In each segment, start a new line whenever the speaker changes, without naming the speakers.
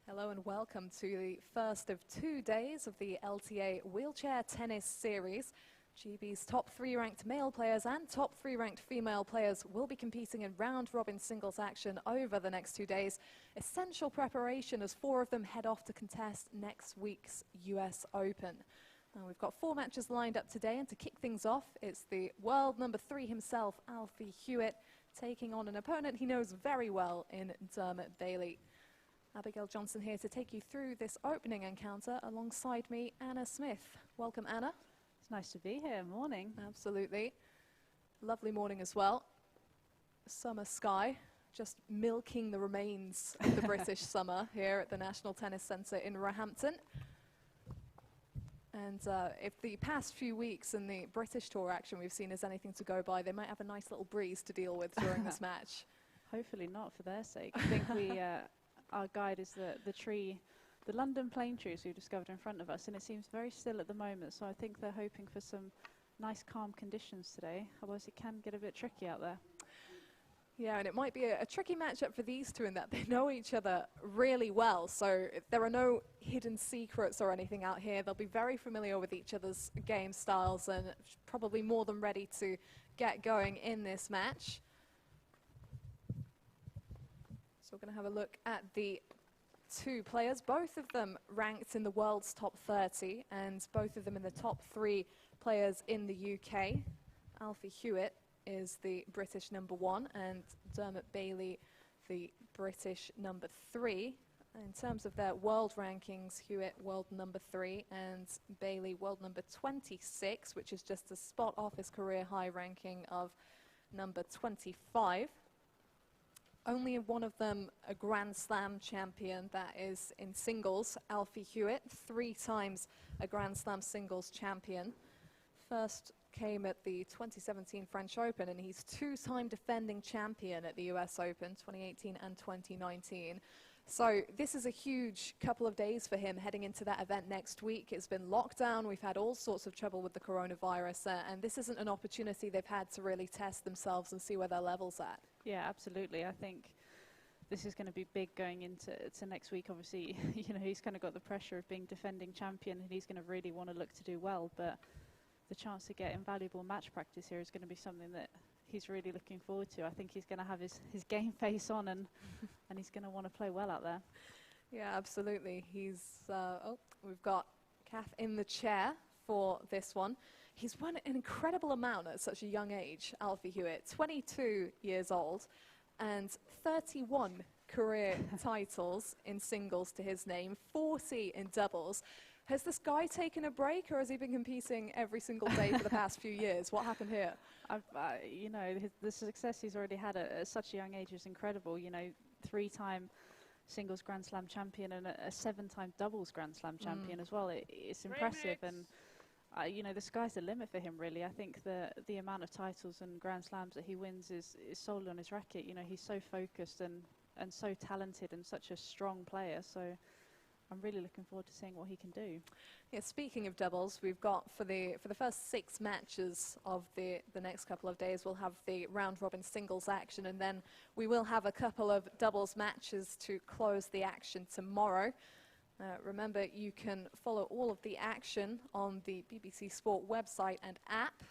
Hello and welcome to the first of 2 days of the LTA Wheelchair Tennis Series. GB's top 3 ranked male players and top 3 ranked female players will be competing in round-robin singles action over the next 2 days. Essential preparation as 4 of them head off to contest next week's US Open. Now, we've got 4 matches lined up today, and to kick things off, it's the world number 3 himself, Alfie Huitt, taking on an opponent he knows very well in Dermot Bailey. Abigail Johnson here to take you through this opening encounter alongside me, Anna Smith. Welcome, Anna.
It's nice to be here. Morning.
Absolutely. Lovely morning as well. Summer sky, just milking the remains of the British summer here at the National Tennis Centre in Roehampton. And if the past few weeks in the British Tour action we've seen is anything to go by, they might have a nice little breeze to deal with during this match.
Hopefully not, for their sake. I think our guide is the London plane trees we've discovered in front of us, and it seems very still at the moment, so I think they're hoping for some nice calm conditions today, otherwise it can get a bit tricky out there. Yeah,
and it might be a tricky matchup for these two in that they know each other really well, so there are no hidden secrets or anything out here. They'll be very familiar with each other's game styles and probably more than ready to get going in this match. So we're going to have a look at the 2 players, both of them ranked in the world's top 30 and both of them in the top 3 players in the UK. Alfie Huitt is the British number 1 and Dermot Bailey the British number 3. In terms of their world rankings, Huitt world number 3 and Bailey world number 26, which is just a spot off his career high ranking of number 25. Only one of them a Grand Slam champion, that is in singles. Alfie Huitt, 3 times a Grand Slam singles champion. First came at the 2017 French Open, and he's 2-time defending champion at the US Open, 2018 and 2019. So this is a huge couple of days for him heading into that event next week. It's been lockdown, we've had all sorts of trouble with the coronavirus, and this isn't an opportunity they've had to really test themselves and see where their level's at.
Yeah, absolutely. I think this is going to be big going into next week. Obviously, you know, he's kind of got the pressure of being defending champion, and he's going to really want to look to do well, but the chance to get invaluable match practice here is going to be something that he's really looking forward to. I think he's going to have his game face on and he's going to want to play well out there.
Yeah, absolutely. He's, we've got Kath in the chair for this one. He's won an incredible amount at such a young age, Alfie Huitt, 22 years old and 31 career titles in singles to his name, 40 in doubles. Has this guy taken a break, or has he been competing every single day for the past few years? What happened here?
You know, the success he's already had at such a young age is incredible. You know, 3-time singles Grand Slam champion and a 7-time doubles Grand Slam champion as well. It's impressive, and you know, the sky's the limit for him, really. I think the amount of titles and Grand Slams that he wins is solely on his racket. You know, he's so focused and so talented and such a strong player. So I'm really looking forward to seeing what he can do.
Yeah, speaking of doubles, we've got for the first 6 matches of the next couple of days, we'll have the round-robin singles action, and then we will have a couple of doubles matches to close the action tomorrow. Remember, you can follow all of the action on the BBC Sport website and app,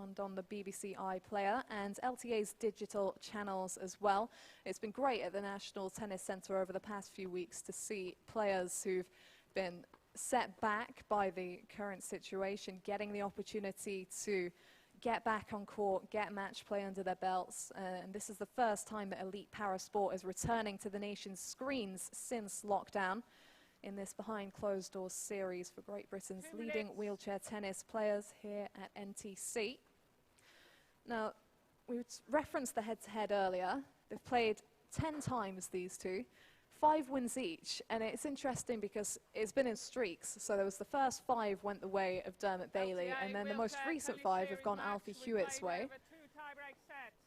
and on the BBC iPlayer and LTA's digital channels as well. It's been great at the National Tennis Centre over the past few weeks to see players who've been set back by the current situation getting the opportunity to get back on court, get match play under their belts, and this is the first time that elite para sport is returning to the nation's screens since lockdown in this behind closed doors series for Great Britain's leading wheelchair tennis players here at NTC. Now, we referenced the head-to-head earlier. They've played 10 times, these two, 5 wins each, and it's interesting because it's been in streaks. So there was the first 5 went the way of Dermot Bailey, and then the most recent 5 have gone Alfie Huitt's way.
2 tie-break sets.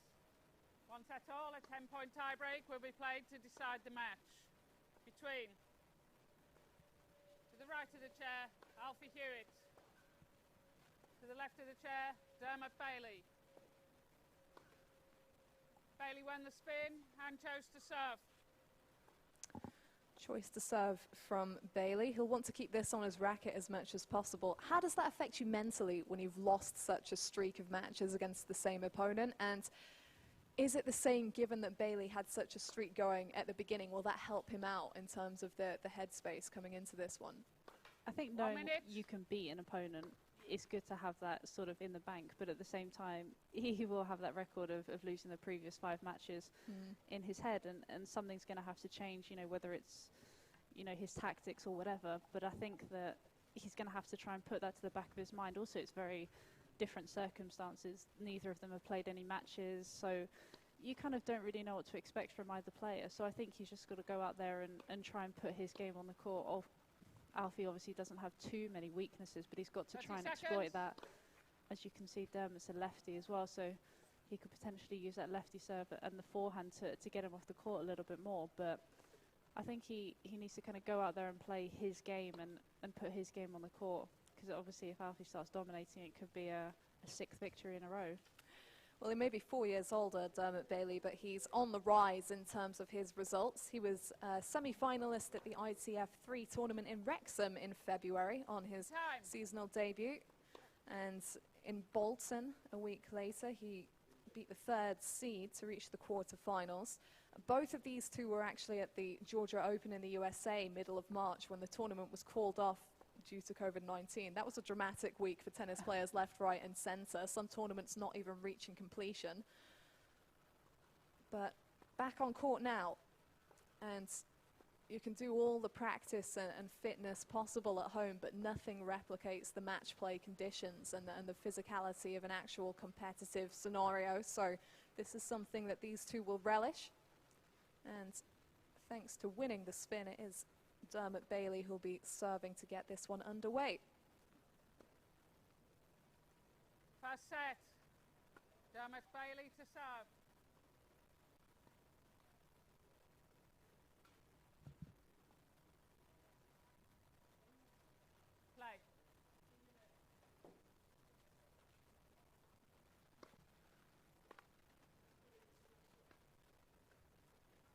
1 set all, a 10-point tie-break will be played to decide the match between, to the right of the chair, Alfie Huitt. To the left of the chair, Dermot Bailey. Bailey won the spin and chose to serve.
Choice to serve from Bailey. He'll want to keep this on his racket as much as possible. How does that affect you mentally when you've lost such a streak of matches against the same opponent? And is it the same given that Bailey had such a streak going at the beginning? Will that help him out in terms of the headspace coming into this one?
I think knowing you can beat an opponent, it's good to have that sort of in the bank, but at the same time, he will have that record of losing the previous 5 matches in his head, and something's going to have to change, you know, whether it's, you know, his tactics or whatever. But I think that he's going to have to try and put that to the back of his mind. Also, it's very different circumstances. Neither of them have played any matches, so you kind of don't really know what to expect from either player. So I think he's just got to go out there and try and put his game on the court. Alfie obviously doesn't have too many weaknesses, but he's got to try and exploit that. As you can see, Dermot's a lefty as well, so he could potentially use that lefty serve and the forehand to get him off the court a little bit more. But I think he needs to kind of go out there and play his game and put his game on the court, because obviously if Alfie starts dominating, it could be a 6th victory in a row.
Well, he may be 4 years older, Dermot Bailey, but he's on the rise in terms of his results. He was a semi-finalist at the ITF 3 tournament in Wrexham in February on his seasonal debut. And in Bolton a week later, he beat the 3rd seed to reach the quarterfinals. Both of these two were actually at the Georgia Open in the USA middle of March when the tournament was called off due to COVID-19. That was a dramatic week for tennis players left, right and centre. Some tournaments not even reaching completion. But back on court now, and you can do all the practice and fitness possible at home, but nothing replicates the match play conditions and the physicality of an actual competitive scenario. So this is something that these two will relish. And thanks to winning the spin, it is Dermot Bailey who'll be serving to get this one underway.
First set, Dermot Bailey to serve. Play.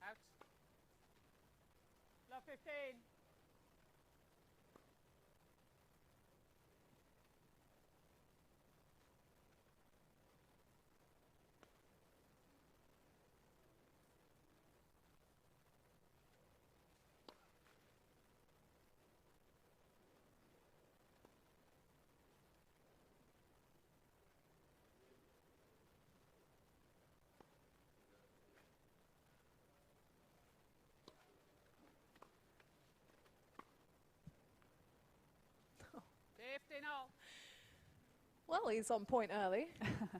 Out. Love 15.
Well, he's on point early.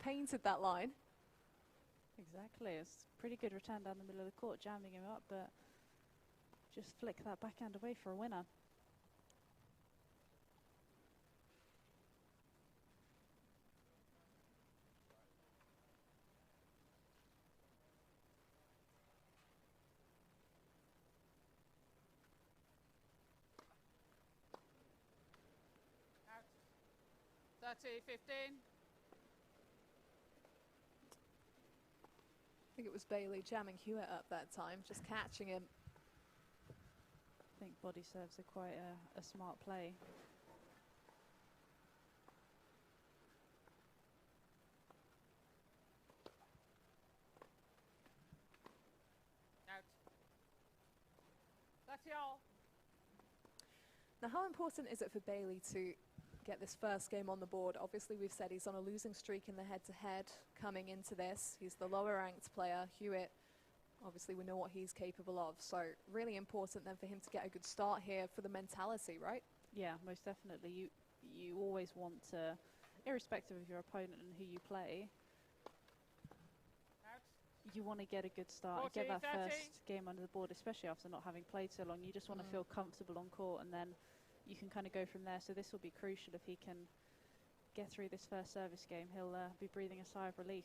Painted that line.
Exactly. It's a pretty good return down the middle of the court, jamming him up, but just flick that backhand away for a winner.
Out. 30-15.
I think it was Bailey jamming Huitt up that time, just catching him.
I think body serves are quite a smart play.
Out. That's all.
Now, how important is it for Bailey to get this first game on the board? Obviously, we've said he's on a losing streak in the head-to-head coming into this. He's the lower-ranked player. Huitt, obviously, we know what he's capable of. So really important then for him to get a good start here for the mentality, right?
Yeah, most definitely. You always want to, irrespective of your opponent and who you play,
Out.
you want to get a good start and get that first game under the board, especially after not having played so long. You just want to feel comfortable on court, and then you can kind of go from there. So this will be crucial. If he can get through this first service game, he'll be breathing a sigh of relief.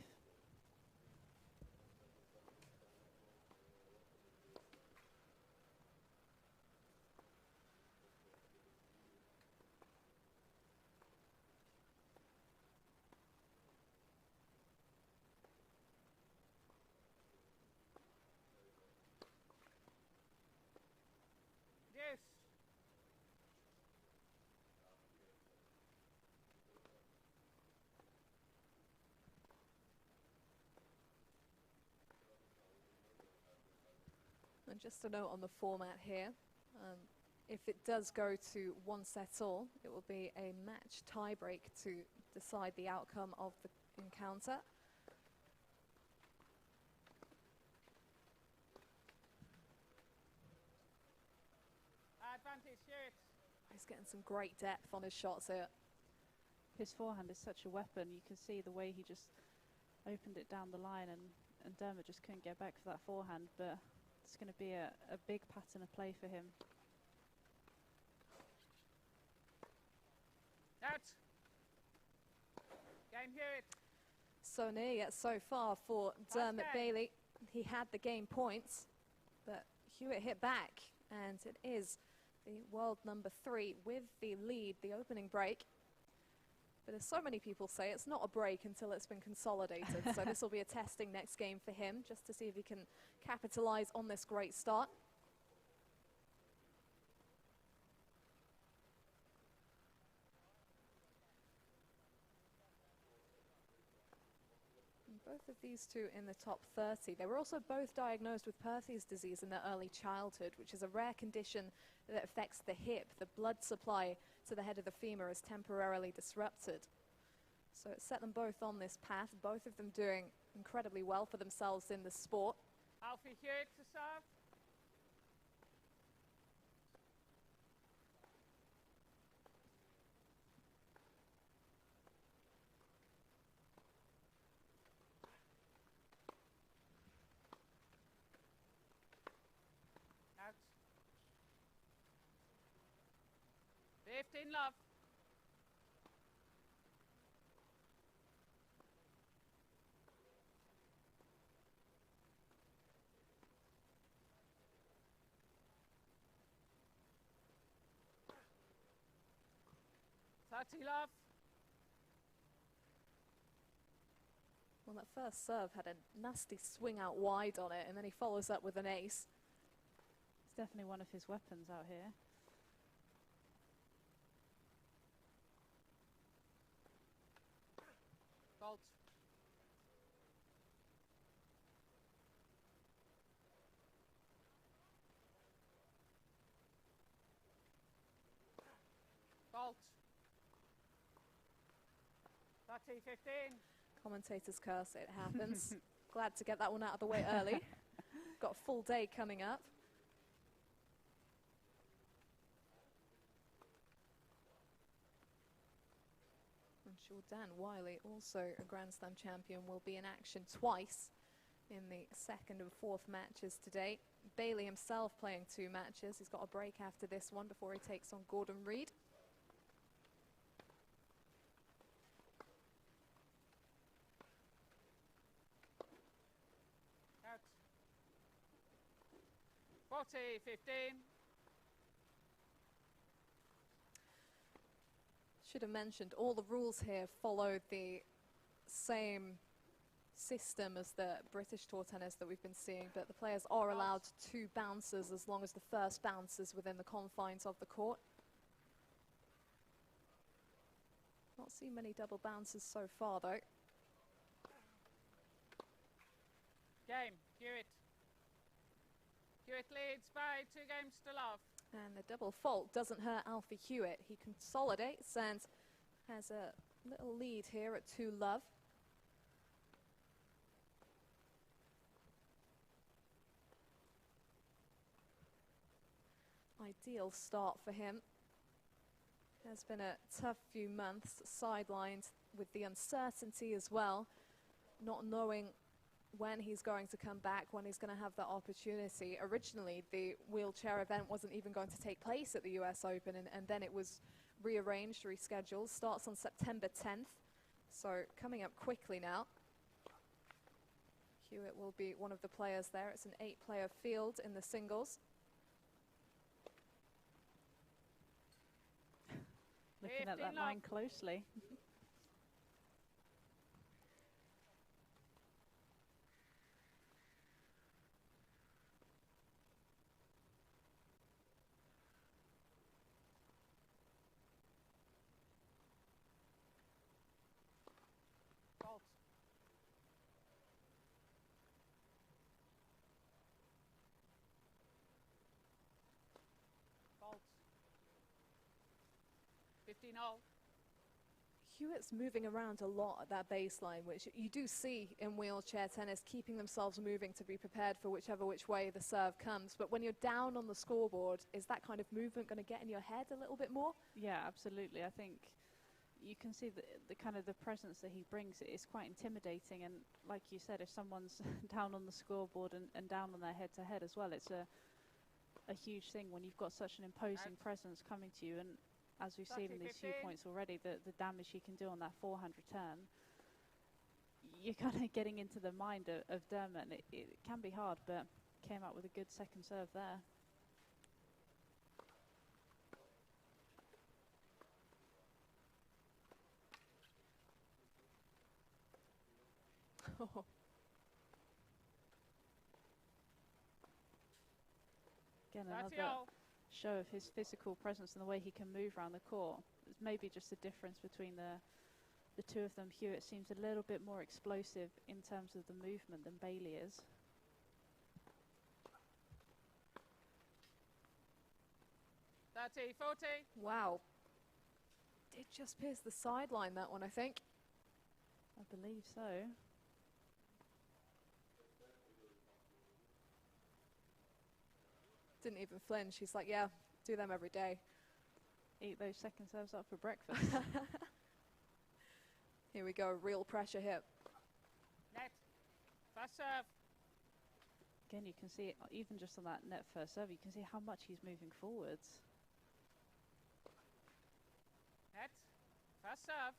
And just a note on the format here, if it does go to 1 set all, it will be a match tiebreak to decide the outcome of the encounter.
Advantage, Huitt.
He's getting some great depth on his shots here.
His forehand is such a weapon. You can see the way he just opened it down the line, and Dermot just couldn't get back for that forehand, but it's going to be a big pattern of play for him.
Out. Game, Huitt.
So near yet so far for Dermot Bailey. He had the game points, but Huitt hit back, and it is the world number 3 with the lead, the opening break. But as so many people say, it's not a break until it's been consolidated. So this will be a testing next game for him, just to see if he can capitalize on this great start. And both of these two in the top 30. They were also both diagnosed with Perthes disease in their early childhood, which is a rare condition that affects the hip. The blood supply to the head of the femur is temporarily disrupted. So it set them both on this path, both of them doing incredibly well for themselves in the sport.
Alfie Huitt to serve. Out. 15 love. Love.
Well, that first serve had a nasty swing out wide on it, and then he follows up with an ace.
It's definitely one of his weapons out here.
Bolt. Bolt. 30-15.
Commentators curse, it happens. Glad to get that one out of the way early. Got a full day coming up. And Jordan Wiley, also a Grand Slam champion, will be in action twice in the second and fourth matches today. Bailey himself playing 2 matches. He's got a break after this one before he takes on Gordon Reid.
Out. 40-15.
Should have mentioned all the rules here follow the same system as the British tour tennis that we've been seeing, but the players are allowed 2 bounces as long as the first bounce is within the confines of the court. Not seen many double bounces so far though.
Game, Huitt. Huitt leads by 2 games to love.
And the double fault doesn't hurt Alfie Huitt. He consolidates and has a little lead here at 2 love. Ideal start for him. Has been a tough few months, sidelined with the uncertainty as well, not knowing when he's going to come back, when he's going to have that opportunity. Originally, the wheelchair event wasn't even going to take place at the US Open, and then it was rearranged, rescheduled. Starts on September 10th, so coming up quickly now. Huitt will be one of the players there. It's an 8-player field in the singles.
Looking at that line closely.
Bolt. 15 all.
Huitt's moving around a lot at that baseline, which you do see in wheelchair tennis, keeping themselves moving to be prepared for which way the serve comes. But when you're down on the scoreboard, is that kind of movement going to get in your head a little bit more?
Yeah, absolutely. I think you can see the kind of the presence that he brings is quite intimidating. And like you said, if someone's down on the scoreboard and down on their head-to-head as well, it's a huge thing when you've got such an imposing presence coming to you. And as we've seen in these few points already, the damage he can do on that forehand return, you're kind of getting into the mind of Dermot, and it can be hard, but came out with a good second serve there. Again, another show of his physical presence and the way he can move around the court. It's maybe just the difference between the two of them. Huitt seems a little bit more explosive in terms of the movement than Bailey is.
That's 40.
Wow. Did just pierce the sideline, that one, I think.
I believe so.
Didn't even flinch. He's like, yeah, do them every day.
Eat those second serves up for breakfast.
Here we go, real pressure here.
Net. First serve.
Again, you can see it, even just on that net first serve, you can see how much he's moving forwards.
Net. First serve.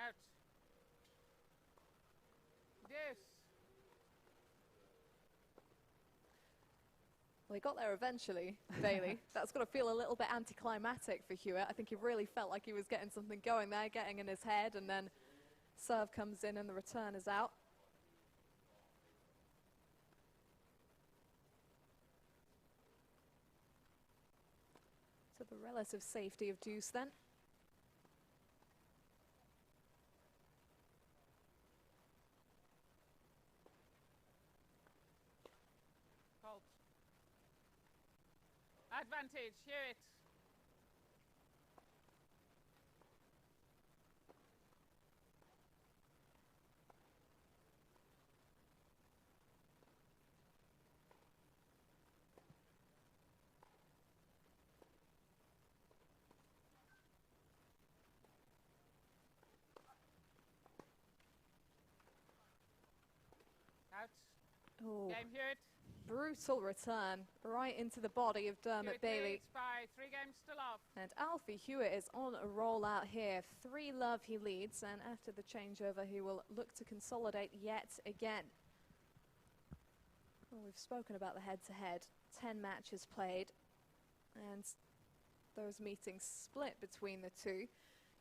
Out. Yes.
Well, he got there eventually, Bailey. That's got to feel a little bit anticlimactic for Huitt. I think he really felt like he was getting something going there, getting in his head, and then serve comes in and the return is out. So the relative safety of deuce then.
Fault. Advantage. Huitt. Out.
Oh,
Game Huitt.
brutal return right into the body of Dermot
Huitt
Bailey.
leads by 3 games to love.
And Alfie Huitt is on a roll out here. 3-love he leads, and after the changeover he will look to consolidate yet again. Well, we've spoken about the head-to-head. 10 matches played, and those meetings split between the two.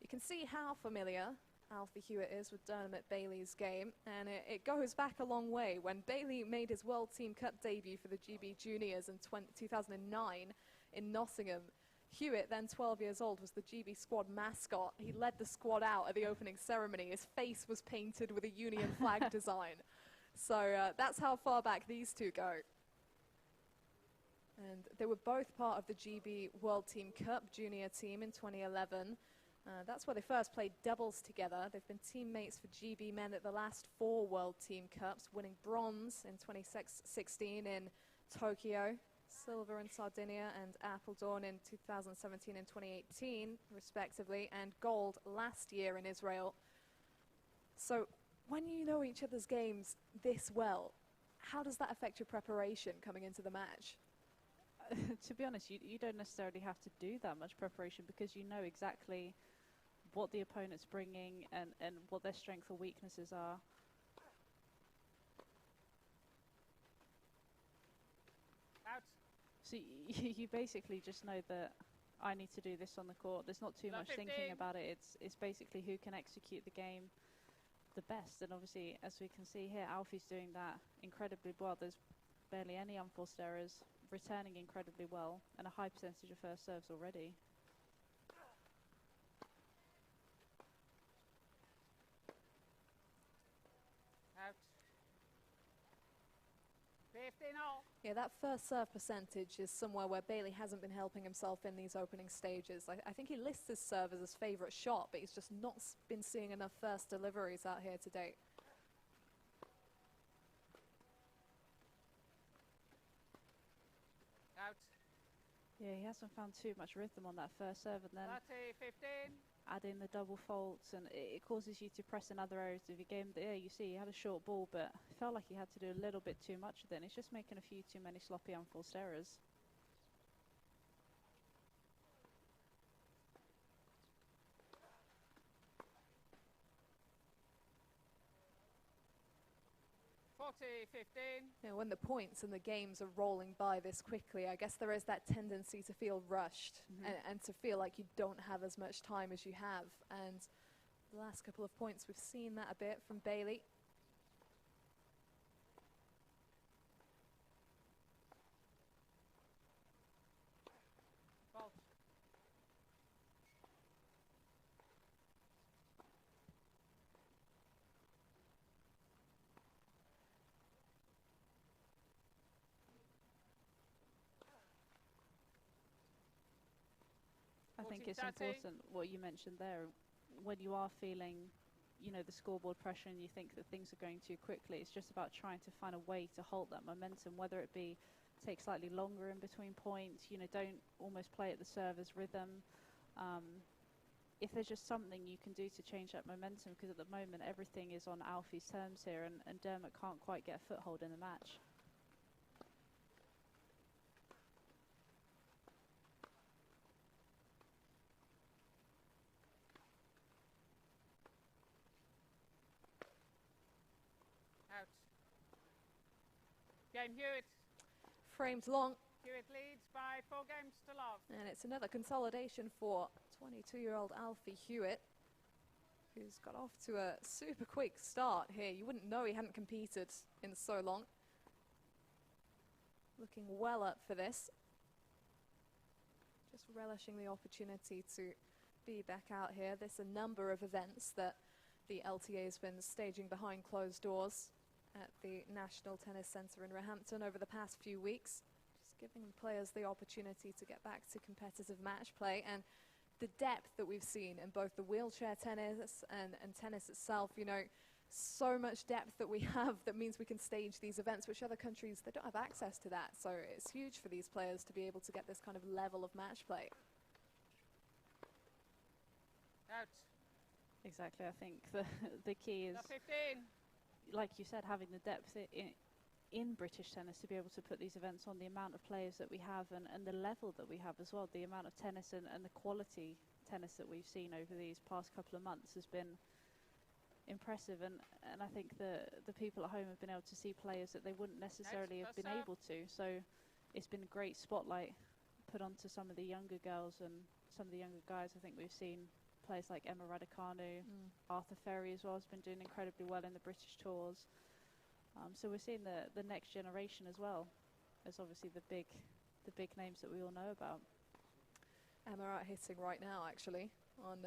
You can see how familiar Alfie Huitt is with Dermot Bailey's game, and it goes back a long way. When Bailey made his World Team Cup debut for the GB Juniors in 2009 in Nottingham, Huitt, then 12 years old, was the GB squad mascot. He led the squad out at the opening ceremony. His face was painted with a Union flag design. So that's how far back these two go. And they were both part of the GB World Team Cup junior team in 2011. That's where they first played doubles together. They've been teammates for GB men at the last 4 World Team Cups, winning bronze in 2016 in Tokyo, silver in Sardinia and Apeldoorn in 2017 and 2018, respectively, and gold last year in Israel. So when you know each other's games this well, how does that affect your preparation coming into the match?
To be honest, you don't necessarily have to do that much preparation because you know exactly what the opponent's bringing and what their strengths or weaknesses are.
Out.
So you basically just know that I need to do this on the court. There's not too much thinking about it. It's basically who can execute the game the best. And obviously, as we can see here, Alfie's doing that incredibly well. There's barely any unforced errors, returning incredibly well, and a high percentage of first serves already.
Out. 15-all.
Yeah, that first serve percentage is somewhere where Bailey hasn't been helping himself in these opening stages. I think he lists his serve as his favourite shot, but he's just not been seeing enough first deliveries out here to date.
Out.
Yeah, he hasn't found too much rhythm on that first serve, and then
30-15.
add in the double faults, and it causes you to press in other areas of your game. Yeah, you see, he had a short ball, but it felt like he had to do a little bit too much then. It's just making a few too many sloppy unforced errors.
You know, when the points and the games are rolling by this quickly, I guess there is that tendency to feel rushed and to feel like you don't have as much time as you have. And the last couple of points, we've seen that a bit from Bailey.
Fault.
I think it's important what you mentioned there. When you are feeling, you know, the scoreboard pressure and you think that things are going too quickly, it's just about trying to find a way to hold that momentum, whether it be take slightly longer in between points, you know, don't almost play at the server's rhythm. If there's just something you can do to change that momentum, because at the moment everything is on Alfie's terms here, and Dermot can't quite get a foothold in the match.
Out. Game Huitt.
Frames long.
Huitt leads by 4 games to love.
And it's another consolidation for 22-year-old Alfie Huitt, who's got off to a super quick start here. You wouldn't know he hadn't competed in so long. Looking well up for this. Just relishing the opportunity to be back out here. There's a number of events that the LTA has been staging behind closed doors at the National Tennis Centre in Roehampton over the past few weeks. Just giving players the opportunity to get back to competitive match play, and the depth that we've seen in both the wheelchair tennis and tennis itself, you know, so much depth that we have that means we can stage these events, which other countries, they don't have access to that. So it's huge for these players to be able to get this kind of level of match play.
Out.
Exactly, I think the key is,
15.
like you said, having the depth in British tennis to be able to put these events on, the amount of players that we have and the level that we have as well, the amount of tennis and the quality tennis that we've seen over these past couple of months has been impressive, and I think the people at home have been able to see players that they wouldn't necessarily have been able to. So it's been a great spotlight put onto some of the younger girls and some of the younger guys. I think we've seen players like Emma Raducanu, Arthur Ferry as well has been doing incredibly well in the British tours. So we're seeing the next generation as well as obviously the big names that we all know about.
Emma out hitting right now, actually, on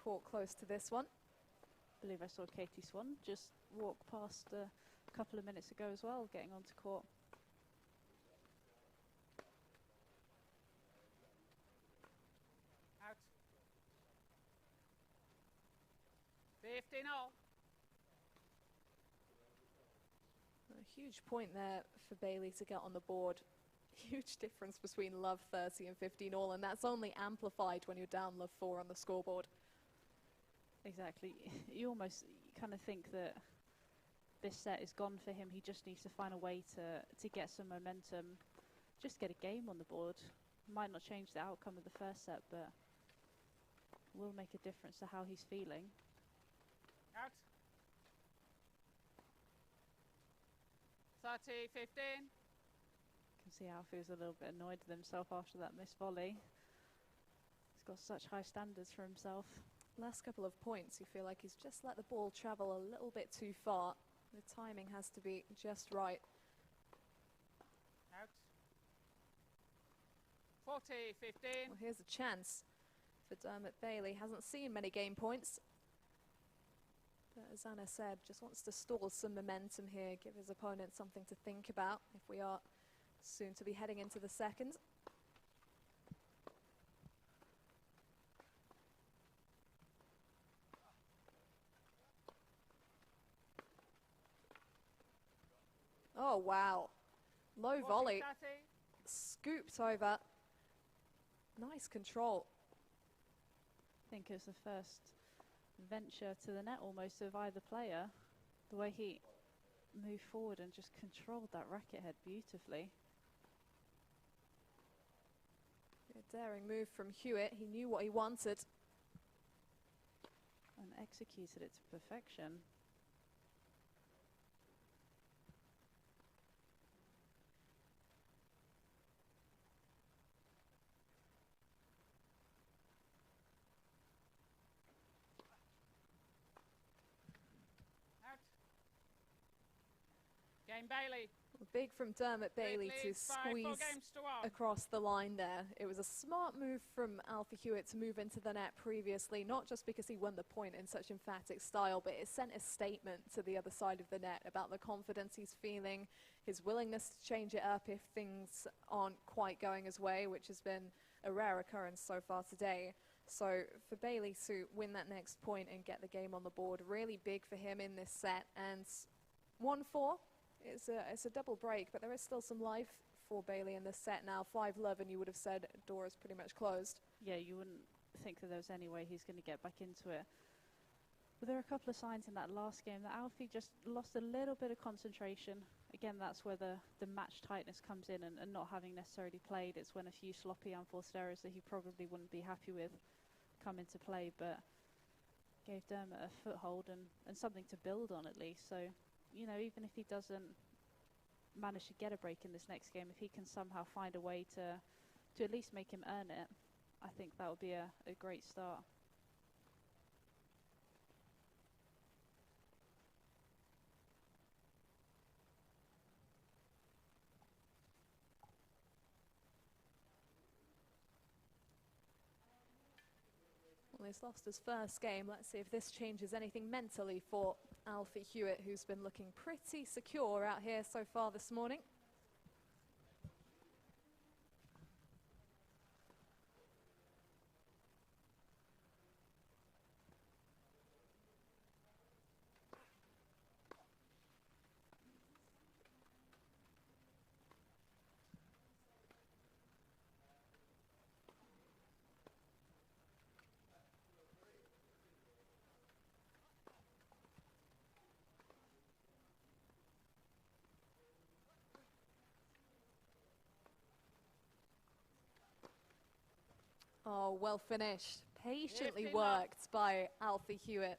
court close to this one.
I believe I saw Katie Swan just walk past a couple of minutes ago as well, getting onto court.
Out. 15-all.
A huge point there for Bailey to get on the board. Huge difference between love 30 and 15-all, and that's only amplified when you're down love 4 on the scoreboard.
Exactly. You almost kind of think that this set is gone for him. He just needs to find a way to get some momentum, just get a game on the board. Might not change the outcome of the first set, but will make a difference to how he's feeling.
Out. 30-15.
Can see Alfie was a little bit annoyed with himself after that missed volley. got such high standards for himself.
Last couple of points, you feel like he's just let the ball travel a little bit too far. The timing has to be just right.
Out. 40-15.
Well, here's a chance for Dermot Bailey. Hasn't seen many game points. But as Anna said, just wants to stall some momentum here, give his opponent something to think about if we are soon to be heading into the second. Oh, wow. Low volley. Scooped over. Nice control.
I think it was the first venture to the net almost of either player. The way he moved forward and just controlled that racket head beautifully.
A daring move from Huitt. He knew what he wanted.
And executed it to perfection.
Game Bailey.
Big from Dermot Bailey to squeeze across the line there. It was a smart move from Alfie Huitt to move into the net previously, not just because he won the point in such emphatic style, but it sent a statement to the other side of the net about the confidence he's feeling, his willingness to change it up if things aren't quite going his way, which has been a rare occurrence so far today. So for Bailey to win that next point and get the game on the board, really big for him in this set. And 1-4. It's a double break, but there is still some life for Bailey in this set now. 5-love, and you would have said door is pretty much closed.
Yeah, you wouldn't think that there was any way he's going to get back into it. But there are a couple of signs in that last game that Alfie just lost a little bit of concentration. Again, that's where the match tightness comes in, and not having necessarily played. It's when a few sloppy unforced errors that he probably wouldn't be happy with come into play, but gave Dermot a foothold and something to build on at least. So, you know, even if he doesn't manage to get a break in this next game, if he can somehow find a way to at least make him earn it, I think that would be a great start.
Well, he's lost his first game. Let's see if this changes anything mentally for Alfie Huitt, who's been looking pretty secure out here so far this morning. Oh, well finished. Patiently worked by Alfie Huitt.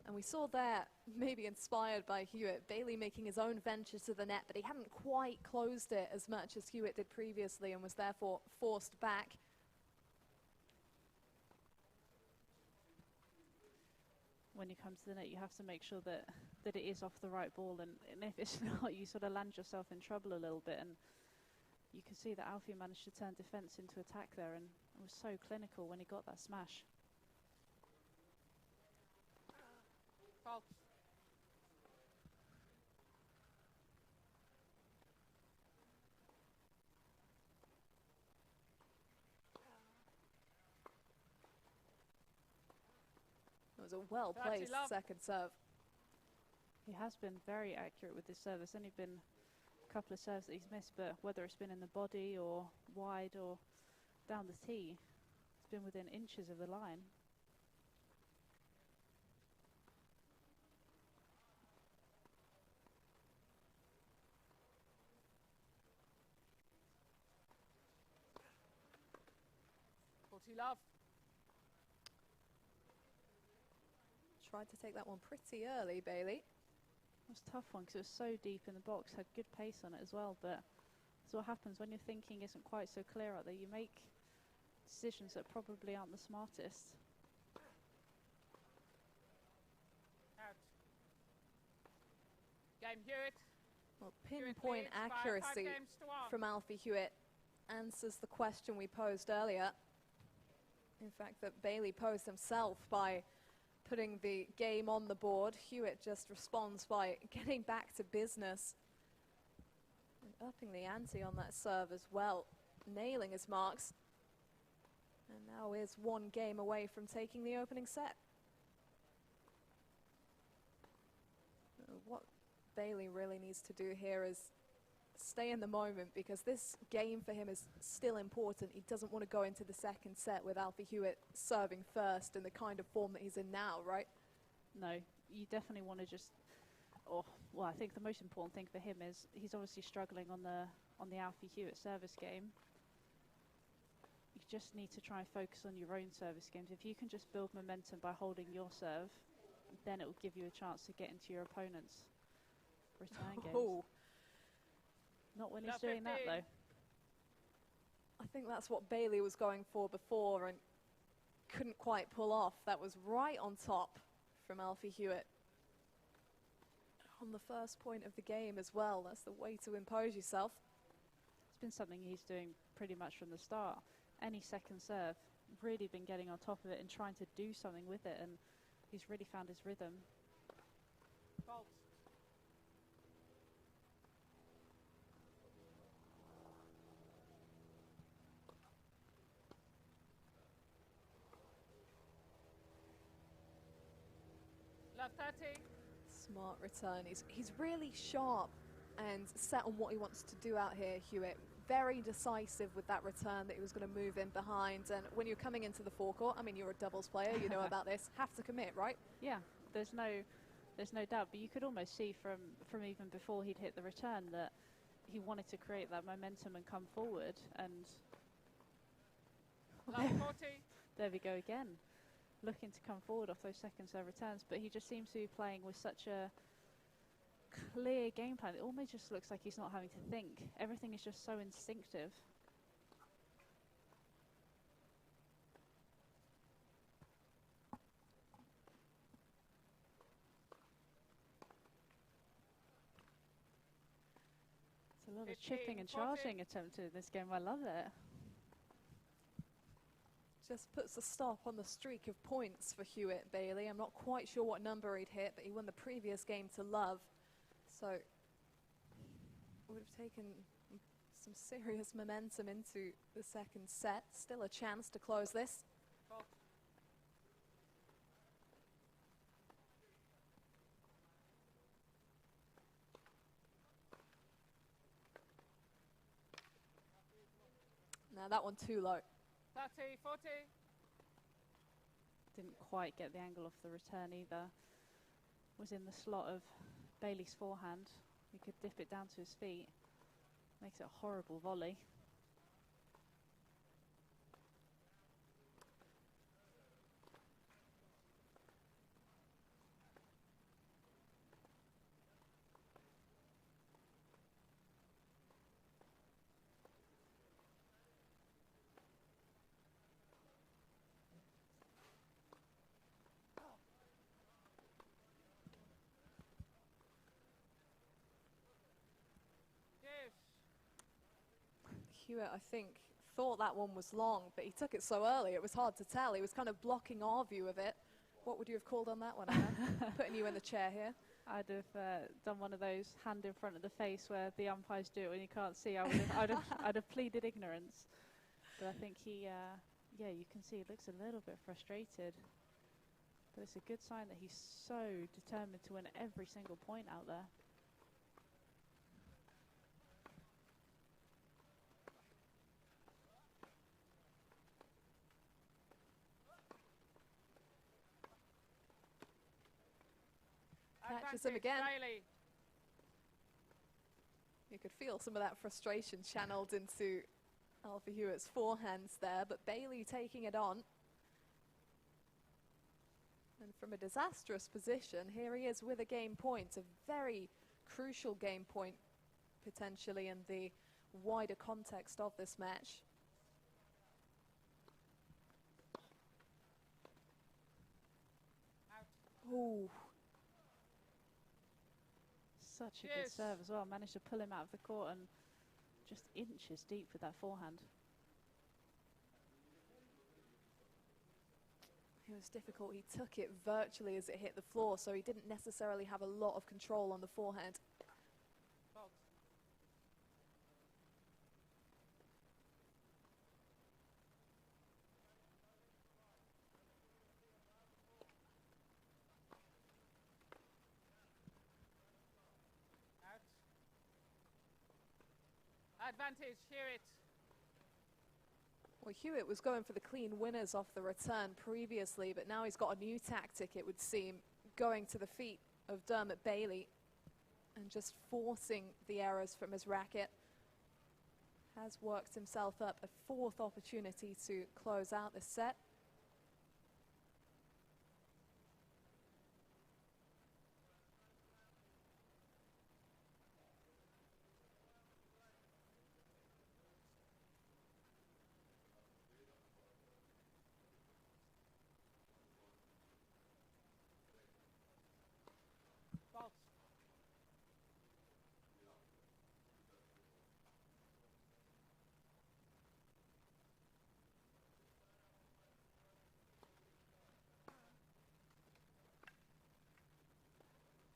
And we saw there, maybe inspired by Huitt, Bailey making his own venture to the net, but he hadn't quite closed it as much as Huitt did previously and was therefore forced back.
When you come to the net, you have to make sure that it is off the right ball, and if it's not, you sort of land yourself in trouble a little bit. And you can see that Alfie managed to turn defence into attack there, and it was so clinical when he got that smash.
Fault.
It was a well-placed second serve.
He has been very accurate with his service. Only been a couple of serves that he's missed, but whether it's been in the body or wide or down the tee, it's been within inches of the line.
Love.
Tried to take that one pretty early, Bailey.
It was a tough one because it was so deep in the box, had good pace on it as well, but that's what happens when your thinking isn't quite so clear out there. You make decisions that probably aren't the smartest.
Out. Game Huitt.
Well,
Huitt
pinpoint
leads by 5
accuracy
games to 1.
from Alfie Huitt answers the question we posed earlier. In fact, that Bailey posed himself by putting the game on the board. Huitt just responds by getting back to business and upping the ante on that serve as well, nailing his marks. And now is one game away from taking the opening set. What Bailey really needs to do here is stay in the moment, because this game for him is still important. He doesn't want to go into the second set with Alfie Huitt serving first in the kind of form that he's in now, right?
No, you definitely want to just, well, I think the most important thing for him is he's obviously struggling on the Alfie Huitt service game. You just need to try and focus on your own service games. If you can just build momentum by holding your serve, then it will give you a chance to get into your opponent's return games. Not when he's doing that, though.
I think that's what Bailey was going for before and couldn't quite pull off. That was right on top from Alfie Huitt. On the first point of the game as well. That's the way to impose yourself.
It's been something he's doing pretty much from the start. Any second serve, really been getting on top of it and trying to do something with it, and he's really found his rhythm.
Fault. Love 30.
Smart return. He's really sharp and set on what he wants to do out here, Huitt. Very decisive with that return that he was going to move in behind. And when you're coming into the forecourt, I mean, you're a doubles player, you know about this, have to commit, right?
Yeah, there's no doubt. But you could almost see from even before he'd hit the return that he wanted to create that momentum and come forward. And
Love 40.
there we go again, looking to come forward off those second serve returns. But he just seems to be playing with such a clear game plan. It almost just looks like he's not having to think. Everything is just so instinctive. It's a lot of chipping and charging attempted in this game. I love it.
Just puts a stop on the streak of points for Huitt, Bailey. I'm not quite sure what number he'd hit, but he won the previous game to love. So would have taken some serious momentum into the second set. Still a chance to close this.
Fault.
Now that one too low.
30, 40.
Didn't quite get the angle off the return either. Was in the slot of Bailey's forehand. He could dip it down to his feet. Makes it a horrible volley.
Huitt, I think, thought that one was long, but he took it so early, it was hard to tell. He was kind of blocking our view of it. What would you have called on that one, Anna? Putting you in the chair here.
I'd have done one of those hand in front of the face where the umpires do it when you can't see. I'd have pleaded ignorance. But I think he, yeah, you can see he looks a little bit frustrated. But it's a good sign that he's so determined to win every single point out there.
Catches him again.
Bailey.
You could feel some of that frustration channeled into Alfie Huitt's forehands there, but Bailey taking it on. And from a disastrous position, here he is with a game point, a very crucial game point potentially in the wider context of this match. Ooh.
Such a good
Yes.
serve as well. Managed to pull him out of the court and just inches deep with that forehand.
It was difficult. He took it virtually as it hit the floor, so he didn't necessarily have a lot of control on the forehand.
Fault. Out. Advantage, Huitt.
Well, Huitt was going for the clean winners off the return previously, but now he's got a new tactic, it would seem, going to the feet of Dermot Bailey and just forcing the errors from his racket. Has worked himself up a fourth opportunity to close out this set.
Fault.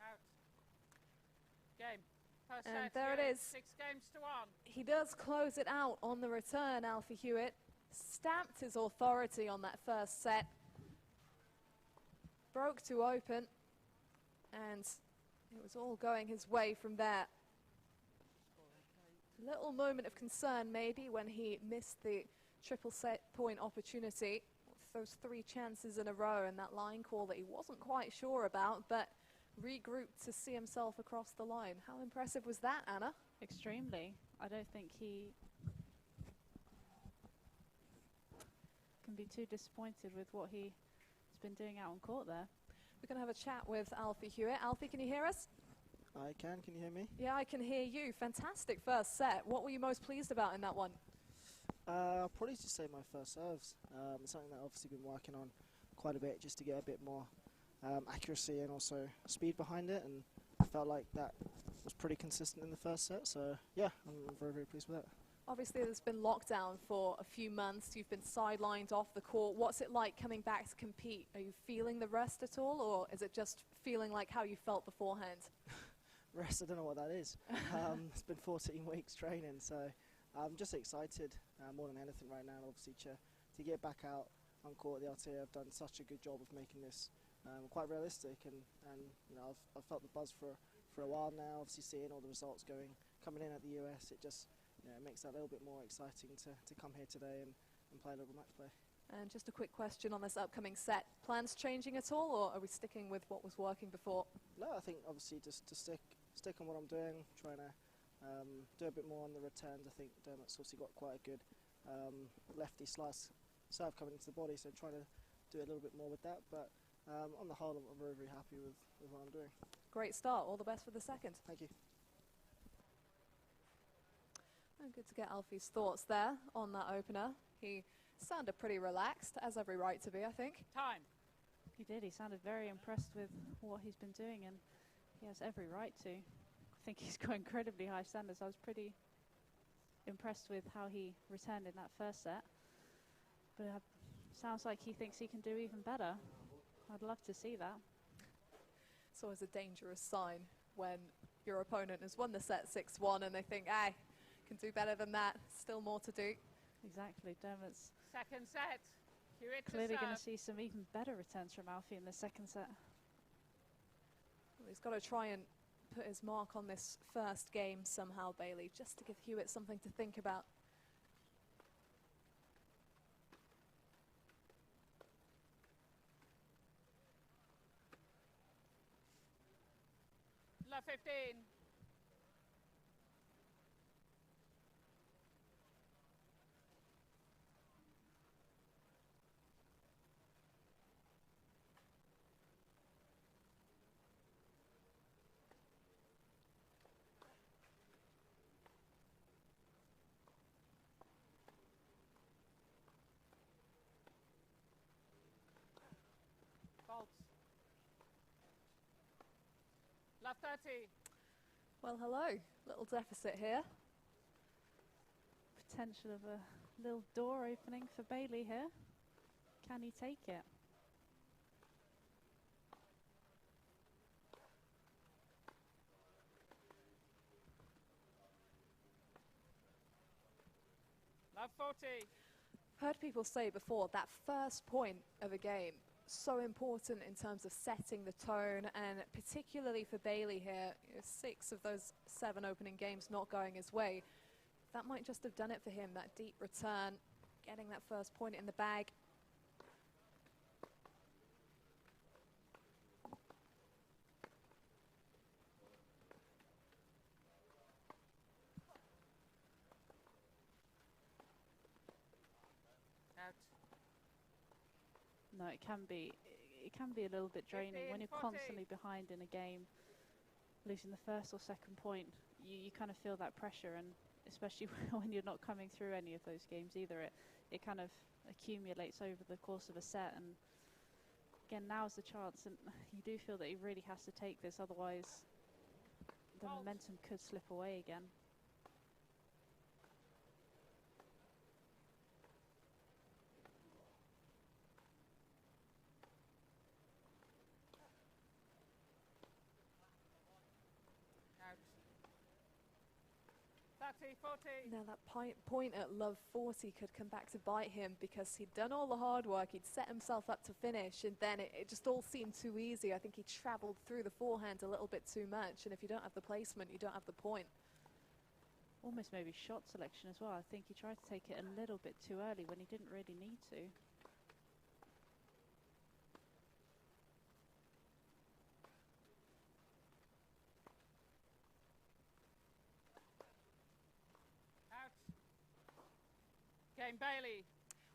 Out. Game. First
And
set,
there it
Huitt.
is.
6 games to 1.
He does close it out on the return, Alfie Huitt. Stamped his authority on that first set. Broke to open. And it was all going his way from there. Little moment of concern maybe when he missed the triple set point opportunity. Those 3 chances in a row and that line call that he wasn't quite sure about, but regrouped to see himself across the line. How impressive was that, Anna?
Extremely. I don't think he can be too disappointed with what he's been doing out on court there.
We're going to have a chat with Alfie Huitt. Alfie, can you hear us?
I can you hear me?
Yeah, I can hear you. Fantastic first set. What were you most pleased about in that one?
Probably just say my first serves. It's something that I've obviously been working on quite a bit just to get a bit more accuracy and also speed behind it, and I felt like that was pretty consistent in the first set, so yeah, I'm very, very pleased with that.
Obviously, there's been lockdown for a few months. You've been sidelined off the court. What's it like coming back to compete? Are you feeling the rest at all, or is it just feeling like how you felt beforehand?
Rest, I don't know what that is. It's been 14 weeks training, so I'm just excited more than anything right now, obviously, to get back out on court. The LTA have done such a good job of making this quite realistic, and you know, I've felt the buzz for a while now. Obviously, seeing all the results coming in at the US, it just, you know, it makes that a little bit more exciting to come here today and play a little match play.
And just a quick question on this upcoming set. Plans changing at all, or are we sticking with what was working before?
No, I think obviously just to stick on what I'm doing, trying to do a bit more on the returns. I think Dermot's obviously got quite a good lefty slice serve coming into the body, so trying to do a little bit more with that. But on the whole, I'm very, very happy with what I'm doing.
Great start. All the best for the second.
Thank you.
And good to get Alfie's thoughts there on that opener. He sounded pretty relaxed, as every right to be, I think.
Time.
He did. He sounded very impressed with what he's been doing, and he has every right to. I think he's got incredibly high standards. I was pretty impressed with how he returned in that first set. But sounds like he thinks he can do even better. I'd love to see that.
It's always a dangerous sign when your opponent has won the set 6-1 and they think, I can do better than that. Still more to do.
Exactly. Dermot's
Second set. Huitt to
clearly going to
serve.
see some even better returns from Alfie in the second set.
Well, he's got to try and put his mark on this first game somehow, Bailey, just to give Huitt something to think about.
Love 15. Faults. Love 30.
Well, hello. Little deficit here.
Potential of a little door opening for Bailey here. Can he take it?
Love 40.
Heard people say before that first point of a game, so important in terms of setting the tone, and particularly for Bailey here, 6 of those 7 opening games not going his way. That might just have done it for him, that deep return, getting that first point in the bag.
Out.
No, it can be a little bit draining
15,
when you're
40.
constantly behind in a game. Losing the first or second point, you kind of feel that pressure, and especially when you're not coming through any of those games either, it kind of accumulates over the course of a set. And again, now's the chance, and you do feel that he really has to take this, otherwise the momentum could slip away again.
Out. 30, 40.
Now that point at love 40 could come back to bite him, because he'd done all the hard work, he'd set himself up to finish, and then it just all seemed too easy. I think he travelled through the forehand a little bit too much, and if you don't have the placement, you don't have the point.
Almost maybe shot selection as well. I think he tried to take it a little bit too early when he didn't really need to.
Out. Game Bailey.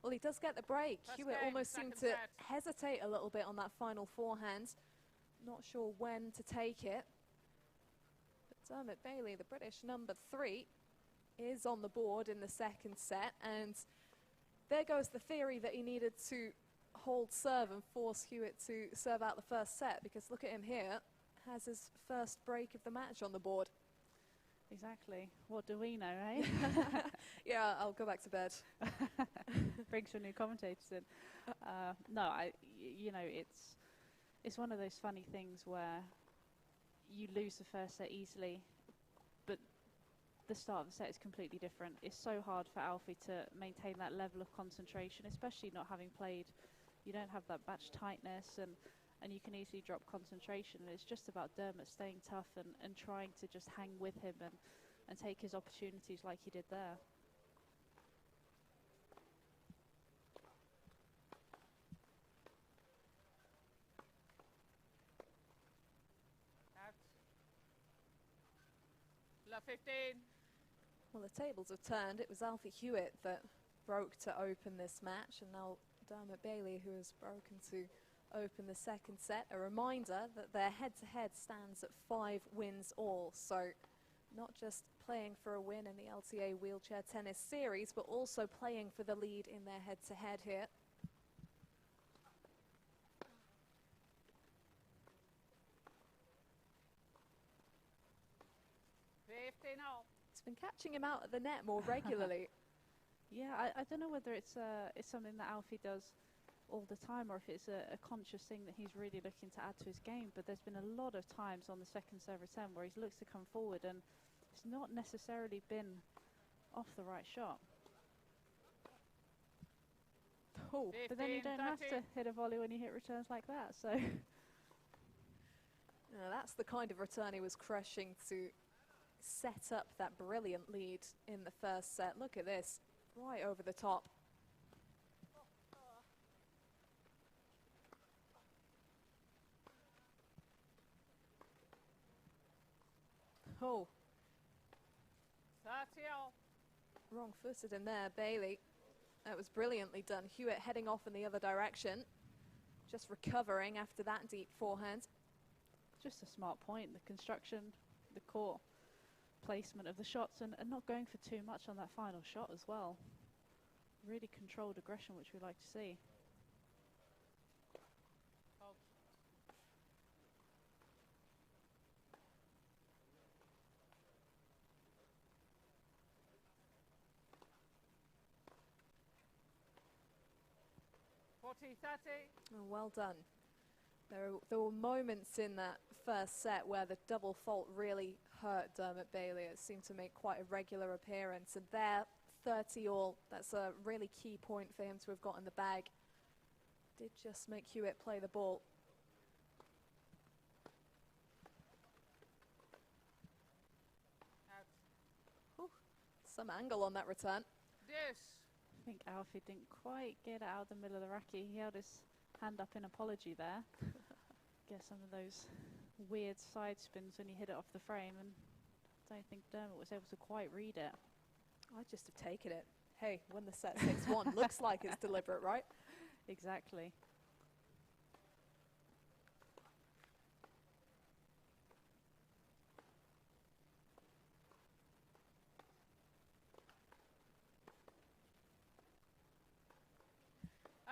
Well, he does get the break.
First
Hewitt
game,
almost seemed to
second set.
hesitate a little bit on that final forehand. Not sure when to take it. But Dermot Bailey, the British number 3, is on the board in the second set. And there goes the theory that he needed to hold serve and force Huitt to serve out the first set, because look at him here, has his first break of the match on the board.
Exactly. What do we know, eh?
Yeah, I'll go back to bed.
Bring some new commentators in. No, you know, it's one of those funny things where you lose the first set easily, but the start of the set is completely different. It's so hard for Alfie to maintain that level of concentration, especially not having played. You don't have that match tightness, and you can easily drop concentration. And it's just about Dermot staying tough and trying to just hang with him and take his opportunities like he did there.
Out. Love 15.
Well, the tables have turned. It was Alfie Huitt that broke to open this match, and now Dermot Bailey, who has broken to open the second set. A reminder that their head-to-head stands at 5 wins all, so not just playing for a win in the LTA Wheelchair Tennis Series, but also playing for the lead in their head-to-head here. It's been catching him out at the net more regularly.
Yeah, I don't know whether it's something that Alfie does all the time, or if it's a conscious thing that he's really looking to add to his game. But there's been a lot of times on the second serve return where he's looked to come forward and it's not necessarily been off the right shot.
Oh,
but then you don't have to hit a volley when you hit returns like that. So
that's the kind of return he was crushing to set up that brilliant lead in the first set. Look at this, right over the top. Oh,
30 all.
wrong-footed in there, Bailey. That was brilliantly done. Huitt heading off in the other direction, just recovering after that deep forehand.
just a smart point, the construction, the court placement of the shots, and not going for too much on that final shot as well. Really controlled aggression, which we like to see.
40-30.
Oh, well done. There were moments in that first set where the double fault really hurt Dermot Bailey. It seemed to make quite a regular appearance. And there, 30 all, that's a really key point for him to have got in the bag. Did just make Huitt play the ball.
Out.
Whew, some angle on that return.
Deuce.
I think Alfie didn't quite get it out of the middle of the racket. He held his hand up in apology there. Get some of those weird side spins when you hit it off the frame, and I don't think Dermot was able to quite read it.
I'd just have taken it. Hey, when the set 6-1, looks like it's deliberate, right?
Exactly.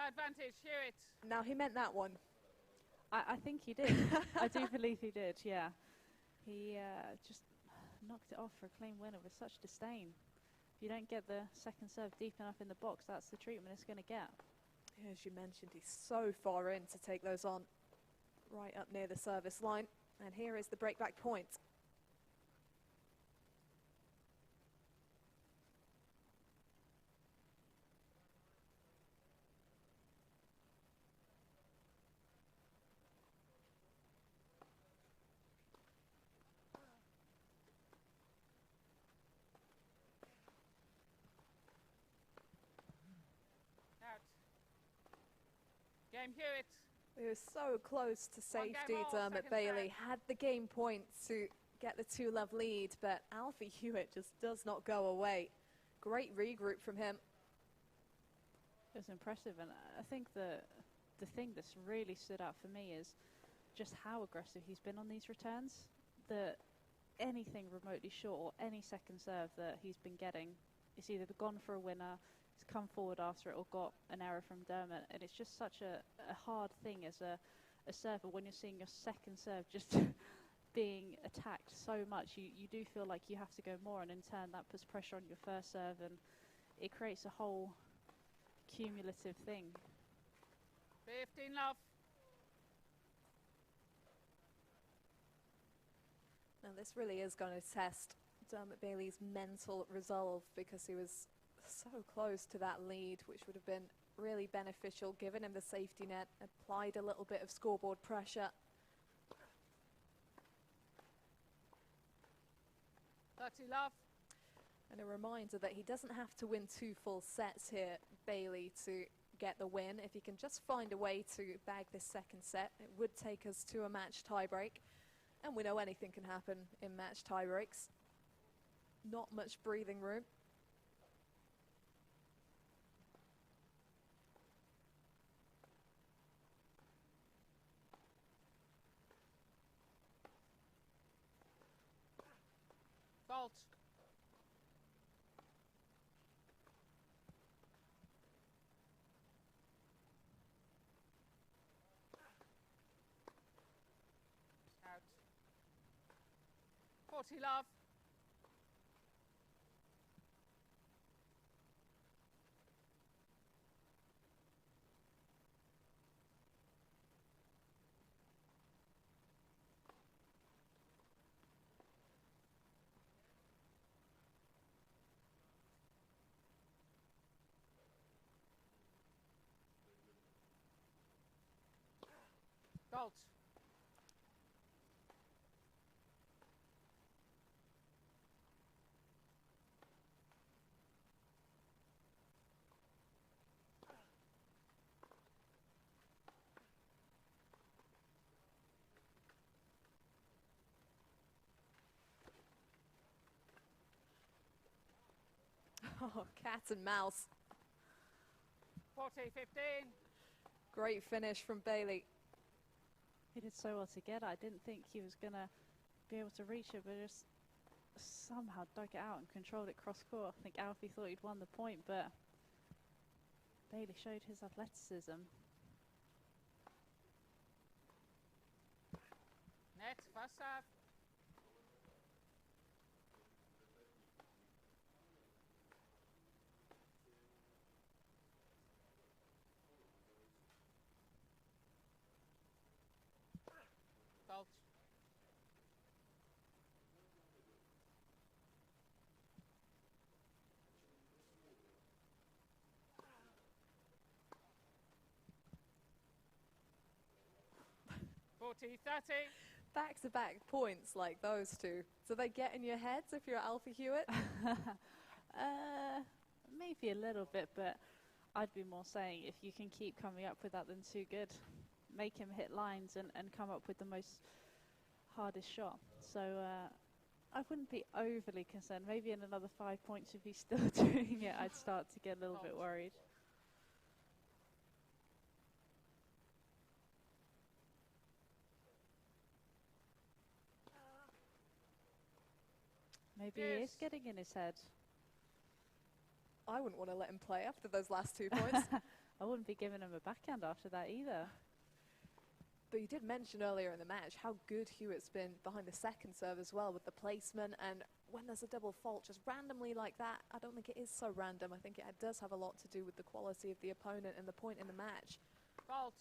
Advantage, Huitt.
Now, he meant that one.
I think he did. I do believe he did, yeah. He just knocked it off for a clean winner with such disdain. If you don't get the second serve deep enough in the box, that's the treatment it's going to get.
Yeah, as you mentioned, he's so far in to take those on, right up near the service line. And here is the breakback point.
Out. Game, Huitt.
He was so close to
One game
safety,
all,
Dermot
second
Bailey.
set.
Had the game point to get the 2-love lead, but Alfie Huitt just does not go away. Great regroup from him.
It was impressive, and I think the thing that's really stood out for me is just how aggressive he's been on these returns. That anything remotely short or any second serve that he's been getting, it's either gone for a winner, he's come forward after it, or got an error from Dermot. And it's just such a hard thing as a server when you're seeing your second serve just being attacked so much. You do feel like you have to go more, and in turn that puts pressure on your first serve, and it creates a whole cumulative thing.
15 love.
Now this really is going to test Dermot Bailey's mental resolve, because he was so close to that lead, which would have been really beneficial, given him the safety net, applied a little bit of scoreboard pressure.
30 love.
And a reminder that he doesn't have to win 2 full sets here, Bailey, to get the win. If he can just find a way to bag this second set, it would take us to a match tiebreak. And we know anything can happen in match tiebreaks. Not much breathing room.
Fault. Out. 40 love. Fault.
Oh, cat and mouse.
40-15.
Great finish from Bailey.
He did so well to get it. I didn't think he was going to be able to reach it, but just somehow dug it out and controlled it cross court. I think Alfie thought he'd won the point, but Bailey showed his athleticism.
Net, first serve. 40, 30.
Back-to-back points like those two. Do they get in your heads if you're Alfie Huitt?
Maybe a little bit, but I'd be more saying if you can keep coming up with that, then too good. Make him hit lines and come up with the most hardest shot. So I wouldn't be overly concerned. Maybe in another 5 points, if he's still doing it, I'd start to get a little bit worried. Maybe he is getting in his head.
I wouldn't want to let him play after those last 2 points.
I wouldn't be giving him a backhand after that either.
But you did mention earlier in the match how good Huitt's been behind the second serve as well with the placement, and when there's a double fault just randomly like that, I don't think it is so random. I think it does have a lot to do with the quality of the opponent and the point in the match.
Fault.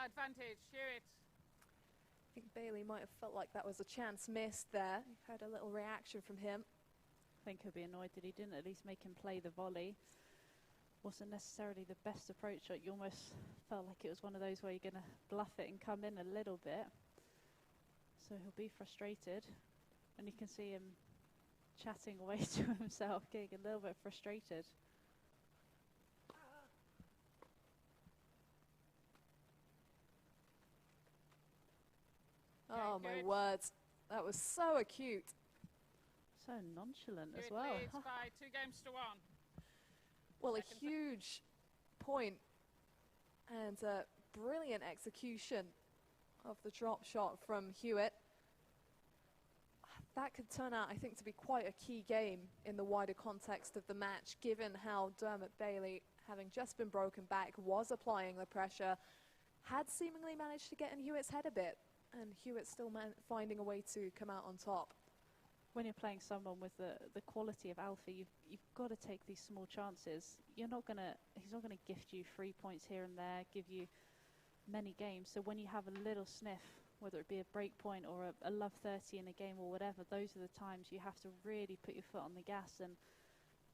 Advantage, Huitt.
I think Bailey might have felt like that was a chance missed there. You've had a little reaction from him.
I think he'll be annoyed that he didn't at least make him play the volley. Wasn't necessarily the best approach shot. You almost felt like it was one of those where you're going to bluff it and come in a little bit. So he'll be frustrated. And you can see him chatting away to himself, getting a little bit frustrated.
Oh, my words. That was so acute.
So nonchalant as
Huitt
well.
leads by 2 games to 1.
Well, a
Second
huge point and a brilliant execution of the drop shot from Huitt. That could turn out, I think, to be quite a key game in the wider context of the match, given how Dermot Bailey, having just been broken back, was applying the pressure, had seemingly managed to get in Huitt's head a bit, and Huitt still finding a way to come out on top.
When you're playing someone with the quality of Alfie, you've got to take these small chances. He's not gonna gift you 3 points here and there, give you many games. So when you have a little sniff, whether it be a break point or a love 30 in a game or whatever, those are the times you have to really put your foot on the gas. And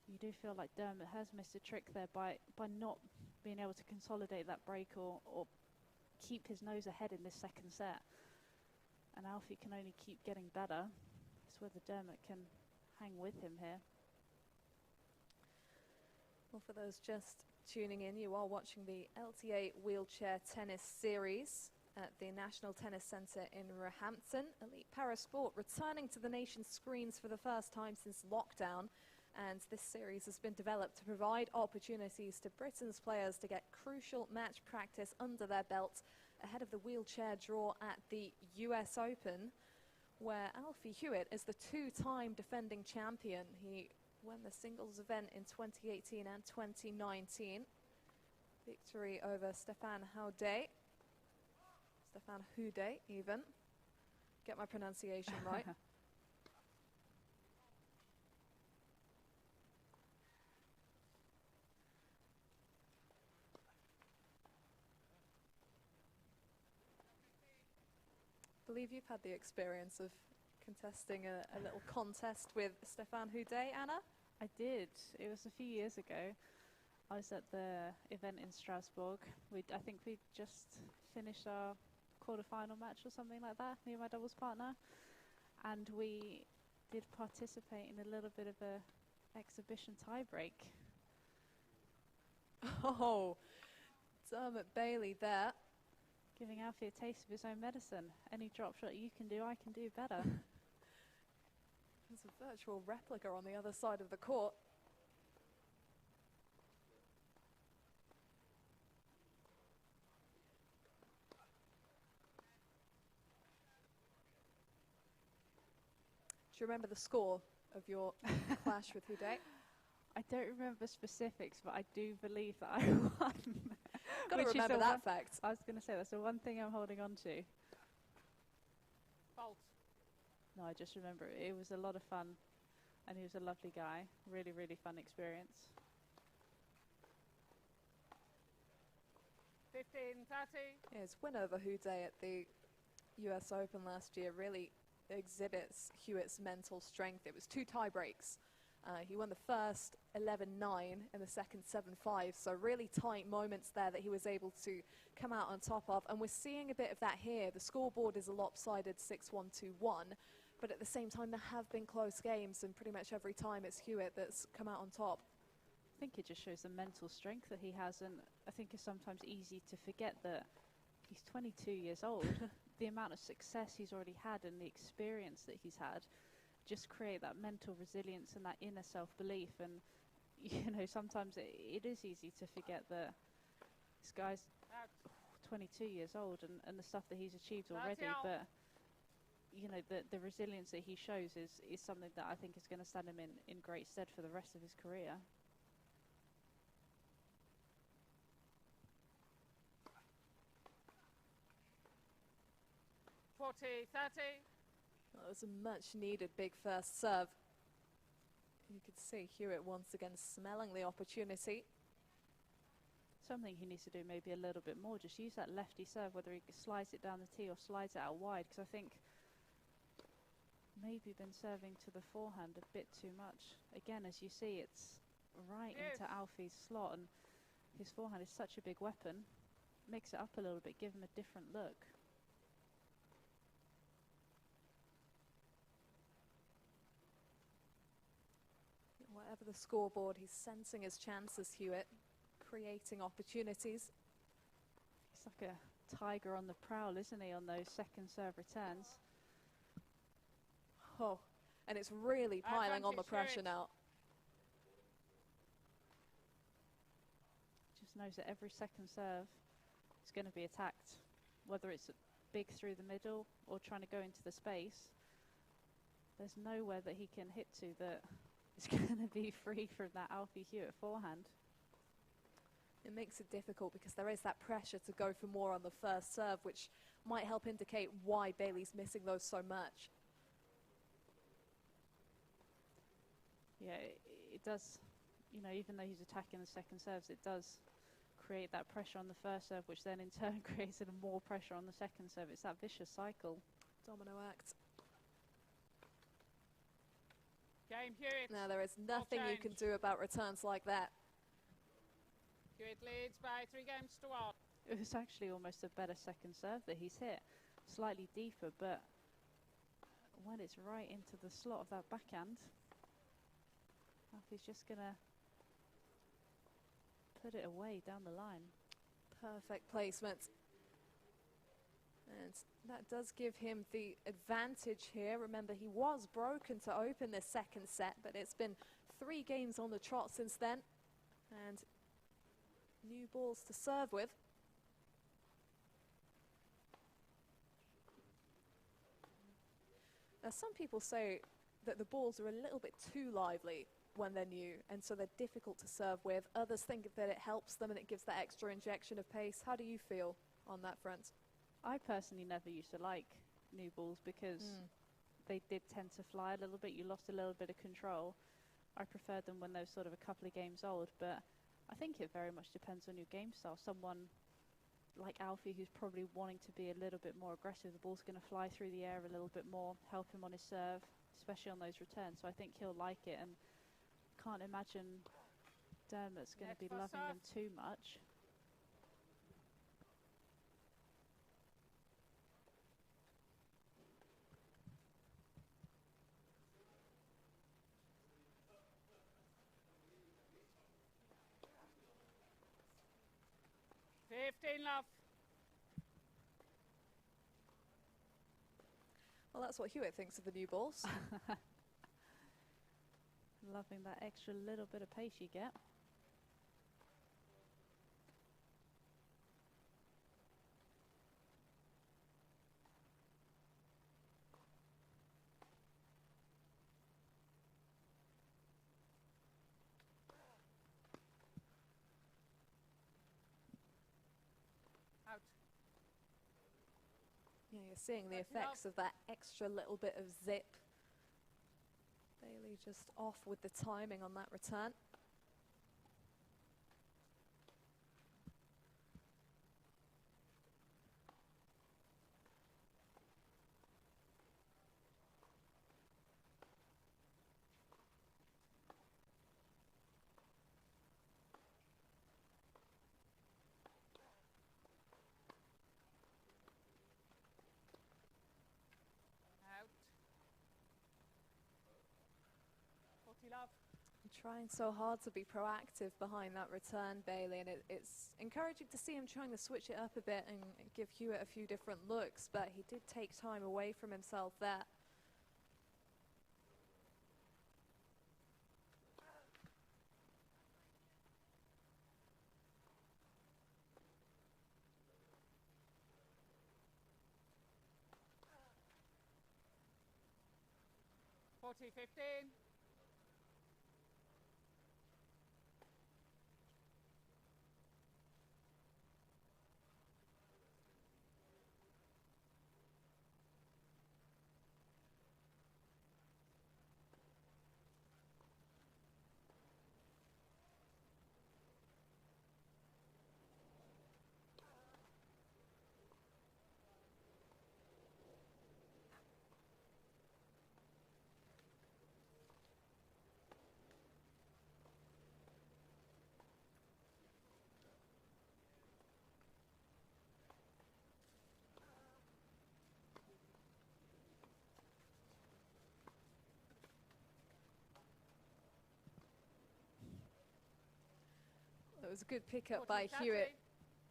you do feel like Dermot has missed a trick there by not being able to consolidate that break or keep his nose ahead in this second set. And Alfie can only keep getting better. It's whether Dermot can hang with him here.
Well, for those just tuning in, you are watching the LTA Wheelchair Tennis Series at the National Tennis Centre in Roehampton. Elite Parasport returning to the nation's screens for the first time since lockdown. And this series has been developed to provide opportunities to Britain's players to get crucial match practice under their belt ahead of the wheelchair draw at the US Open, where Alfie Huitt is the 2-time defending champion. He won the singles event in 2018 and 2019. Victory over Stefan Huitt. Stefan Huitt, even. Get my pronunciation right. I believe you've had the experience of contesting a little contest with Stefan Huitt, Anna?
I did. It was a few years ago. I was at the event in Strasbourg. I think we just finished our quarter-final match or something like that, me and my doubles partner. And we did participate in a little bit of a exhibition tie-break.
Oh, Dermot Bailey there.
Giving Alfie a taste of his own medicine. Any drop shot you can do, I can do better.
There's a virtual replica on the other side of the court. Do you remember the score of your clash with Huitt?
I don't remember specifics, but I do believe that I won.
Got to remember that fact.
I was going to say, that's the one thing I'm holding on to.
Fault.
No, I just remember it was a lot of fun. and he was a lovely guy. Really, really fun experience.
15-30.
His win over Huitt at the US Open last year really exhibits Huitt's mental strength. It was 2 tie breaks. He won the first 11-9 and the second 7-5, so really tight moments there that he was able to come out on top of, and we're seeing a bit of that here. The scoreboard is a lopsided 6-1-2-1, but at the same time there have been close games, and pretty much every time it's Huitt that's come out on top.
I think it just shows the mental strength that he has, and I think it's sometimes easy to forget that he's 22 years old. The amount of success he's already had and the experience that he's had just create that mental resilience and that inner self-belief. And you know, sometimes it is easy to forget that this guy's 22 years old and the stuff that he's achieved already, but you know, the resilience that he shows is something that I think is going to stand him in great stead for the rest of his career.
That was a much needed big first serve. You could see Huitt once again smelling the opportunity.
Something he needs to do maybe a little bit more, just use that lefty serve, whether he slides it down the tee or slides it out wide, because I think maybe been serving to the forehand a bit too much. Again, as you see, it's right into Alfie's slot, and his forehand is such a big weapon. Mix it up a little bit, give him a different look.
Whatever the scoreboard, he's sensing his chances, Huitt, creating opportunities.
He's like a tiger on the prowl, isn't he, on those second serve returns?
Oh, and it's really piling on the pressure now.
Just knows that every second serve is going to be attacked, whether it's big through the middle or trying to go into the space. There's nowhere that he can hit to that is going to be free from that Alfie Huitt forehand.
It makes it difficult because there is that pressure to go for more on the first serve, which might help indicate why Bailey's missing those so much.
Yeah, it does, you know, even though he's attacking the second serves, it does create that pressure on the first serve, which then in turn creates even more pressure on the second serve. It's that vicious cycle.
Domino act.
Game Huitt.
Now there is nothing you can do about returns like that.
Huitt leads by 3 games to 1.
It was actually almost a better second serve that he's hit. Slightly deeper, but when it's right into the slot of that backhand, Alfie's just going to put it away down the line.
Perfect placement. And that does give him the advantage here. Remember, he was broken to open this second set, but it's been 3 games on the trot since then. And new balls to serve with. Now, some people say that the balls are a little bit too lively when they're new, and so they're difficult to serve with. Others think that it helps them and it gives that extra injection of pace. How do you feel on that front?
I personally never used to like new balls because they did tend to fly a little bit. You lost a little bit of control. I preferred them when they were sort of a couple of games old, but I think it very much depends on your game style. Someone like Alfie, who's probably wanting to be a little bit more aggressive, the ball's going to fly through the air a little bit more, help him on his serve, especially on those returns. So I think he'll like it, and can't imagine Dermot's going to be loving them too much.
Love.
Well, that's what Huitt thinks of the new balls.
Loving that extra little bit of pace you get.
Out.
Yeah, you're seeing the effects of that extra little bit of zip. Bailey just off with the timing on that return.
Out. 40 love.
Trying so hard to be proactive behind that return, Bailey, and it's encouraging to see him trying to switch it up a bit and give Huitt a few different looks, but he did take time away from himself there.
Forty 15.
It was a good pickup
40
by
30.
Huitt,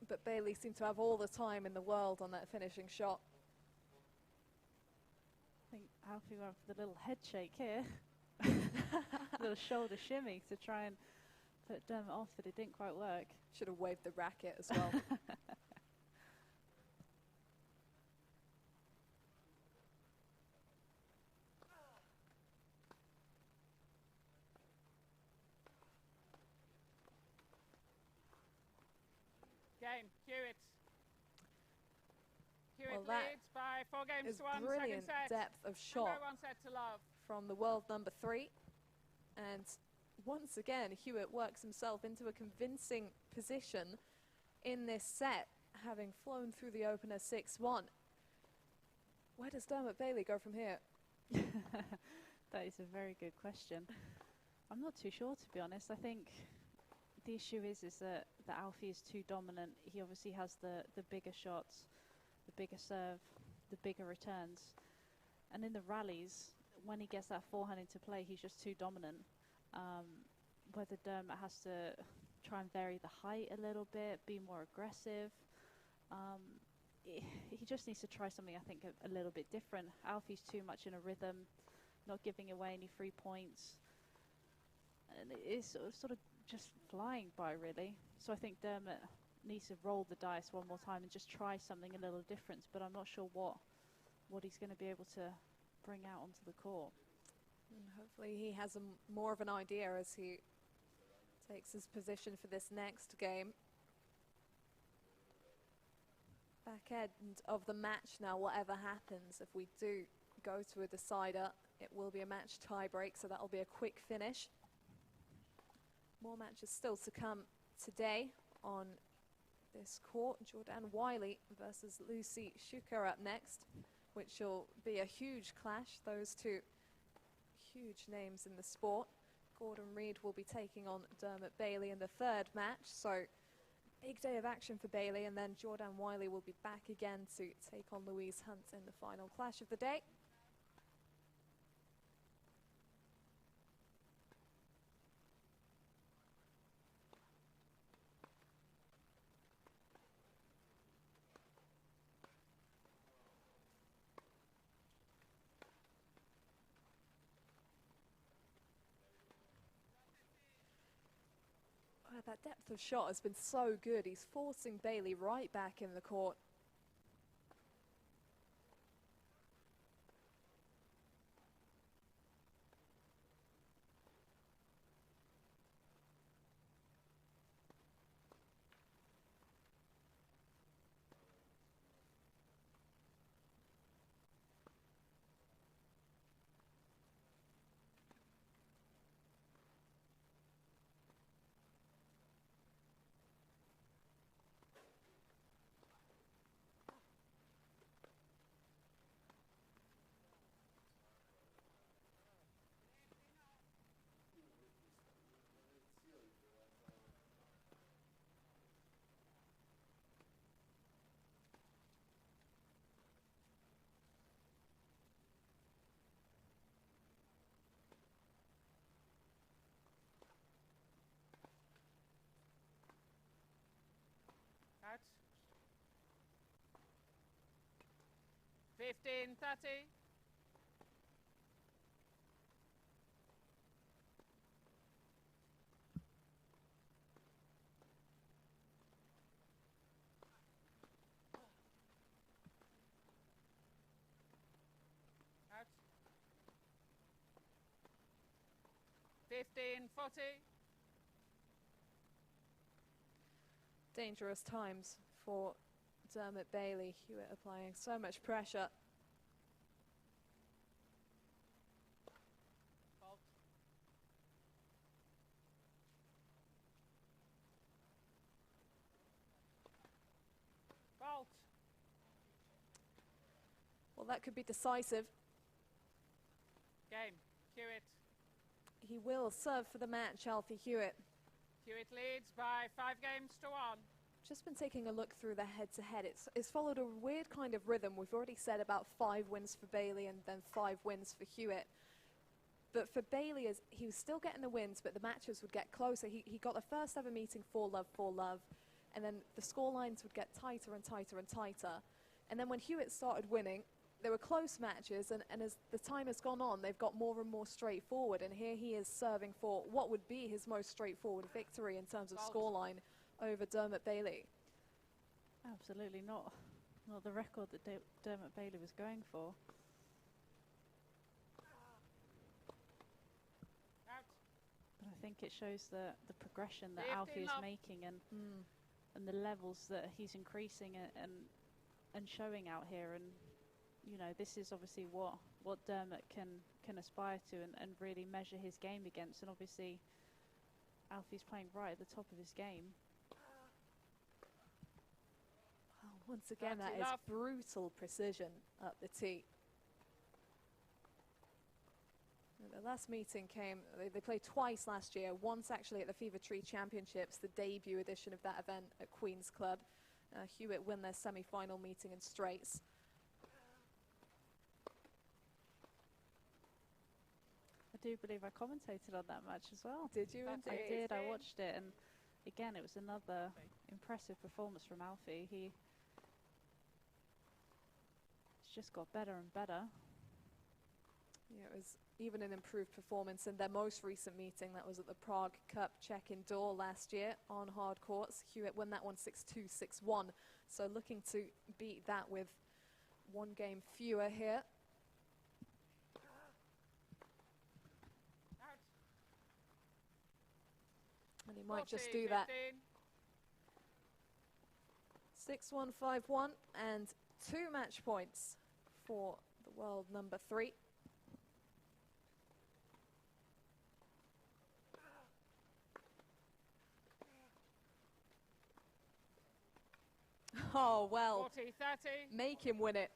but Bailey seemed to have all the time in the world on that finishing shot.
I think Alfie went for the little head shake here. Little shoulder shimmy to try and put Dermot off, but it didn't quite work.
Should have waved the racket as well.
Game, Huitt. Huitt
Well, that
leads by 4 games
is
to 1,
brilliant
second set.
depth of
And
shot
by 1 set to love.
from the world number 3. And once again, Huitt works himself into a convincing position in this set, having flown through the opener 6-1. Where does Dermot Bailey go from here?
That is a very good question. I'm not too sure, to be honest. I think the issue is that Alfie is too dominant. He obviously has the bigger shots, the bigger serve, the bigger returns. And in the rallies, when he gets that forehand into play, he's just too dominant. Whether Dermot has to try and vary the height a little bit, be more aggressive. He just needs to try something, I think, a little bit different. Alfie's too much in a rhythm, not giving away any free points. And it's sort of just flying by, really. So I think Dermot needs to roll the dice one more time and just try something a little different. But I'm not sure what he's going to be able to bring out onto the court.
And hopefully he has more of an idea as he takes his position for this next game. Back end of the match now, whatever happens, if we do go to a decider, it will be a match tie break, so that'll be a quick finish. More matches still to come today on this court. Jordan Wiley versus Lucy Shuker up next, which will be a huge clash. Those two huge names in the sport. Gordon Reid will be taking on Dermot Bailey in the third match, so big day of action for Bailey, and then Jordan Wiley will be back again to take on Louise Hunt in the final clash of the day. That depth of shot has been so good. He's forcing Bailey right back in the court.
15-30. Out. 15-40.
Dangerous times for Dermot Bailey. Huitt applying so much pressure.
Fault. Fault.
Well, that could be decisive.
Game. Huitt.
He will serve for the match, Alfie Huitt.
Huitt leads by 5 games to 1.
Just been taking a look through the head-to-head. It's followed a weird kind of rhythm. We've already said about 5 wins for Bailey and then 5 wins for Huitt. But for Bailey, he was still getting the wins, but the matches would get closer. He got the first ever meeting 4-love, 4-love, and then the score lines would get tighter and tighter and tighter. And then when Huitt started winning, there were close matches, and as the time has gone on, they've got more and more straightforward. And here he is serving for what would be his most straightforward victory in terms of scoreline over Dermot Bailey.
Absolutely not the record that Dermot Bailey was going for.
Out.
But I think it shows the progression that
15
Alfie is
love.
making and the levels that he's increasing and showing out here. And you know, this is obviously what Dermot can aspire to and really measure his game against. And obviously Alfie's playing right at the top of his game.
Well, once again, that is
love.
brutal precision up the tee. The last meeting came, they played twice last year, once actually at the Fever Tree Championships, the debut edition of that event at Queen's Club. Huitt win their semi-final meeting in straights.
I do believe I commentated on that match as well.
Did you
That's
indeed?
I did, I watched it, and again it was another impressive performance from Alfie. He's just got better and better.
Yeah, it was even an improved performance in their most recent meeting. That was at the Prague Cup Czech Indoor last year on hard courts. Huitt won that one 6-2, 6-1. So looking to beat that with 1 game fewer here.
Out.
And he might just
40,
do that.
15.
6-1, 5-1, and 2 match points for the world number 3. Oh, well,
40-30.
make him win it.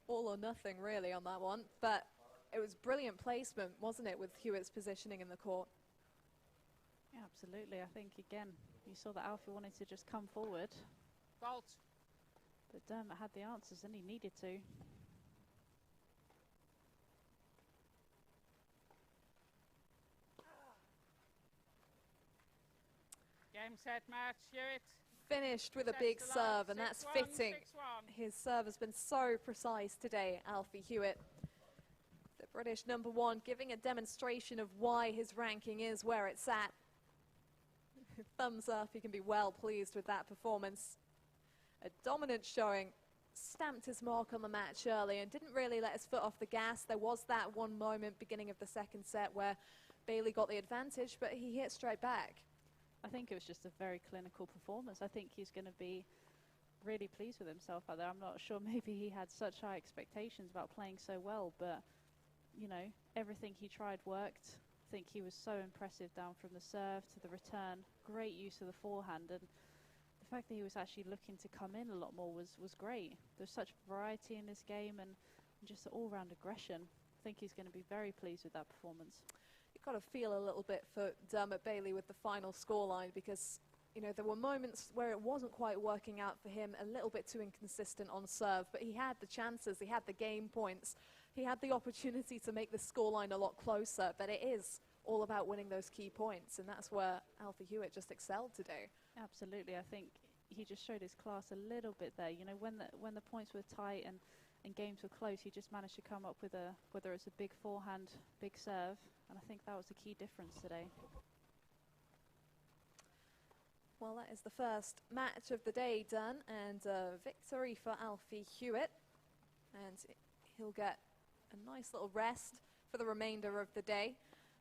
All or nothing, really, on that one. But it was brilliant placement, wasn't it, with Huitt's positioning in the court?
Yeah, absolutely. I think again you saw that Alfie wanted to just come forward,
Fault.
but Dermot had the answers and he needed to.
Game, set, match. Huitt.
Finished with a
Sets
big
to love.
serve, and that's
6-1,
fitting.
6-1.
His serve has been so precise today, Alfie Huitt. The British number 1 giving a demonstration of why his ranking is where it's at. Thumbs up, he can be well pleased with that performance. A dominant showing, stamped his mark on the match early and didn't really let his foot off the gas. There was that one moment, beginning of the second set, where Bailey got the advantage, but he hit straight back.
I think it was just a very clinical performance. I think he's going to be really pleased with himself out there. I'm not sure maybe he had such high expectations about playing so well, but you know, everything he tried worked. I think he was so impressive down from the serve to the return. Great use of the forehand, and the fact that he was actually looking to come in a lot more was great. There's such variety in this game and just all-round aggression. I think he's going to be very pleased with that performance.
You've got to feel a little bit for Dermot Bailey with the final scoreline, because you know there were moments where it wasn't quite working out for him, a little bit too inconsistent on serve, but he had the chances, he had the game points, he had the opportunity to make the scoreline a lot closer. But it is all about winning those key points, and that's where Alfie Huitt just excelled today.
Absolutely. I think he just showed his class a little bit there. You know, when the points were tight and games were close, he just managed to come up with whether it's a big forehand, big serve, and I think that was the key difference today.
Well, that is the first match of the day done, and a victory for Alfie Huitt. And he'll get a nice little rest for the remainder of the day,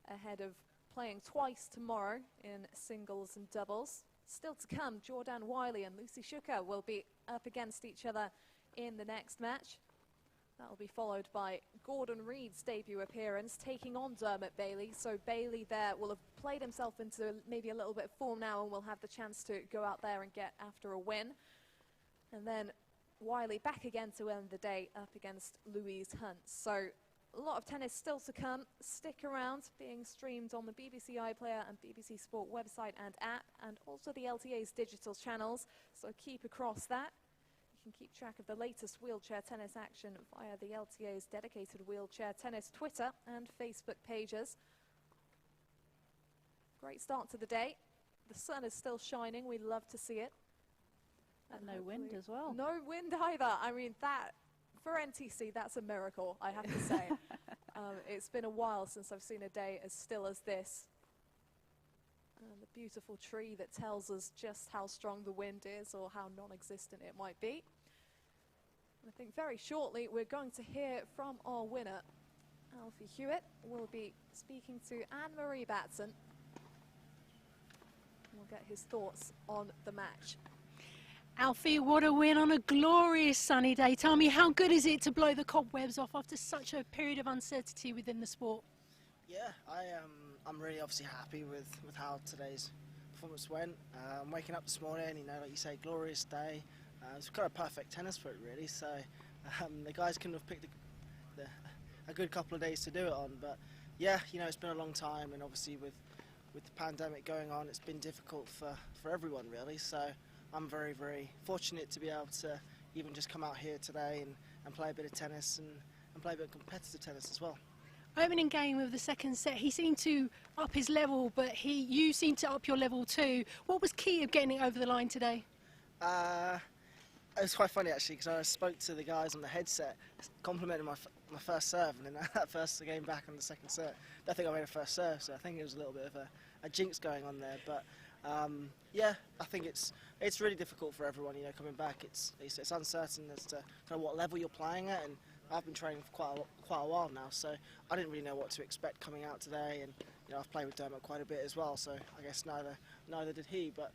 ahead of playing twice tomorrow in singles and doubles. Still to come, Jordan Wiley and Lucy Shuker will be up against each other in the next match. That will be followed by Gordon Reed's debut appearance, taking on Dermot Bailey. So Bailey there will have played himself into maybe a little bit of form now and will have the chance to go out there and get after a win. And then Wiley back again to end the day up against Louise Hunt. So a lot of tennis still to come. Stick around, being streamed on the BBC iPlayer and BBC Sport website and app, and also the LTA's digital channels. So keep across that. You can keep track of the latest wheelchair tennis action via the LTA's dedicated wheelchair tennis Twitter and Facebook pages. Great start to the day. The sun is still shining. We love to see it.
And no wind as well.
No wind either. I mean, that, for NTC, that's a miracle, I have to say. It's been a while since I've seen a day as still as this. The beautiful tree that tells us just how strong the wind is or how non-existent it might be. I think very shortly we're going to hear from our winner. Alfie Huitt will be speaking to Anne-Marie Batson. We'll get his thoughts on the match.
Alfie, what a win on a glorious sunny day. Tell me, how good is it to blow the cobwebs off after such a period of uncertainty within the sport?
Yeah, I'm really obviously happy with how today's performance went. Waking up this morning, you know, like you say, glorious day. It's kind of perfect tennis for it, really. So the guys couldn't have picked a good couple of days to do it on. But yeah, you know, it's been a long time, and obviously with the pandemic going on, it's been difficult for everyone, really. So I'm very, very fortunate to be able to even just come out here today and play a bit of tennis and play a bit of competitive tennis as well.
Opening game of the second set, he seemed to up his level, but you seemed to up your level too. What was key of getting it over the line today?
It was quite funny actually, because I spoke to the guys on the headset, complimenting my first serve, and then that first game back on the second set, I think I made a first serve, so I think it was a little bit of a jinx going on there. But yeah, I think it's really difficult for everyone, you know, coming back. It's uncertain as to kind of what level you're playing at, and I've been training for quite a while now, so I didn't really know what to expect coming out today. And you know, I've played with Dermot quite a bit as well, so I guess neither did he. But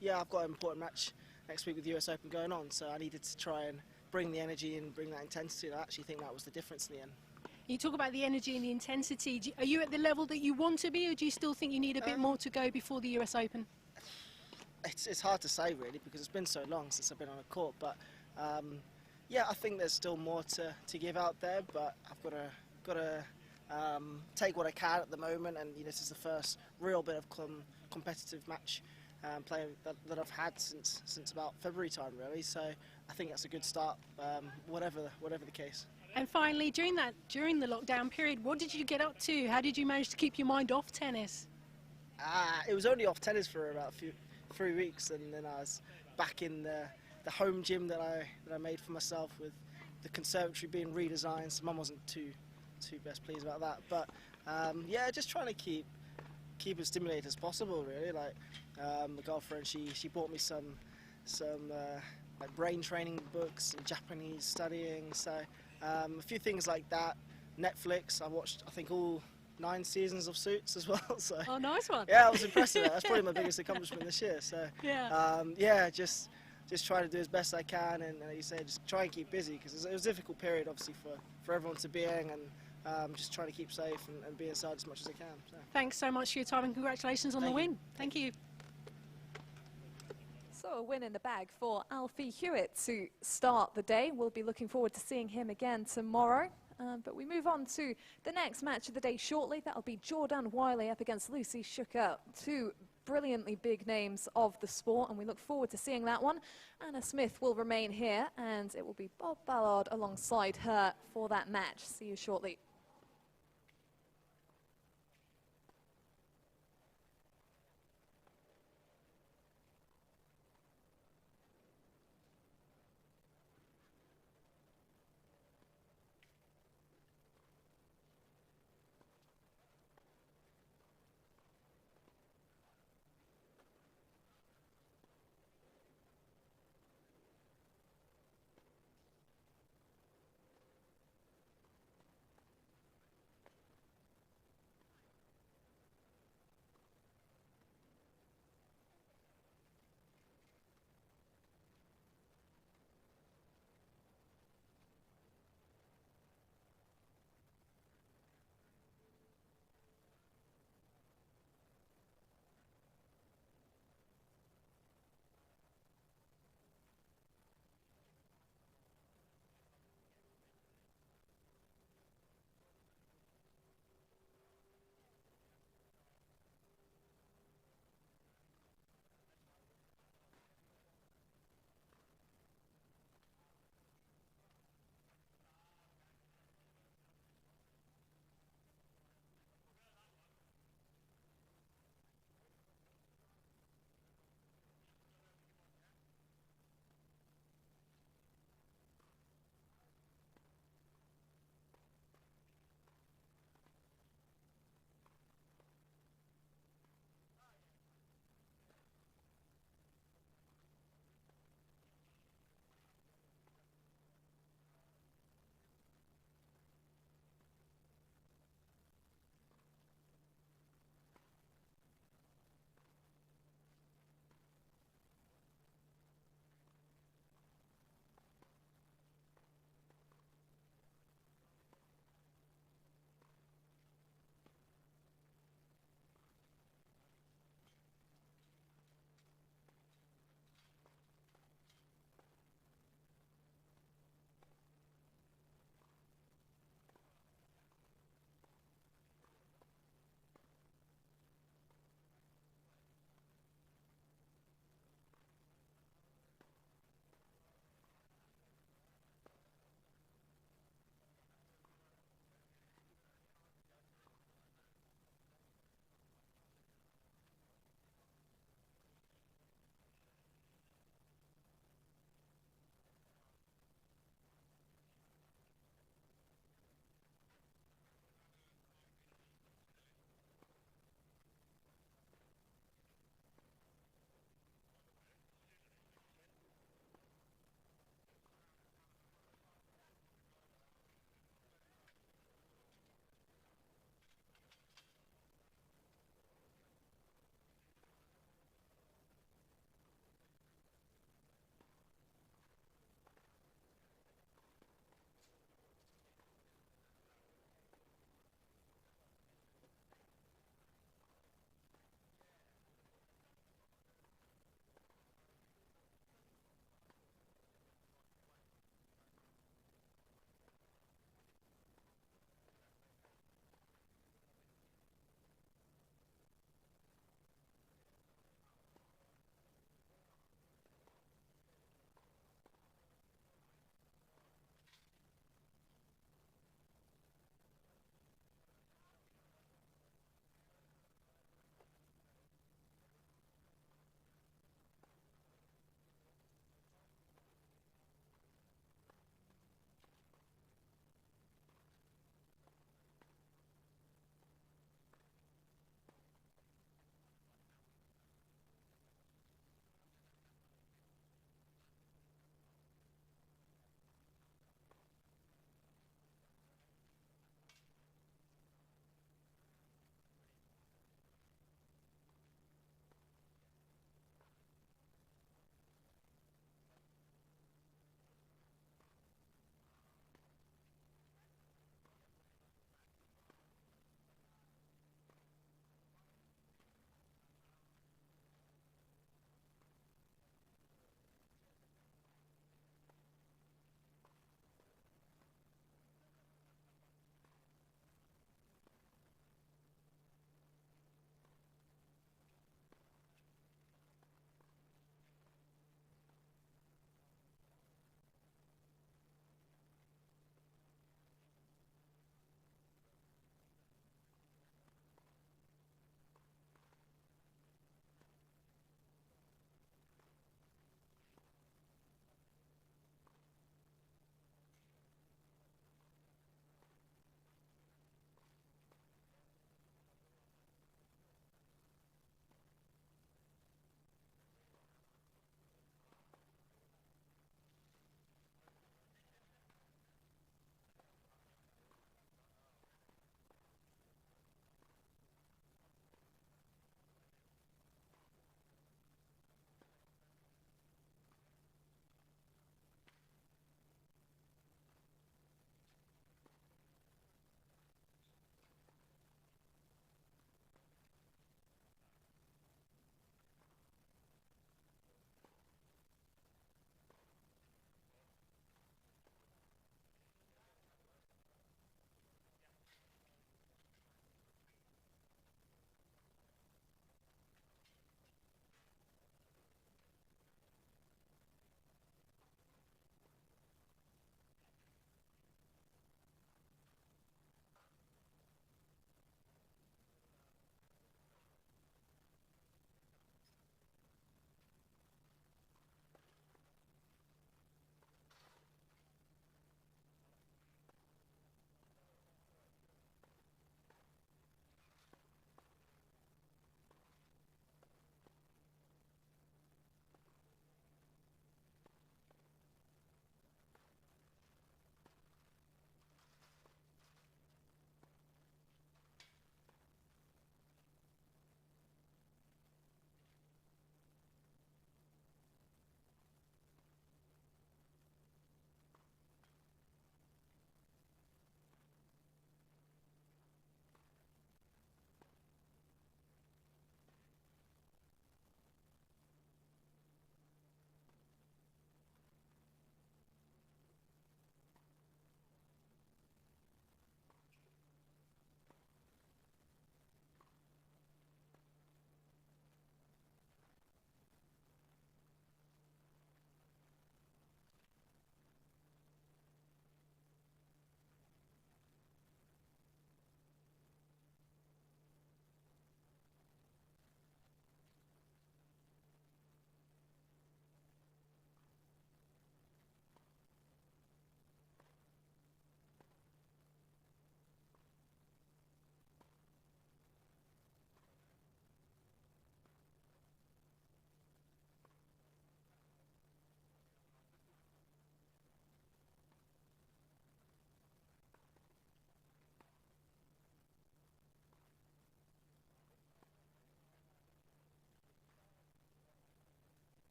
yeah, I've got an important match next week with the US Open going on, so I needed to try and bring the energy and bring that intensity, and I actually think that was the difference in the end.
You talk about the energy and the intensity. Are you at the level that you want to be, or do you still think you need a bit more to go before the US Open?
It's hard to say really, because it's been so long since I've been on a court, but yeah, I think there's still more to give out there, but I've got to take what I can at the moment, and you know, this is the first real bit of competitive match playing that I've had since about February time, really. So I think that's a good start, whatever the case.
And finally, during the lockdown period, what did you get up to? How did you manage to keep your mind off tennis?
It was only off tennis for about 3 weeks, and then I was back in the home gym that I made for myself, with the conservatory being redesigned. So Mum wasn't too best pleased about that, but yeah, just trying to keep as stimulated as possible, really. Like my girlfriend, she bought me some like brain training books and Japanese studying, so a few things like that. Netflix, I watched I think all 9 seasons of Suits as well. So
Oh, nice one.
yeah, I was impressed with that. That's probably my biggest accomplishment this year. So
Yeah.
yeah, just trying to do as best I can, and like you say, just try and keep busy, because it was a difficult period obviously for everyone to be in, and just trying to keep safe and be inside as much as I can. So.
Thanks so much for your time, and congratulations on the win. Thank you.
So a win in the bag for Alfie Huitt to start the day. We'll be looking forward to seeing him again tomorrow. But we move on to the next match of the day shortly. That'll be Jordan Wiley up against Lucy Shuker, two brilliantly big names of the sport, and we look forward to seeing that one. Anna Smith will remain here, and it will be Bob Ballard alongside her for that match. See you shortly.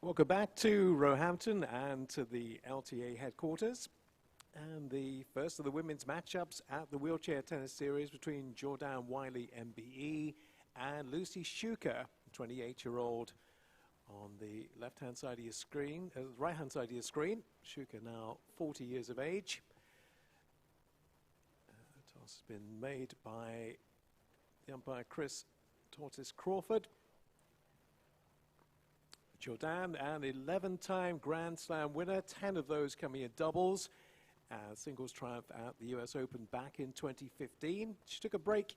Welcome back to Roehampton and to the LTA headquarters. And the first of the women's matchups at the Wheelchair Tennis Series between Jordan Wiley, MBE, and Lucy Shuker, 28-year-old, on the left-hand side of your screen, right-hand side of your screen. Shuker now 40 years of age. The toss has been made by the umpire Chris Tortoise Crawford. Jordan, an 11-time Grand Slam winner, 10 of those coming in doubles. Singles triumph at the US Open back in 2015. She took a break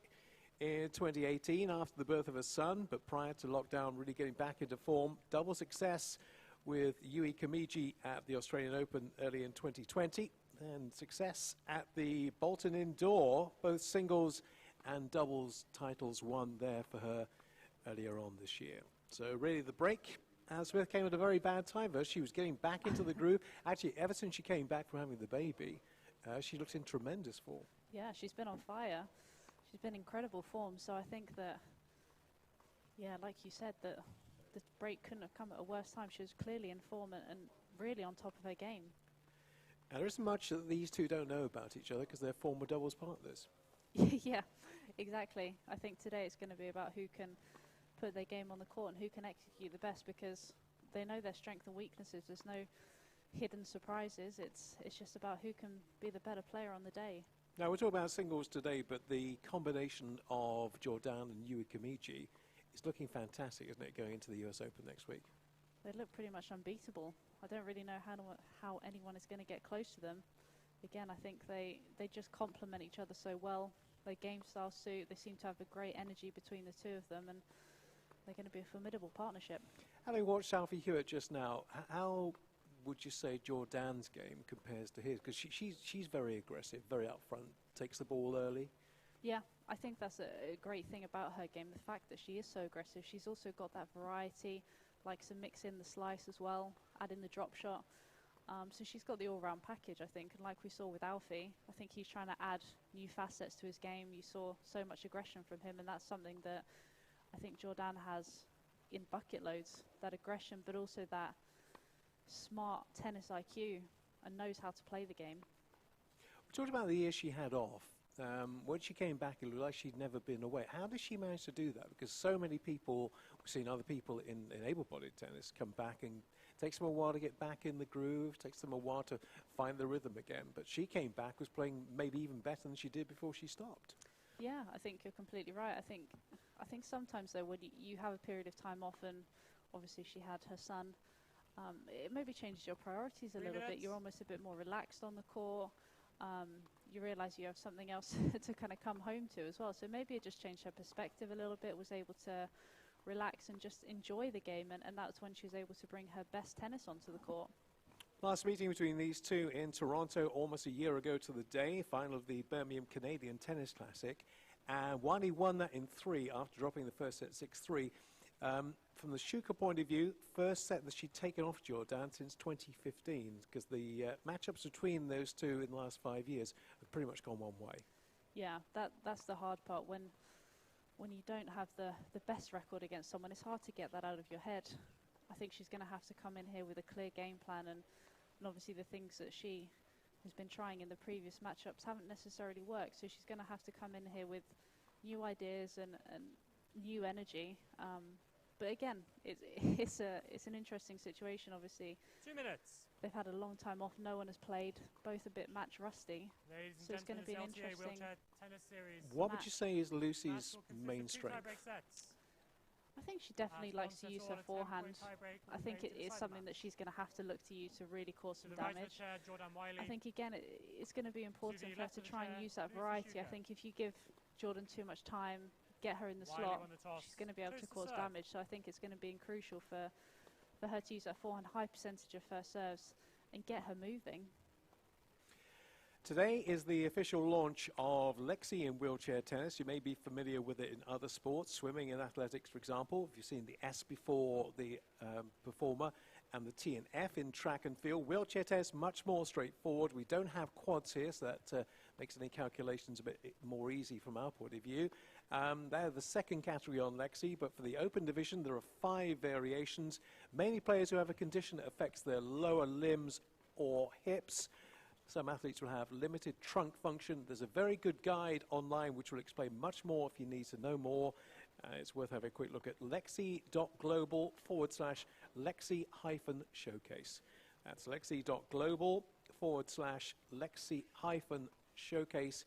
in 2018 after the birth of her son, but prior to lockdown, really getting back into form. Double success with Huitt at the Australian Open early in 2020, and success at the Bolton Indoor, both singles and doubles titles won there for her earlier on this year. So really the break. Smith came at a very bad time for her. She was getting back into the groove. Actually, ever since she came back from having the baby, she looks in tremendous form.
Yeah, she's been on fire. She's been in incredible form. So I think that, yeah, like you said, that the break couldn't have come at a worse time. She was clearly in form and really on top of her game.
And there isn't much that these two don't know about each other because they're former doubles partners.
Yeah, exactly. I think today it's going to be about who can put their game on the court and who can execute the best, because they know their strengths and weaknesses. There's no hidden surprises. It's just about who can be the better player on the day.
Now, we're talking about singles today, but the combination of Jordan and Huitt is looking fantastic, isn't it, going into the US Open next week?
They look pretty much unbeatable. I don't really know how anyone is going to get close to them. Again, I think they just complement each other so well. Their game style suit. They seem to have a great energy between the two of them, and they're going to be a formidable partnership.
Having watched Alfie Huitt just now, how would you say Jordan's game compares to his? Because she's very aggressive, very upfront, takes the ball early.
Yeah, I think that's a great thing about her game, the fact that she is so aggressive. She's also got that variety, likes to mix in the slice as well, add in the drop shot. So she's got the all-round package, I think. And like we saw with Alfie, I think he's trying to add new facets to his game. You saw so much aggression from him, and that's something that I think Jordan has in bucket loads, that aggression, but also that smart tennis IQ and knows how to play the game.
We talked about the year she had off. When she came back, it looked like she'd never been away. How did she manage to do that? Because so many people, we've seen other people in able-bodied tennis come back, and it takes them a while to get back in the groove, takes them a while to find the rhythm again. But she came back, was playing maybe even better than she did before she stopped.
Yeah, I think you're completely right. I think sometimes, though, when you have a period of time off, and obviously she had her son, it maybe changes your priorities a little bit. You're almost a bit more relaxed on the court. You realise you have something else to kind of come home to as well. So maybe it just changed her perspective a little bit, was able to relax and just enjoy the game, and that's when she was able to bring her best tennis onto the court.
Last meeting between these two in Toronto almost a year ago to the day, final of the Birmingham Canadian Tennis Classic. And Wiley won that in 3 after dropping the first set 6-3. From the Shuker point of view, first set that she'd taken off Jordan since 2015, because the matchups between those two in the last 5 years have pretty much gone one way.
Yeah, that's the hard part. When you don't have the best record against someone, it's hard to get that out of your head. I think she's going to have to come in here with a clear game plan, and obviously the things that she has been trying in the previous matchups haven't necessarily worked, so she's going to have to come in here with new ideas and new energy. But again, it's an interesting situation, obviously.
2 minutes.
They've had a long time off, no one has played, both a bit match rusty.
Ladies
So
and
it's going to be an
gentlemen, LTA
interesting...
Wheelchair Tennis Series.
What would you say is Lucy's
Match will consist
main
of 2
strength?
tie-break sets.
I think she definitely likes to use her forehand. I think it is something that she's going to have to look to use to really cause some damage. I think, again, it's going to be important for her to try and use that variety. I think if you give Jordan too much time, get her in the slot, she's going to be able to cause damage. So I think it's going to be crucial for her to use her forehand, high percentage of first serves, and get her moving.
Today is the official launch of Lexi in wheelchair tennis. You may be familiar with it in other sports, swimming and athletics, for example. If you've seen the S before the performer and the T and F in track and field. Wheelchair tennis, much more straightforward. We don't have quads here, so that makes any calculations a bit more easy from our point of view. They're the second category on Lexi, but for the open division, there are 5 variations. Mainly players who have a condition that affects their lower limbs or hips. Some athletes will have limited trunk function. There's a very good guide online which will explain much more if you need to know more. It's worth having a quick look at lexi.global/Lexi-showcase. That's lexi.global/Lexi-showcase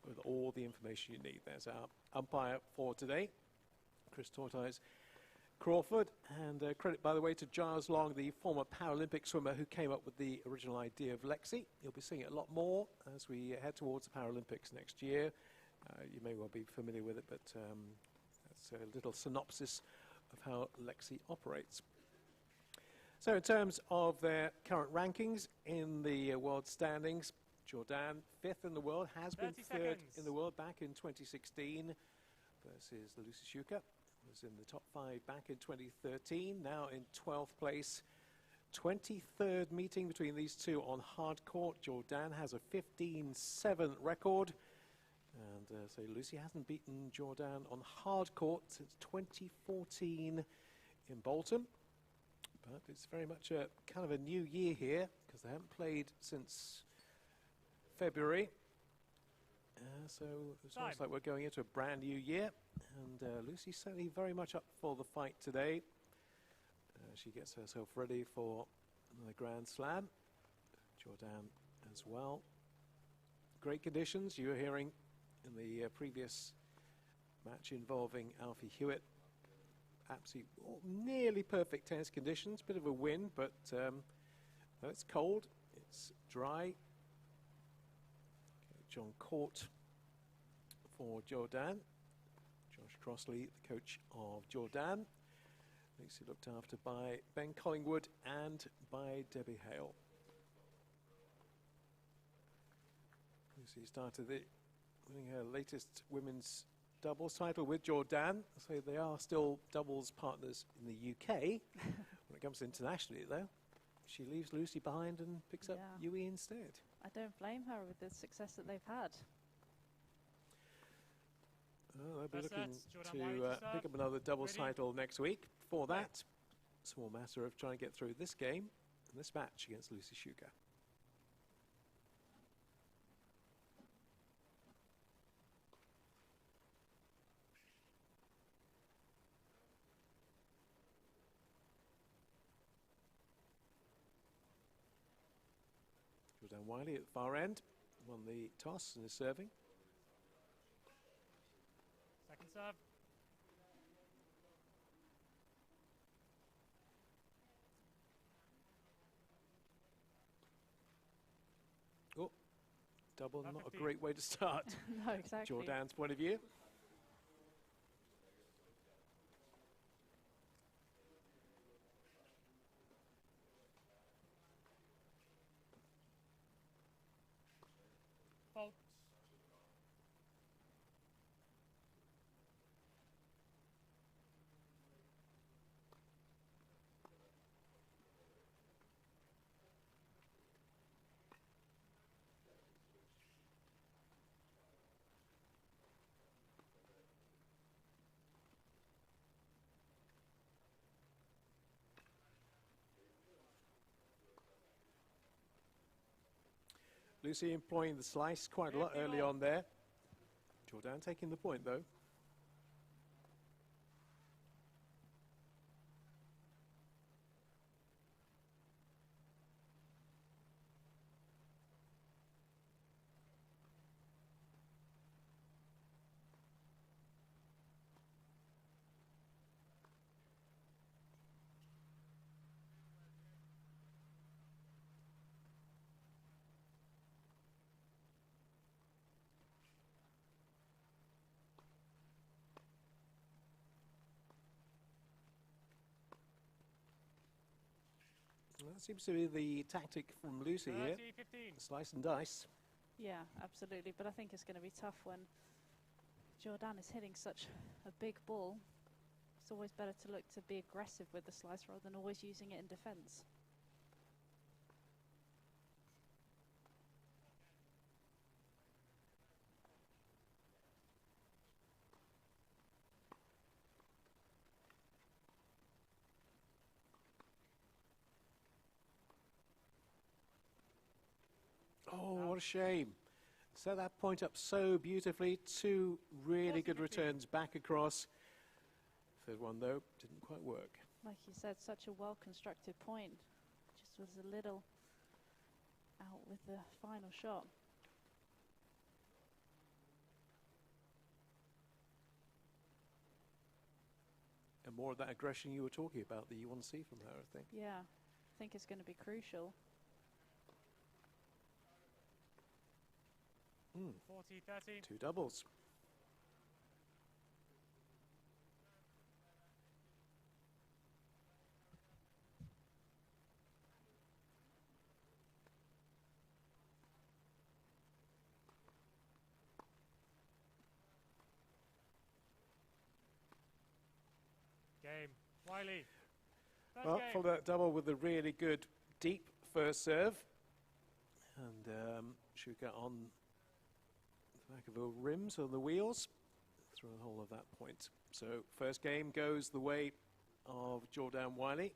with all the information you need. There's our umpire for today, Chris Tortoise Crawford, and credit, by the way, to Giles Long, the former Paralympic swimmer who came up with the original idea of Lexi. You'll be seeing it a lot more as we head towards the Paralympics next year. You may well be familiar with it, but that's a little synopsis of how Lexi operates. So in terms of their current rankings in the world standings, Jordan, 5th in the world, has been 3rd in the world back in 2016 versus Lucy Shuker. Was in the top 5 back in 2013, now in 12th place. 23rd meeting between these two on hard court. Jordan has a 15-7 record. And so Lucy hasn't beaten Jordan on hard court since 2014 in Bolton. But it's very much a kind of a new year here because they haven't played since February. So it looks like we're going into a brand new year, and Lucy's certainly very much up for the fight today. She gets herself ready for the Grand Slam. Jordan as well. Great conditions. You were hearing in the previous match involving Alfie Huitt. Absolutely nearly perfect tennis conditions. Bit of a wind, but no, it's cold. It's dry. John Court for Jordan. Josh Crossley, the coach of Jordan. Lucy looked after by Ben Collingwood and by Debbie Hale. Lucy started winning her latest women's doubles title with Jordan. So they are still doubles partners in the UK. When it comes to internationally, though, she leaves Lucy behind and picks up Yui instead.
I don't blame her with the success that they've had.
They'll be looking to pick up another doubles title next week. Before that, small matter of trying to get through this game and this match against Lucy Shuker. Jordan Wiley at the far end won the toss and is serving.
Second serve.
Oh, double, not a great way to start.
No, exactly.
Jordan's point of view.
Fault.
Lucy employing the slice quite a lot early on there. Jordan taking the point, though. Well, that seems to be the tactic from Lucy here.
15.
Slice and dice.
Yeah, absolutely. But I think it's going to be tough when Jordan is hitting such a big ball. It's always better to look to be aggressive with the slice rather than always using it in defence.
Oh, what a shame. Set that point up so beautifully. Two really good returns back across. Third one, though, didn't quite work.
Like you said, such a well-constructed point. Just was a little out with the final shot.
And more of that aggression you were talking about that you want to see from her, I think.
Yeah, I think it's going to be crucial.
40-13.
Two doubles.
Game. Wiley. First
Well,
game.
for that double with a really good deep first serve. And Shuker on the back of the rims or the wheels through the whole of that point. So first game goes the way of Jordan Wiley.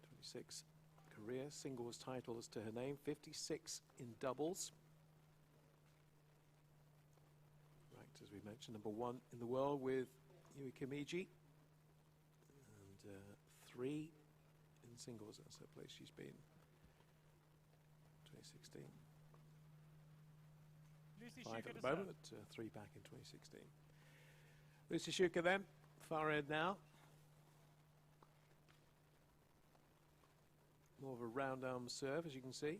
26 career singles titles to her name, 56 in doubles. Right, as we mentioned, number one in the world with Yui Kimiji. And 3 in singles, that's her place she's been. 2016.
Lucy
5
Shuker
at
to
the
serve.
moment, but 3 back in 2016. Lucy Shuker then, far end now. More of a round arm serve, as you can see.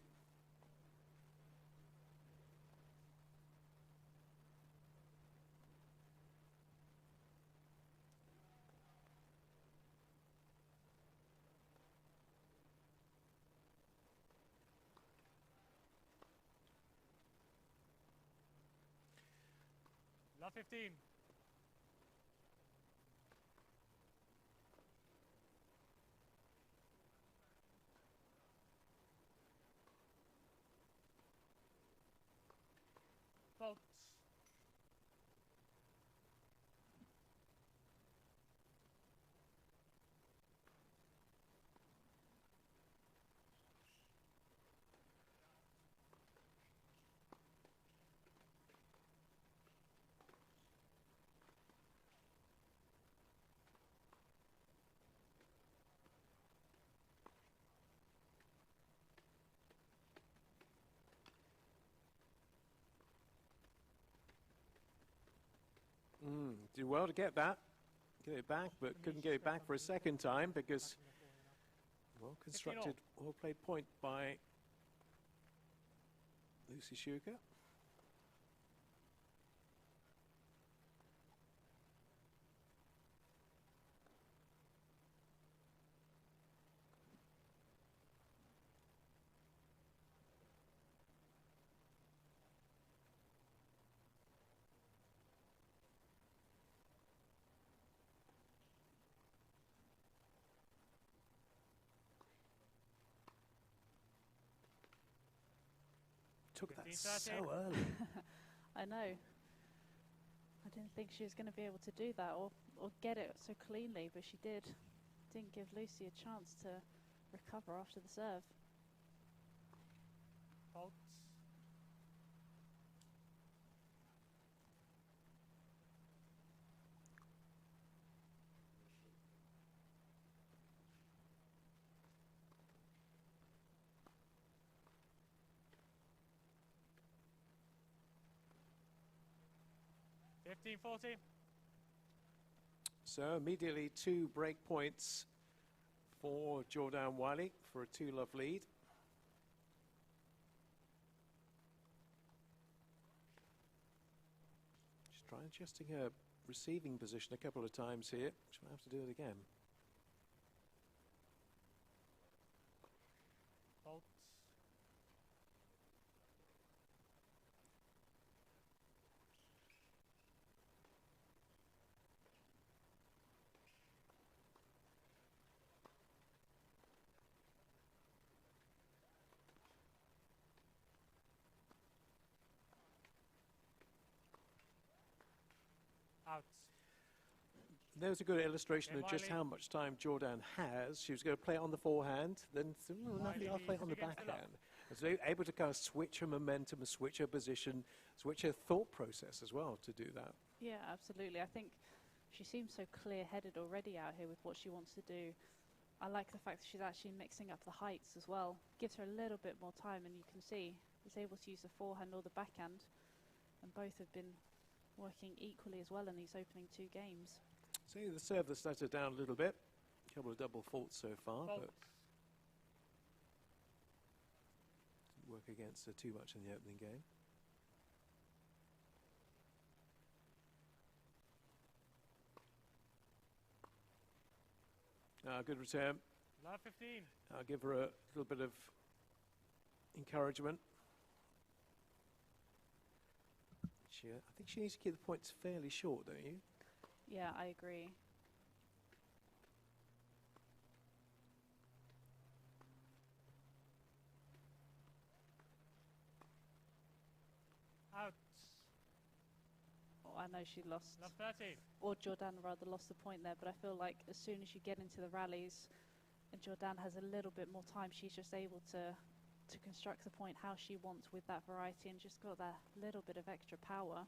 Love 15. Faults.
Did well to get that, get it back, but couldn't get it back for a second time because well constructed, well played point by Lucy Shuker. Took that
15-13.
so early.
I know. I didn't think she was going to be able to do that or get it so cleanly, but she did. Didn't give Lucy a chance to recover after the serve.
Faults. Fifteen 14.
So immediately 2 break points for Jordan Wiley for a 2-love lead. She's trying adjusting her receiving position a couple of times here. She might have to do it again.
Faults. Out.
There's a good illustration
Okay,
of just
Wiley.
how much time Jordan has. She was going to play it on the forehand, then nothing, I'll play it on the
against the lock.
backhand. And so able to kind of switch her momentum, and switch her position, switch her thought process as well to do that.
Yeah, absolutely. I think she seems so clear-headed already out here with what she wants to do. I like the fact that she's actually mixing up the heights as well. Gives her a little bit more time, and you can see she's able to use the forehand or the backhand, and both have been working equally as well in these opening 2 games.
See, the serve has slowed her down a little bit. A couple of double faults so far,
Fault.
but didn't work against her too much in the opening game. Good return.
Love 15.
I'll give her a little bit of encouragement. I think she needs to keep the points fairly short, don't you?
Yeah, I agree.
Out.
Oh, I know she lost,
Love 13.
or Jordan rather lost the point there, but I feel like as soon as you get into the rallies and Jordan has a little bit more time, she's just able to construct the point how she wants with that variety and just got that little bit of extra power.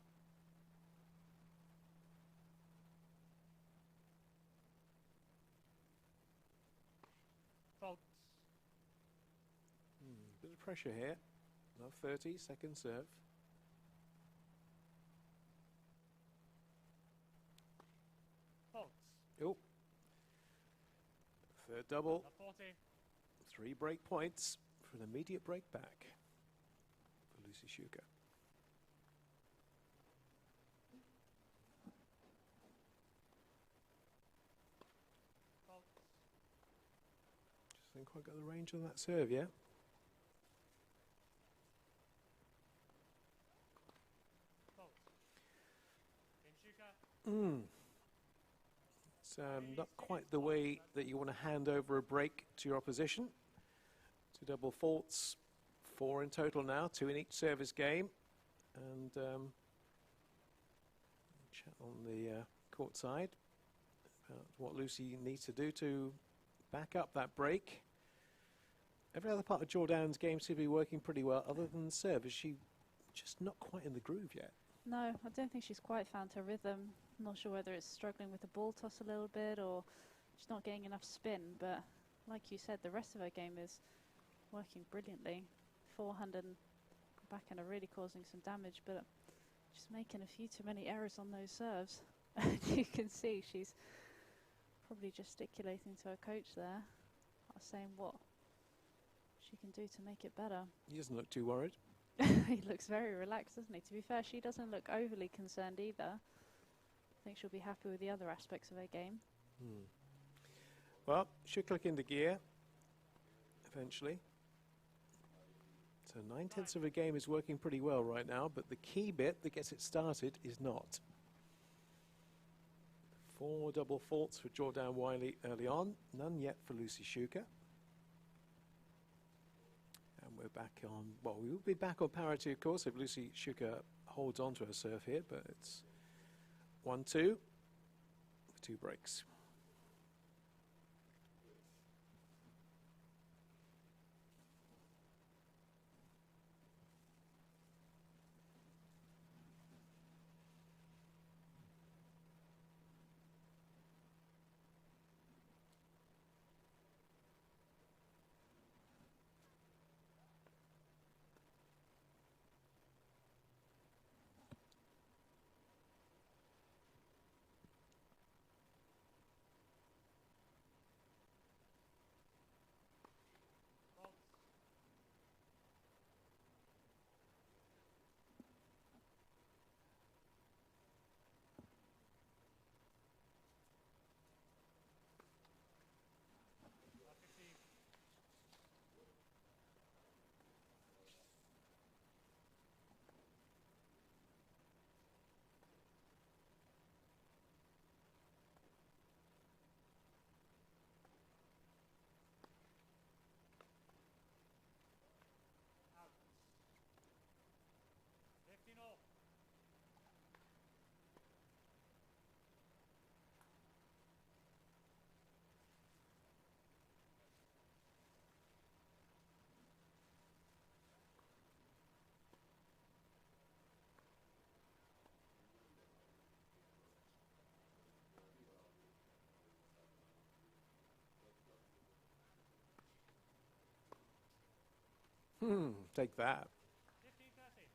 Fault.
Bit of pressure here. Love 30, second serve.
Fault.
Oh. Third double.
Love 40.
3 break points for an immediate break back for Lucy Shuker.
Fault.
Just didn't quite got the range on that serve, yeah?
Fault. Game Shuker.
It's not quite the way that you want to hand over a break to your opposition. 2 double faults, 4 in total now, 2 in each service game. And chat on the court side about what Lucy needs to do to back up that break. Every other part of Jordan's game seems to be working pretty well, other than the serve. Is she just not quite in the groove yet?
No, I don't think she's quite found her rhythm. Not sure whether it's struggling with the ball toss a little bit or she's not getting enough spin, but like you said, the rest of her game is working brilliantly. Forehand and backhand are really causing some damage, but she's making a few too many errors on those serves. You can see she's probably gesticulating to her coach there, saying what she can do to make it better.
He doesn't look too worried.
He looks very relaxed, doesn't he? To be fair, she doesn't look overly concerned either. I think she'll be happy with the other aspects of her game.
Well, she'll click into gear eventually. So 9/10 of a game is working pretty well right now, but the key bit that gets it started is not. 4 double faults for Jordan Wiley early on, none yet for Lucy Shuker. And we're back on, well, we will be back on parity, of course, if Lucy Shuker holds on to her serve here, but it's 1-2 with 2 breaks. Take that.
15-13.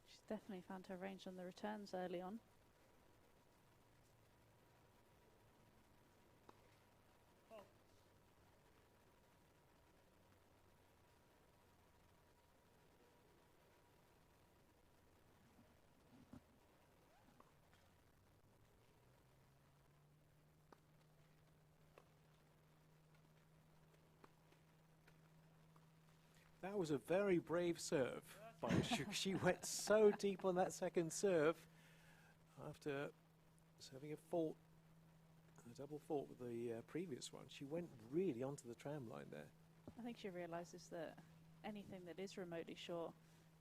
She's definitely found her range on the returns early on.
Fault.
That was a very brave serve by Shuker. She went so deep on that second serve after serving a double fault with the previous one. She went really onto the tram line there.
I think she realises that anything that is remotely short,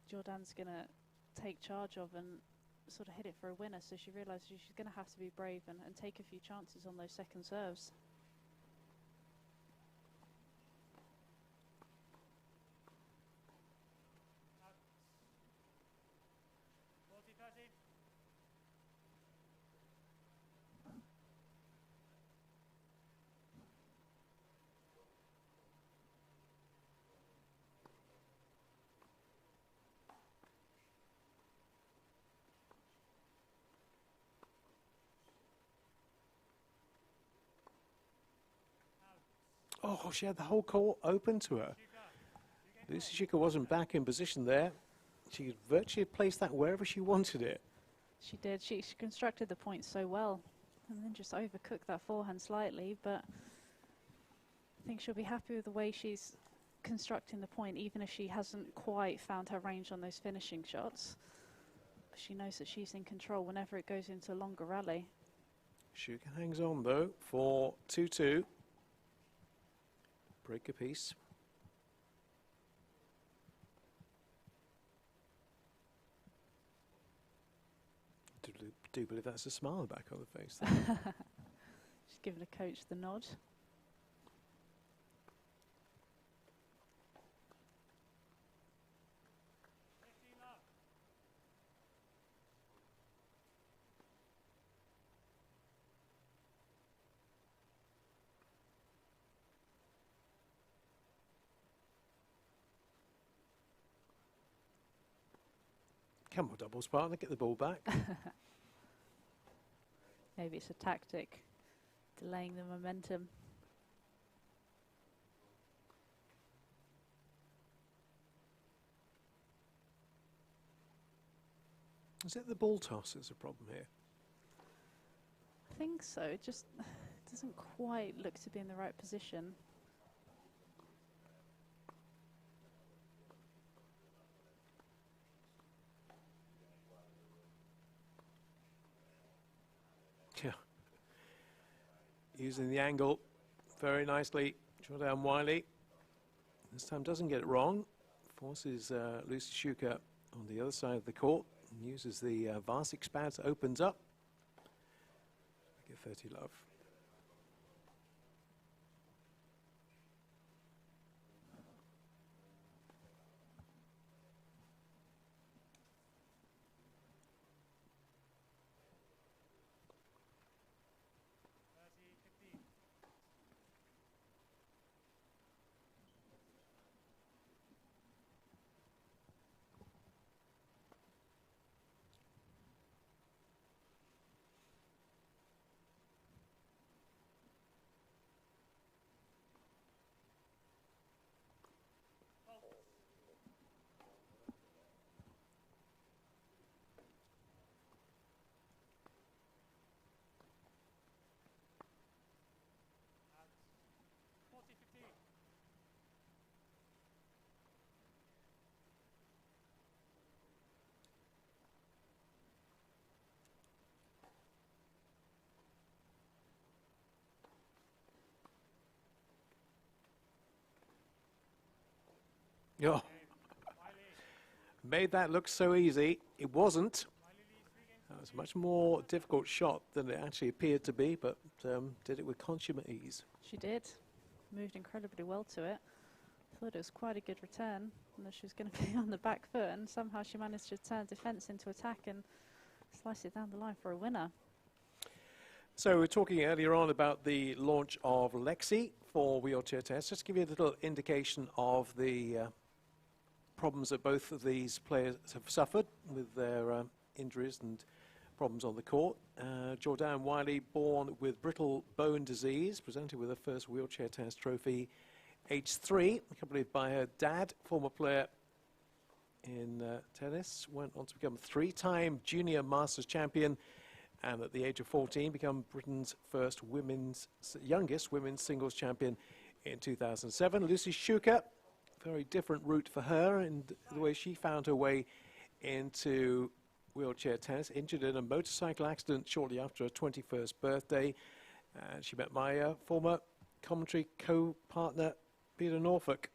Jordan's going to take charge of and sort of hit it for a winner. So she realises she's going to have to be brave and take a few chances on those second serves.
Out. 40-13.
Oh, she had the whole court open to her. Lucy Shuker wasn't back in position there. She could virtually place that wherever she wanted it.
She did. She constructed the point so well and then just overcooked that forehand slightly, but I think she'll be happy with the way she's constructing the point, even if she hasn't quite found her range on those finishing shots. She knows that she's in control whenever it goes into a longer rally.
Shuker hangs on though for 2-2. Break a piece. Do believe that's a smile back on the face there.
She's giving a coach the nod.
Come on, doubles partner, get the ball back.
Maybe it's a tactic, delaying the momentum.
Is it the ball toss that's a problem here?
I think so. It just doesn't quite look to be in the right position.
Yeah. Using the angle very nicely. Jordan Wiley this time doesn't get it wrong. Forces Lucy Shuker on the other side of the court. And uses the vast expanse, opens up. Get 30 love. Oh. Made that look so easy. It wasn't. That was a much more difficult shot than it actually appeared to be, but did it with consummate ease.
She did. Moved incredibly well to it. Thought it was quite a good return, and that she was going to be on the back foot, and somehow she managed to turn defence into attack and slice it down the line for a winner.
So we were talking earlier on about the launch of Lexi for wheelchair tennis. Just to give you a little indication of the problems that both of these players have suffered with their injuries and problems on the court. Jordan Wiley, born with brittle bone disease, presented with her first wheelchair tennis trophy, age 3, accompanied by her dad, former player in tennis, went on to become 3-time junior masters champion, and at the age of 14 become Britain's first youngest women's singles champion in 2007. Lucy Shuker, very different route for her and the way she found her way into wheelchair tennis, injured in a motorcycle accident shortly after her 21st birthday. And she met my former commentary co-partner, Peter Norfolk,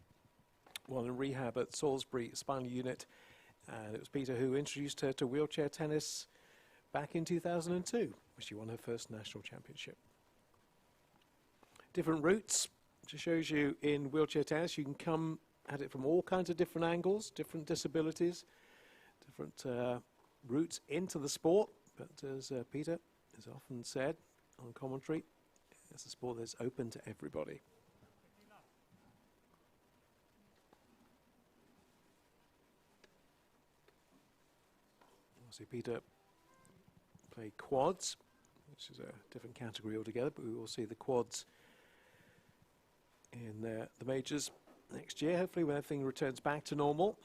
while in rehab at Salisbury Spinal Unit. And it was Peter who introduced her to wheelchair tennis back in 2002, when she won her first national championship. Different routes. Just shows you in wheelchair tennis, you can come at it from all kinds of different angles, different disabilities, different routes into the sport. But as Peter has often said on commentary, it's a sport that's open to everybody. See Peter play quads, which is a different category altogether, but we will see the quads in the majors next year, hopefully when everything returns back to normal.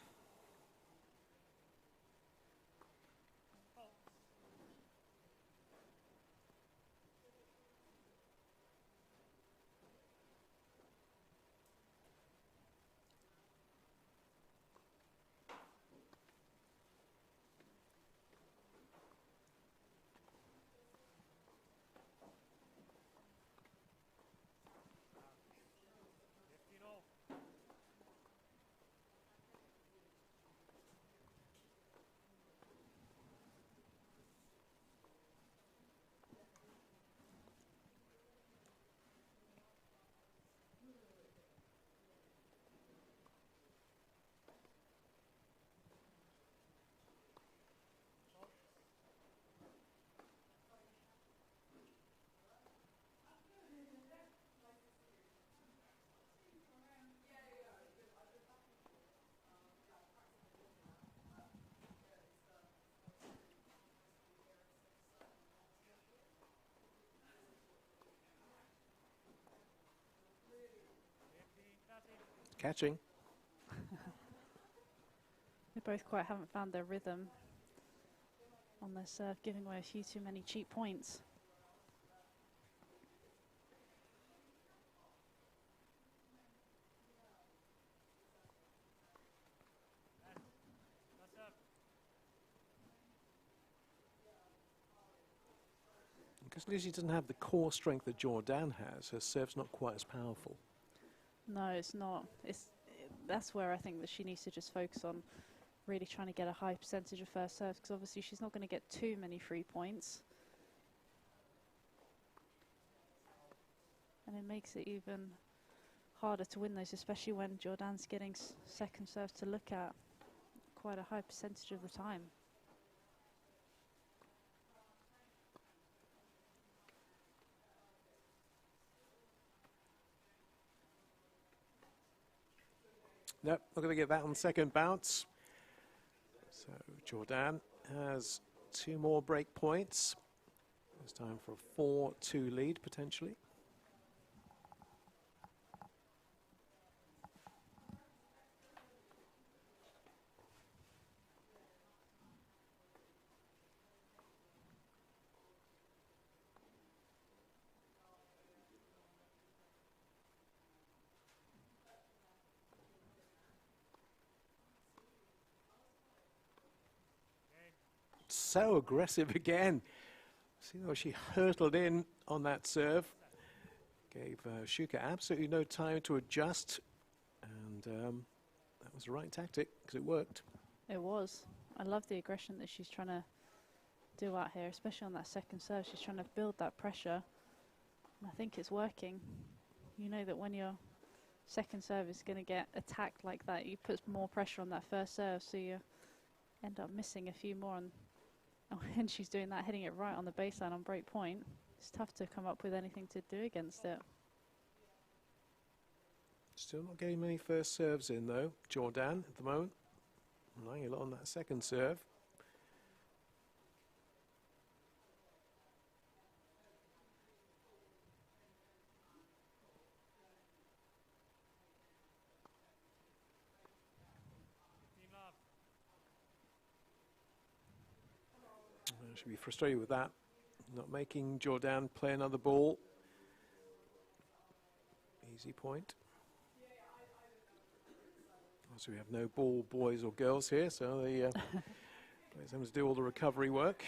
Catching.
They both quite haven't found their rhythm on their serve, giving away a few too many cheap points.
Because Lucy doesn't have the core strength that Jordan has, her serve's not quite as powerful.
No, it's not. That's where I think that she needs to just focus on really trying to get a high percentage of first serves, because obviously she's not going to get too many free points. And it makes it even harder to win those, especially when Jordan's getting second serves to look at quite a high percentage of the time.
Nope, not going to get that on second bounce. So Jordan has 2 more break points. It's time for a 4-2 lead, potentially. So aggressive again. See how she hurtled in on that serve. Gave Shuker absolutely no time to adjust. And that was the right tactic, because it worked.
It was. I love the aggression that she's trying to do out here, especially on that second serve. She's trying to build that pressure. And I think it's working. You know that when your second serve is going to get attacked like that, you put more pressure on that first serve, so you end up missing a few more. And she's doing that, hitting it right on the baseline on break point. It's tough to come up with anything to do against it.
Still not getting many first serves in, though. Jordan at the moment. Relying a lot on that second serve. I should be frustrated with that. Not making Jordan play another ball. Easy point. So we have no ball boys or girls here, so the players have to do all the recovery work.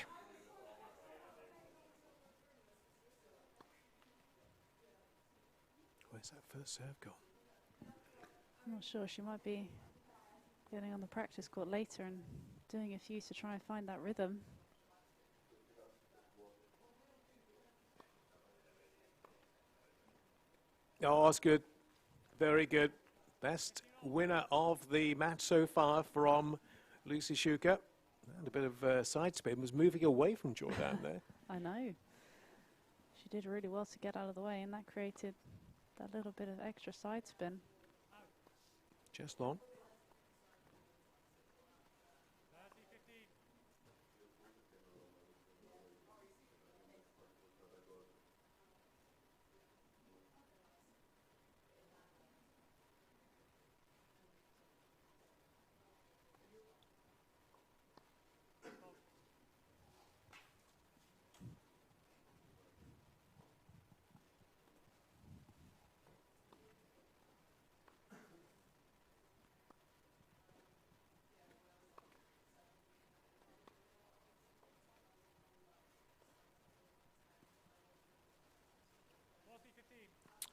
Where's that first serve gone?
I'm not sure. She might be getting on the practice court later and doing a few to try and find that rhythm.
Oh, that's good. Very good. Best winner of the match so far from Lucy Shuker. And a bit of side spin, was moving away from Jordan there.
I know. She did really well to get out of the way, and that created that little bit of extra side spin.
Just long.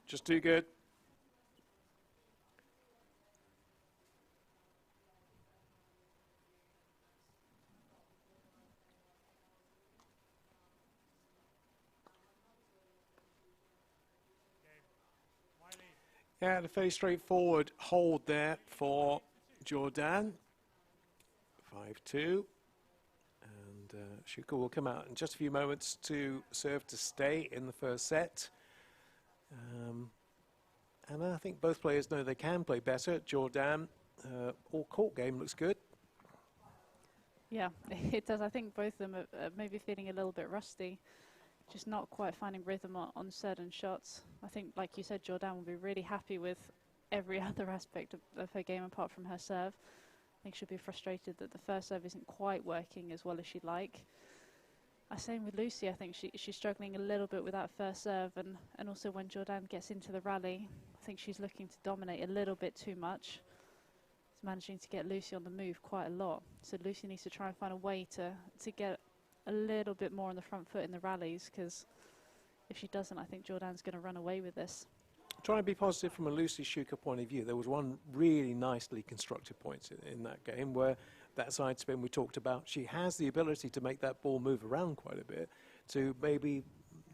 Just too good. Yeah, a fairly straightforward hold there for Jordan. 5-2. And Shuker will come out in just a few moments to serve to stay in the first set. And I think both players know they can play better. Jordan, all court game looks good.
Yeah, it does. I think both of them are maybe feeling a little bit rusty, just not quite finding rhythm on certain shots. I think, like you said, Jordan will be really happy with every other aspect of her game apart from her serve. I think she'll be frustrated that the first serve isn't quite working as well as she'd like. Same with Lucy. I think she's struggling a little bit with that first serve, and also when Jordan gets into the rally, I think she's looking to dominate a little bit too much. It's managing to get Lucy on the move quite a lot. So Lucy needs to try and find a way to get a little bit more on the front foot in the rallies, because if she doesn't, I think Jordan's going to run away with this.
Trying to be positive from a Lucy Shuker point of view, there was one really nicely constructed point in that game where that side spin we talked about, she has the ability to make that ball move around quite a bit, to maybe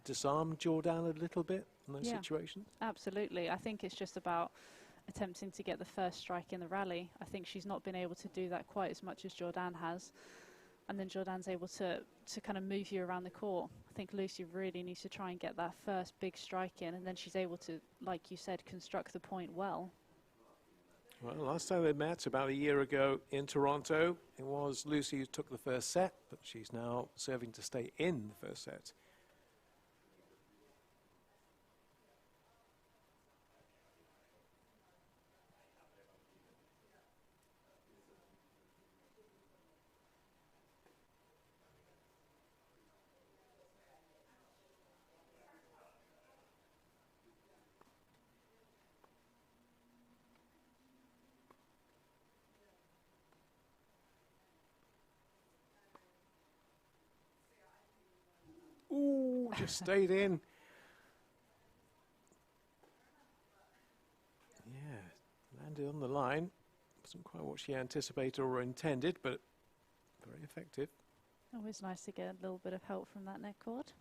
disarm Jordan a little bit in those situations.
Absolutely. I think it's just about attempting to get the first strike in the rally. I think she's not been able to do that quite as much as Jordan has. And then Jordan's able to kind of move you around the court. I think Lucy really needs to try and get that first big strike in, and then she's able to, like you said, construct the point well.
Well, last time they met, about a year ago in Toronto, it was Lucy who took the first set, but she's now serving to stay in the first set. Ooh, just stayed in. Yeah, landed on the line. Wasn't quite what she anticipated or intended, but very effective.
Always nice to get a little bit of help from that net cord.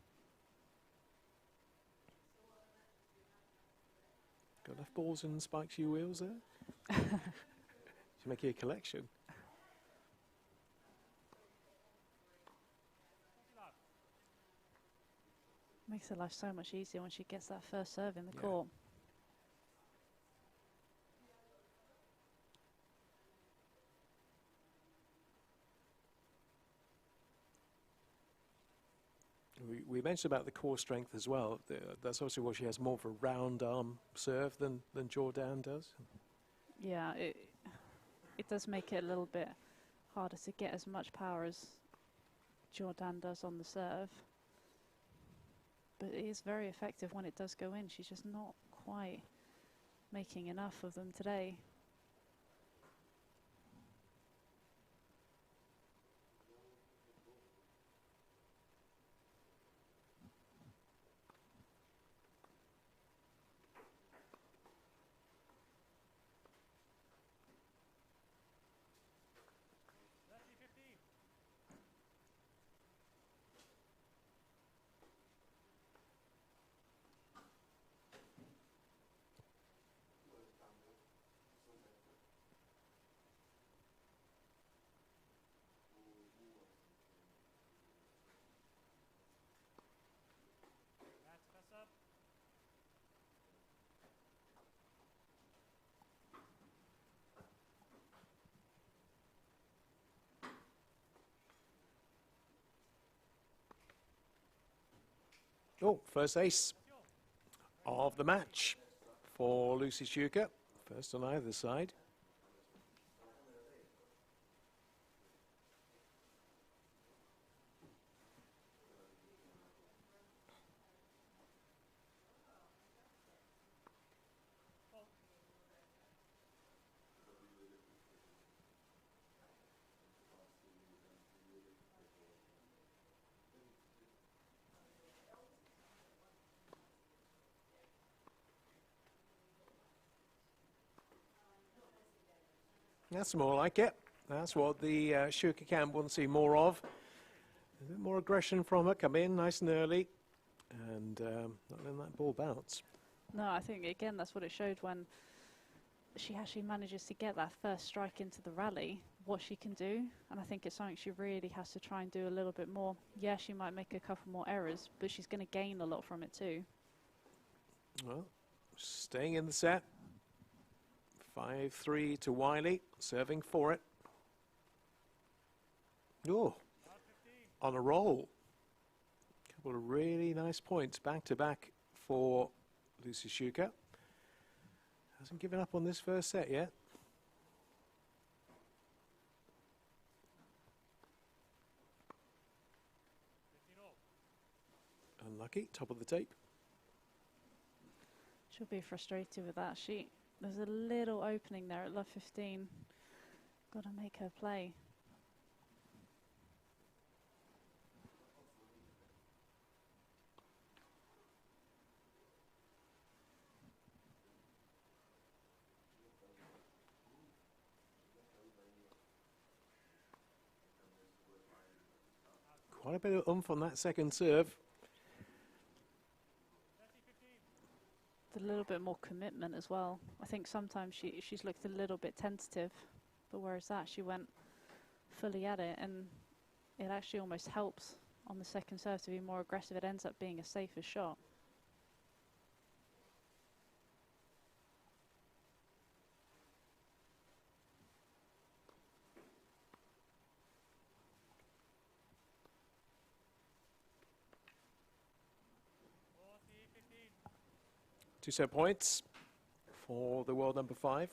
Got enough balls and spikes you wheels there? Should make you a collection.
Makes her life so much easier when she gets that first serve in the court.
we mentioned about the core strength as well. That's obviously why she has more of a round arm serve than Jordan does.
Yeah, it does make it a little bit harder to get as much power as Jordan does on the serve. But it is very effective when it does go in. She's just not quite making enough of them today.
That's up.
Oh, first ace of the match for Lucy Shuker. First on either side. That's more like it. That's what the Shuker camp want to see more of. A bit more aggression from her. Come in nice and early and not letting that ball bounce.
No, I think, again, that's what it showed when she actually manages to get that first strike into the rally, what she can do. And I think it's something she really has to try and do a little bit more. Yeah, she might make a couple more errors, but she's going to gain a lot from it too.
Well, staying in the set. 5-3 to Wiley, serving for it. Oh, on a roll. Couple of really nice points back to back for Lucy Shuker. Hasn't given up on this first set yet. Unlucky, top of the tape.
She'll be frustrated with that. There's a little opening there at love 15. Got to make her play.
Quite a bit of oomph on that second serve.
A little bit more commitment as well. I think sometimes she's looked a little bit tentative, but whereas that she went fully at it, and it actually almost helps on the second serve to be more aggressive. It ends up being a safer shot.
Two set points for the world number 5.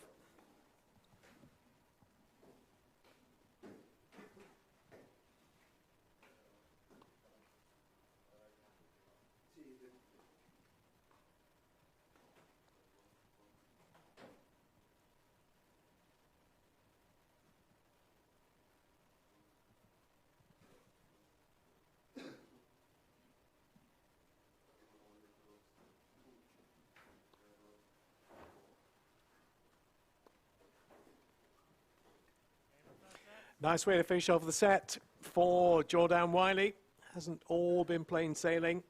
Nice way to finish off the set for Jordan Wiley. Hasn't all been plain sailing.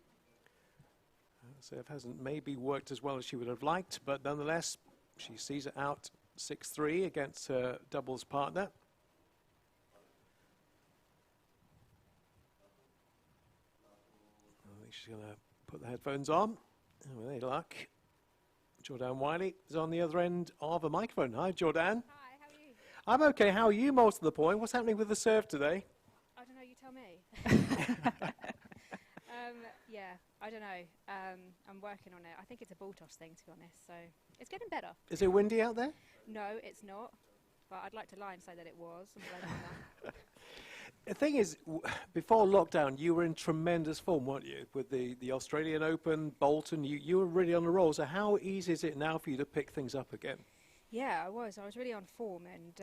Serve hasn't maybe worked as well as she would have liked, but nonetheless, she sees it out 6-3 against her doubles partner. I think she's going to put the headphones on. And with any luck, Jordan Wiley is on the other end of a microphone. Hi, Jordan.
Hi, how are you?
I'm okay. How are you most of the point? What's happening with the serve today?
I don't know, you tell me. Yeah, I don't know. I'm working on it. I think it's a ball toss thing, to be honest. So it's getting better.
Is it windy out there?
No, it's not. But I'd like to lie and say that it was. And blame it on that.
The thing is, before lockdown, you were in tremendous form, weren't you? With the Australian Open, Bolton, you were really on the roll. So how easy is it now for you to pick things up again?
Yeah, I was. I was really on form. And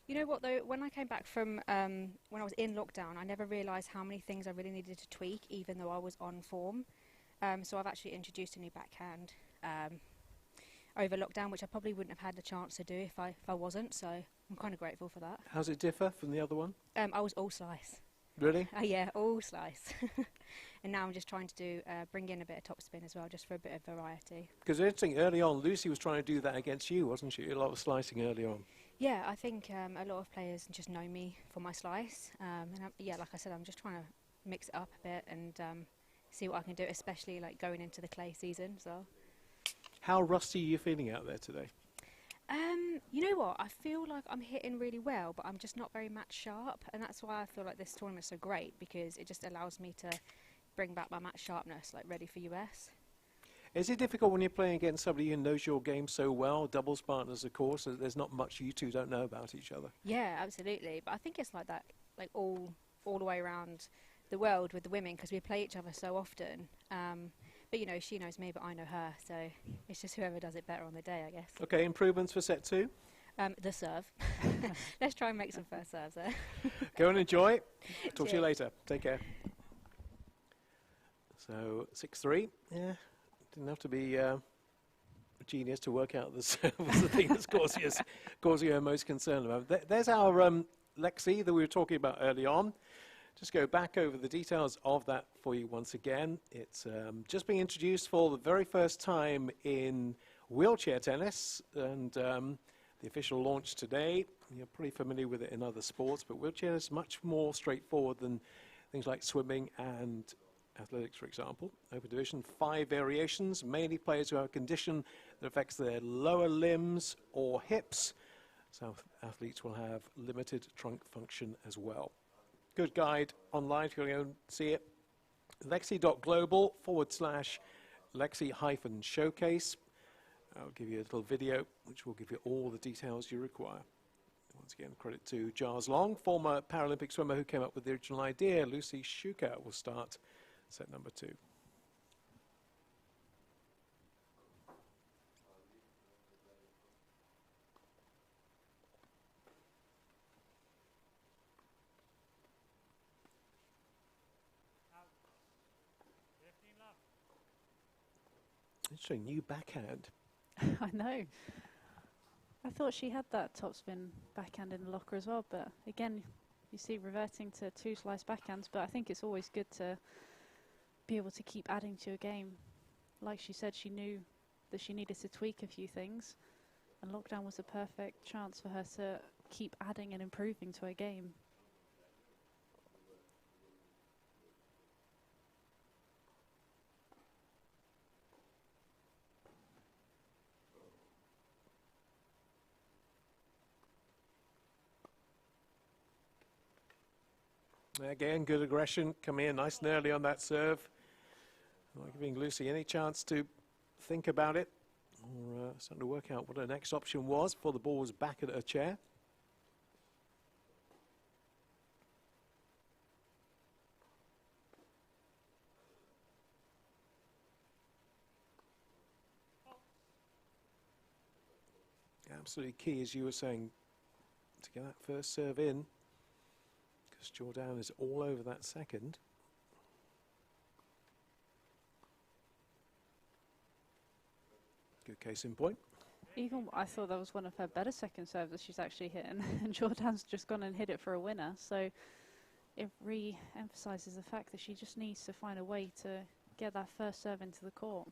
you know what, though? When I came back from when I was in lockdown, I never realised how many things I really needed to tweak, even though I was on form. So I've actually introduced a new backhand over lockdown, which I probably wouldn't have had the chance to do if I wasn't. So I'm kind of grateful for that.
How's it differ from the other one?
I was all slice.
Really?
Yeah, all slice. And now I'm just trying to do bring in a bit of topspin as well, just for a bit of variety.
Because interesting, early on, Lucy was trying to do that against you, wasn't she? A lot of slicing early on.
Yeah, I think a lot of players just know me for my slice. Yeah, like I said, I'm just trying to mix it up a bit and see what I can do, especially like going into the clay season. So.
How rusty are you feeling out there today?
You know what? I feel like I'm hitting really well, but I'm just not very match sharp, and that's why I feel like this tournament's so great, because it just allows me to bring back my match sharpness, like ready for US.
Is it difficult when you're playing against somebody who knows your game so well, doubles partners, of course, there's not much you two don't know about each other?
Yeah, absolutely. But I think it's like that, like all the way around the world with the women, because we play each other so often. But, you know, she knows me, but I know her. So it's just whoever does it better on the day, I guess.
Okay, improvements for set 2?
The serve. Let's try and make some first serves there.
Go and enjoy. Talk to you
Cheers.
later. Take care. So, 6-3. Yeah, didn't have to be a genius to work out the serve was the thing that's causing her most concern about. There's our Lexi that we were talking about early on. Just go back over the details of that for you once again. It's just being introduced for the very first time in wheelchair tennis, and the official launch today. You're pretty familiar with it in other sports, but wheelchair is much more straightforward than things like swimming and athletics, for example. Open division, 5 variations, mainly players who have a condition that affects their lower limbs or hips. So athletes will have limited trunk function as well. Good guide online if you want to go and see it. Lexi.global/Lexi-showcase. I'll give you a little video which will give you all the details you require. Once again, credit to Giles Long, former Paralympic swimmer who came up with the original idea. Lucy Shuker will start set number 2.
Out. 15 love.
Interesting, new backhand.
I know. I thought she had that topspin backhand in the locker as well, but again, you see reverting to 2 slice backhands, but I think it's always good to be able to keep adding to a game. Like she said, she knew that she needed to tweak a few things, and lockdown was a perfect chance for her to keep adding and improving to her game.
Again, good aggression, coming in nice and early on that serve. Not giving Lucy any chance to think about it, or starting to work out what her next option was before the ball was back at her chair. Absolutely key, as you were saying, to get that first serve in, because Jordan is all over that second. Good case in point.
Even I thought that was one of her better second serves that she's actually hitting, and Jordan's just gone and hit it for a winner. So it re-emphasises the fact that she just needs to find a way to get that first serve into the court.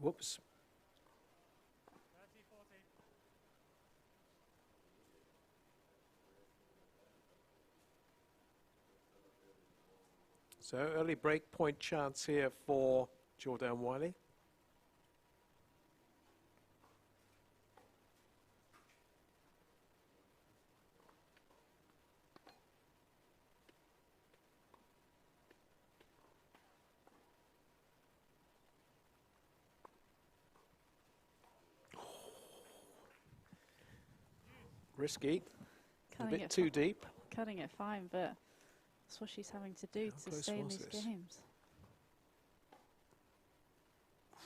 Whoops.
30-14.
So early break point chance here for Jordan Wiley. Risky, a
Cutting
bit
it
too deep.
Cutting it fine, but that's what she's having to do
How
to
close
stay in
was
these
this?
games.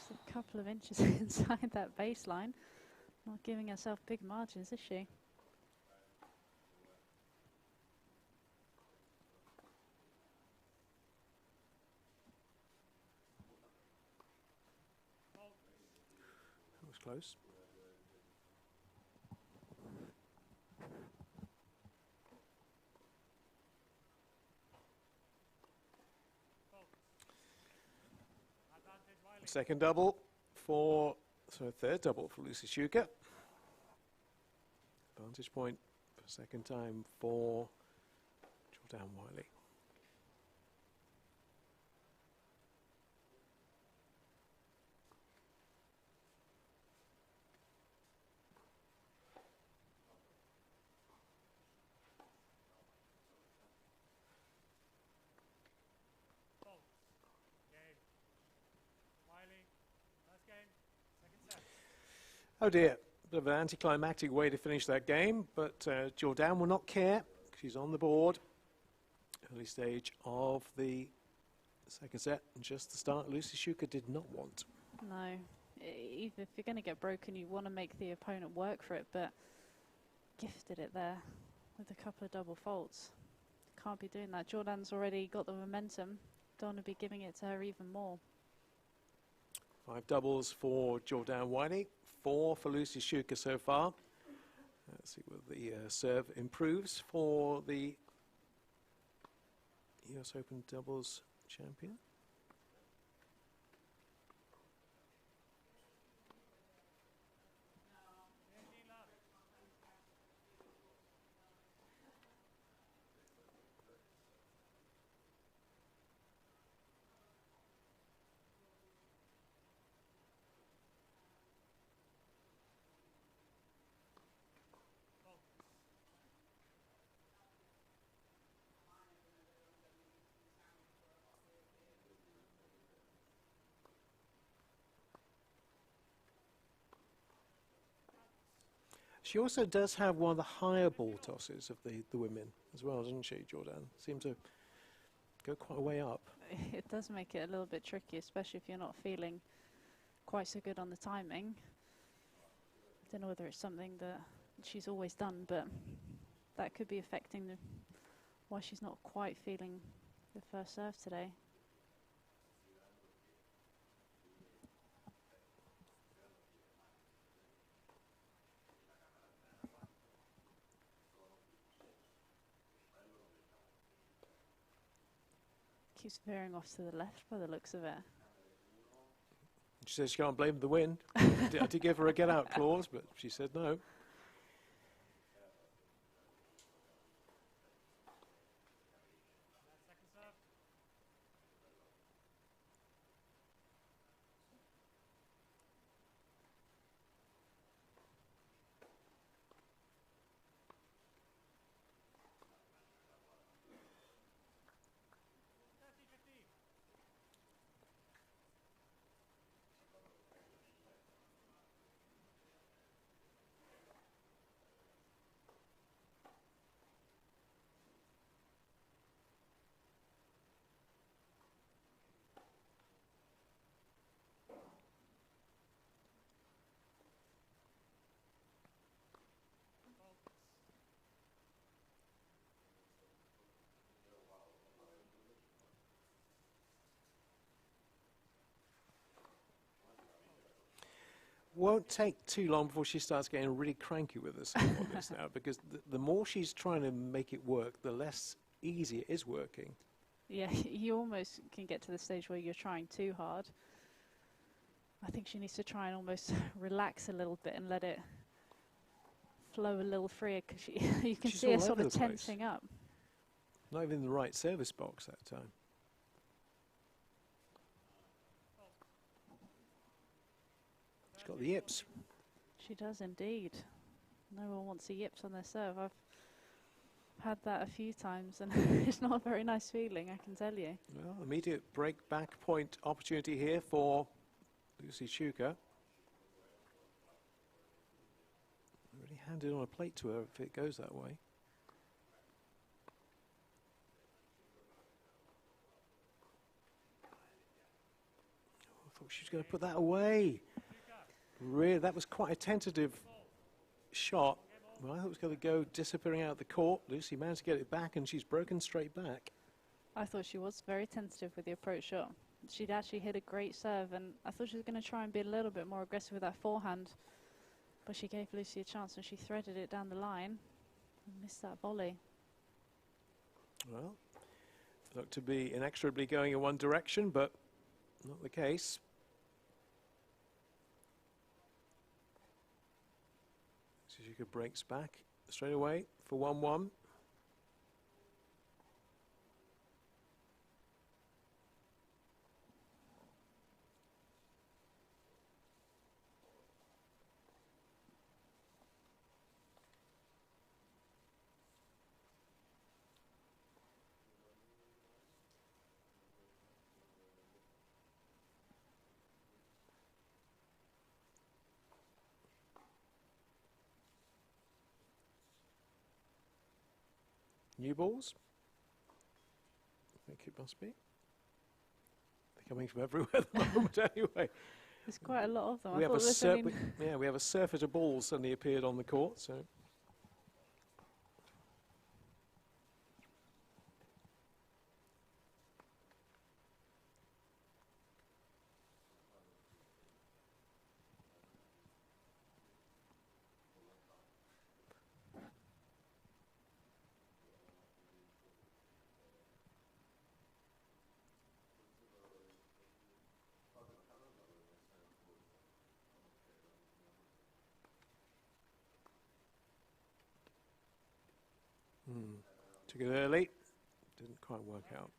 Just a couple of inches inside that baseline. Not giving herself big margins, is she?
That was close.
Advantage Wiley.
Second double for, so third double for Lucy Shuker. Advantage point for second time for Jordan Wiley.
Fault. Game. Wiley. First game. Second set.
Oh dear, bit of an anticlimactic way to finish that game, but Jordan will not care. She's on the board. Early stage of the second set, and just the start, Lucy Shuker did not want.
No. Even if you're going to get broken, you want to make the opponent work for it, but gifted it there with a couple of double faults. Can't be doing that. Jordan's already got the momentum. Don't want to be giving it to her even more.
5 doubles for Jordan Wiley, 4 for Lucy Shuker so far. Let's see whether the serve improves for the US Open doubles champion. She also does have one of the higher ball tosses of the women as well, doesn't she, Jordan? Seems to go quite a way up.
It does make it a little bit tricky, especially if you're not feeling quite so good on the timing. I don't know whether it's something that she's always done, but that could be affecting why she's not quite feeling the first serve today. Keeps veering off to the left by the looks of it.
She says she can't blame the wind. I did give her a get-out clause, but she said no.
Second serve.
Won't take too long before she starts getting really cranky with us on this now, because the more she's trying to make it work, the less easy it is working.
Yeah, you almost can get to the stage where you're trying too hard. I think she needs to try and almost relax a little bit and let it flow a little freer, because you can
She's
see her
all
sort
over
of
the place.
tensing up.
Not even in the right service box that time. She's got the yips.
She does indeed. No one wants a yips on their serve. I've had that a few times, and it's not a very nice feeling, I can tell you.
Well, immediate break back point opportunity here for Lucy Shuker. Really handed on a plate to her if it goes that way. I thought she was going to put that away. Really, that was quite a tentative shot. Well, I thought it was going to go disappearing out of the court. Lucy managed to get it back, and she's broken straight back.
I thought she was very tentative with the approach shot. She'd actually hit a great serve, and I thought she was going to try and be a little bit more aggressive with that forehand. But she gave Lucy a chance, and she threaded it down the line and missed that volley.
Well, looked to be inexorably going in one direction, but not the case. Suzuka breaks back straight away for 1-1. New balls? I think it must be. They're coming from everywhere at the moment anyway.
There's quite a lot of them.
We
I
have,
thought there's only
we have a surfeit of balls suddenly appeared on the court. So took it early, didn't quite work out.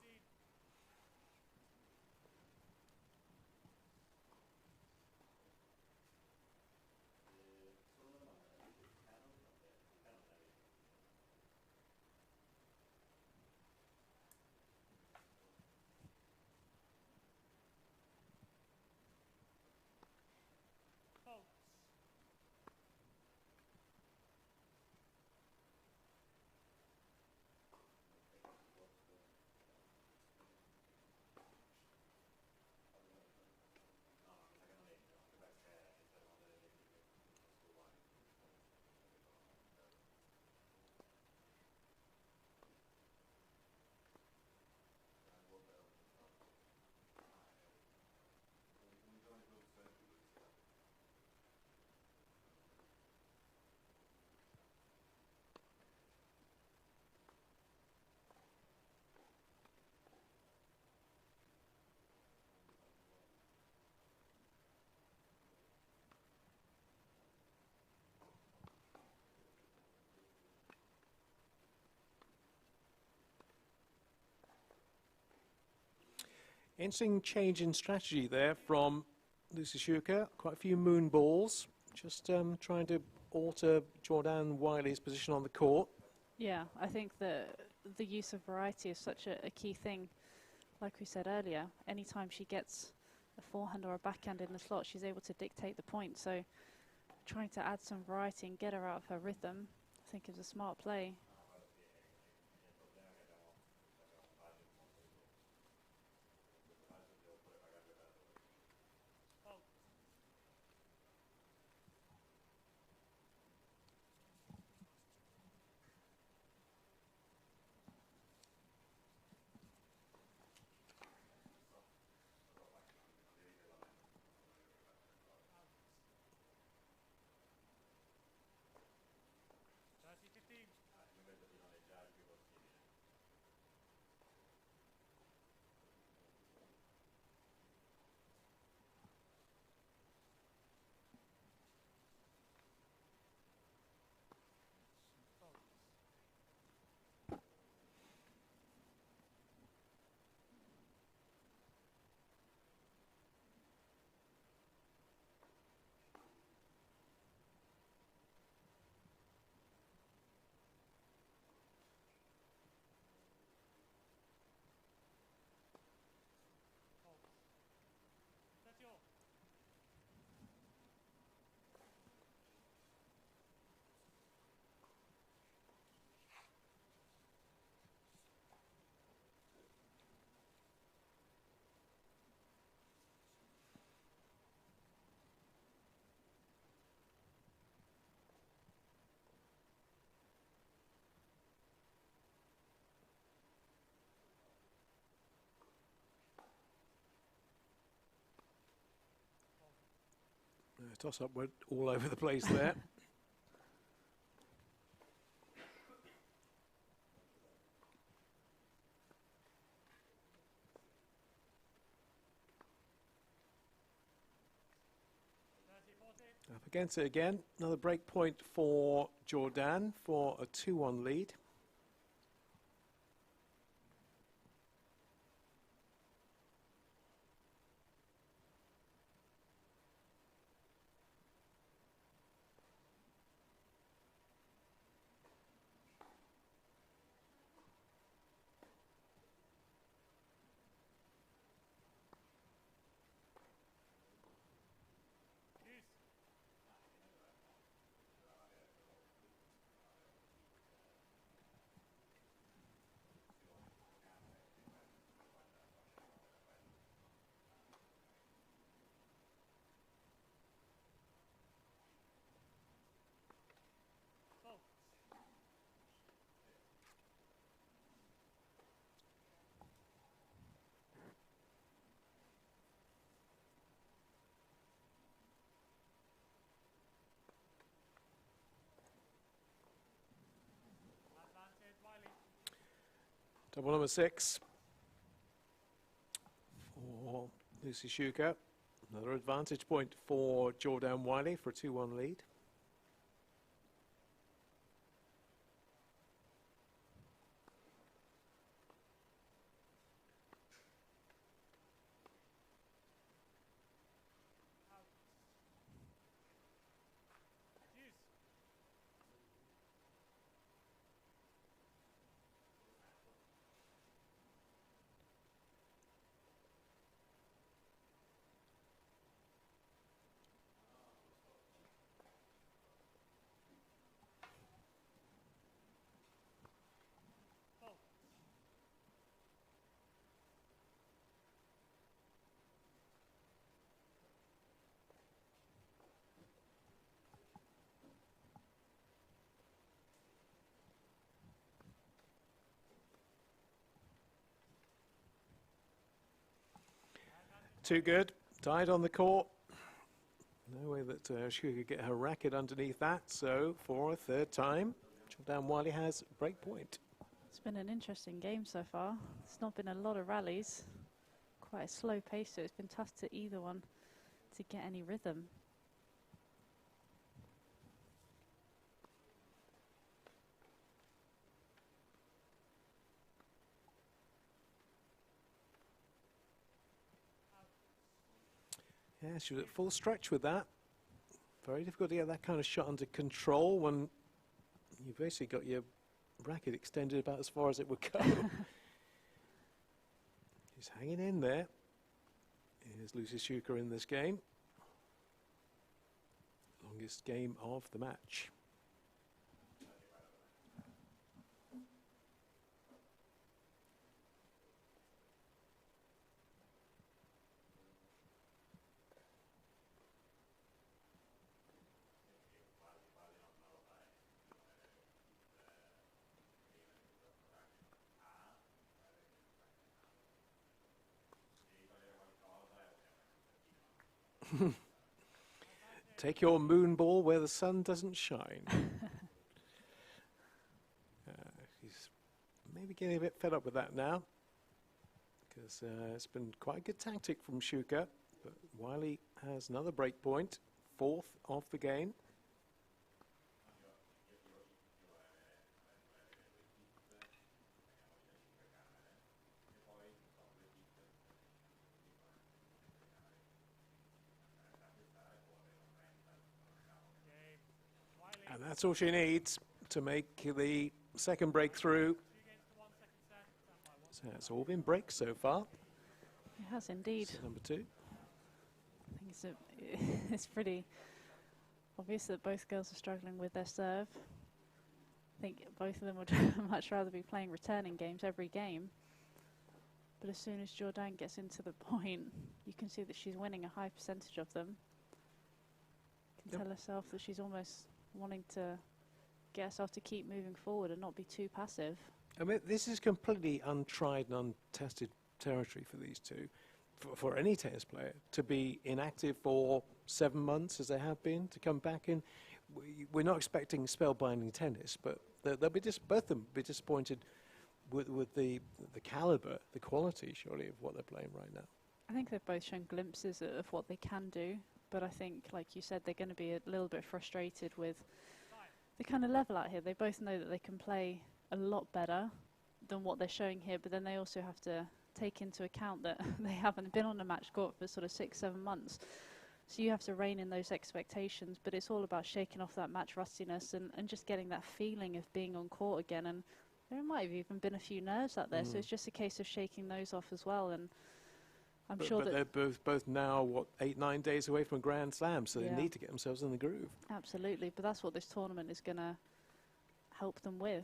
Interesting change in strategy there from Lucy Shuker. Quite a few moon balls, just trying to alter Jordan Wiley's position on the court.
Yeah, I think the use of variety is such a key thing. Like we said earlier, anytime she gets a forehand or a backhand in the slot, she's able to dictate the point. So trying to add some variety and get her out of her rhythm, I think is a smart play.
The toss-up went all over the place there. Up against it again. Another break point for Jordan for a 2-1 lead. Double number 6 for Lucy Shuker. Another advantage point for Jordan Wiley for a 2-1 lead. Too good. Tied on the court. No way that she could get her racket underneath that. So for a third time, Jordan Wiley has break point.
It's been an interesting game so far. It's not been a lot of rallies. Quite a slow pace, so it's been tough to either one to get any rhythm.
Yeah, she was at full stretch with that. Very difficult to get that kind of shot under control when you've basically got your racket extended about as far as it would go. She's hanging in there. Here's Lucy Shuker in this game. Longest game of the match. Take your moon ball where the sun doesn't shine. She's maybe getting a bit fed up with that now, because it's been quite a good tactic from Shuker. But Wiley has another break point, 4th of the game. And that's all she needs to make the second breakthrough. So it's all been breaks so far.
It has indeed.
So number 2.
I think it's pretty obvious that both girls are struggling with their serve. I think both of them would much rather be playing returning games every game. But as soon as Jordan gets into the point, you can see that she's winning a high percentage of them. You can tell herself that she's almost wanting to get herself to keep moving forward and not be too passive.
I mean, this is completely untried and untested territory for these two. for any tennis player to be inactive for 7 months, as they have been, to come back in. We're not expecting spellbinding tennis, but they'll be both of them be disappointed with the caliber, the quality, surely, of what they're playing right now.
I think they've both shown glimpses of what they can do, but I think, like you said, they're going to be a little bit frustrated with the kind of level out here. They both know that they can play a lot better than what they're showing here, but then they also have to take into account that they haven't been on a match court for sort of 6-7 months. So you have to rein in those expectations, but it's all about shaking off that match rustiness and just getting that feeling of being on court again. And there might have even been a few nerves out there, so it's just a case of shaking those off as well. And I'm sure
but they're both now, what, 8-9 days away from a Grand Slam, so they need to get themselves in the groove.
Absolutely, but that's what this tournament is going to help them with.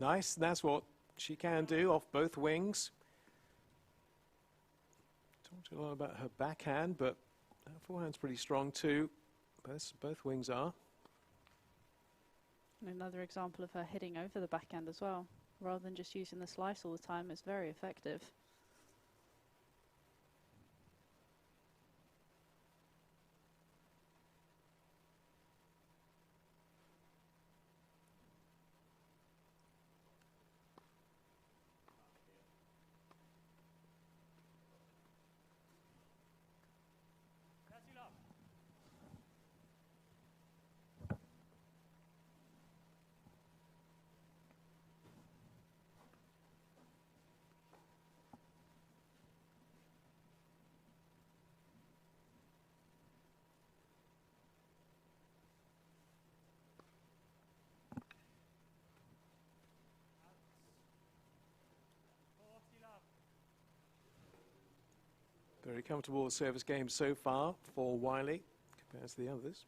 Nice, that's what she can do off both wings. Talked a lot about her backhand, but her forehand's pretty strong too. Both wings are.
And another example of her hitting over the backhand as well. Rather than just using the slice all the time, it's very effective.
Very comfortable service game so far for Wiley compared to the others.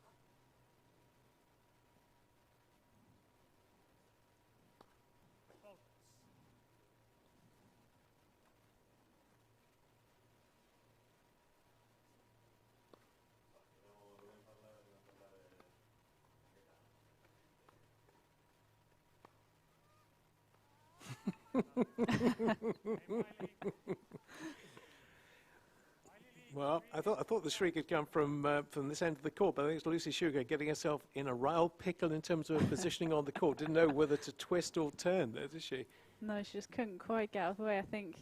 Well, I thought the shriek had come from this end of the court, but I think it's Lucy Shuker getting herself in a real pickle in terms of her positioning on the court. Didn't know whether to twist or turn there, did she?
No, she just couldn't quite get out of the way. I think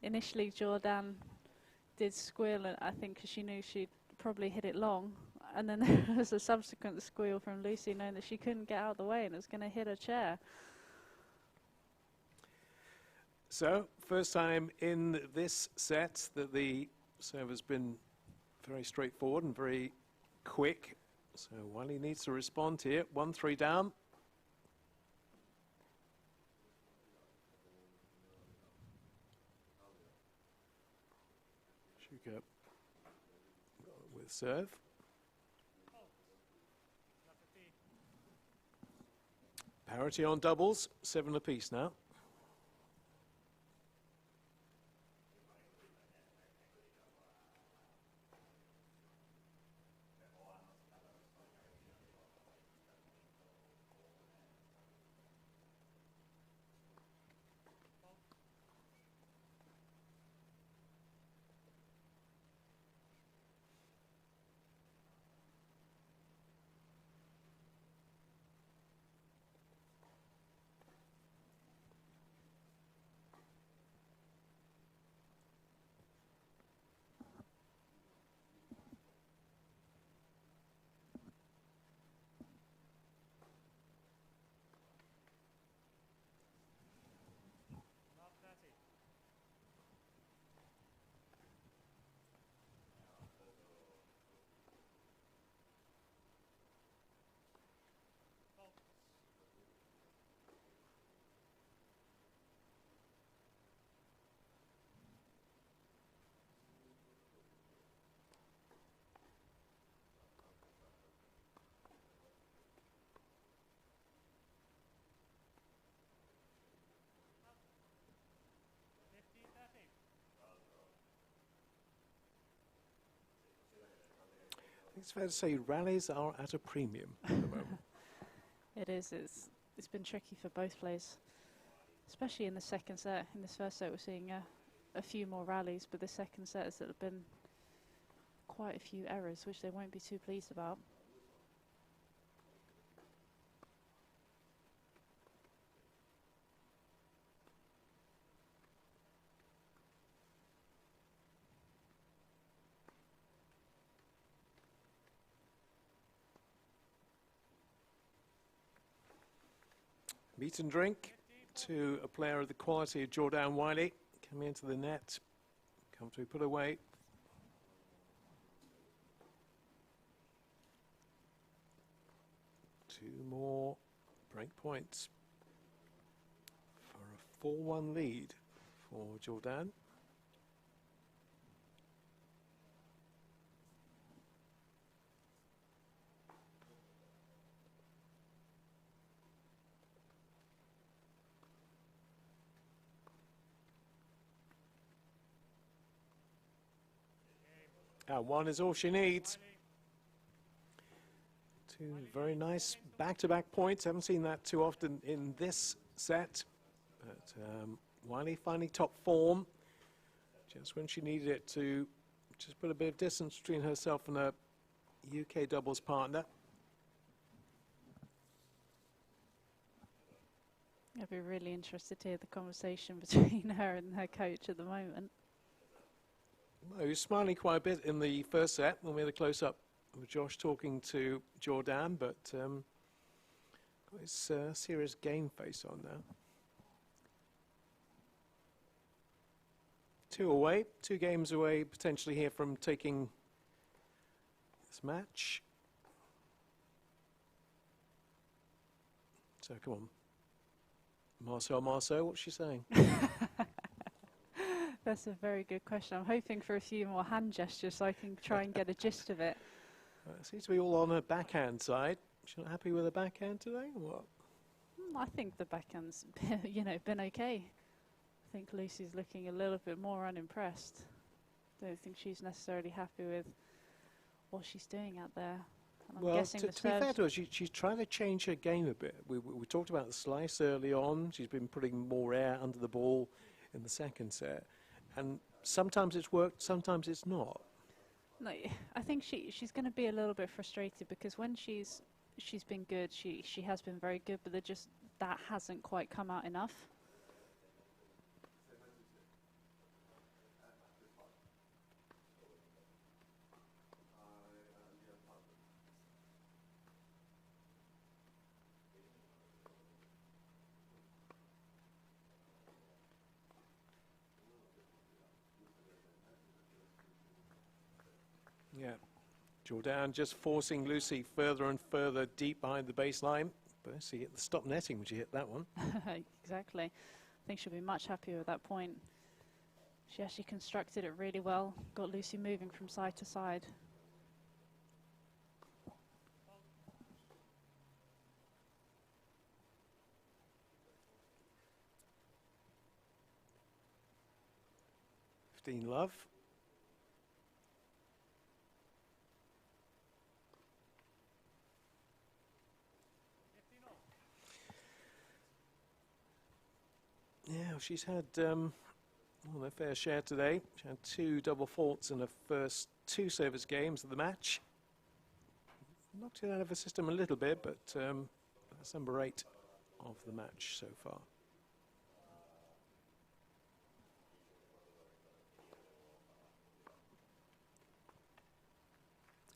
initially Jordan did squeal, and I think 'cause she knew she'd probably hit it long. And then there was a subsequent squeal from Lucy, knowing that she couldn't get out of the way and it was going to hit her chair.
So, first time in this set that the serve has been very straightforward and very quick. So Wiley needs to respond here. 1-3 down. Shuker with serve. Parity on doubles, 7 apiece now. It's fair to say rallies are at a premium at the moment.
It is. It's been tricky for both players, especially in the second set. In this first set, we're seeing a few more rallies, but the second set has been quite a few errors, which they won't be too pleased about.
Meat and drink to a player of the quality of Jordan Wiley. Coming into the net, come to put away. Two more break points for a 4-1 lead for Jordan. One is all she needs. Two very nice back-to-back points. Haven't seen that too often in this set. But Wiley finding top form just when she needed it to just put a bit of distance between herself and her UK doubles partner.
I'd be really interested to hear the conversation between her and her coach at the moment.
Well, he was smiling quite a bit in the first set when we had a close-up of Josh talking to Jordan, but got his serious game face on now. 2 away, 2 games away potentially here from taking this match. So come on. Marcel, what's she saying?
That's a very good question. I'm hoping for a few more hand gestures so I can try and get a gist of it.
It seems to be all on her backhand side. She's not happy with her backhand today, or what?
I think the backhand's, been okay. I think Lucy's looking a little bit more unimpressed. Don't think she's necessarily happy with what she's doing out there. And I'm
Well,
guessing
to
the
be fair
serves
to her, she's trying to change her game a bit. We talked about the slice early on. She's been putting more air under the ball in the second set. And sometimes it's worked, sometimes it's not.
No, I think she's going to be a little bit frustrated because when she's been good, she has been very good, but that hasn't quite come out enough.
Yeah, Jordan just forcing Lucy further and further deep behind the baseline. But see, at the stop netting when she hit that one.
Exactly. I think she'll be much happier with that point. She actually constructed it really well, got Lucy moving from side to side.
Love. Yeah, she's had more than a fair share today. She had 2 double faults in the first 2 service games of the match. Knocked it out of her system a little bit, but that's number 8 of the match so far.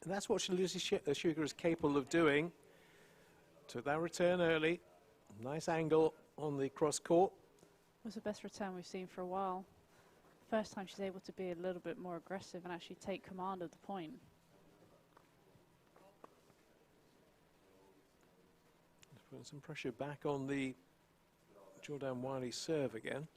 And that's what Lucy Shuker is capable of doing. Took that return early. Nice angle on the cross court.
Was the best return we've seen for a while. First time she's able to be a little bit more aggressive and actually take command of the point.
Putting some pressure back on the Jordan Wiley serve again.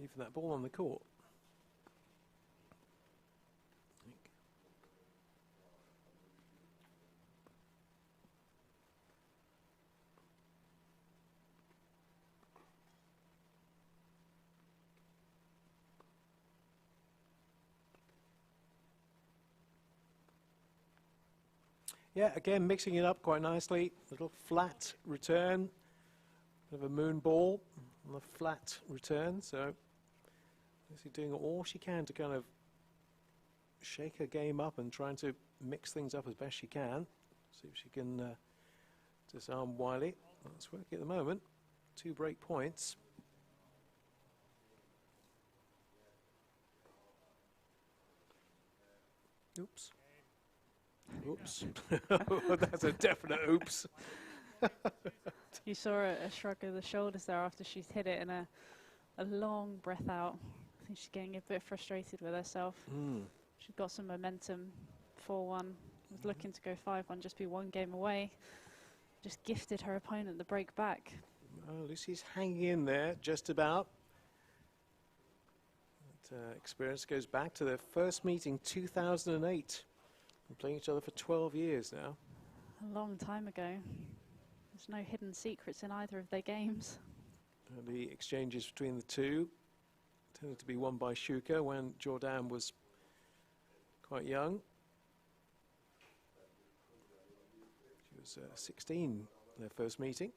even that ball on the court. Yeah, again, mixing it up quite nicely. Little flat return, bit of a moon ball on the flat return. So, Lucy doing all she can to kind of shake her game up and trying to mix things up as best she can. See if she can disarm Wiley. That's working at the moment. 2 break points. Oops. Oops. That's a definite oops.
You saw a shrug of the shoulders there after she's hit it, and a long breath out. I think she's getting a bit frustrated with herself. She's got some momentum. 4-1. Was looking to go 5-1, just be 1 game away. Just gifted her opponent the break back.
Well, Lucy's hanging in there just about. That experience goes back to their first meeting, 2008. Been playing each other for 12 years now.
A long time ago. There's no hidden secrets in either of their games.
The exchanges between the two tended to be won by Shuker when Jordan was quite young. She was 16 their first meeting.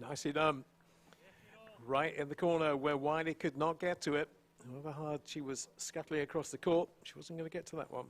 Nicely done. Right in the corner where Wiley could not get to it. However hard she was scuttling across the court, she wasn't going to get to that one.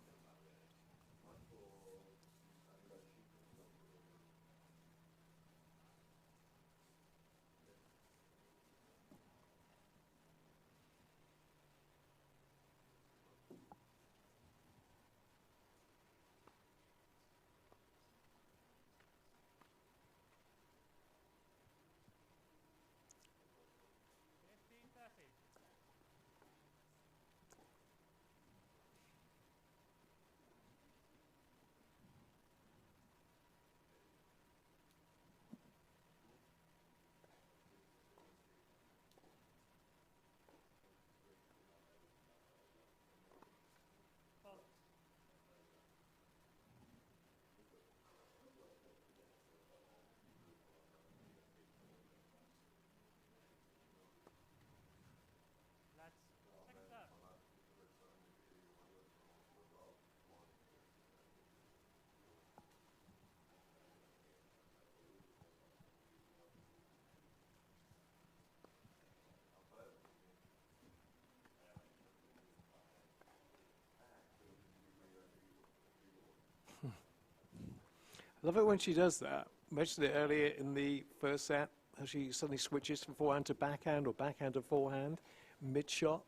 I love it when she does that. I mentioned it earlier in the first set, how she suddenly switches from forehand to backhand or backhand to forehand mid-shot.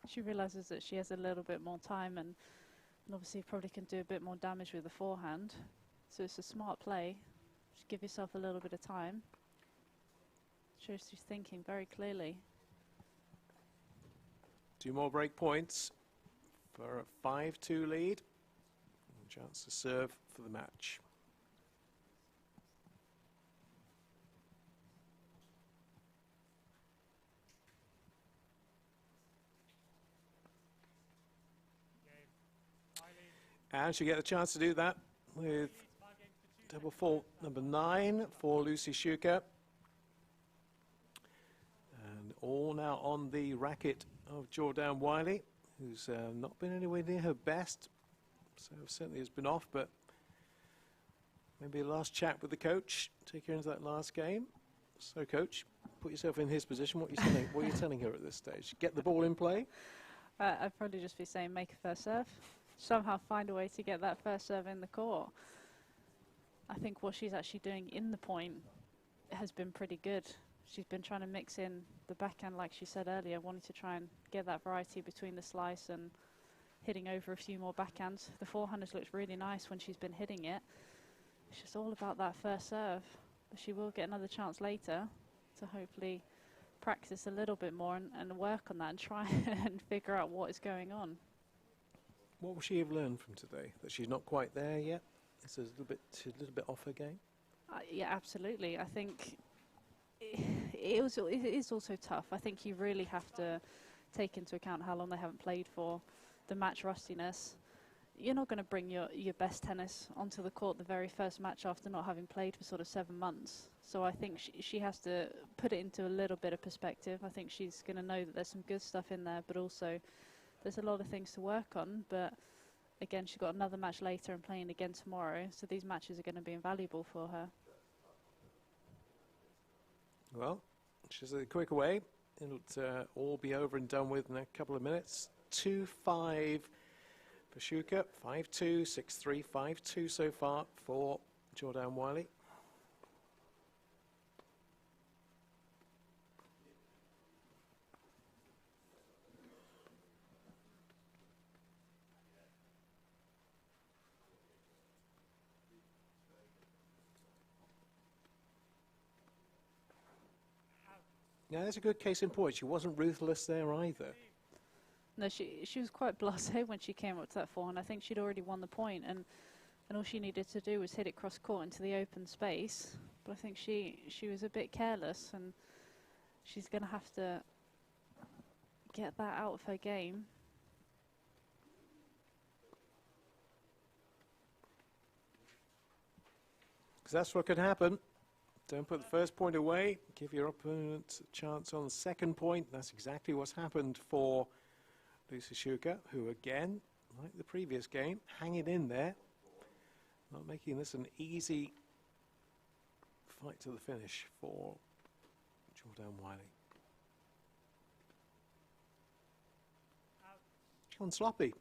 She realises that she has a little bit more time and obviously probably can do a bit more damage with the forehand. So it's a smart play. Just give yourself a little bit of time. Shows she's thinking very clearly.
2 more break points for a 5-2 lead. And a chance to serve for the match. And she get a chance to do that with double fault number 9 for Lucy Shuker. And all now on the racket of Jordan Wiley, who's not been anywhere near her best. So certainly has been off, but maybe a last chat with the coach, take her into that last game. So coach, Put yourself in his position. What are you telling her at this stage? Get the ball in play.
I'd probably just be saying make a first serve. Somehow find a way to get that first serve in the court. I think what she's actually doing in the point has been pretty good. She's been trying to mix in the backhand, like she said earlier, wanting to try and get that variety between the slice and hitting over a few more backhands. The forehand has looked really nice when she's been hitting it. It's just all about that first serve. But she will get another chance later to hopefully practice a little bit more and work on that and try and figure out what is going on.
What will she have learned from today? That she's not quite there yet? It's she's a little bit off her game?
Yeah, absolutely. I think it is also tough. I think you really have to take into account how long they haven't played for, the match rustiness. You're not going to bring your best tennis onto the court the very first match after not having played for sort of 7 months. So I think she has to put it into a little bit of perspective. I think she's going to know that there's some good stuff in there, but also there's a lot of things to work on. But again, she's got another match later and playing again tomorrow, so these matches are going to be invaluable for her.
Well, she's a quick away. It'll all be over and done with in a couple of minutes. 2-5 for Shuker, 5-2, 6-3, 5-2 so far for Jordan Wiley. Yeah, that's a good case in point. She wasn't ruthless there either.
No, she was quite blasé when she came up to that forehand. I think she'd already won the point, and all she needed to do was hit it cross court into the open space. But I think she was a bit careless, and she's going to have to get that out of her game.
Because that's what could happen. Don't put the first point away. Give your opponent a chance on the second point. That's exactly what's happened for Lucy Shuker, who again, like the previous game, hanging in there. Not making this an easy fight to the finish for Jordan Wiley. She's gone sloppy.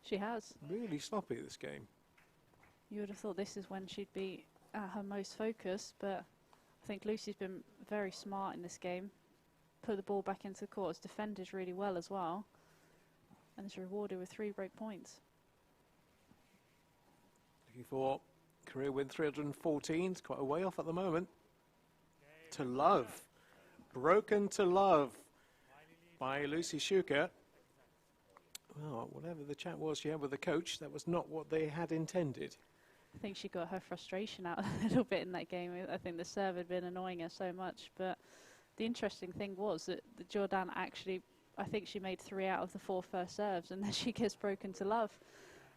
She has.
Really sloppy this game.
You would have thought this is when she'd be at her most focused, but I think Lucy's been very smart in this game. Put the ball back into the court, has defended really well as well, and is rewarded with 3 break points.
Looking for career win 314. It's quite a way off at the moment. To love. Broken to love by Lucy Shuker. Well, whatever the chat was she had with the coach, that was not what they had intended.
I think she got her frustration out a little bit in that game. I think the serve had been annoying her so much, but the interesting thing was that Jordan actually, I think she made 3 out of the 4 first serves, and then she gets broken to love.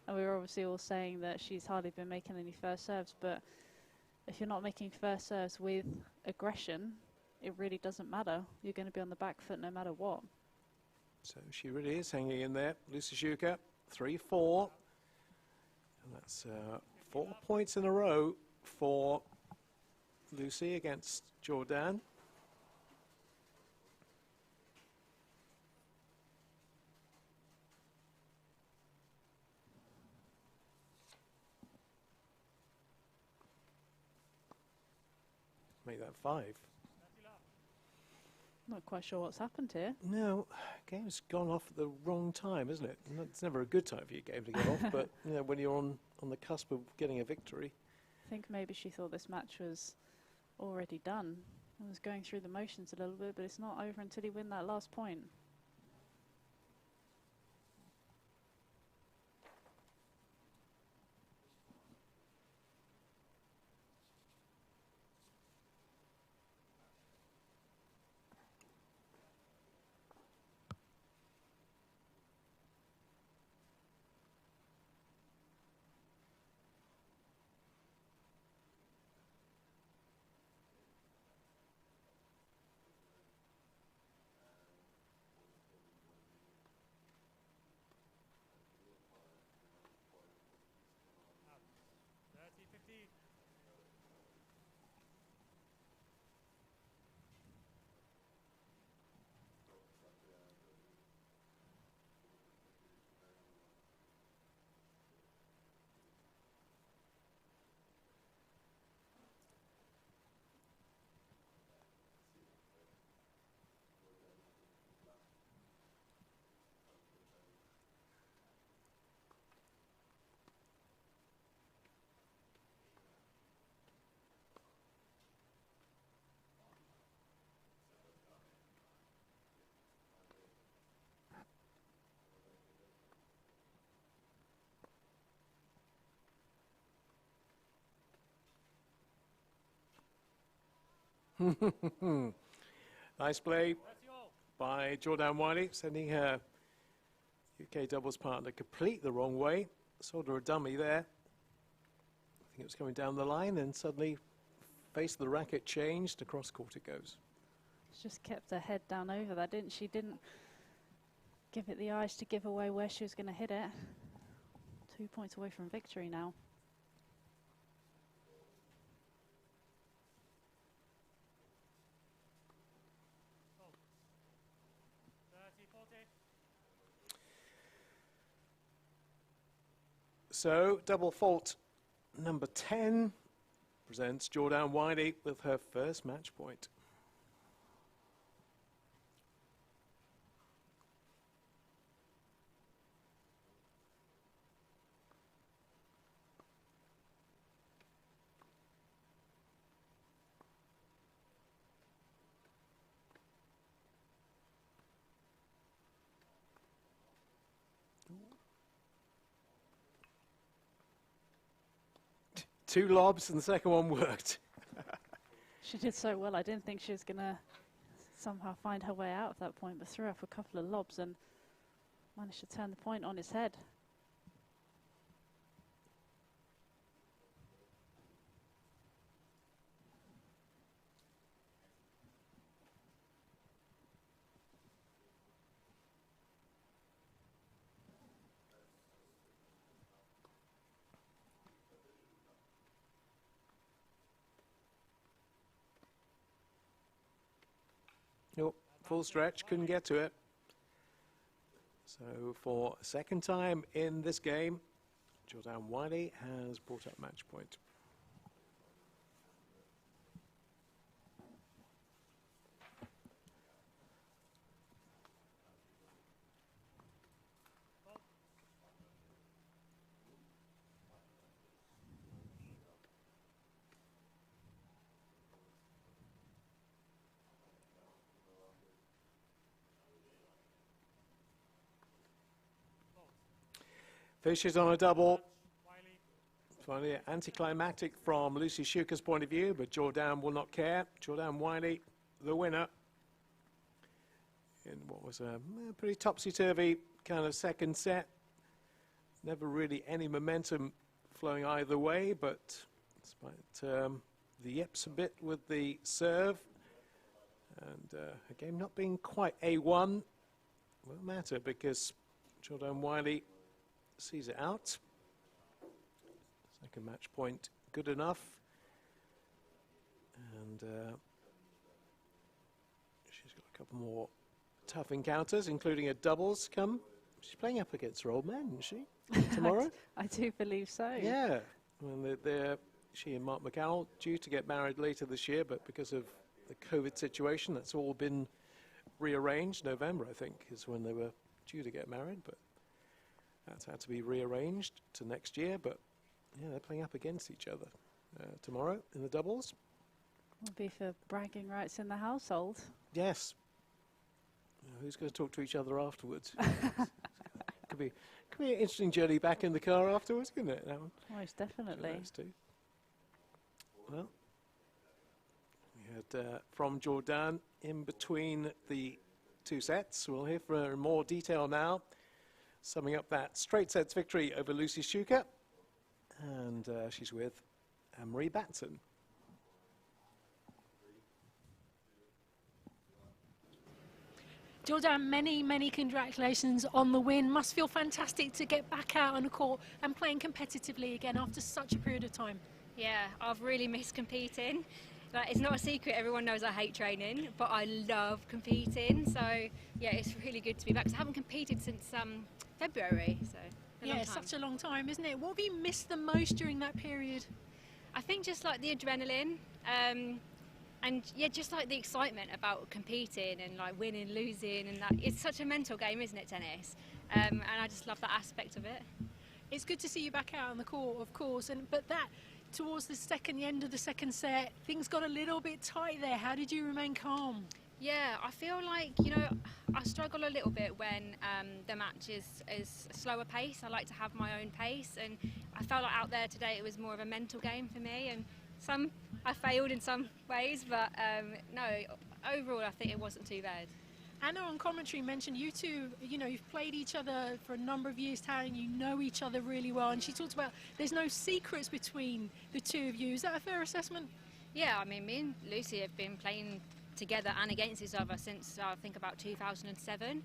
And we were obviously all saying that she's hardly been making any first serves, but if you're not making first serves with aggression, it really doesn't matter. You're going to be on the back foot no matter what.
So she really is hanging in there. Lucy Shuker, 3-4. And that's 4 points in a row for Lucy against Jordan. Make that 5.
Not quite sure what's happened here.
No, game's gone off at the wrong time, isn't it? It's never a good time for your game to get off, but you know, when you're on the cusp of getting a victory.
I think maybe she thought this match was already done and was going through the motions a little bit, but it's not over until you win that last point.
Nice play by Jordan Wiley, sending her UK doubles partner complete the wrong way. Sort of a dummy there. I think it was coming down the line, and suddenly face of the racket changed, across court it goes.
She just kept her head down over that, didn't she? Didn't give it the eyes to give away where she was going to hit it. 2 points away from victory now.
So, double fault number 10 presents Jordan Wiley with her first match point. Two lobs and the second one worked.
She did so well. I didn't think she was going to somehow find her way out of that point, but threw off a couple of lobs and managed to turn the point on its head.
Nope, full stretch, couldn't get to it. So for a second time in this game, Jordan Wiley has brought up match point. Fishes on a double. Finally, anticlimactic from Lucy Shuker's point of view, but Jordan will not care. Jordan Wiley, the winner, in what was a pretty topsy-turvy kind of second set. Never really any momentum flowing either way, but despite the yips a bit with the serve, and a game not being quite A1, won't matter because Jordan Wiley sees it out. Second match point good enough, and she's got a couple more tough encounters, including a doubles come. She's playing up against her old man, isn't she, tomorrow?
I do believe so.
Yeah, well, she and Mark McCowell due to get married later this year, but because of the COVID situation, that's all been rearranged. November, I think, is when they were due to get married, but that's had to be rearranged to next year. But yeah, they're playing up against each other tomorrow in the doubles.
Will be for bragging rights in the household.
Yes. Who's going to talk to each other afterwards? could be an interesting journey back in the car afterwards, couldn't it? That one.
Most definitely.
Those two. Well, we had from Jordan in between the two sets. We'll hear from her in more detail now, summing up that straight sets victory over Lucy Shuker. And she's with Anne-Marie Batson.
Jordan, many, many congratulations on the win. Must feel fantastic to get back out on the court and playing competitively again after such a period of time.
Yeah, I've really missed competing. Like, it's not a secret, everyone knows I hate training, but I love competing. So yeah, it's really good to be back. 'Cause I haven't competed since February, so
Yeah, it's such a long time, isn't it? What have you missed the most during that period?
I think just like the adrenaline, and yeah, just like the excitement about competing and like winning, losing, and that. It's such a mental game, isn't it, tennis? And I just love that aspect of it.
It's good to see you back out on the court, of course, but that towards the end of the second set, things got a little bit tight there. How did you remain calm?
Yeah, I feel like, I struggle a little bit when the match is a slower pace. I like to have my own pace, and I felt like out there today it was more of a mental game for me, and some I failed in some ways, but no, overall I think it wasn't too bad.
Anna on commentary mentioned you two, you know, you've played each other for a number of years, Taryn, you know each other really well, and she talked about there's no secrets between the two of you. Is that a fair assessment?
Yeah, I mean, me and Lucy have been playing together and against each other since I think about 2007.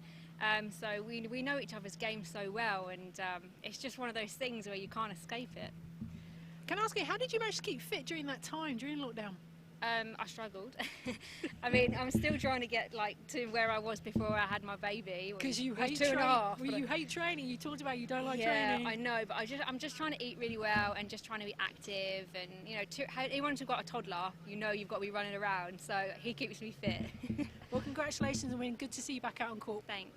So we know each other's game so well, and it's just one of those things where you can't escape it.
Can I ask you, how did you manage to keep fit during that time, during lockdown?
I struggled. I mean, I'm still trying to get like to where I was before I had my baby.
Because you hate
2.5.
Well, you hate training. You talked about you don't like
yeah,
training.
I know, but I'm just trying to eat really well and just trying to be active. And you know, anyone who's got a toddler, you know, you've got to be running around. So he keeps me fit.
Well, congratulations on winning. Good to see you back out on court.
Thanks.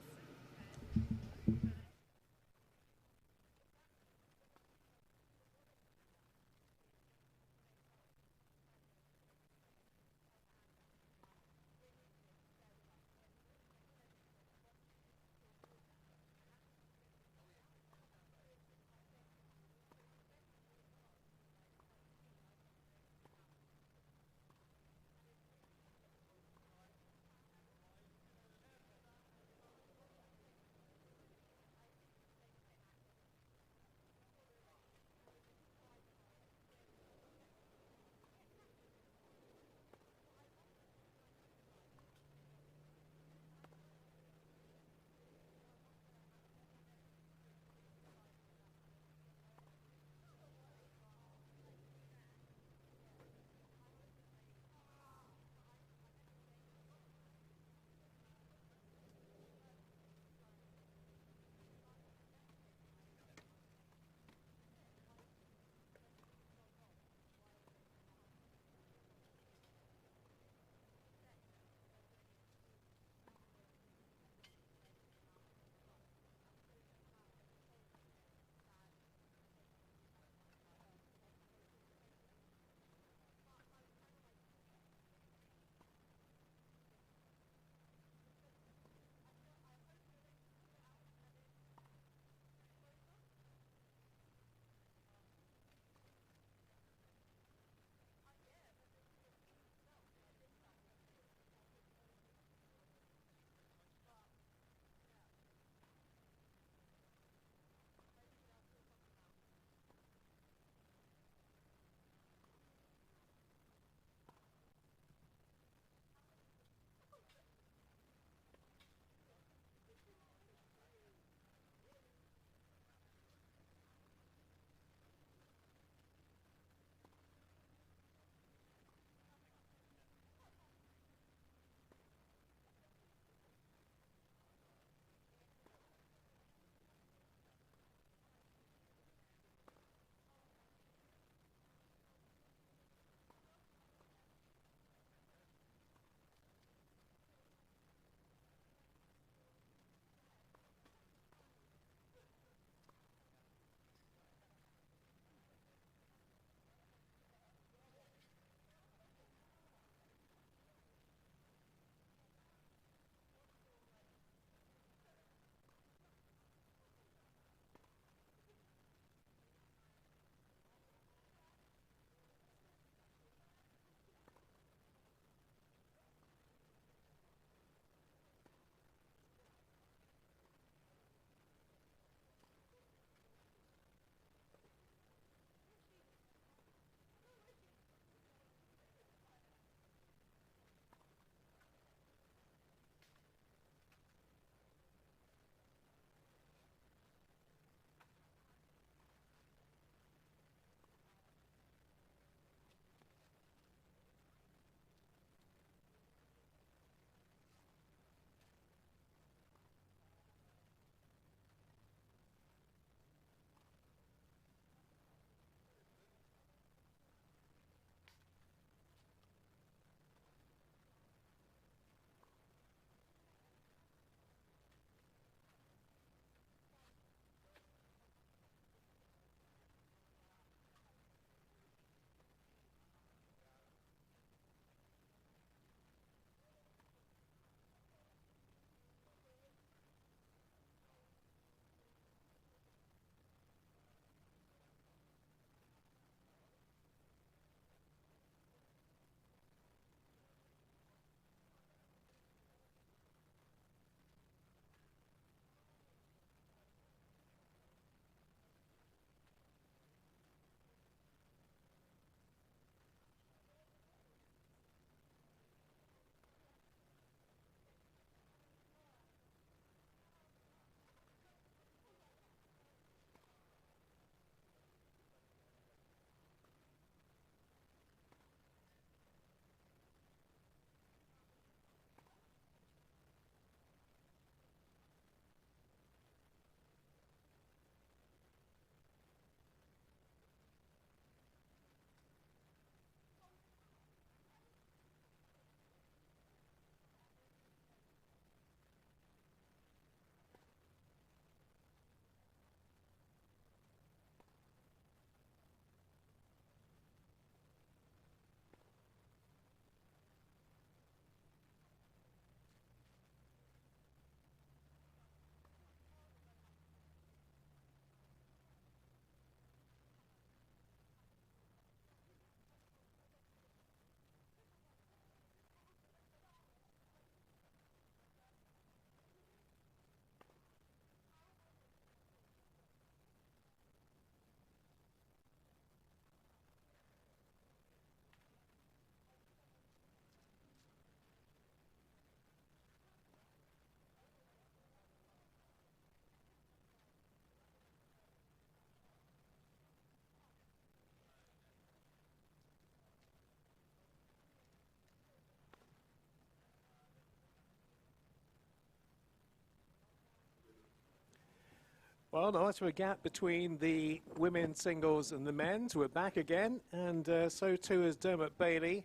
Well, not much of a gap between the women's singles and the men's. We're back again, and so too is Dermot Bailey.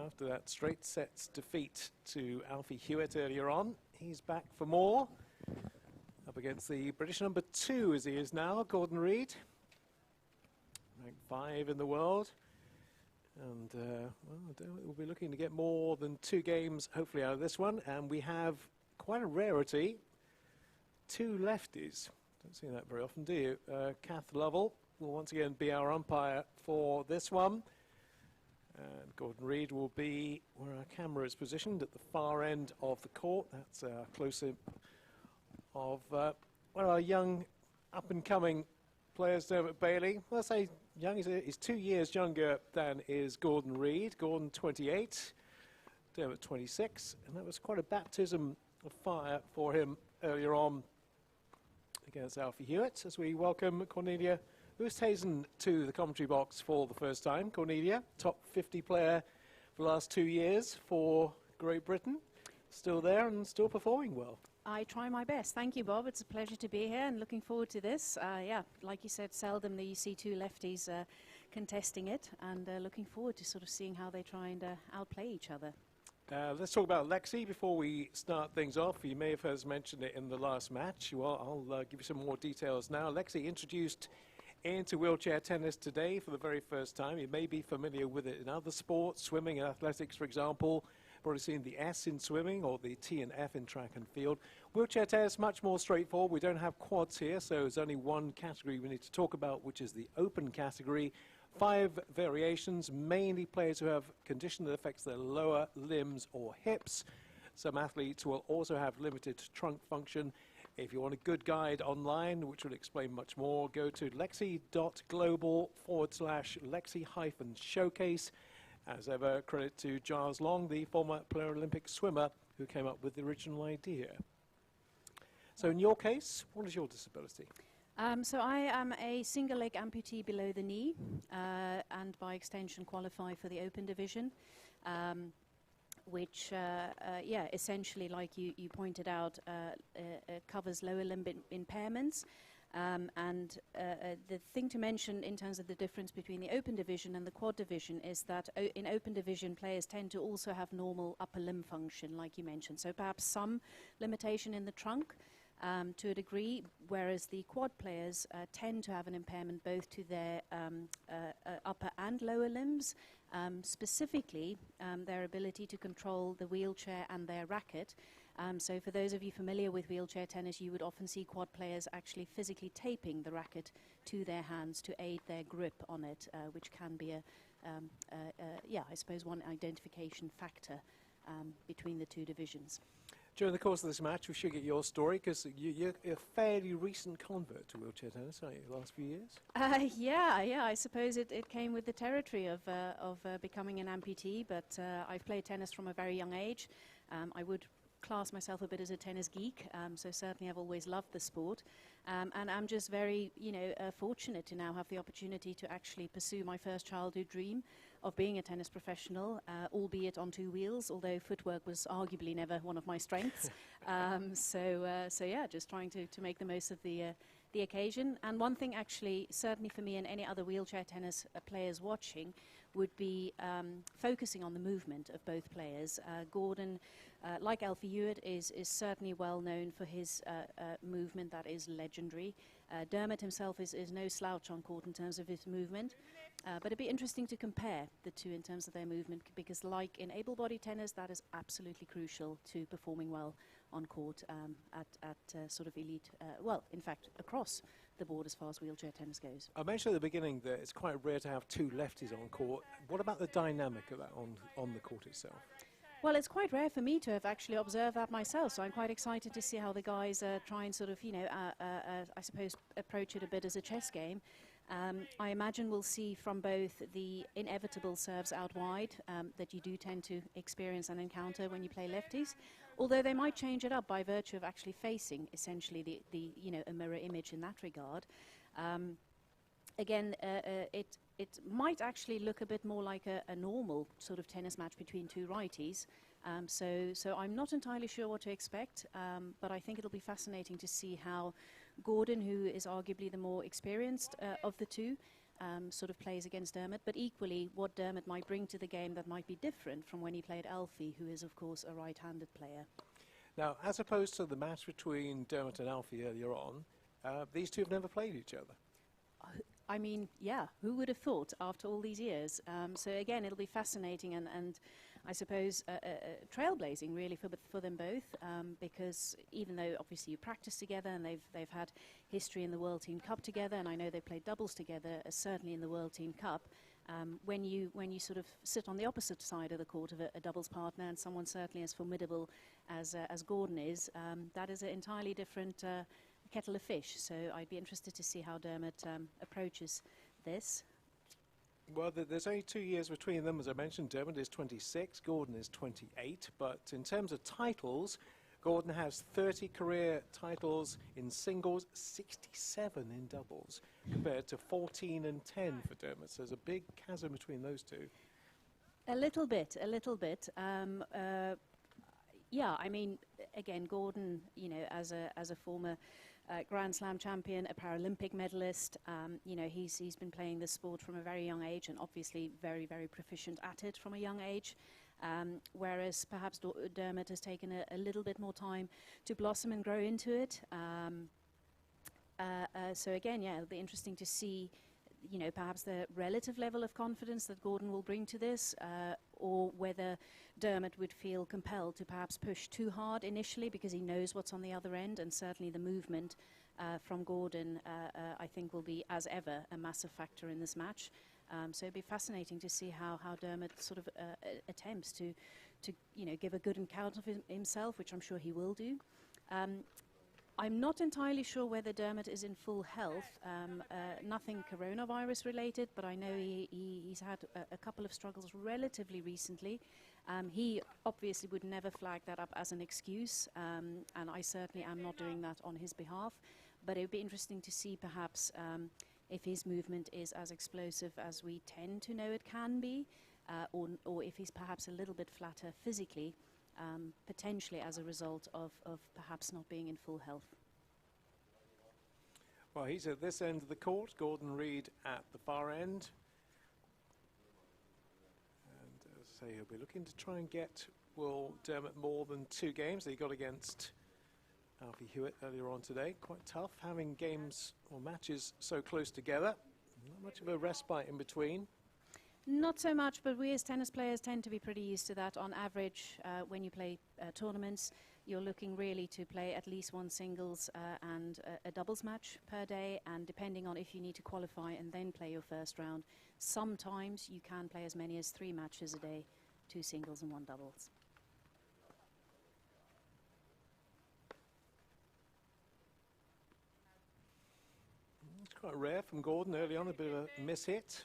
After that straight sets defeat to Alfie Huitt earlier on, he's back for more. Up against the British number 2 as he is now, Gordon Reid. Ranked 5 in the world. And well, Dermot will be looking to get more than 2 games, hopefully, out of this one. And we have quite a rarity, 2 lefties. Don't see that very often, do you? Kath Lovell will once again be our umpire for this one. And Gordon Reid will be where our camera is positioned at the far end of the court. That's a close-up of one of our young, up-and-coming players, Dermot Bailey. Well, I say young, he's 2 years younger than is Gordon Reid. Gordon 28, Dermot 26. And that was quite a baptism of fire for him earlier on against Alfie Huitt, as we welcome Cornelia Oosthuizen to the commentary box for the first time. Cornelia, top 50 player for the last 2 years for Great Britain. Still there and still performing well.
I try my best. Thank you, Bob. It's a pleasure to be here and looking forward to this. Yeah, like you said, seldom you see 2 lefties contesting it, and looking forward to sort of seeing how they try and outplay each other.
Let's talk about Lexi before we start things off. You may have heard us mention it in the last match. Well, I'll give you some more details now. Lexi introduced into wheelchair tennis today for the very first time. You may be familiar with it in other sports, swimming and athletics, for example. Probably seen the S in swimming or the T and F in track and field. Wheelchair tennis, much more straightforward. We don't have quads here, so there's only one category we need to talk about, which is the open category. 5 variations, mainly players who have condition that affects their lower limbs or hips. Some athletes will also have limited trunk function. If you want a good guide online, which will explain much more, go to lexi.global/lexi-showcase. As ever, credit to Giles Long, the former Paralympic swimmer, who came up with the original idea. So in your case, what is your disability?
So I am a single leg amputee below the knee, and by extension qualify for the open division, which, yeah, essentially, like you pointed out, covers lower limb impairments. And the thing to mention in terms of the difference between the open division and the quad division is that in open division players tend to also have normal upper limb function, like you mentioned. So perhaps some limitation in the trunk to a degree, whereas the quad players tend to have an impairment both to their upper and lower limbs, specifically their ability to control the wheelchair and their racket. So for those of you familiar with wheelchair tennis, you would often see quad players actually physically taping the racket to their hands to aid their grip on it, which can be yeah, I suppose one identification factor between the 2 divisions.
During the course of this match, we should get your story, because you're a fairly recent convert to wheelchair tennis, aren't you, the last few years?
Yeah, I suppose it came with the territory of becoming an amputee, but I've played tennis from a very young age. I would class myself a bit as a tennis geek, so certainly I've always loved the sport, and I'm just very, fortunate to now have the opportunity to actually pursue my first childhood dream of being a tennis professional, albeit on 2 wheels, although footwork was arguably never one of my strengths. So yeah, just trying to make the most of the occasion. And one thing actually, certainly for me and any other wheelchair tennis players watching, would be focusing on the movement of both players. Gordon, like Alfie Huitt, is certainly well known for his movement that is legendary. Dermot himself is no slouch on court in terms of his movement. But it'd be interesting to compare the 2 in terms of their movement, because like in able-bodied tennis, that is absolutely crucial to performing well on court at sort of elite, well, in fact, across the board as far as wheelchair tennis goes.
I mentioned at the beginning that it's quite rare to have 2 lefties on court. What about the dynamic of that on the court itself?
Well, it's quite rare for me to have actually observed that myself, so I'm quite excited to see how the guys try and sort of, I suppose, approach it a bit as a chess game. I imagine we'll see from both the inevitable serves out wide that you do tend to experience and encounter when you play lefties, although they might change it up by virtue of actually facing essentially a mirror image in that regard. Again, it might actually look a bit more like a normal sort of tennis match between 2 righties. So I'm not entirely sure what to expect, but I think it'll be fascinating to see how Gordon, who is arguably the more experienced of the two, sort of plays against Dermot, but equally what Dermot might bring to the game that might be different from when he played Alfie, who is of course a right-handed player.
Now, as opposed to the match between Dermot and Alfie earlier on, these two have never played each other.
I mean, yeah, who would have thought after all these years? So again, it'll be fascinating and I suppose trailblazing really for them both, because even though obviously you practice together and they've had history in the World Team Cup together, and I know they played doubles together, certainly in the World Team Cup. When you sort of sit on the opposite side of the court of a doubles partner and someone certainly as formidable as Gordon is, that is an entirely different kettle of fish. So I'd be interested to see how Dermot approaches this.
Well, there's only 2 years between them. As I mentioned, Dermot is 26, Gordon is 28. But in terms of titles, Gordon has 30 career titles in singles, 67 in doubles, compared to 14 and 10 for Dermot. So there's a big chasm between those two.
A little bit. Yeah, I mean, again, Gordon, you know, as a former Grand Slam champion, a Paralympic medalist, you know, he's been playing this sport from a very young age and obviously very, very proficient at it from a young age. Whereas perhaps Dermot has taken a little bit more time to blossom and grow into it. So again, yeah, it'll be interesting to see, you know, perhaps the relative level of confidence that Gordon will bring to this, or whether Dermot would feel compelled to perhaps push too hard initially because he knows what's on the other end, and certainly the movement from Gordon, I think, will be, as ever, a massive factor in this match. So it'd be fascinating to see how Dermot sort of attempts to you know, give a good account of himself, which I'm sure he will do. I'm not entirely sure whether Dermot is in full health, nothing coronavirus related, but I know he's had a couple of struggles relatively recently. He obviously would never flag that up as an excuse, and I certainly am not doing that on his behalf, but it would be interesting to see perhaps if his movement is as explosive as we tend to know it can be, or if he's perhaps a little bit flatter physically. Potentially as a result of perhaps not being in full health.
Well, he's at this end of the court, Gordon Reid at the far end. And as I say, he'll be looking to try and get Dermot more than 2 games that he got against Alfie Huitt earlier on today. Quite tough having games or matches so close together. Not much of a respite in between.
Not so much, but we as tennis players tend to be pretty used to that. On average, when you play tournaments, you're looking really to play at least 1 singles and a doubles match per day, and depending on if you need to qualify and then play your first round, sometimes you can play as many as 3 matches a day, 2 singles and 1 doubles.
It's quite rare from Gordon early on, a bit of a miss hit.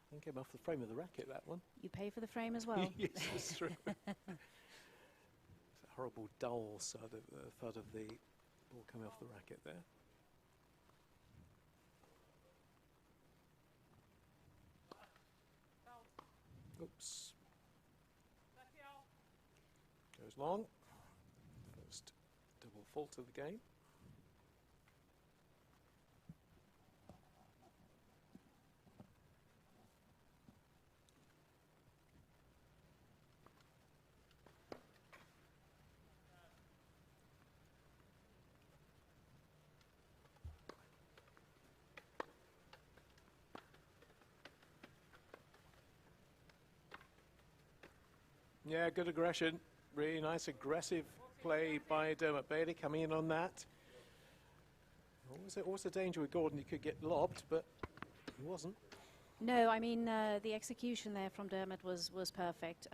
I think came off the frame of the racket, that one.
You pay for the frame as well.
Yes, that's true. It's a horrible dull thud of the ball coming off the racket there. Oops. Goes long. First double fault of the game. Yeah, good aggression. Really nice aggressive play by Dermot Bailey coming in on that. What was the danger with Gordon? He could get lobbed, but he wasn't.
No, I mean, the execution there from Dermot was perfect,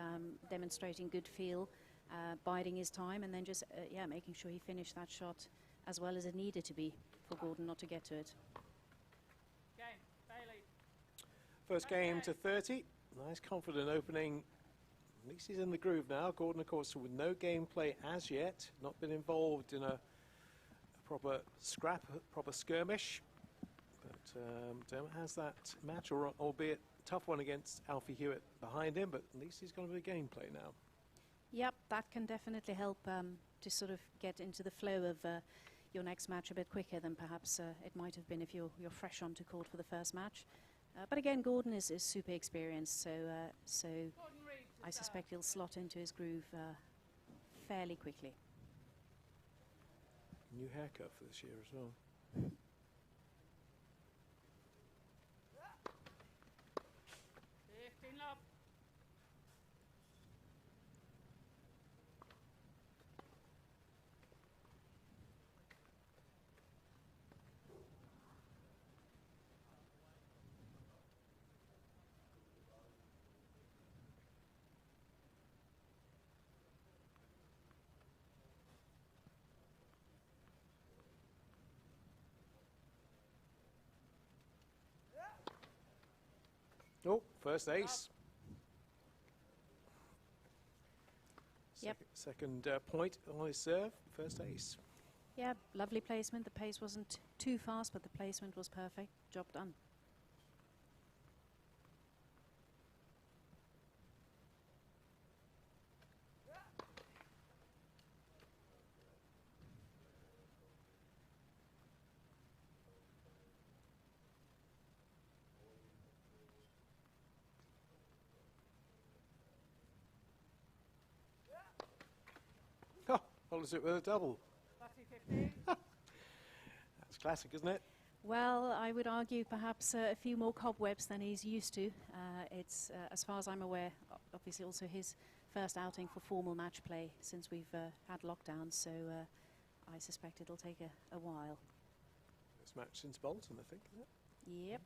demonstrating good feel, biding his time, and then just, yeah, making sure he finished that shot as well as it needed to be for Gordon not to get to it.
Game, Bailey.
First game to 30. Nice, confident opening. At least he's in the groove now. Gordon, of course, with no gameplay as yet, not been involved in a proper scrap, proper skirmish. But Dermot has that match, albeit tough one against Alfie Huitt behind him, but at least he's got a bit of gameplay now.
Yep, that can definitely help to sort of get into the flow of, your next match a bit quicker than perhaps it might have been if you're fresh onto court for the first match. But again, Gordon is super experienced, so I suspect he'll slot into his groove fairly quickly.
New haircut for this year as well.
15 love.
Oh, first ace.
Yep.
Second point on his serve, first ace.
Yeah, lovely placement. The pace wasn't too fast, but the placement was perfect. Job done.
Oh, follows it with a double.
Lucky 15.
That's classic, isn't it?
Well, I would argue perhaps a few more cobwebs than he's used to. It's, as far as I'm aware, obviously also his first outing for formal match play since we've had lockdown, so I suspect it'll take a while.
First match since Bolton, I think, isn't it?
Yep.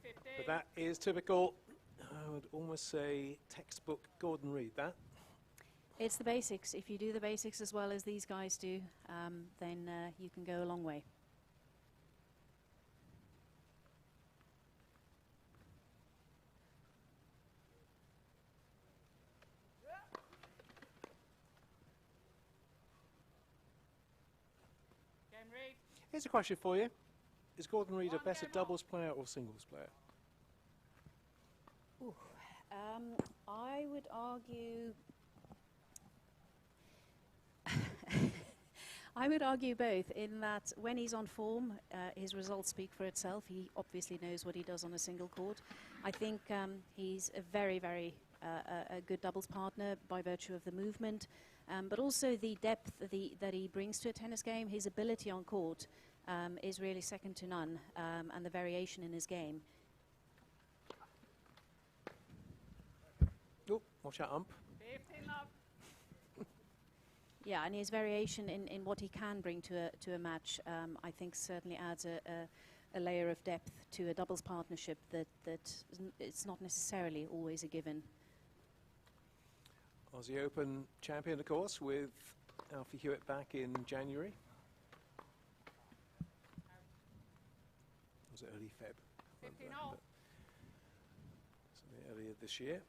15.
But that is typical, I would almost say, textbook Gordon Reid, that.
It's the basics. If you do the basics as well as these guys do, then you can go a long way.
Game read.
Here's a question for you. Is Gordon Reid a better doubles player or singles player?
I would argue I would argue both, in that when he's on form, his results speak for itself. He obviously knows what he does on a single court. I think he's a very, very a good doubles partner by virtue of the movement, but also the depth that he brings to a tennis game. His ability on court is really second to none, and the variation in his game.
Oh, watch out, ump.
15 love.
Yeah, and his variation in what he can bring to a match, I think certainly adds a layer of depth to a doubles partnership that it's not necessarily always a given.
Aussie Open champion, of course, with Alfie Huitt back in January. Was it early Feb?
15 all.
Something earlier this year.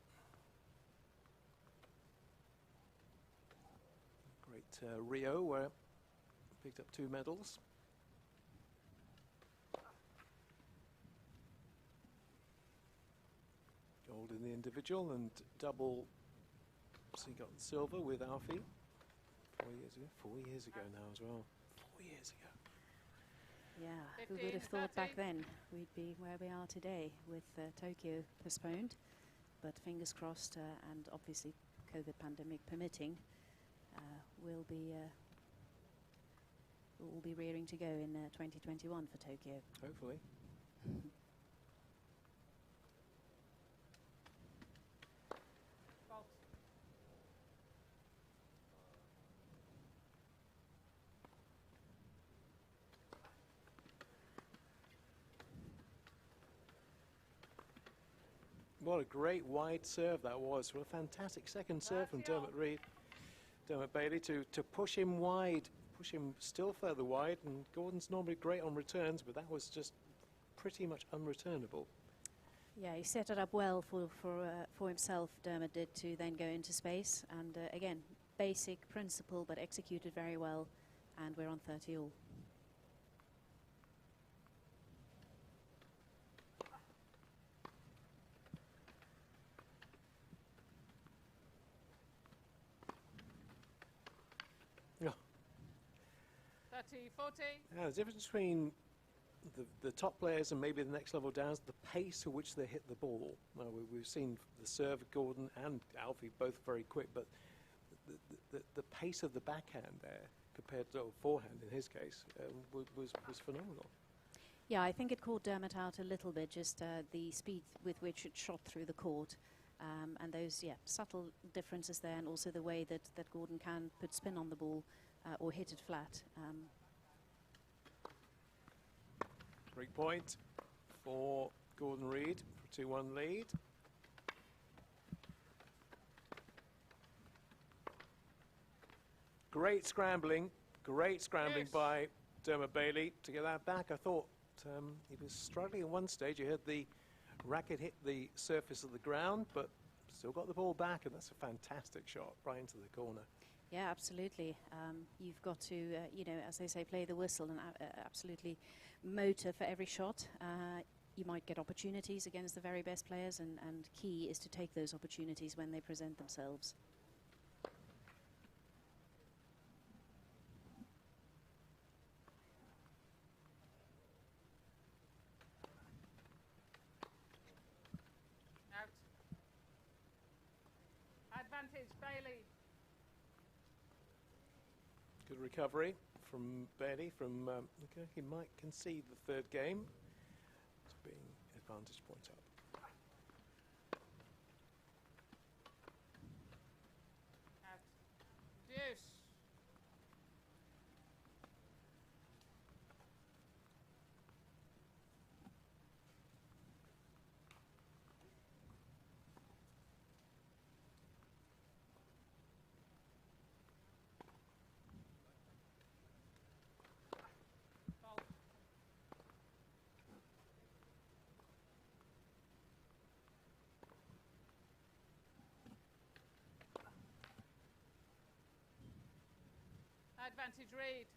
Great Rio, where picked up 2 medals. Gold in the individual and double. So he got silver with Alfie 4 years ago. 4 years ago now as well. 4 years ago.
Yeah, who would have thought back then we'd be where we are today with Tokyo postponed, but fingers crossed, and obviously COVID pandemic permitting, we'll be rearing to go in 2021 for Tokyo.
Hopefully.
Fault.
What a great wide serve that was. What a fantastic second serve from Dermot Bailey to push him wide, push him still further wide. And Gordon's normally great on returns, but that was just pretty much unreturnable.
Yeah, he set it up well for himself, Dermot did, to then go into space. And again, basic principle, but executed very well. And we're on 30 all.
30-40.
The difference between the top players and maybe the next level down is the pace at which they hit the ball. Now, we've seen the serve, Gordon and Alfie, both very quick, but the pace of the backhand there compared to forehand in his case was phenomenal.
Yeah, I think it caught Dermot out a little bit, just the speed with which it shot through the court. And those, subtle differences there, and also the way that Gordon can put spin on the ball or hit it flat.
Break point for Gordon Reid for 2-1 lead. Great scrambling
Yes.
by Dermot Bailey to get that back. I thought he was struggling at one stage. You heard the racket hit the surface of the ground, but still got the ball back, and that's a fantastic shot right into the corner.
Yeah, absolutely. You've got to, as they say, play the whistle and absolutely motor for every shot. You might get opportunities against the very best players, and key is to take those opportunities when they present themselves.
Out. Advantage, Bailey.
Good recovery from Bailey. Okay, he might concede the third game. It's being advantage point up.
Out. Deuce. Fault. Advantage, Reid.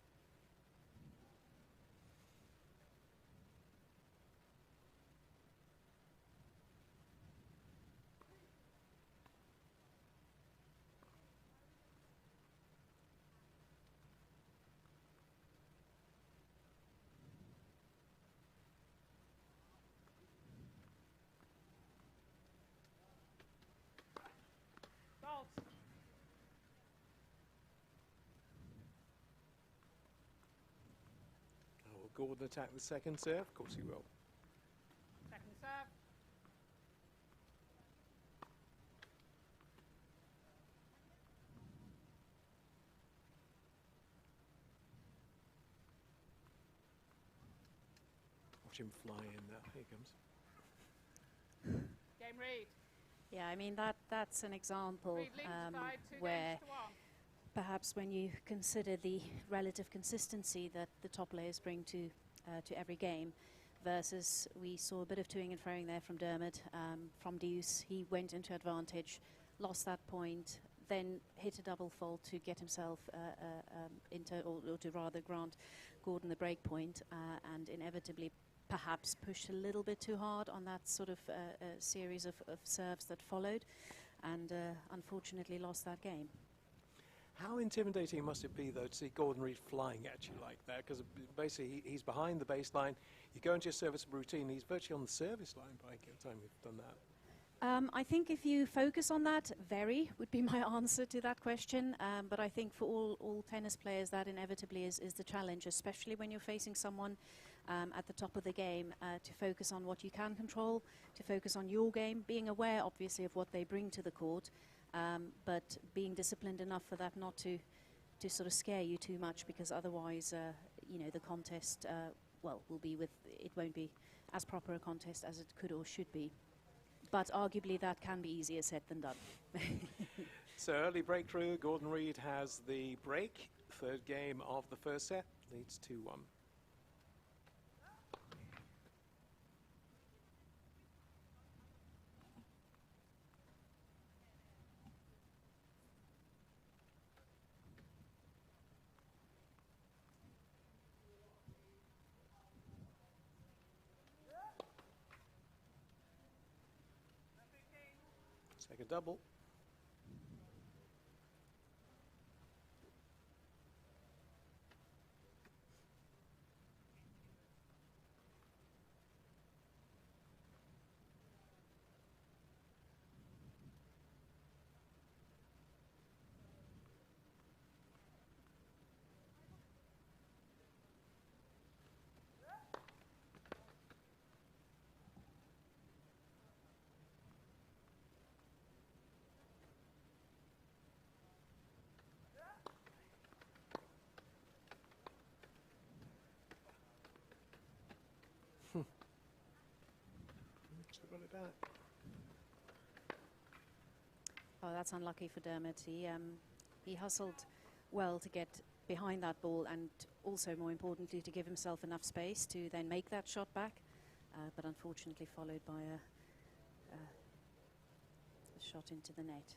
Fault.
Will Gordon attack the second serve? Of course he will.
Second serve.
Watch him fly in now. Here he comes.
Game Reid.
Yeah, I mean, that's an example
Reid leads by 2
where
games to 1.
perhaps when you consider the relative consistency that the top players bring to every game, versus we saw a bit of toing and froing there from Dermot. From deuce, he went into advantage, lost that point, then hit a double fault to get himself or to rather grant Gordon the break point, and inevitably perhaps pushed a little bit too hard on that sort of series of serves that followed, and unfortunately lost that game.
How intimidating must it be, though, to see Gordon Reid flying at you like that? Because basically he's behind the baseline. You go into your service routine, he's virtually on the service line by the time you've done that.
I think if you focus on that, very would be my answer to that question. But I think for all tennis players, that inevitably is the challenge, especially when you're facing someone at the top of the game, to focus on what you can control, to focus on your game, being aware, obviously, of what they bring to the court, but being disciplined enough for that not to sort of scare you too much, because otherwise, the contest, it won't be as proper a contest as it could or should be. But arguably that can be easier said than done.
So early breakthrough, Gordon Reid has the break. Third game of the first set, leads 2-1. Second double. Just got it back.
Oh, that's unlucky for Dermot. He hustled well to get behind that ball and also, more importantly, to give himself enough space to then make that shot back, but unfortunately followed by a shot into the net.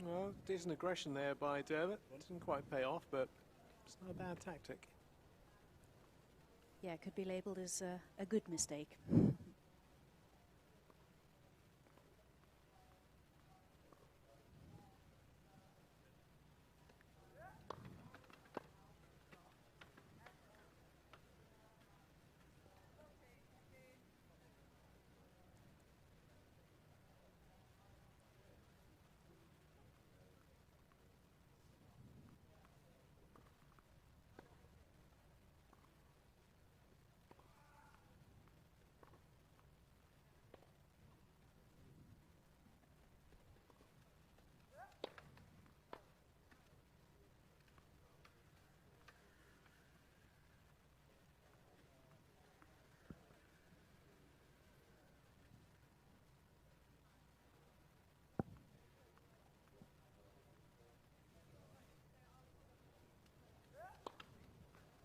Well, decent aggression there by Dermot. Didn't quite pay off, but it's not a bad tactic.
Yeah, it could be labelled as a good mistake.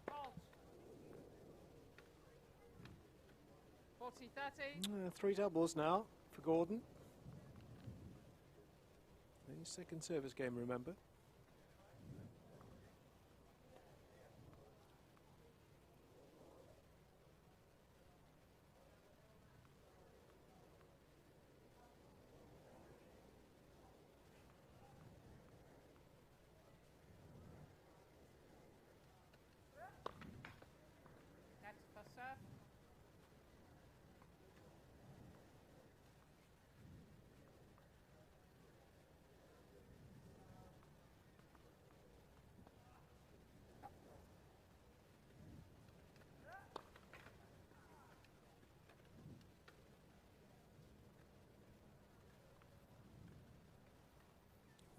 Fault. 40-30.
3 doubles now for Gordon. His second service game, remember.
Net for serve.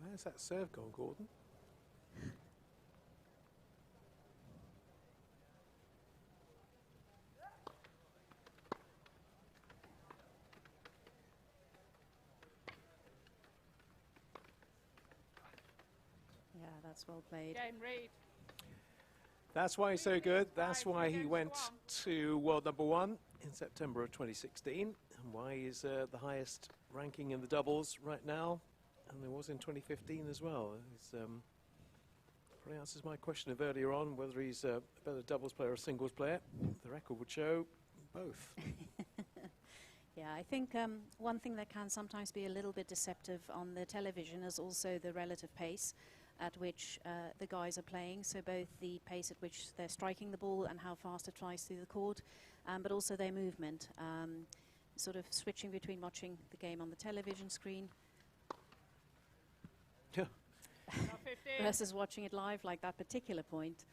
Where's that serve gone, Gordon?
Yeah, that's well played.
Game read.
That's why he's so good. That's why he went to world #1 in September of 2016, and why he's the highest ranking in the doubles right now, and there was in 2015 as well. He's, probably answers my question of earlier on, whether he's a better doubles player or singles player. The record would show both.
Yeah, I think one thing that can sometimes be a little bit deceptive on the television is also the relative pace at which the guys are playing. So both the pace at which they're striking the ball and how fast it flies through the court, but also their movement. Sort of switching between watching the game on the television screen
Yeah.
versus watching it live, like that particular point.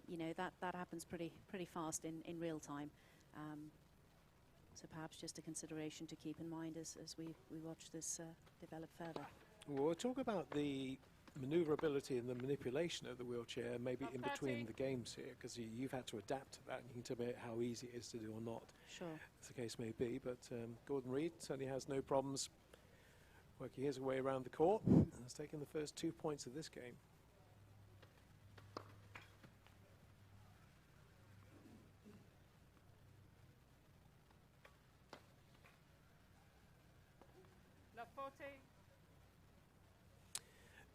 You know, that happens pretty fast in real time. So perhaps just a consideration to keep in mind as we watch this develop further.
We'll talk about the maneuverability and the manipulation of the wheelchair maybe in between the games here, because you've had to adapt to that, and you can tell me how easy it is to do or not,
Sure.
as the case may be. But Gordon Reid certainly has no problems working his way around the court and has taken the first 2 points of this game.
Love 40.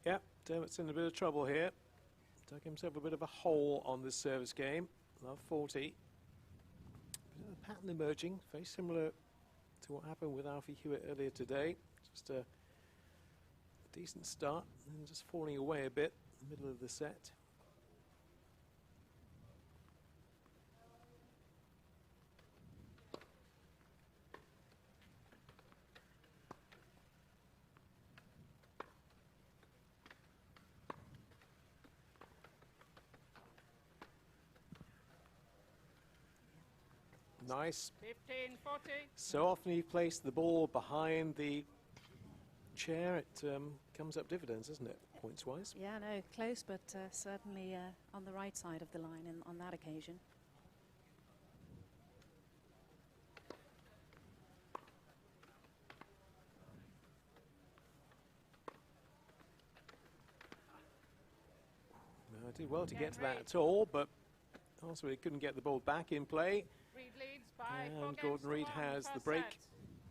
Yeah, Dermot's in a bit of trouble here. Dug himself a bit of a hole on this service game. Love 40. Bit of a pattern emerging, very similar to what happened with Alfie Huitt earlier today. Just a decent start and just falling away a bit in the middle of the set. Nice.
15-40.
So often you place the ball behind the chair, it comes up dividends, doesn't it, points-wise?
Yeah, no, close, but certainly on the right side of the line on that occasion.
No, I did well to get to that at all, but also he couldn't get the ball back in play.
Reed leads by 4
And
games
Gordon
to
Reid
1
has the
first
break
set.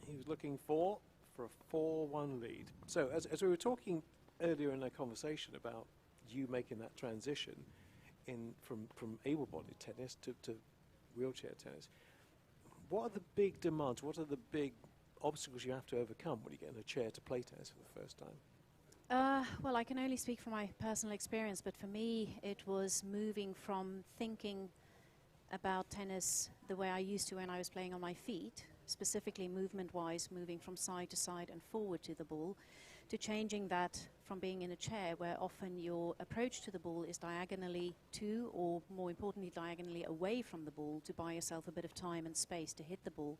he was looking for a 4-1 lead. So as we were talking earlier in our conversation about you making that transition from able-bodied tennis to wheelchair tennis, what are the big demands, what are the big obstacles you have to overcome when you get in a chair to play tennis for the first time?
Well, I can only speak from my personal experience, but for me it was moving from thinking about tennis the way I used to when I was playing on my feet, specifically movement-wise, moving from side to side and forward to the ball, to changing that from being in a chair where often your approach to the ball is diagonally to, or more importantly, diagonally away from the ball, to buy yourself a bit of time and space to hit the ball.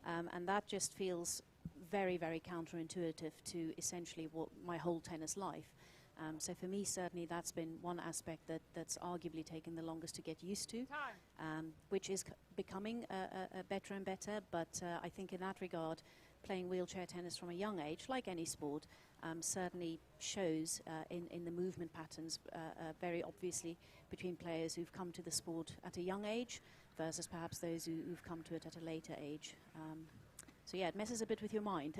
And that just feels very, very counterintuitive to essentially what my whole tennis life. So for me, certainly that's been one aspect that's arguably taken the longest to get used to, which is becoming better and better. But I think in that regard, playing wheelchair tennis from a young age, like any sport, certainly shows in the movement patterns very obviously between players who've come to the sport at a young age versus perhaps those who've come to it at a later age. So yeah, it messes a bit with your mind.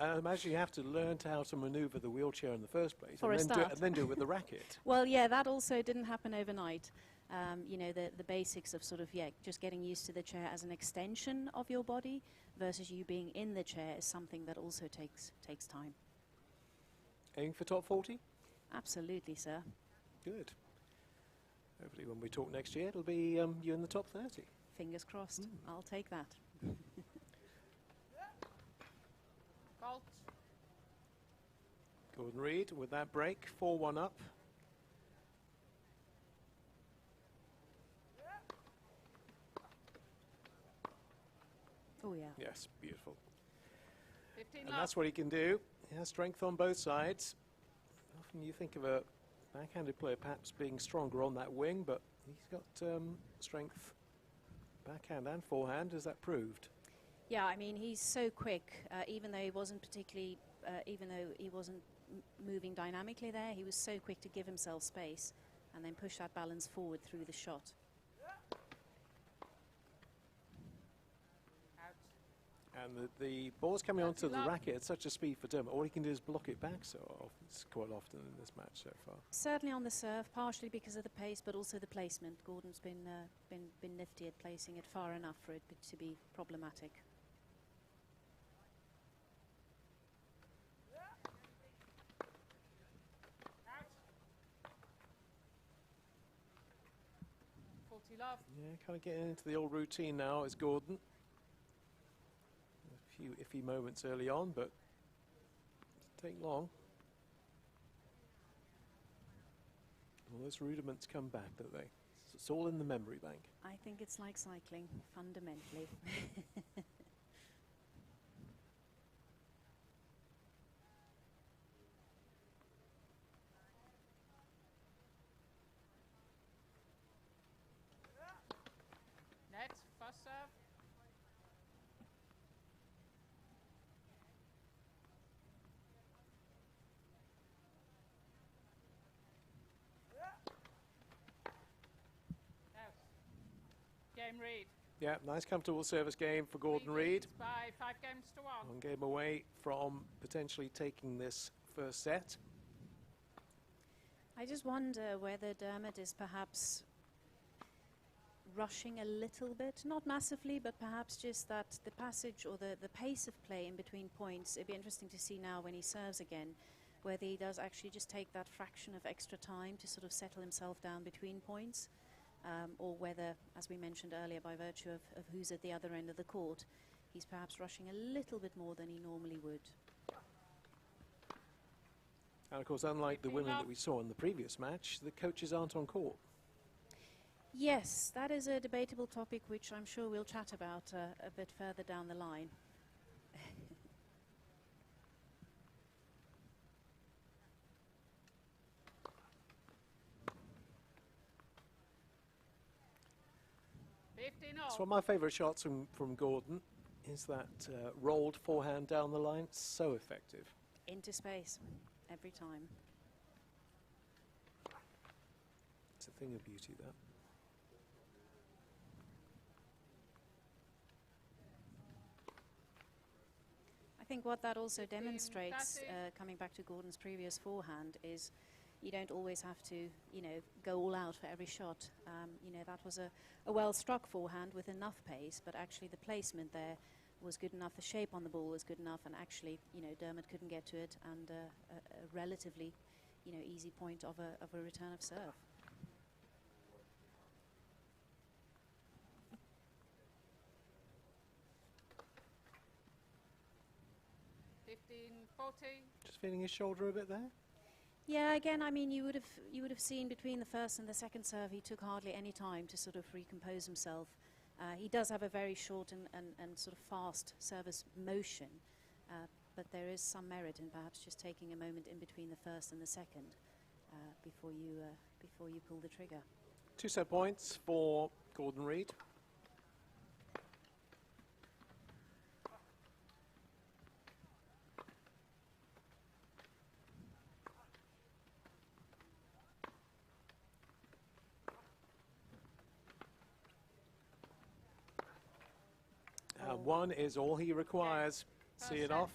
I imagine you have to learn how to manoeuvre the wheelchair in the first place,
For a
and
start.
then do it with the racket.
Well, yeah, that also didn't happen overnight. You know, the basics of sort of, just getting used to the chair as an extension of your body versus you being in the chair is something that also takes time.
Aiming for top 40?
Absolutely, sir.
Good. Hopefully when we talk next year, it'll be you in the top 30.
Fingers crossed. I'll take that.
Fault.
Gordon Reid with that break, 4-1 up.
Oh, yeah.
Yes, beautiful.
15
And
love.
that's what he can do. He has strength on both sides. Often you think of a backhanded player perhaps being stronger on that wing, but he's got strength backhand and forehand, as that proved.
Yeah, I mean, he's so quick, even though he wasn't particularly, moving dynamically there, he was so quick to give himself space and then push that balance forward through the shot.
And the ball's coming onto the racket at such a speed for Dermot. All he can do is block it back quite often in this match so far.
Certainly on the serve, partially because of the pace, but also the placement. Gordon's been nifty at placing it far enough for it to be problematic.
Out. 40 love.
Yeah, kind of getting into the old routine now is Gordon. A few iffy moments early on, but it doesn't take long. All those rudiments come back, don't they? It's all in the memory bank.
I think it's like cycling, fundamentally.
Net. First serve. Out. Game Reid.
Yeah, nice comfortable service game for Gordon Reid.
Leads by 5 games to 1.
One game away from potentially taking this first set.
I just wonder whether Dermot is perhaps rushing a little bit, not massively, but perhaps just that the passage or the pace of play in between points. It'd be interesting to see now when he serves again, whether he does actually just take that fraction of extra time to sort of settle himself down between points, or whether, as we mentioned earlier, by virtue of who's at the other end of the court, he's perhaps rushing a little bit more than he normally would.
And of course, unlike the women that we saw in the previous match, the coaches aren't on court.
Yes, that is a debatable topic which I'm sure we'll chat about a bit further down the line.
So one of my favourite shots from Gordon is that rolled forehand down the line. So effective.
Into space, every time.
It's a thing of beauty, that.
I think what that also demonstrates, coming back to Gordon's previous forehand, is you don't always have to, you know, go all out for every shot. You know, that was a well-struck forehand with enough pace, but actually the placement there was good enough, the shape on the ball was good enough, and actually, you know, Dermot couldn't get to it, and a relatively, you know, easy point of a return of serve.
Just feeling his shoulder a bit there.
Yeah, again, I mean, you would have seen between the first and the second serve, he took hardly any time to sort of recompose himself. He does have a very short and sort of fast service motion, but there is some merit in perhaps just taking a moment in between the first and the second before you pull the trigger.
2 set points for Gordon Reid. One is all he requires. See it off.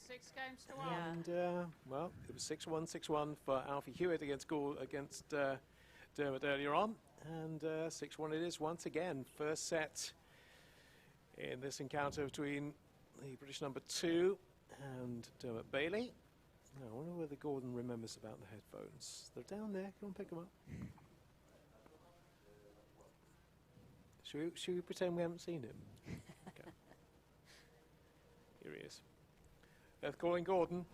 6 games to 1.
And, well, it was 6-1, 6-1 for Alfie Huitt against Dermot earlier on. And 6-1 it is once again. First set in this encounter between the British number 2 and Dermot Bailey. Now, I wonder whether Gordon remembers about the headphones. They're down there. Go and pick them up. Should we pretend we haven't seen him? Okay. Here he is. They're calling Gordon.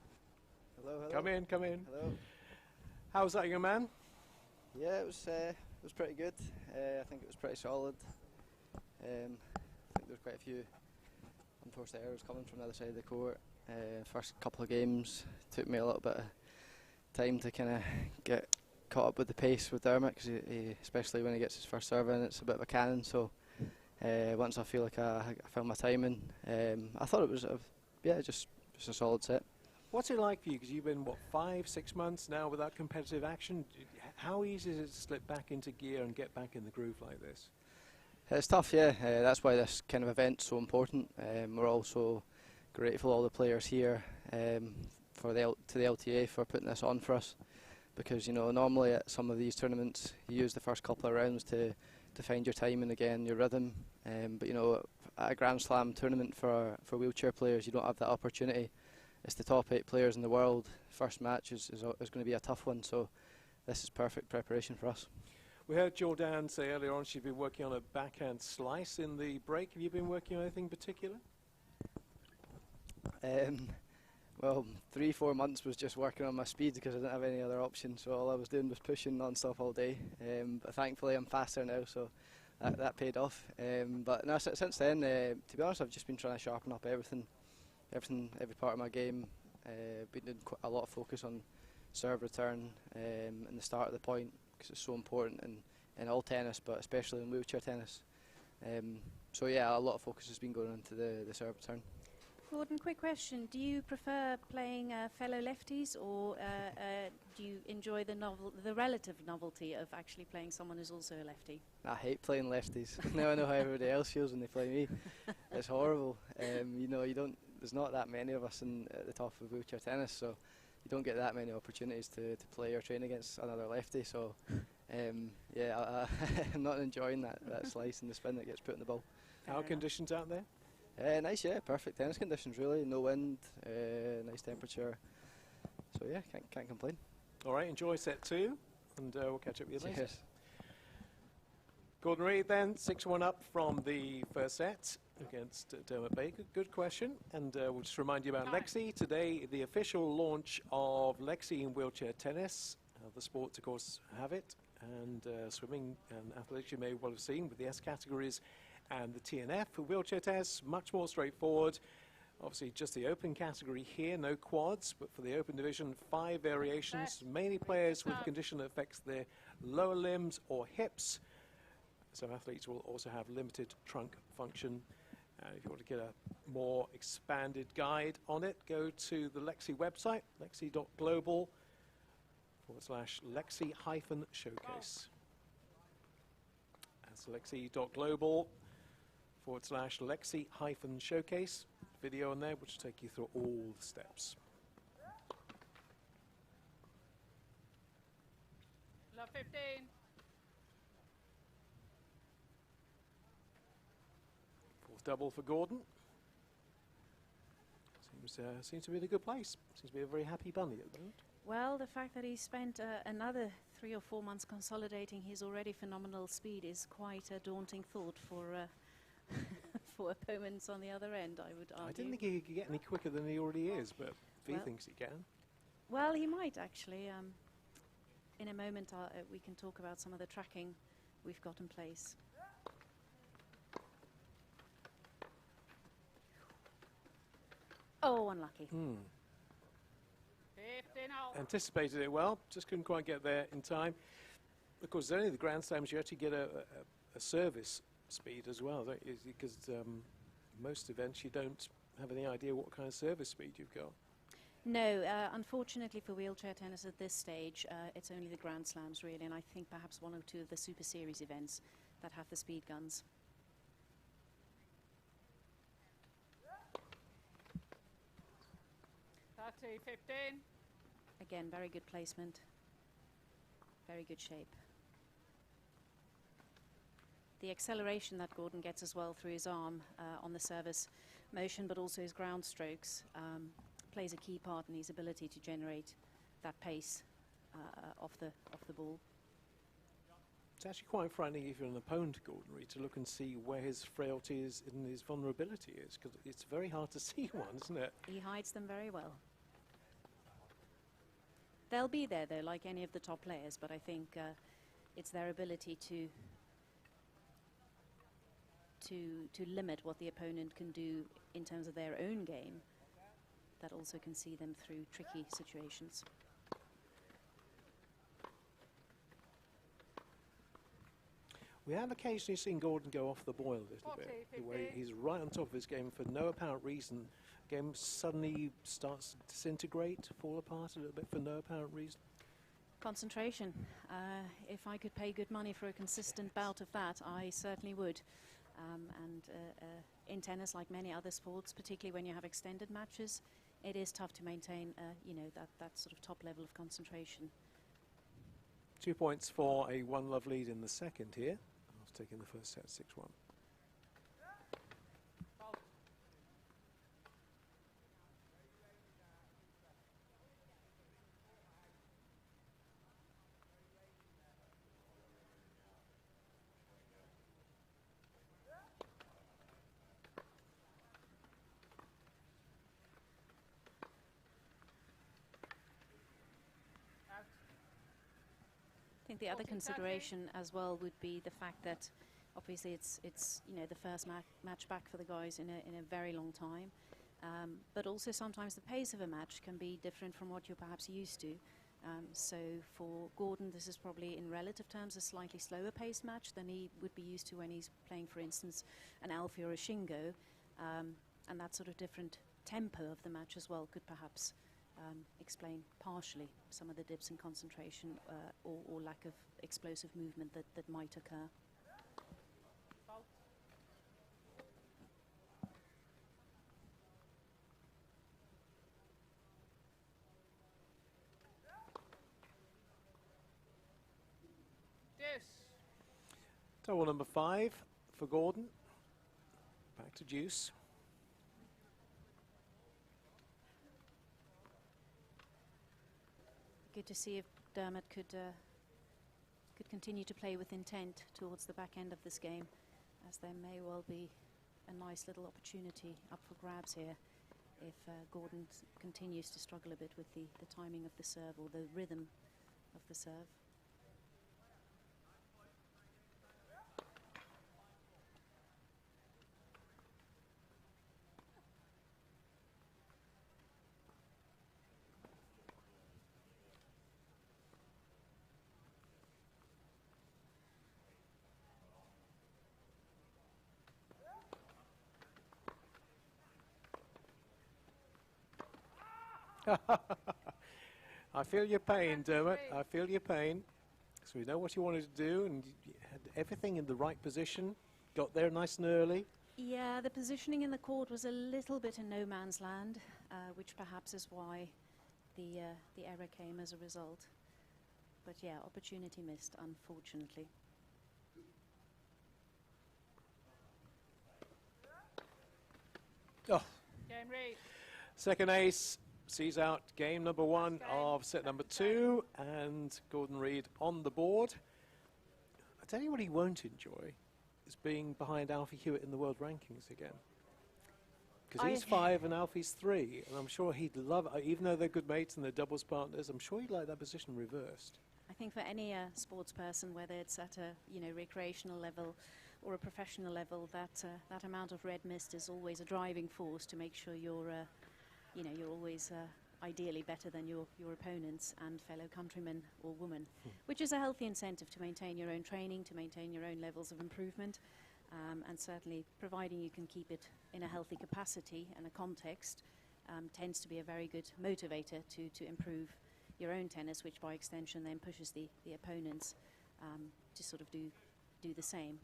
Hello, hello.
Come in, come in.
Hello.
How's that, young man?
Yeah, it was pretty good. I think it was pretty solid. I think there was quite a few unforced errors coming from the other side of the court. First couple of games took me a little bit of time to kind of get caught up with the pace with Dermot, because he, especially when he gets his first serve in, it's a bit of a cannon. So once I feel like I found my timing, I thought it was just a solid set.
What's it like for you? Because you've been, what, 5-6 months now without competitive action. How easy is it to slip back into gear and get back in the groove like this?
It's tough, yeah. That's why this kind of event's so important. We're also grateful all the players here to the LTA for putting this on for us, because, you know, normally at some of these tournaments you use the first couple of rounds to find your timing again, your rhythm. But, you know, at a Grand Slam tournament for wheelchair players, you don't have that opportunity. It's the top 8 players in the world. First match is going to be a tough one, so this is perfect preparation for us.
We heard Jordan say earlier on she'd been working on a backhand slice in the break. Have you been working on anything particular?
Well, 3-4 months was just working on my speed because I didn't have any other option, so all I was doing was pushing non-stop all day. But thankfully I'm faster now, so that paid off. But no, since then, to be honest, I've just been trying to sharpen up every part of my game. Been doing a lot of focus on serve return and the start of the point, because it's so important in all tennis, but especially in wheelchair tennis. So yeah, a lot of focus has been going into the serve return.
Gordon, quick question. Do you prefer playing fellow lefties, or do you enjoy the relative novelty of actually playing someone who's also a lefty?
I hate playing lefties. Now I know how everybody else feels when they play me. It's horrible. You know, there's not that many of us at the top of wheelchair tennis, so you don't get that many opportunities to play or train against another lefty. So yeah, I'm not enjoying that slice and the spin that gets put in the ball.
How are conditions out there?
Nice, yeah, perfect tennis conditions really. No wind, nice temperature. So yeah, can't complain.
All right, enjoy set 2, and we'll catch up with you later.
Cheers.
Gordon Reid then, 6-1 up from the first set against Dermot Baker. Good question. And we'll just remind you about Lexi. Today, the official launch of Lexi in wheelchair tennis. The sports, of course, have it. and swimming and athletics you may well have seen with the S categories and the TNF. For wheelchair tests, much more straightforward. Obviously, just the open category here, no quads, but for the open division, 5 variations, mainly players with a condition that affects their lower limbs or hips. Some athletes will also have limited trunk function. If you want to get a more expanded guide on it, go to the Lexi website, lexi.global/Lexi-showcase. That's lexi.global/Lexi-showcase. Video on there which will take you through all the steps.
Love 15.
Fourth double for Gordon. Seems to be in a good place. Seems to be a very happy bunny at the moment.
Well, the fact that he spent another 3 or 4 months consolidating his already phenomenal speed is quite a daunting thought for for opponents on the other end, I would argue.
I didn't think he could get any quicker than he already is, but if he thinks he can.
Well, he might actually. In a moment, we can talk about some of the tracking we've got in place. Oh, unlucky.
15 out.
Anticipated it well, just couldn't quite get there in time. Of course, only the Grand Slams you actually get a service speed as well, don't you? Because most events you don't have any idea what kind of service speed you've got.
No, unfortunately for wheelchair tennis at this stage, it's only the Grand Slams really, and I think perhaps 1 or 2 of the Super Series events that have the speed guns.
Thirty, 15.
Again, very good placement, very good shape. The acceleration that Gordon gets as well through his arm on the service motion, but also his ground strokes, plays a key part in his ability to generate that pace off the ball.
It's actually quite frightening if you're an opponent, Gordon, really, to look and see where his frailty is and his vulnerability is, because it's very hard to see one, isn't it?
He hides them very well. They'll be there, though, like any of the top players, but I think it's their ability to limit what the opponent can do in terms of their own game that also can see them through tricky situations.
We have occasionally seen Gordon go off the boil a little
40,
bit, where
50.
he's right on top of his game for no apparent reason. Game suddenly starts to disintegrate, fall apart a little bit for no apparent reason.
Concentration. If I could pay good money for a consistent bout of that, I certainly would. In tennis, like many other sports, particularly when you have extended matches, it is tough to maintain, that sort of top level of concentration.
2 points for a 1-love lead in the second here. After taking the first set 6-1.
I think the other consideration as well would be the fact that obviously it's the first match back for the guys in a very long time, but also sometimes the pace of a match can be different from what you're perhaps used to. So for Gordon, this is probably in relative terms a slightly slower paced match than he would be used to when he's playing, for instance, an Alfie or a Shingo, and that sort of different tempo of the match as well could perhaps explain partially some of the dips in concentration or lack of explosive movement that might occur.
Deuce.
Double number 5 for Gordon. Back to deuce.
Good to see if Dermot could continue to play with intent towards the back end of this game, as there may well be a nice little opportunity up for grabs here if Gordon continues to struggle a bit with the timing of the serve or the rhythm of the serve.
I feel your pain, Dermot. I feel your pain. So we know what you wanted to do, and you had everything in the right position. Got there nice and early.
Yeah, the positioning in the court was a little bit in no man's land, which perhaps is why the error came as a result. But yeah, opportunity missed, unfortunately.
Oh,
Game read.
second ace sees out game number one of set number two, and Gordon Reid on the board. I tell you what he won't enjoy is being behind Alfie Huitt in the world rankings again. Because he's 5 and Alfie's 3, and I'm sure he'd love it, even though they're good mates and they're doubles partners, I'm sure he'd like that position reversed.
I think for any sports person, whether it's at a recreational level or a professional level, that amount of red mist is always a driving force to make sure you're always ideally better than your opponents and fellow countrymen or women, which is a healthy incentive to maintain your own training, to maintain your own levels of improvement, and certainly providing you can keep it in a healthy capacity and a context tends to be a very good motivator to improve your own tennis, which by extension then pushes the opponents to sort of do the same.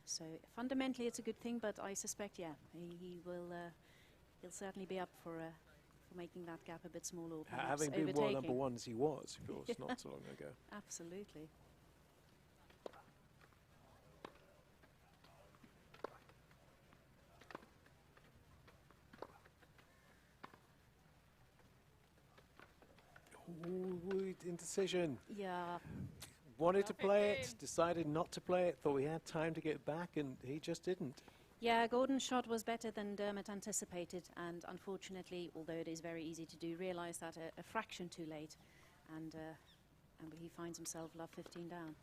So fundamentally it's a good thing, but I suspect, yeah, he'll certainly be up for making that gap a bit smaller, or perhaps
having been world number
overtaking.
one as he was, of course, not so long ago.
Absolutely.
Ooh, indecision.
Yeah.
Wanted to play it,
15.
decided not to play it, thought he had time to get back, and he just didn't.
Yeah, Gordon's shot was better than Dermot anticipated, and unfortunately, although it is very easy to do, realised that a fraction too late, and he finds himself love 15 down.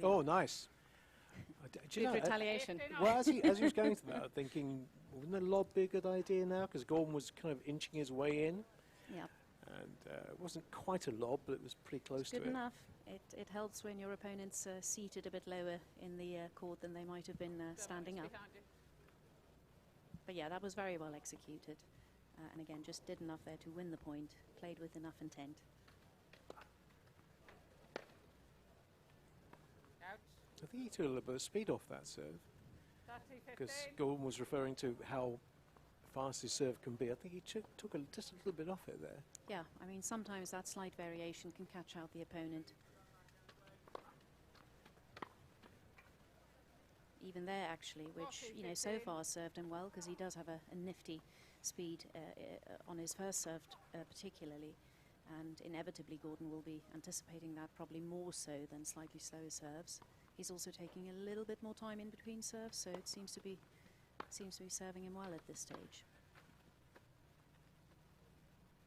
Oh, nice. Do you
Good
know,
retaliation.
well, as he was going to that, thinking, wouldn't a lob be a good idea now? Because Gordon was kind of inching his way in.
Yeah.
And it wasn't quite a lob, but it was pretty close to it.
Good enough. It helps when your opponent's seated a bit lower in the court than they might have been standing up.
Behind you.
But yeah, that was very well executed. And again, just did enough there to win the point, played with enough intent.
Out.
I think he took a little bit of speed off that serve.
30,
Because
15.
Gordon was referring to how fast his serve can be. I think he took just a little bit off it there.
Yeah, I mean, sometimes that slight variation can catch out the opponent. Even there, actually, which, you know, so far served him well, because he does have a nifty speed on his first serve particularly. And inevitably, Gordon will be anticipating that probably more so than slightly slower serves. He's also taking a little bit more time in between serves, so it seems to be serving him well at this stage.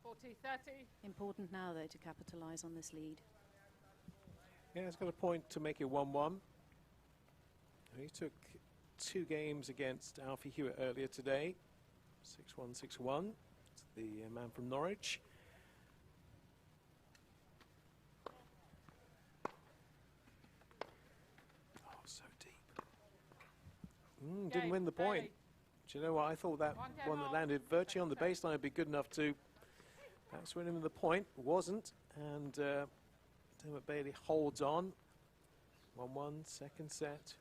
40, 30.
Important now, though, to capitalise on this lead.
Yeah, he's got a point to make it 1-1. He took 2 games against Alfie Huitt earlier today. 6-1, 6-1. It's the man from Norwich. Oh, so deep. Didn't
Game,
win the point.
Bailey.
Do you know what? I thought that
One
one
game
that
off.
landed virtually on the baseline would be good enough to perhaps win him the point. Wasn't. And Dermot Bailey holds on. 1-1, second set.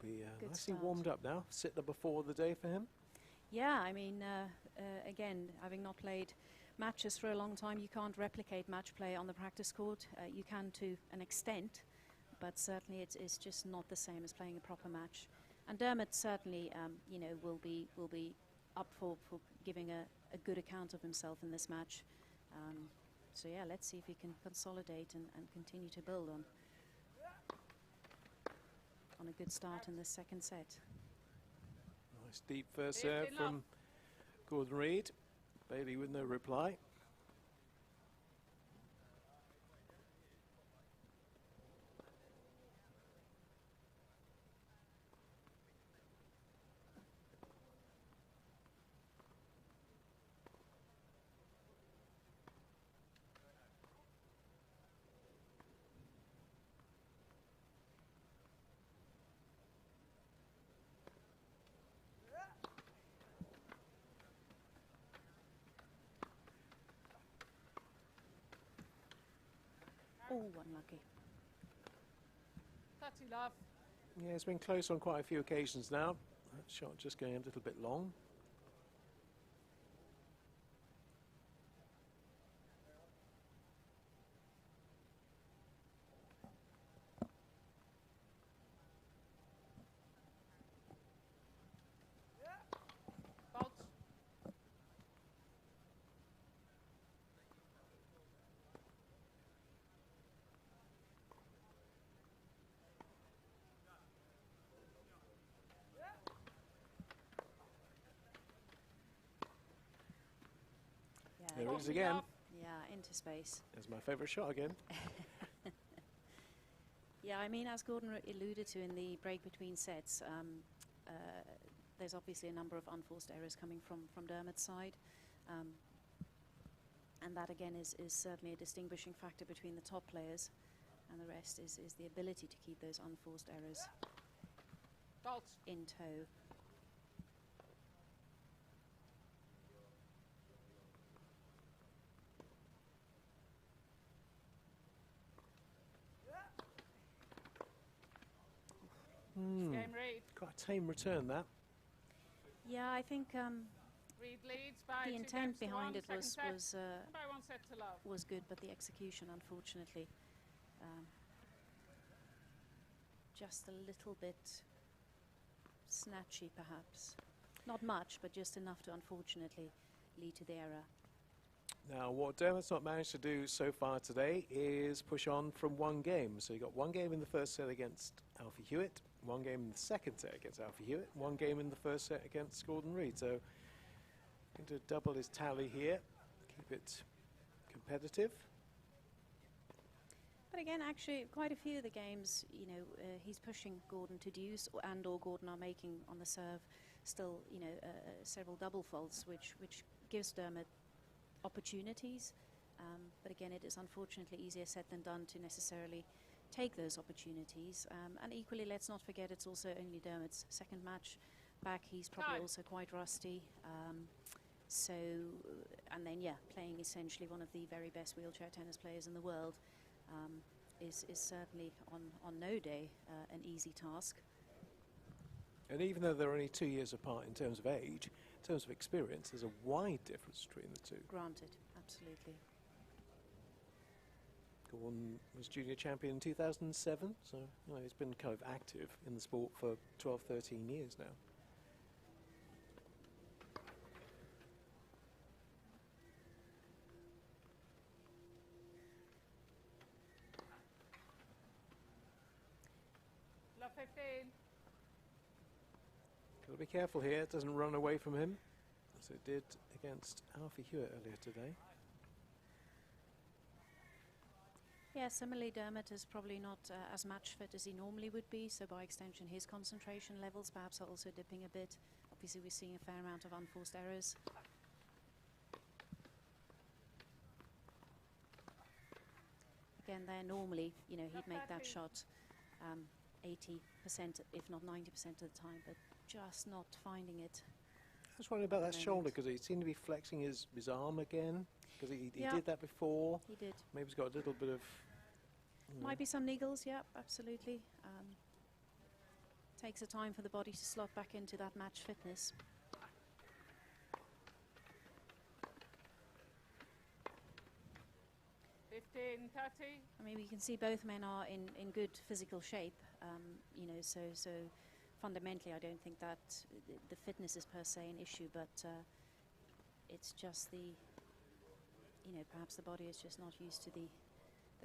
Will be
Good
nicely
start.
warmed up now. Sit number 4 of the day for him.
Yeah, I mean, again, having not played matches for a long time, you can't replicate match play on the practice court. You can to an extent, but certainly it's just not the same as playing a proper match. And Dermot certainly, you know, will be up for giving a good account of himself in this match. So yeah, let's see if he can consolidate and continue to build on a good start in this second set.
Nice deep first serve from Gordon Reid. Bailey with no reply.
Oh, unlucky.
30 love.
Yeah, it's been close on quite a few occasions now. That shot just going a little bit long.
Bolts.
Yeah,
There it is
40
again.
love.
yeah, into space.
There's my favourite shot again.
Yeah, I mean, as Gordon alluded to in the break between sets, there's obviously a number of unforced errors coming from Dermot's side. And that, again, is certainly a distinguishing factor between the top players, and the rest is the ability to keep those unforced errors
Bolts.
in tow.
Game read.
Quite a tame return, that.
Yeah, I think
Reed leads by
the
2
intent
games to
behind
1.
it
Second set.
was
By 1 set to love.
was good, but the execution, unfortunately, just a little bit snatchy, perhaps. Not much, but just enough to unfortunately lead to the error.
Now, what Dermot's not managed to do so far today is push on from one game. So you got one game in the first set against Alfie Huitt, one game in the second set against Alfie Huitt, one game in the first set against Gordon Reid. So going to double his tally here, keep it competitive.
But again, actually, quite a few of the games, you know, he's pushing Gordon to deuce, or Gordon are making on the serve still, you know, several double faults, which gives Dermot opportunities. But again, it is unfortunately easier said than done to necessarily take those opportunities. And equally, let's not forget, it's also only Dermot's second match back. He's probably
Time.
also quite rusty. So, and then, yeah, playing essentially one of the very best wheelchair tennis players in the world is certainly on no day an easy task.
And even though they're only 2 years apart in terms of age, in terms of experience, there's a wide difference between the two.
Granted, absolutely.
Gordon was junior champion in 2007, so you know, he's been kind of active in the sport for 12, 13 years now.
Love 15.
Got to be careful here, it doesn't run away from him, as it did against Alfie Huitt earlier today.
Yeah, similarly, Dermot is probably not as match fit as he normally would be, so by extension his concentration levels perhaps are also dipping a bit. Obviously we're seeing a fair amount of unforced errors. Again, there normally, you know, he'd make that shot 80%, if not 90% of the time, but just not finding it.
I was wondering about that
Moment.
shoulder, because he seemed to be flexing his arm again, because he
Yeah.
did that before.
He did.
Maybe he's got a little bit of...
Might be some niggles, yeah, absolutely. Takes a time for the body to slot back into that match fitness.
I
mean, we can see both men are in good physical shape, you know, so fundamentally I don't think that the fitness is per se an issue, but it's just the, you know, perhaps the body is just not used to the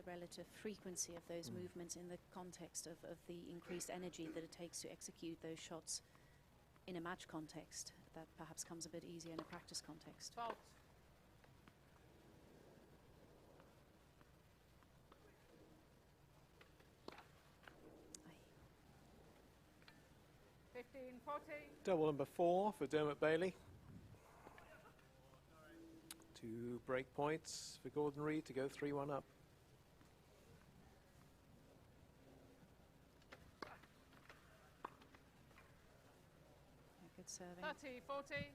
relative frequency of those movements in the context of the increased energy that it takes to execute those shots in a match context. That perhaps comes a bit easier in a practice context.
Fault.
Aye.
15-40.
Double number 4 for Dermot Bailey. 2 break points for Gordon Reid to go 3-1 up.
Good serving.
30-40.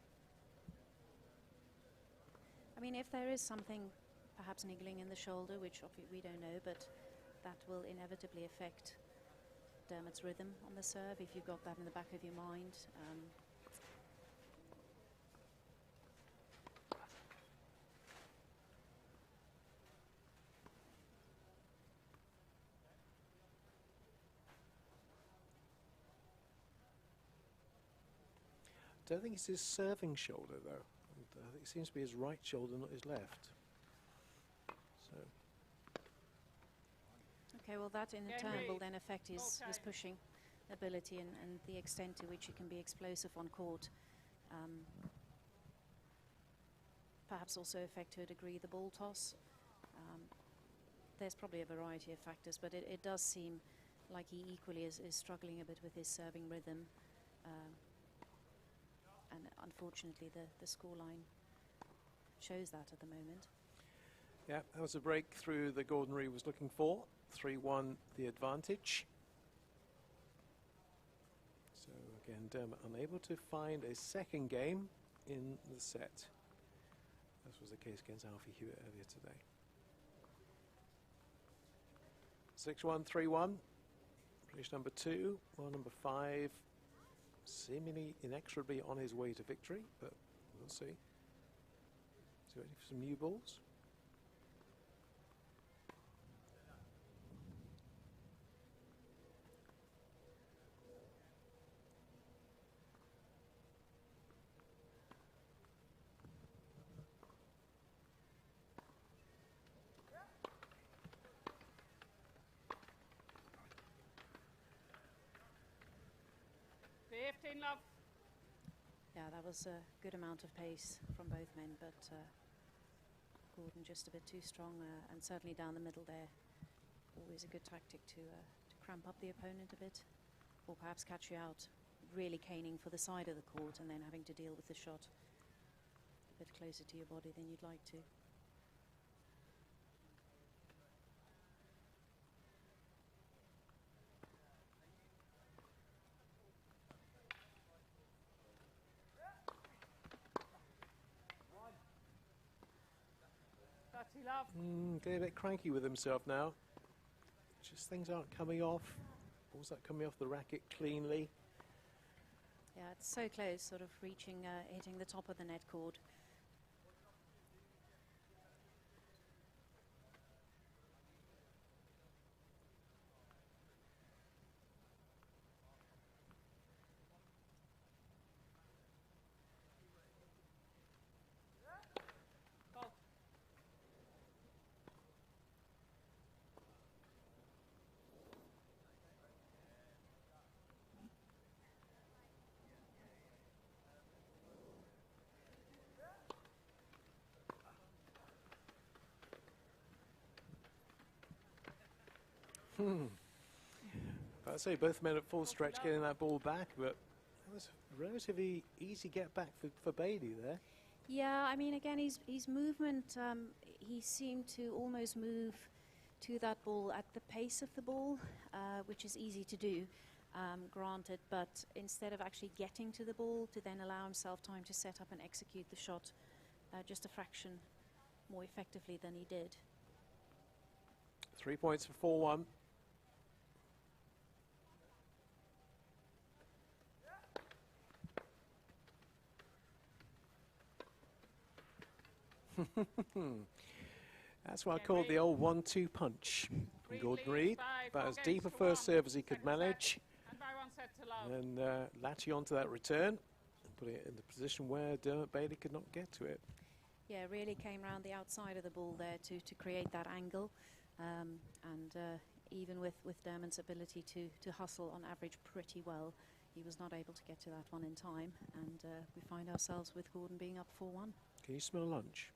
I mean, if there is something perhaps niggling in the shoulder, which we don't know, but that will inevitably affect Dermot's rhythm on the serve if you've got that in the back of your mind.
I don't think it's his serving shoulder, though. I think it seems to be his right shoulder, not his left. So.
Okay, well that in
Game
turn will
read.
then affect his pushing ability and the extent to which he can be explosive on court. Perhaps also affect to a degree the ball toss. There's probably a variety of factors, but it does seem like he equally is struggling a bit with his serving rhythm. And unfortunately the scoreline shows that at the moment.
Yeah, that was a breakthrough that Gordon Reid was looking for. 3-1 the advantage. So again, Dermot unable to find a second game in the set. This was the case against Alfie Huitt earlier today. 6-1, 3-1. British number 2, while number 5 seemingly inexorably on his way to victory, but we'll see. So ready for some new balls?
B15, love.
Yeah, that was a good amount of pace from both men, but Gordon just a bit too strong, and certainly down the middle there. Always a good tactic to cramp up the opponent a bit, or perhaps catch you out, really caning for the side of the court and then having to deal with the shot a bit closer to your body than you'd like to.
Dirty, love.
Getting a bit cranky with himself now. Just things aren't coming off. Balls not coming off the racket cleanly.
Yeah, it's so close, sort of reaching, hitting the top of the net cord.
Fault.
I'd say both men at full stretch getting that ball back, but that was a relatively easy get back for Bailey there.
Yeah, I mean, again, his movement, he seemed to almost move to that ball at the pace of the ball, which is easy to do, granted, but instead of actually getting to the ball, to then allow himself time to set up and execute the shot just a fraction more effectively than he did.
3 points for 4-1. That's what I call the old 1-2 punch from Gordon Reid. About as deep a first serve as he could manage,
And by 1 set to love.
and latching onto that return and putting it in the position where Dermot Bailey could not get to it.
Yeah, really came round the outside of the ball there to create that angle, and even with Dermot's ability to hustle on average pretty well, he was not able to get to that one in time, and we find ourselves with Gordon being up 4-1.
Can you smell lunch?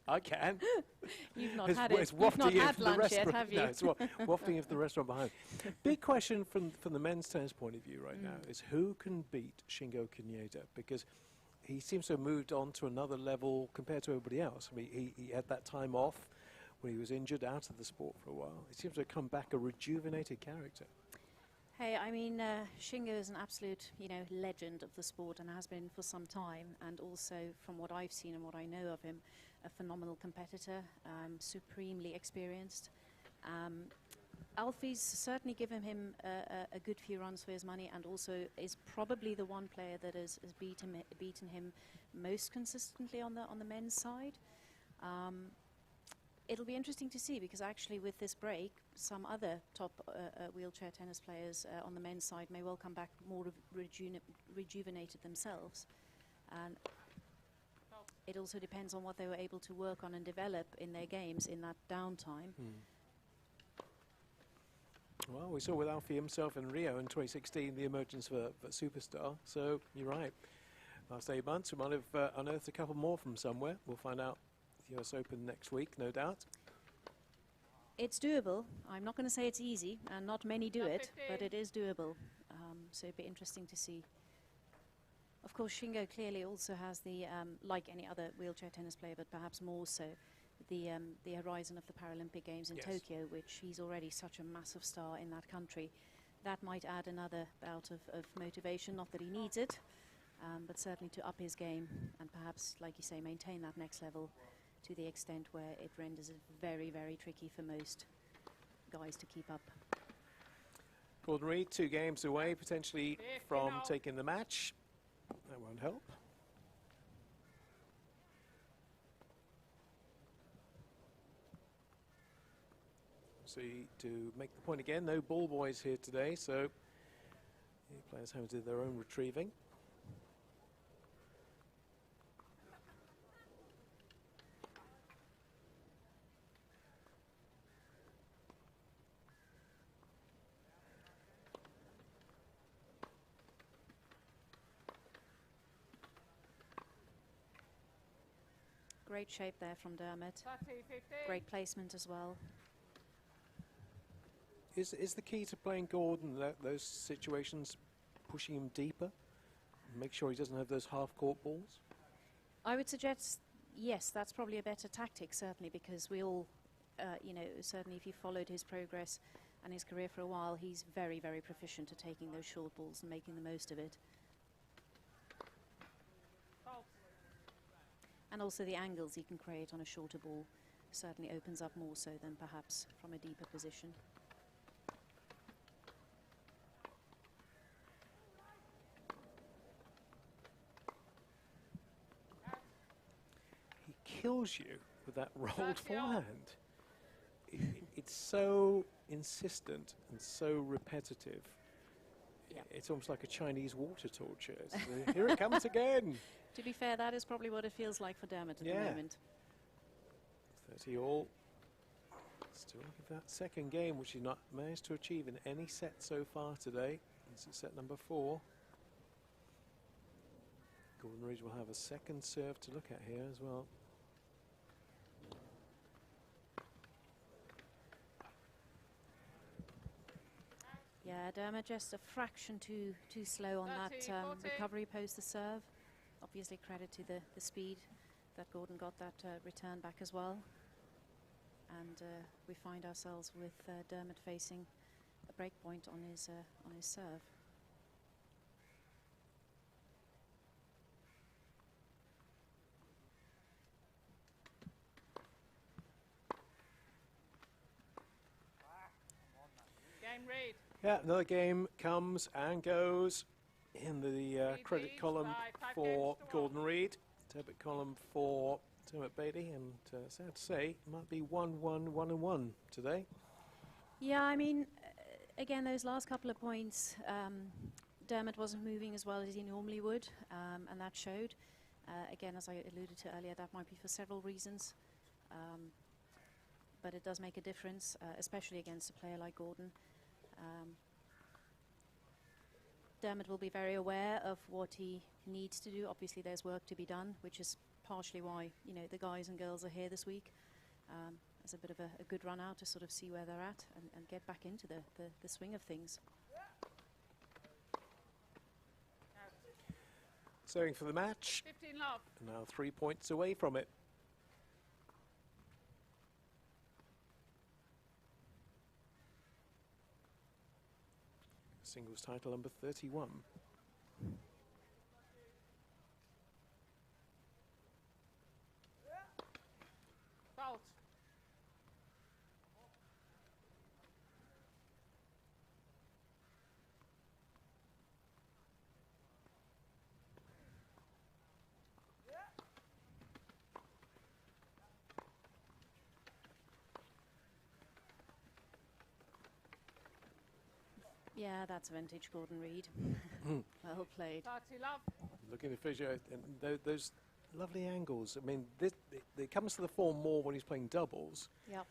I can.
You've not
It's
had
wa-
it.
it's
You've not
wafting in
had
from the
lunch yet,
restaurant.
have you?
No, it's wafting in from the restaurant behind. Big question from the men's tennis point of view right now is who can beat Shingo Kunieda, because he seems to have moved on to another level compared to everybody else. I mean, he had that time off when he was injured, out of the sport for a while. He seems to have come back a rejuvenated character.
Hey, I mean, Shingo is an absolute, legend of the sport and has been for some time. And also, from what I've seen and what I know of him, a phenomenal competitor, supremely experienced. Alfie's certainly given him a good few runs for his money, and also is probably the one player that has beaten him most consistently on the men's side. It'll be interesting to see, because actually with this break, some other top wheelchair tennis players on the men's side may well come back more rejuvenated themselves. And it also depends on what they were able to work on and develop in their games in that downtime.
Well, we saw with Alfie himself in Rio in 2016 the emergence of a superstar. So you're right. Last 8 months, we might have unearthed a couple more from somewhere. We'll find out at the US Open next week, no doubt.
It's doable. I'm not going to say it's easy, and not many do it, but it is doable. So it'd be interesting to see. Of course, Shingo clearly also has the, like any other wheelchair tennis player, but perhaps more so, the horizon of the Paralympic Games in Tokyo, which he's already such a massive star in that country. That might add another bout of motivation, not that he needs it, but certainly to up his game and perhaps, like you say, maintain that next level to the extent where it renders it very, very tricky for most guys to keep up.
Gordon Reid, 2 games away potentially from taking the match. That won't help. See, to make the point again, no ball boys here today, so the players have to do their own retrieving.
Great shape there from Dermot. Great placement as well.
Is the key to playing Gordon those situations, pushing him deeper, make sure he doesn't have those half-court balls?
I would suggest, yes, that's probably a better tactic, certainly, because we all, you know, certainly if you followed his progress and his career for a while, he's very, very proficient at taking those short balls and making the most of it. And also the angles he can create on a shorter ball certainly opens up more so than perhaps from a deeper position.
He kills you with that rolled forehand. It's so insistent and so repetitive.
Yeah.
It's almost like a Chinese water torture. Here it comes again.
To be fair, that is probably what it feels like for Dermot at the moment.
30 all. Still looking for that second game, which he's not managed to achieve in any set so far today. This is set number 4. Gordon Reid will have a second serve to look at here as well.
Yeah, Dermot just a fraction too slow on that recovery post the serve. Obviously credit to the speed that Gordon got that return back as well. And we find ourselves with Dermot facing a break point on his serve.
Game Reid.
Yeah, another game comes and goes in the credit column for Gordon Reid, debit column for Dermot Beatty, and sad to say, it might be 1-1-1-1 today.
Yeah, I mean, again, those last couple of points, Dermot wasn't moving as well as he normally would, and that showed. Again, as I alluded to earlier, that might be for several reasons, but it does make a difference, especially against a player like Gordon. Dermot will be very aware of what he needs to do. Obviously, there's work to be done, which is partially why, you know, the guys and girls are here this week. As a bit of a good run out to sort of see where they're at and get back into the swing of things.
Serving for the match.
15 love.
Now 3 points away from it. Singles title number 31.
Yeah, that's vintage Gordon Reid. Well played.
Party love.
Looking at Fisher, and those lovely angles. I mean, it comes to the form more when he's playing doubles.
Yep.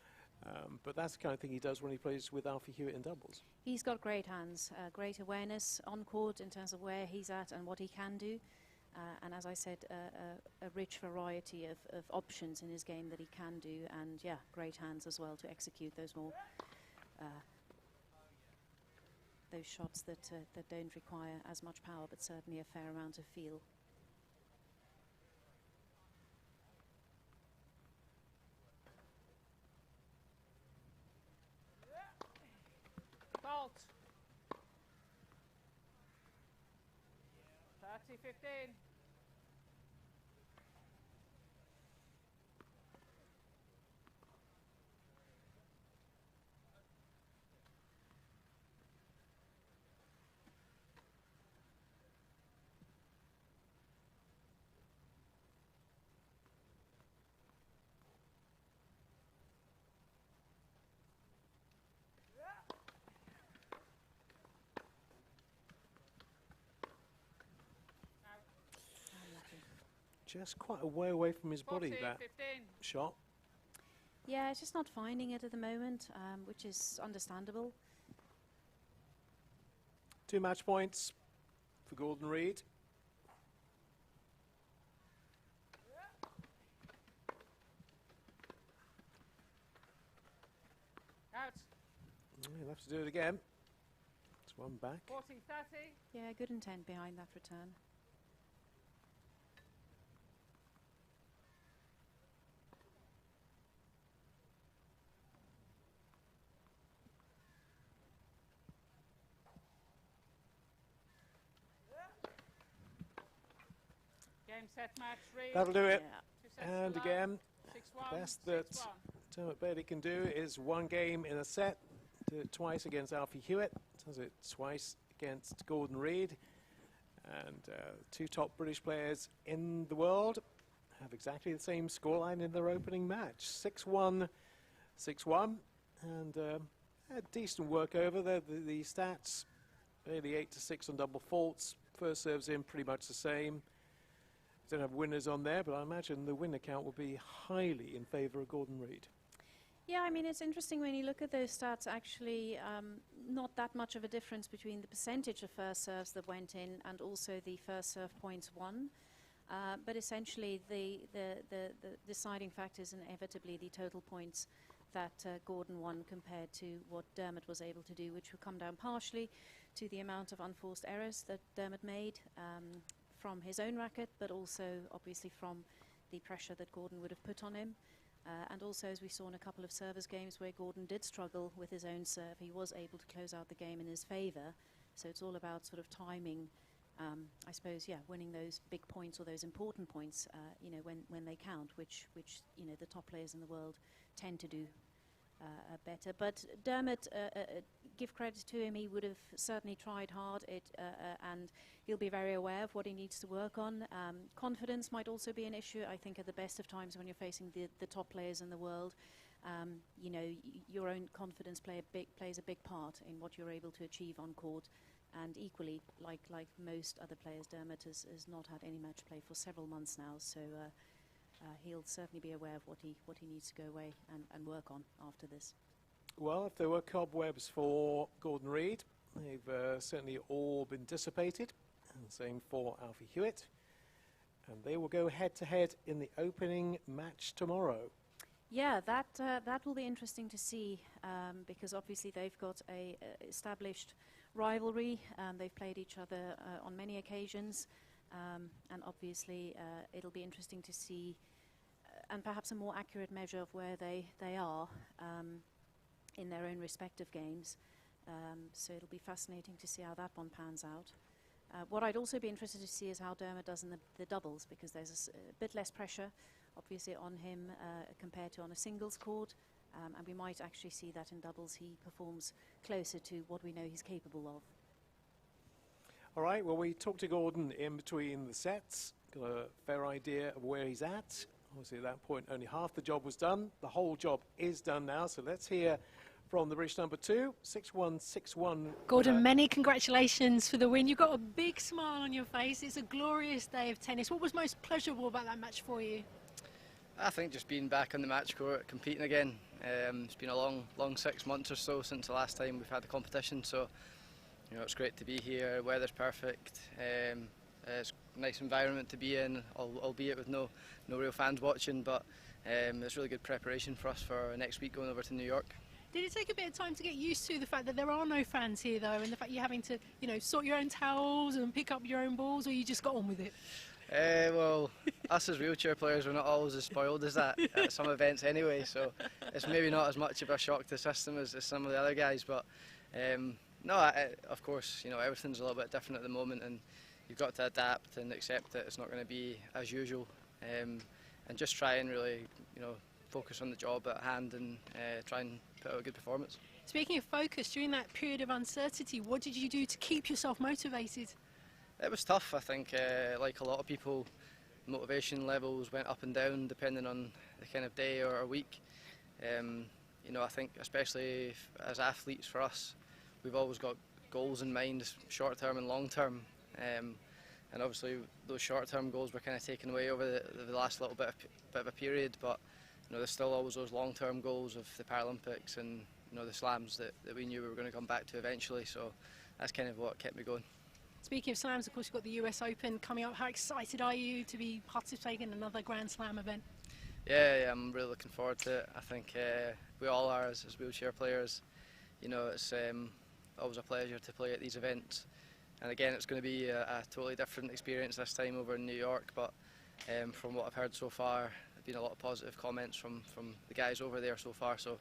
But that's the kind of thing he does when he plays with Alfie Huitt in doubles.
He's got great hands, great awareness on court in terms of where he's at and what he can do. And as I said, a rich variety of options in his game that he can do. And yeah, great hands as well to execute those more those shots that don't require as much power, but certainly a fair amount of feel.
Fault. 30-15.
Just quite a way away from his body,
40,
that
15.
shot.
Yeah, it's just not finding it at the moment, which is understandable.
2 match points for Gordon Reid.
Out.
He'll have to do it again. It's one back.
40-30.
Yeah, good intent behind that return.
Game, set, match, Reid.
That'll do it.
Yeah.
2 sets
And
to
again,
6-1,
best that
6-1.
Dermot Bailey can do is 1 game in a set. Do it twice against Alfie Huitt. Does it twice against Gordon Reid. And 2 top British players in the world have exactly the same scoreline in their opening match. 6-1, 6-1. And a decent work over there. The stats, Bailey 8-6 on double faults. First serves in pretty much the same. Don't have winners on there, but I imagine the winner count will be highly in favour of Gordon Reid.
Yeah, I mean, it's interesting when you look at those stats, actually, not that much of a difference between the percentage of first serves that went in and also the first serve points won. But essentially, the deciding factor is inevitably the total points that Gordon won compared to what Dermot was able to do, which will come down partially to the amount of unforced errors that Dermot made from his own racket, but also obviously from the pressure that Gordon would have put on him. And also, as we saw in a couple of servers games where Gordon did struggle with his own serve, he was able to close out the game in his favour. So it's all about sort of timing, I suppose, yeah, winning those big points or those important points, you know, when they count, which you know, the top players in the world tend to do better. But Dermot, give credit to him, he would have certainly tried hard, and he'll be very aware of what he needs to work on. Confidence might also be an issue. I think at the best of times when you're facing the top players in the world, you know, your own confidence plays a big part in what you're able to achieve on court. And equally, like most other players, Dermot has not had any match play for several months now, so he'll certainly be aware of what he needs to go away and work on after this.
Well, if there were cobwebs for Gordon Reid, they've certainly all been dissipated. And same for Alfie Huitt. And they will go head-to-head in the opening match tomorrow.
Yeah, that will be interesting to see, because obviously they've got a established rivalry. They've played each other on many occasions, and obviously it'll be interesting to see, and perhaps a more accurate measure of where they are in their own respective games. So it'll be fascinating to see how that one pans out. What I'd also be interested to see is how Dermot does in the doubles, because there's a bit less pressure, obviously, on him compared to on a singles court. And we might actually see that in doubles he performs closer to what we know he's capable of.
All right, well, we talked to Gordon in between the sets, got a fair idea of where he's at. Obviously, at that point, only half the job was done. The whole job is done now, so let's hear from the British number 2, 6-1, 6-1.
Gordon, many congratulations for the win. You've got a big smile on your face. It's a glorious day of tennis. What was most pleasurable about that match for you?
I think just being back on the match court, competing again. It's been a long 6 months or so since the last time we've had the competition, so you know it's great to be here. Weather's perfect. It's a nice environment to be in, albeit with no real fans watching. But it's really good preparation for us for next week going over to New York.
Did it take a bit of time to get used to the fact that there are no fans here, though, and the fact you're having to, you know, sort your own towels and pick up your own balls, or you just got on with it?
Well, us as wheelchair players, we're not always as spoiled as that at some events anyway, so it's maybe not as much of a shock to the system as some of the other guys. But no, of course, you know, everything's a little bit different at the moment, and you've got to adapt and accept that it's not going to be as usual, and just try and really, you know, focus on the job at hand and try and put out a good performance.
Speaking of focus, during that period of uncertainty, what did you do to keep yourself motivated?
It was tough. I think, like a lot of people, motivation levels went up and down depending on the kind of day or week. You know, I think especially as athletes, for us, we've always got goals in mind, short term and long term. And obviously those short-term goals were kind of taken away over the last little bit of a period, but you know, there's still always those long-term goals of the Paralympics and you know the slams that we knew we were going to come back to eventually. So that's kind of what kept me going.
Speaking of slams, of course you've got the US Open coming up. How excited are you to be participating in another Grand Slam event?
Yeah, I'm really looking forward to it. I think we all are as wheelchair players. You know, it's always a pleasure to play at these events. And again, it's going to be a totally different experience this time over in New York, but from what I've heard so far, there's been a lot of positive comments from the guys over there so far, so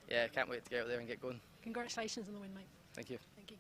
yeah, can't wait to get out there and get going.
Congratulations on the win, mate.
Thank you.
Thank you.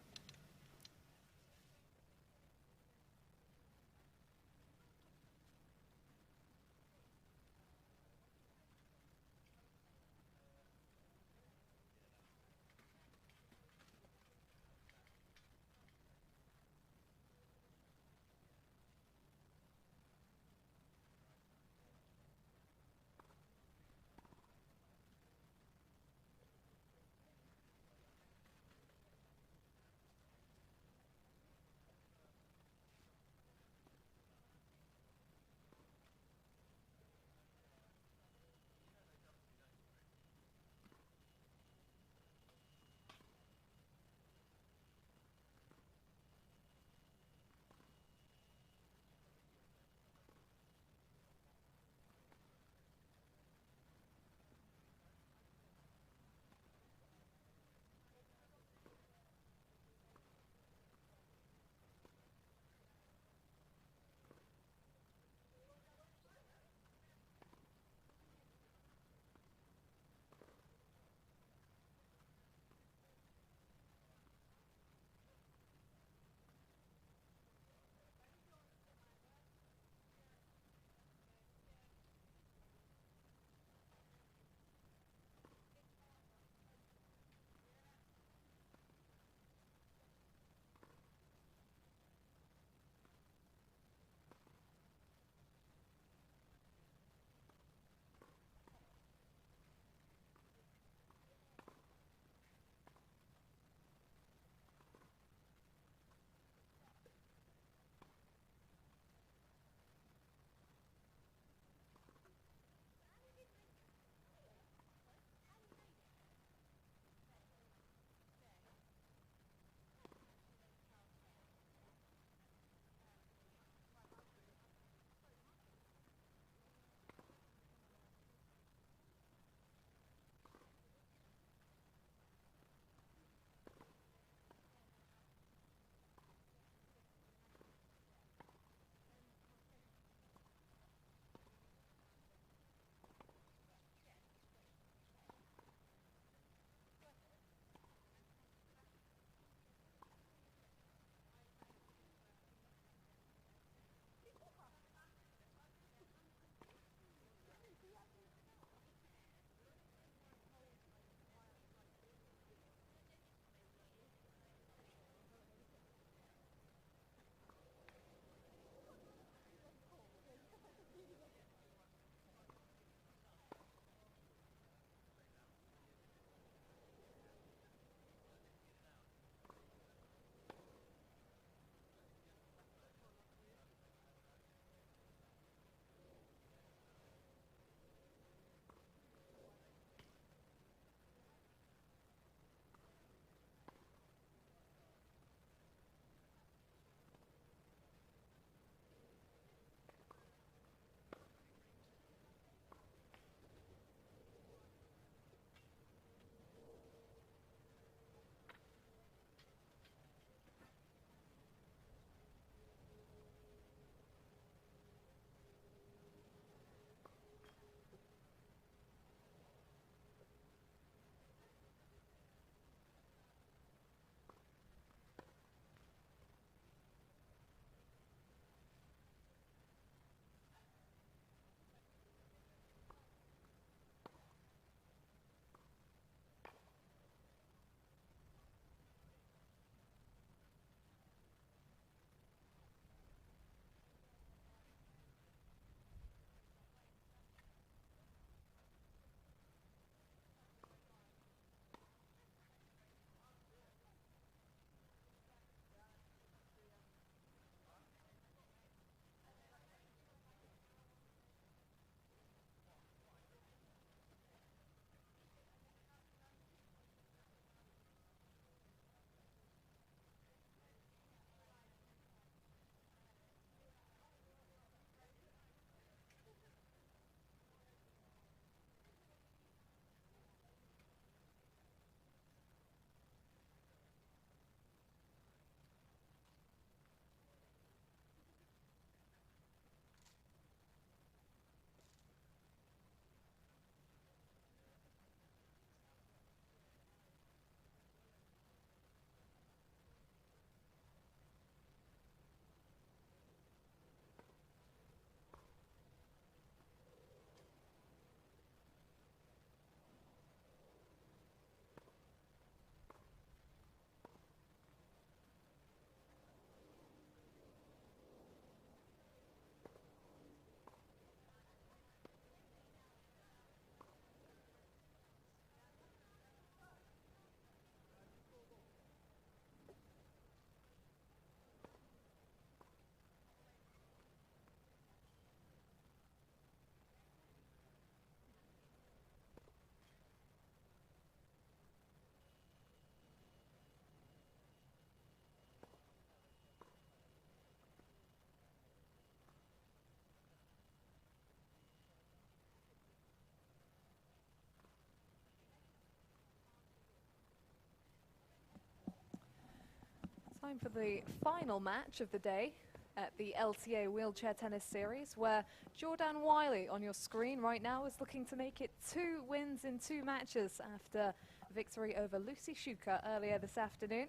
Time for the final match of the day at the LTA Wheelchair Tennis Series, where Jordan Wiley on your screen right now is looking to make it 2 wins in 2 matches after victory over Lucy Shuker earlier this afternoon.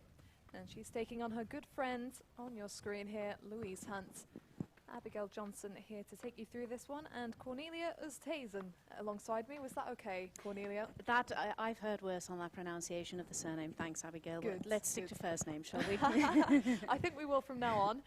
And she's taking on her good friend on your screen here, Louise Hunt. Abigail Johnson here to take you through this one, and Cornelia Oosthuizen alongside me. Was that okay, Cornelia?
That I've heard worse on that pronunciation of the surname. Thanks, Abigail.
Good,
Let's stick to first name, shall we?
I think we will from now on.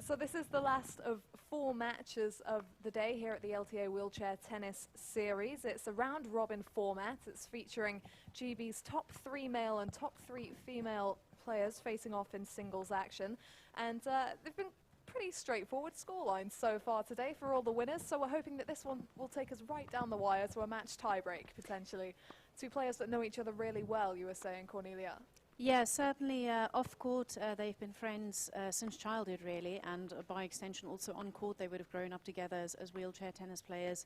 So this is the last of 4 matches of the day here at the LTA Wheelchair Tennis Series. It's a round-robin format. It's featuring GB's top 3 male and top 3 female players facing off in singles action, and they've been pretty straightforward scorelines so far today for all the winners, so we're hoping that this one will take us right down the wire to a match tiebreak, potentially. 2 players that know each other really well, you were saying, Cornelia.
Yeah, certainly off court they've been friends since childhood, really, and by extension also on court they would have grown up together as wheelchair tennis players,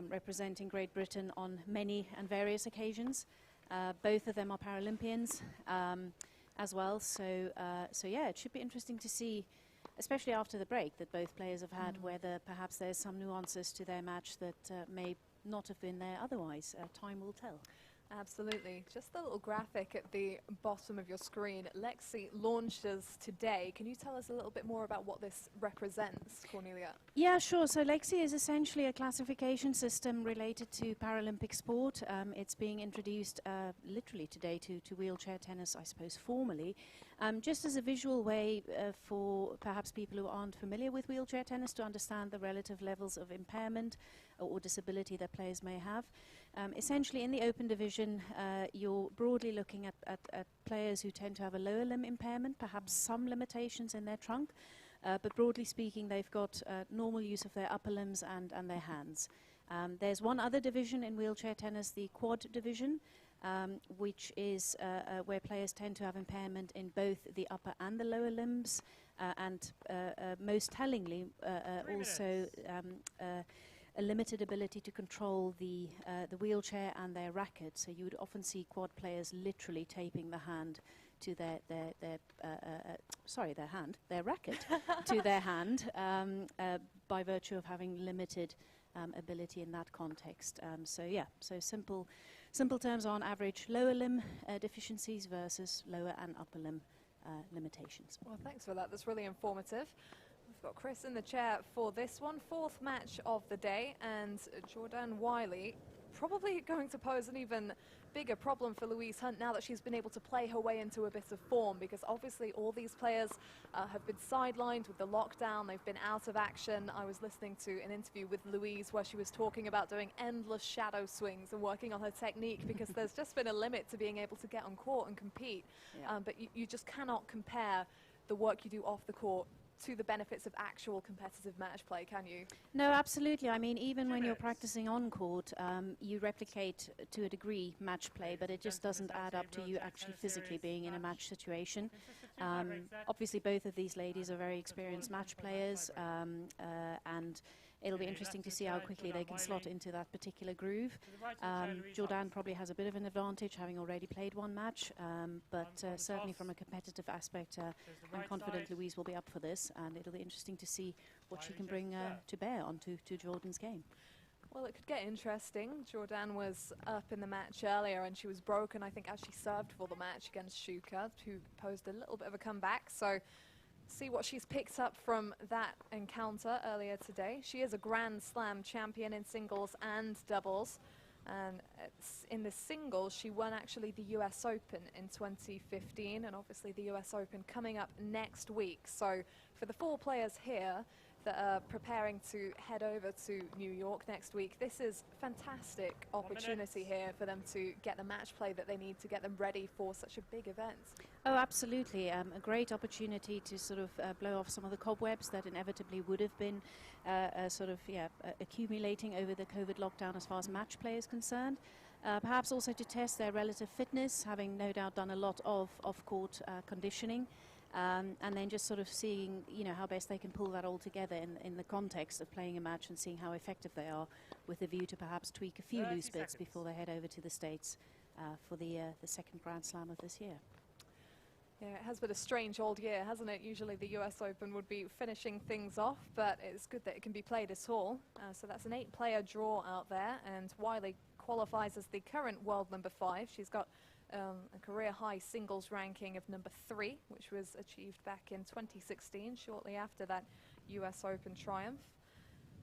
representing Great Britain on many and various occasions. Both of them are Paralympians as well, so yeah, it should be interesting to see, especially after the break that both players have had, whether perhaps there's some nuances to their match that may not have been there otherwise. Time will tell.
Absolutely. Just the little graphic at the bottom of your screen. Lexi launches today. Can you tell us a little bit more about what this represents, Cornelia?
Yeah, sure. So Lexi is essentially a classification system related to Paralympic sport. It's being introduced literally today to wheelchair tennis, I suppose, formally, just as a visual way for perhaps people who aren't familiar with wheelchair tennis to understand the relative levels of impairment or disability that players may have. Essentially, in the open division, you're broadly looking at players who tend to have a lower limb impairment, perhaps some limitations in their trunk, but broadly speaking, they've got normal use of their upper limbs and their hands. There's one other division in wheelchair tennis, the quad division, which is where players tend to have impairment in both the upper and the lower limbs, and most tellingly also a limited ability to control the wheelchair and their racket. So you would often see quad players literally taping the hand to their racket to their hand by virtue of having limited ability in that context. So yeah, so simple terms on average lower limb deficiencies versus lower and upper limb limitations.
Well, thanks for that. That's really informative. We've got Chris in the chair for this one. 4th match of the day, and Jordan Wiley probably going to pose an even bigger problem for Louise Hunt now that she's been able to play her way into a bit of form, because obviously all these players have been sidelined with the lockdown. They've been out of action. I was listening to an interview with Louise where she was talking about doing endless shadow swings and working on her technique because there's just been a limit to being able to get on court and compete. Yeah. But you just cannot compare the work you do off the court to the benefits of actual competitive match play, can you?
No, absolutely. I mean, even when you're practicing on court, you replicate to a degree match play, but it just doesn't add up to you actually physically being in a match situation. Obviously, both of these ladies are very experienced match players, and it'll be interesting to see how quickly they can slot into that particular groove. Jordan probably has a bit of an advantage, having already played 1 match, but certainly from a competitive aspect, I'm confident Louise will be up for this, and it'll be interesting to see what she can bring to bear onto Jordan's game.
Well, it could get interesting. Jordan was up in the match earlier and she was broken, I think, as she served for the match against Shuker, who posed a little bit of a comeback. So see what she's picked up from that encounter earlier today. She is a Grand Slam champion in singles and doubles. And in the singles, she won actually the US Open in 2015, and obviously the US Open coming up next week. So for the 4 players here that are preparing to head over to New York next week, this is fantastic opportunity here for them to get the match play that they need to get them ready for such a big event.
Oh, absolutely. A great opportunity to sort of blow off some of the cobwebs that inevitably would have been accumulating over the COVID lockdown as far as match play is concerned. Perhaps also to test their relative fitness, having no doubt done a lot of off-court conditioning. And then just sort of seeing, how best they can pull that all together in the context of playing a match and seeing how effective they are, with a view to perhaps tweak a few loose bits before they head over to the States for the 2nd Grand Slam of this year.
Yeah, it has been a strange old year, hasn't it? Usually the US Open would be finishing things off, but it's good that it can be played at all. So that's an 8-player draw out there, and Wiley qualifies as the current world number 5. She's got a career high singles ranking of number 3, which was achieved back in 2016, shortly after that US Open triumph.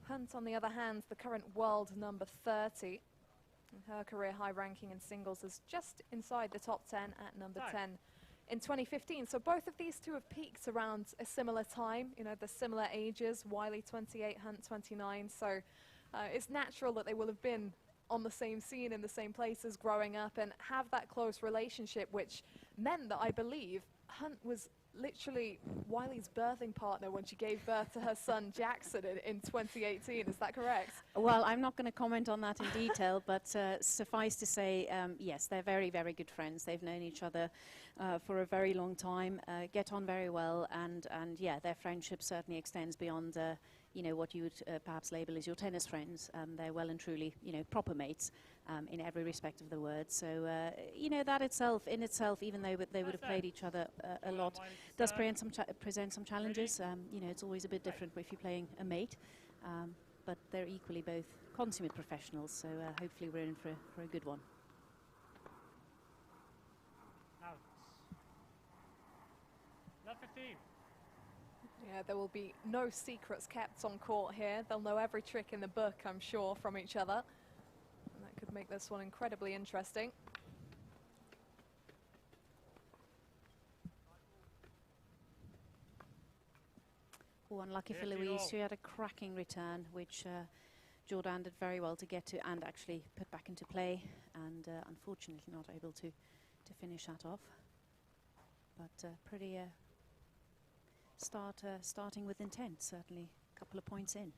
Hunt, on the other hand, the current world number 30. Her career high ranking in singles is just inside the top 10 at number 10 in 2015. So both of these two have peaked around a similar time. You know, they're similar ages, Wiley 28, Hunt 29. So it's natural that they will have been on the same scene in the same places growing up and have that close relationship, which meant that I believe Hunt was literally Wiley's birthing partner when she gave birth to her son Jackson in 2018. Is that correct?
Well, I'm not going to comment on that in detail, but suffice to say, yes, they're very, very good friends. They've known each other for a very long time, get on very well, and yeah, their friendship certainly extends beyond you know, what you would perhaps label as your tennis friends. They're well and truly, you know, proper mates in every respect of the word. So, you know, that in itself, even though they would have played each other a lot, does present some challenges. You know, it's always a bit different if you're playing a mate, but they're equally both consummate professionals. So hopefully we're in for a good one.
Out. Love 15.
Yeah, there will be no secrets kept on court here. They'll know every trick in the book, I'm sure, from each other. And that could make this one incredibly interesting.
Oh, unlucky for Louise. She had a cracking return, which Jordan did very well to get to and actually put back into play, and unfortunately not able to finish that off. But pretty starting with intent, certainly a couple of points in.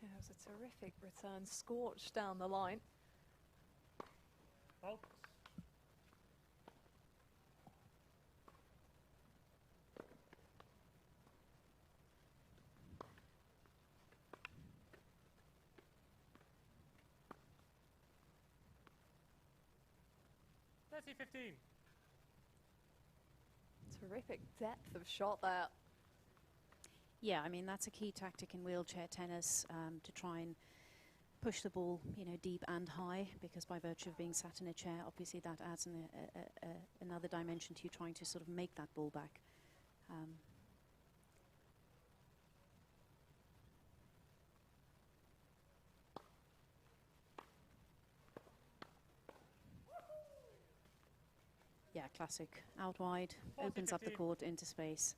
Yeah, it was a terrific return, scorched down the line.
Fault. Let's see 15.
Terrific depth of shot there.
Yeah, I mean, that's a key tactic in wheelchair tennis, to try and push the ball, you know, deep and high, because by virtue of being sat in a chair, obviously that adds another dimension to you trying to sort of make that ball back. Yeah, classic. Out wide, opens up the court into space.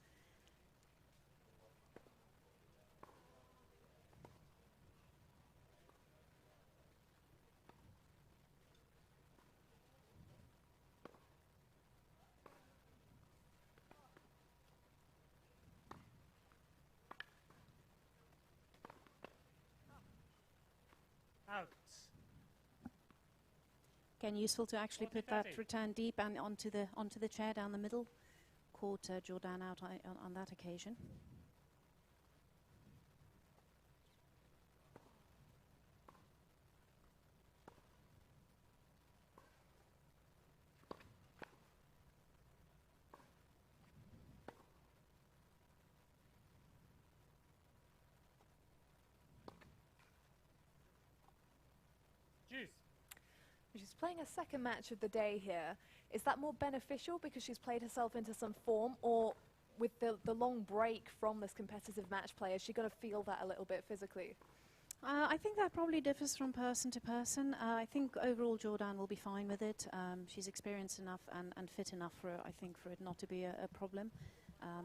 Out.
Again, useful to actually put that return deep and onto the chair down the middle. Caught Jordan out on that occasion.
Juice.
She's playing a second match of the day here. Is that more beneficial because she's played herself into some form, or with the long break from this competitive match play, is she going to feel that a little bit physically?
I think that probably differs from person to person. I think overall Jordan will be fine with it. She's experienced enough and fit enough for it not to be a problem.
Out.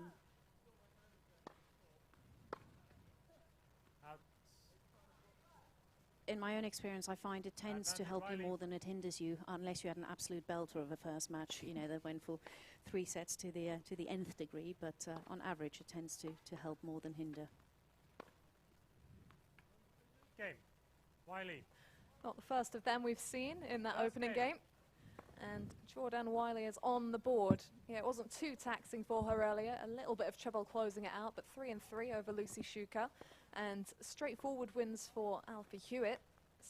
In my own experience, I find it tends to help you more than it hinders you, unless you had an absolute belter of a first match, you know, that went for 3 sets to the nth degree. But on average, it tends to help more than hinder.
Game. Wiley.
Not the first of them we've seen in that opening game. And Jordan Wiley is on the board. Yeah, it wasn't too taxing for her earlier. A little bit of trouble closing it out, but 3-3 over Lucy Shuker. And straightforward wins for Alfie Huitt.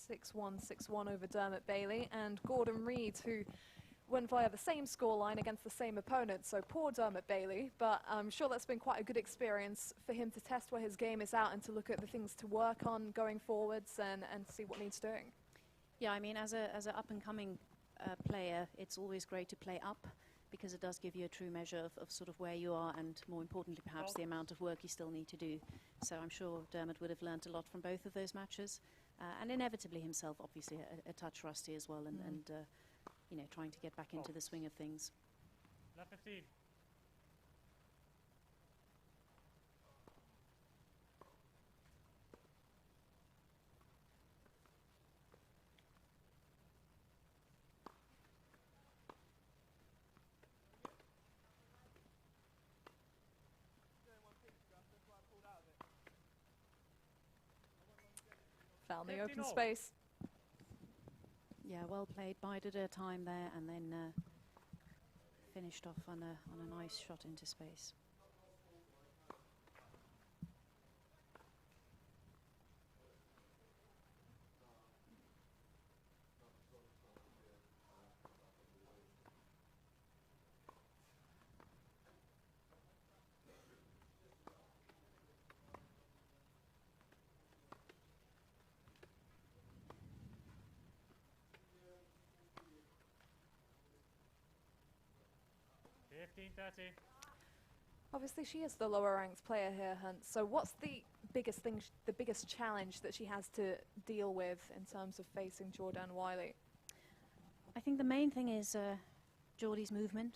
6-1, 6-1 over Dermot Bailey. And Gordon Reed, who went via the same scoreline against the same opponent, so poor Dermot Bailey, but I'm sure that's been quite a good experience for him to test where his game is at and to look at the things to work on going forwards and see what needs doing.
Yeah, I mean, as an up-and-coming player, it's always great to play up, because it does give you a true measure of sort of where you are and, more importantly, perhaps the amount of work you still need to do. So I'm sure Dermot would have learnt a lot from both of those matches, and inevitably himself, obviously, a touch rusty as well, and you know, trying to get back into the swing of things.
Left 15.
Found the open space.
Yeah, well played. Bided her time there, and then finished off on a nice shot into space.
Obviously, she is the lower-ranked player here, Hunt. So what's the biggest thing, the biggest challenge that she has to deal with in terms of facing Jordan Wiley?
I think the main thing is Geordie's movement.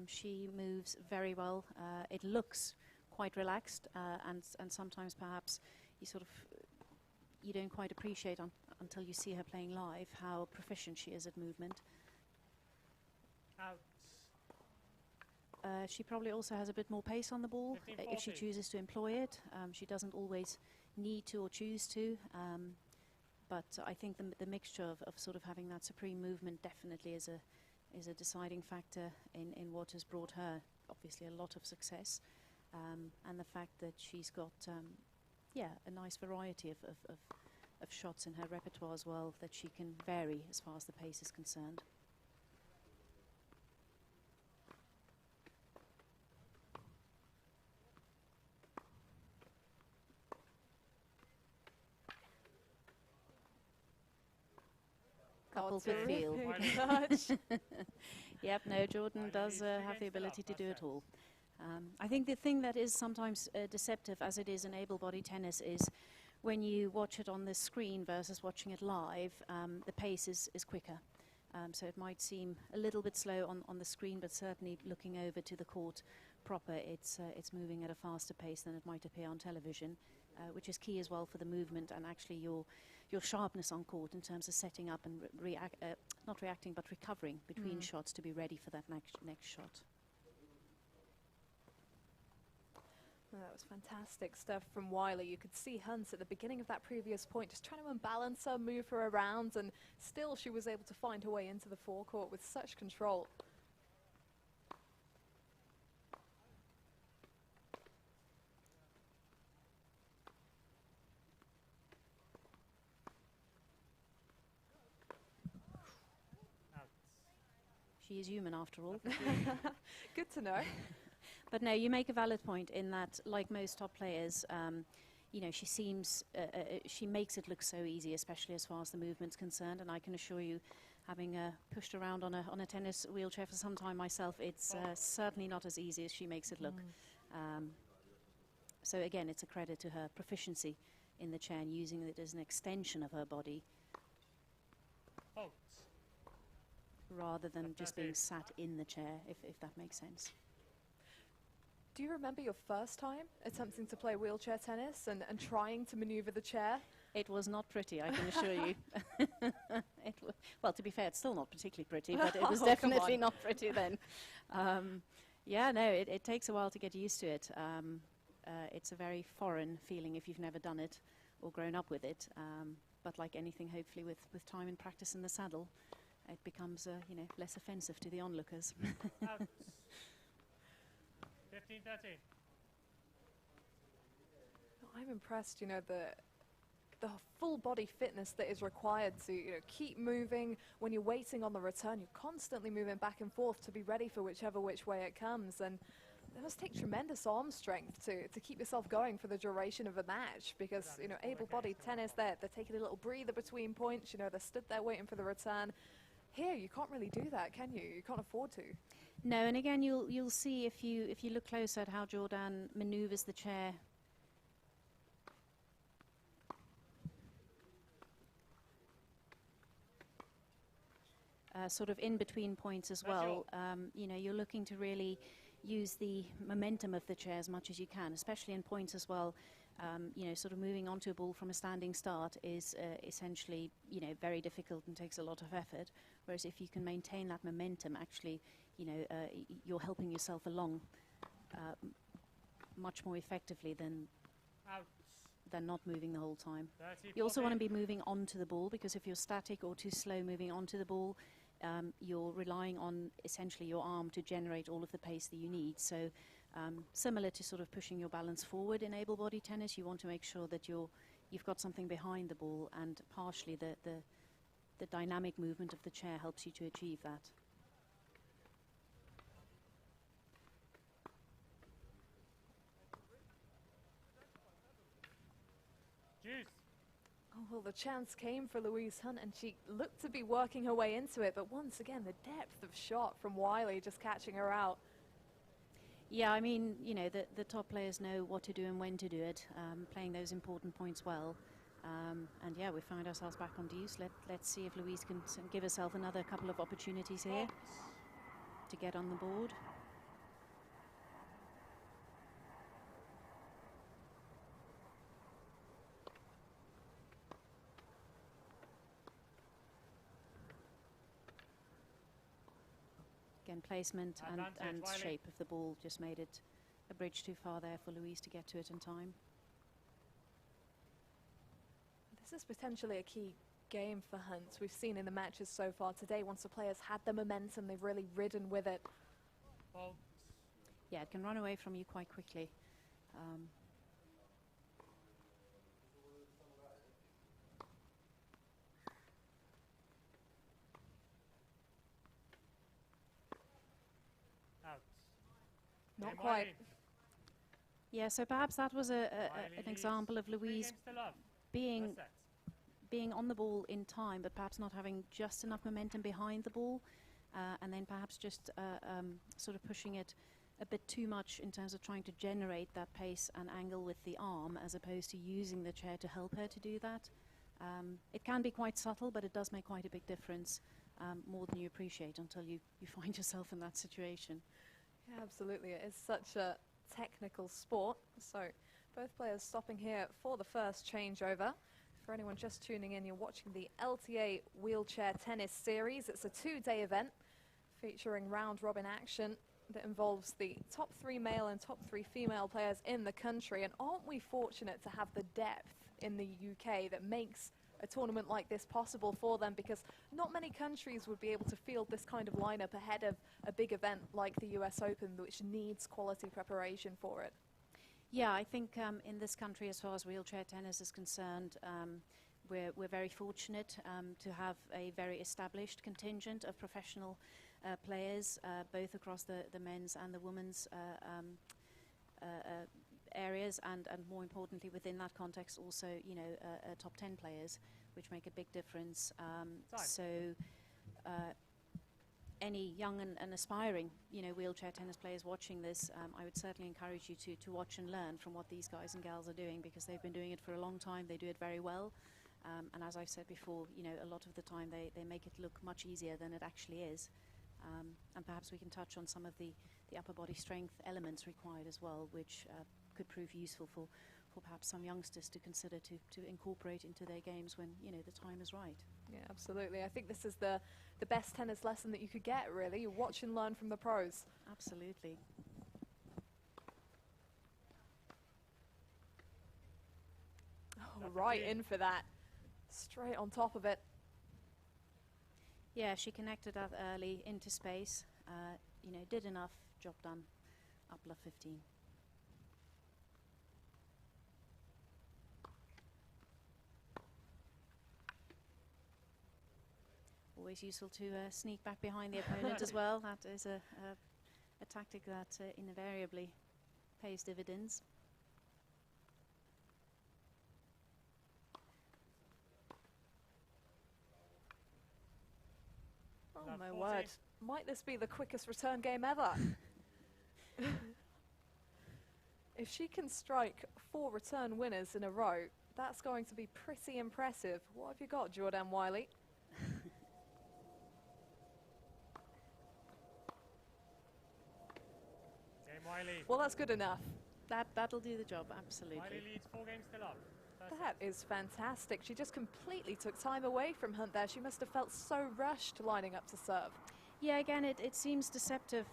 She moves very well. It looks quite relaxed, and sometimes perhaps you don't quite appreciate until you see her playing live how proficient she is at movement.
Out.
She probably also has a bit more pace on the ball if she chooses to employ it. She doesn't always need to or choose to, but I think the mixture of sort of having that supreme movement definitely is a deciding factor in what has brought her obviously a lot of success, and the fact that she's got a nice variety of shots in her repertoire as well, that she can vary as far as the pace is concerned. Coupled with feel. Yep, no, Jordan does have the ability to do it all. I think the thing that is sometimes deceptive, as it is in able-bodied tennis, is when you watch it on the screen versus watching it live, the pace is quicker. So it might seem a little bit slow on the screen, but certainly looking over to the court proper, it's moving at a faster pace than it might appear on television, which is key as well for the movement and actually your sharpness on court in terms of setting up and not reacting but recovering between shots to be ready for that next shot.
That was fantastic stuff from Wiley. You could see Hunt at the beginning of that previous point just trying to unbalance her, move her around, and still she was able to find her way into the forecourt with such control.
She is human after all.
Good to know.
But no, you make a valid point in that, like most top players, you know, she seems, she makes it look so easy, especially as far as the movement's concerned. And I can assure you, having pushed around on a tennis wheelchair for some time myself, it's certainly not as easy as she makes it look. So again, it's a credit to her proficiency in the chair and using it as an extension of her body, rather than just being sat in the chair, if that makes sense.
Do you remember your first time attempting to play wheelchair tennis and trying to maneuver the chair?
It was not pretty, I can assure you. Well, to be fair, it's still not particularly pretty, but it was definitely not pretty then. Yeah, no, it takes a while to get used to it. It's a very foreign feeling if you've never done it or grown up with it. But like anything, hopefully with time and practice in the saddle, it becomes you know, less offensive to the onlookers.
15-13.
I'm impressed, you know, the full body fitness that is required to keep moving. When you're waiting on the return, you're constantly moving back and forth to be ready for which way it comes. And it must take tremendous arm strength to keep yourself going for the duration of a match, because able-bodied tennis, they're taking a little breather between points. They're stood there waiting for the return. Here, you can't really do that, can you? You can't afford to.
No, and again, you'll see if you look close at how Jordan manoeuvres the chair. Sort of in between points as well. You're looking to really use the momentum of the chair as much as you can, especially in points as well. Sort of moving onto a ball from a standing start is essentially, very difficult and takes a lot of effort. Whereas if you can maintain that momentum, actually, you're helping yourself along much more effectively than not moving the whole time. You also want to be moving onto the ball, because if you're static or too slow moving onto the ball, you're relying on essentially your arm to generate all of the pace that you need. So similar to sort of pushing your balance forward in able-bodied tennis, you want to make sure that you've got something behind the ball, and partially the dynamic movement of the chair helps you to achieve that.
Juice.
Oh, well, the chance came for Louise Hunt, and she looked to be working her way into it, but once again, the depth of shot from Wiley just catching her out.
Yeah, I mean, the top players know what to do and when to do it, playing those important points well. And yeah, we find ourselves back on deuce. Let's see if Louise can give herself another couple of opportunities here to get on the board. Again, placement and shape of the ball just made it a bridge too far there for Louise to get to it in time.
This is potentially a key game for Hunt. We've seen in the matches so far today, once the players had the momentum, they've really ridden with it.
Yeah, it can run away from you quite quickly.
Not quite.
Yeah, so perhaps that was an example of Louise being on the ball in time, but perhaps not having just enough momentum behind the ball, and then perhaps just sort of pushing it a bit too much in terms of trying to generate that pace and angle with the arm, as opposed to using the chair to help her to do that. It can be quite subtle, but it does make quite a big difference, more than you appreciate until you find yourself in that situation.
Yeah, absolutely. It is such a technical sport. So both players stopping here for the first changeover. For anyone just tuning in, you're watching the LTA Wheelchair Tennis Series. It's a 2-day event featuring round-robin action that involves the top 3 male and top 3 female players in the country. And aren't we fortunate to have the depth in the UK that makes a tournament like this possible for them, because not many countries would be able to field this kind of lineup ahead of a big event like the US Open, which needs quality preparation for it.
Yeah, I think in this country, as far as wheelchair tennis is concerned, we're very fortunate to have a very established contingent of professional players, both across the men's and the women's areas, and more importantly within that context also top 10 players, which make a big difference. So any young and aspiring wheelchair tennis players watching this, I would certainly encourage you to watch and learn from what these guys and gals are doing, because they've been doing it for a long time. They do it very well, and as I've said before, a lot of the time they make it look much easier than it actually is. And perhaps we can touch on some of the upper body strength elements required as well, which could prove useful for perhaps some youngsters to consider to incorporate into their games when the time is right.
Yeah, absolutely. I think this is the best tennis lesson that you could get, really. You watch and learn from the pros.
Absolutely.
Oh, right in for that. Straight on top of it.
Yeah, she connected that early into space. Did enough, job done. Up love 15. always useful to sneak back behind the opponent as well. That is a tactic that invariably pays dividends.
Oh my word. Might this be the quickest return game ever? If she can strike 4 return winners in a row, that's going to be pretty impressive. What have you got, Jordan Wiley?
Game Wiley.
Well, that's good enough.
That'll do the job, absolutely.
Wiley leads 4 games to love.
That is fantastic. She just completely took time away from Hunt there. She must have felt so rushed lining up to serve.
Yeah, again, it seems deceptive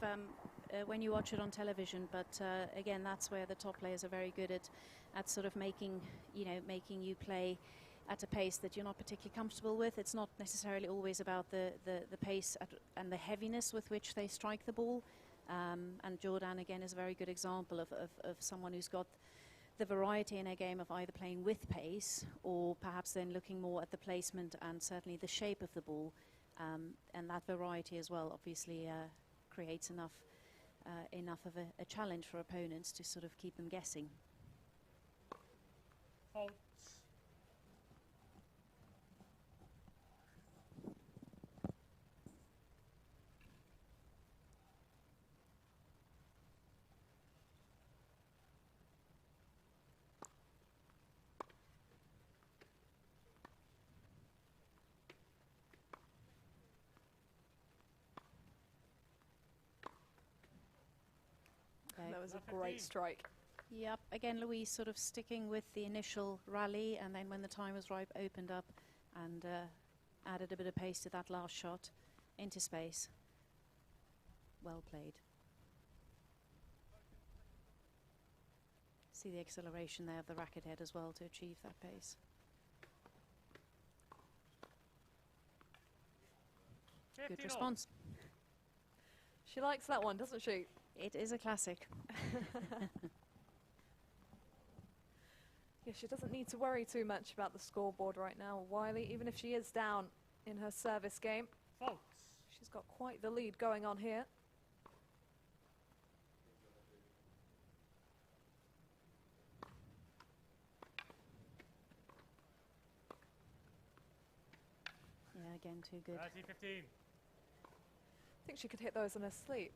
when you watch it on television, but again, that's where the top players are very good at sort of making you play at a pace that you're not particularly comfortable with. It's not necessarily always about the pace and the heaviness with which they strike the ball. And Jordan, again, is a very good example of someone who's got the variety in a game of either playing with pace or perhaps then looking more at the placement and certainly the shape of the ball. And that variety as well obviously creates enough of a challenge for opponents to sort of keep them guessing.
Faults.
That was a great strike.
Yep, again, Louise sort of sticking with the initial rally, and then when the time was right, opened up and added a bit of pace to that last shot into space. Well played. See the acceleration there of the racket head as well to achieve that pace. Good response.
She likes that one, doesn't she?
It is a classic.
Yeah, she doesn't need to worry too much about the scoreboard right now, Wiley, even if she is down in her service game.
Faults.
She's got quite the lead going on here.
Yeah, again, too good.
30-15.
I think she could hit those in her sleep.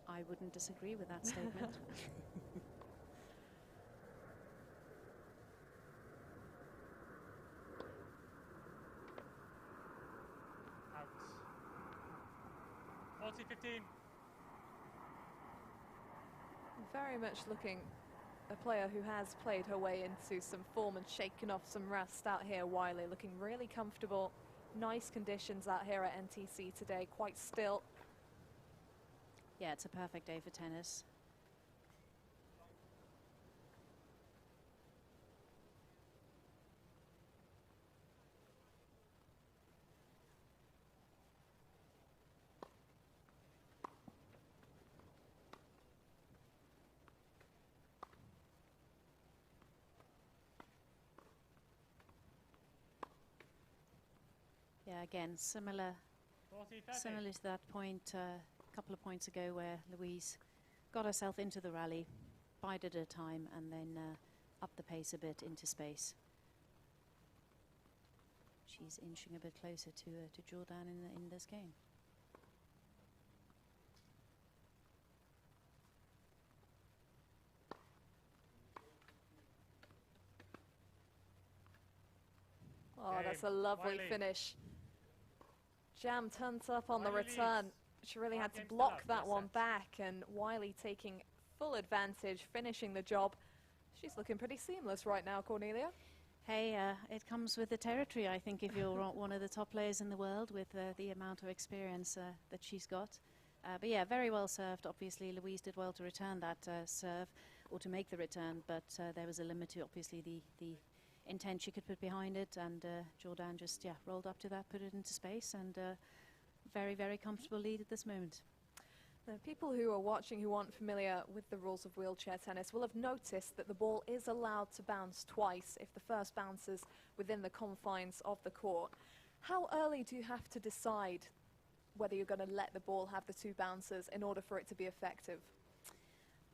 I wouldn't disagree with that statement.
Out. 40-15.
Very much looking a player who has played her way into some form and shaken off some rust out here. Wiley looking really comfortable. Nice conditions out here at NTC today, quite still.
Yeah, it's a perfect day for tennis. Yeah, again, similar
40-30.
to that point a couple of points ago where Louise got herself into the rally, bided her time, and then upped the pace a bit into space. She's inching a bit closer to Jordan in this game.
Oh, that's a lovely
Wiley.
finish. Jammed Hunt up on the
Wiley
return.
leads.
She really
5
had to
games to
block
love,
that
first
one
set.
back, and Wiley taking full advantage, finishing the job. She's looking pretty seamless right now, Cornelia.
Hey, it comes with the territory, I think, if you're one of the top players in the world with the amount of experience that she's got. But yeah, very well served. Obviously, Louise did well to return that serve, or to make the return, but there was a limit to, obviously, the intent she could put behind it, and Jordan just, yeah, rolled up to that, put it into space, and very, very comfortable lead at this moment.
The people who are watching who aren't familiar with the rules of wheelchair tennis will have noticed that the ball is allowed to bounce twice if the first bounces within the confines of the court. How early do you have to decide whether you're going to let the ball have the 2 bounces in order for it to be effective?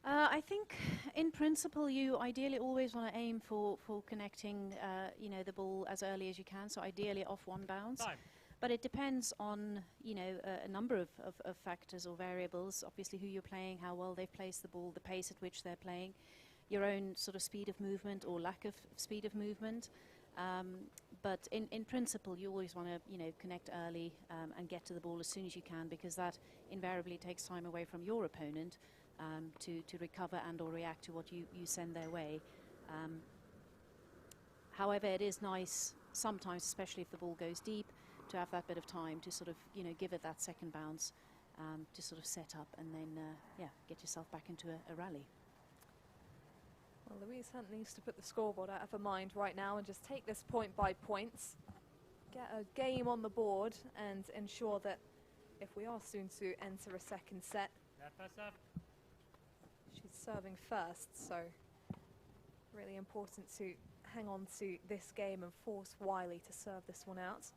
I think, in principle, you ideally always want to aim for connecting, you know, the ball as early as you can. So ideally off 1 bounce.
Time.
But it depends on, you know, a number of factors or variables. Obviously, who you're playing, how well they've placed the ball, the pace at which they're playing, your own sort of speed of movement or lack of speed of movement. But in principle, you always want to, you know, connect early and get to the ball as soon as you can, because that invariably takes time away from your opponent to recover and or react to what you send their way. However, it is nice sometimes, especially if the ball goes deep, to have that bit of time to sort of, you know, give it that second bounce to sort of set up and then, yeah, get yourself back into a rally.
Well, Louise Hunt needs to put the scoreboard out of her mind right now and just take this point by points, get a game on the board and ensure that if we are soon to enter a second set, she's serving first, so really important to hang on to this game and force Wiley to serve this one out.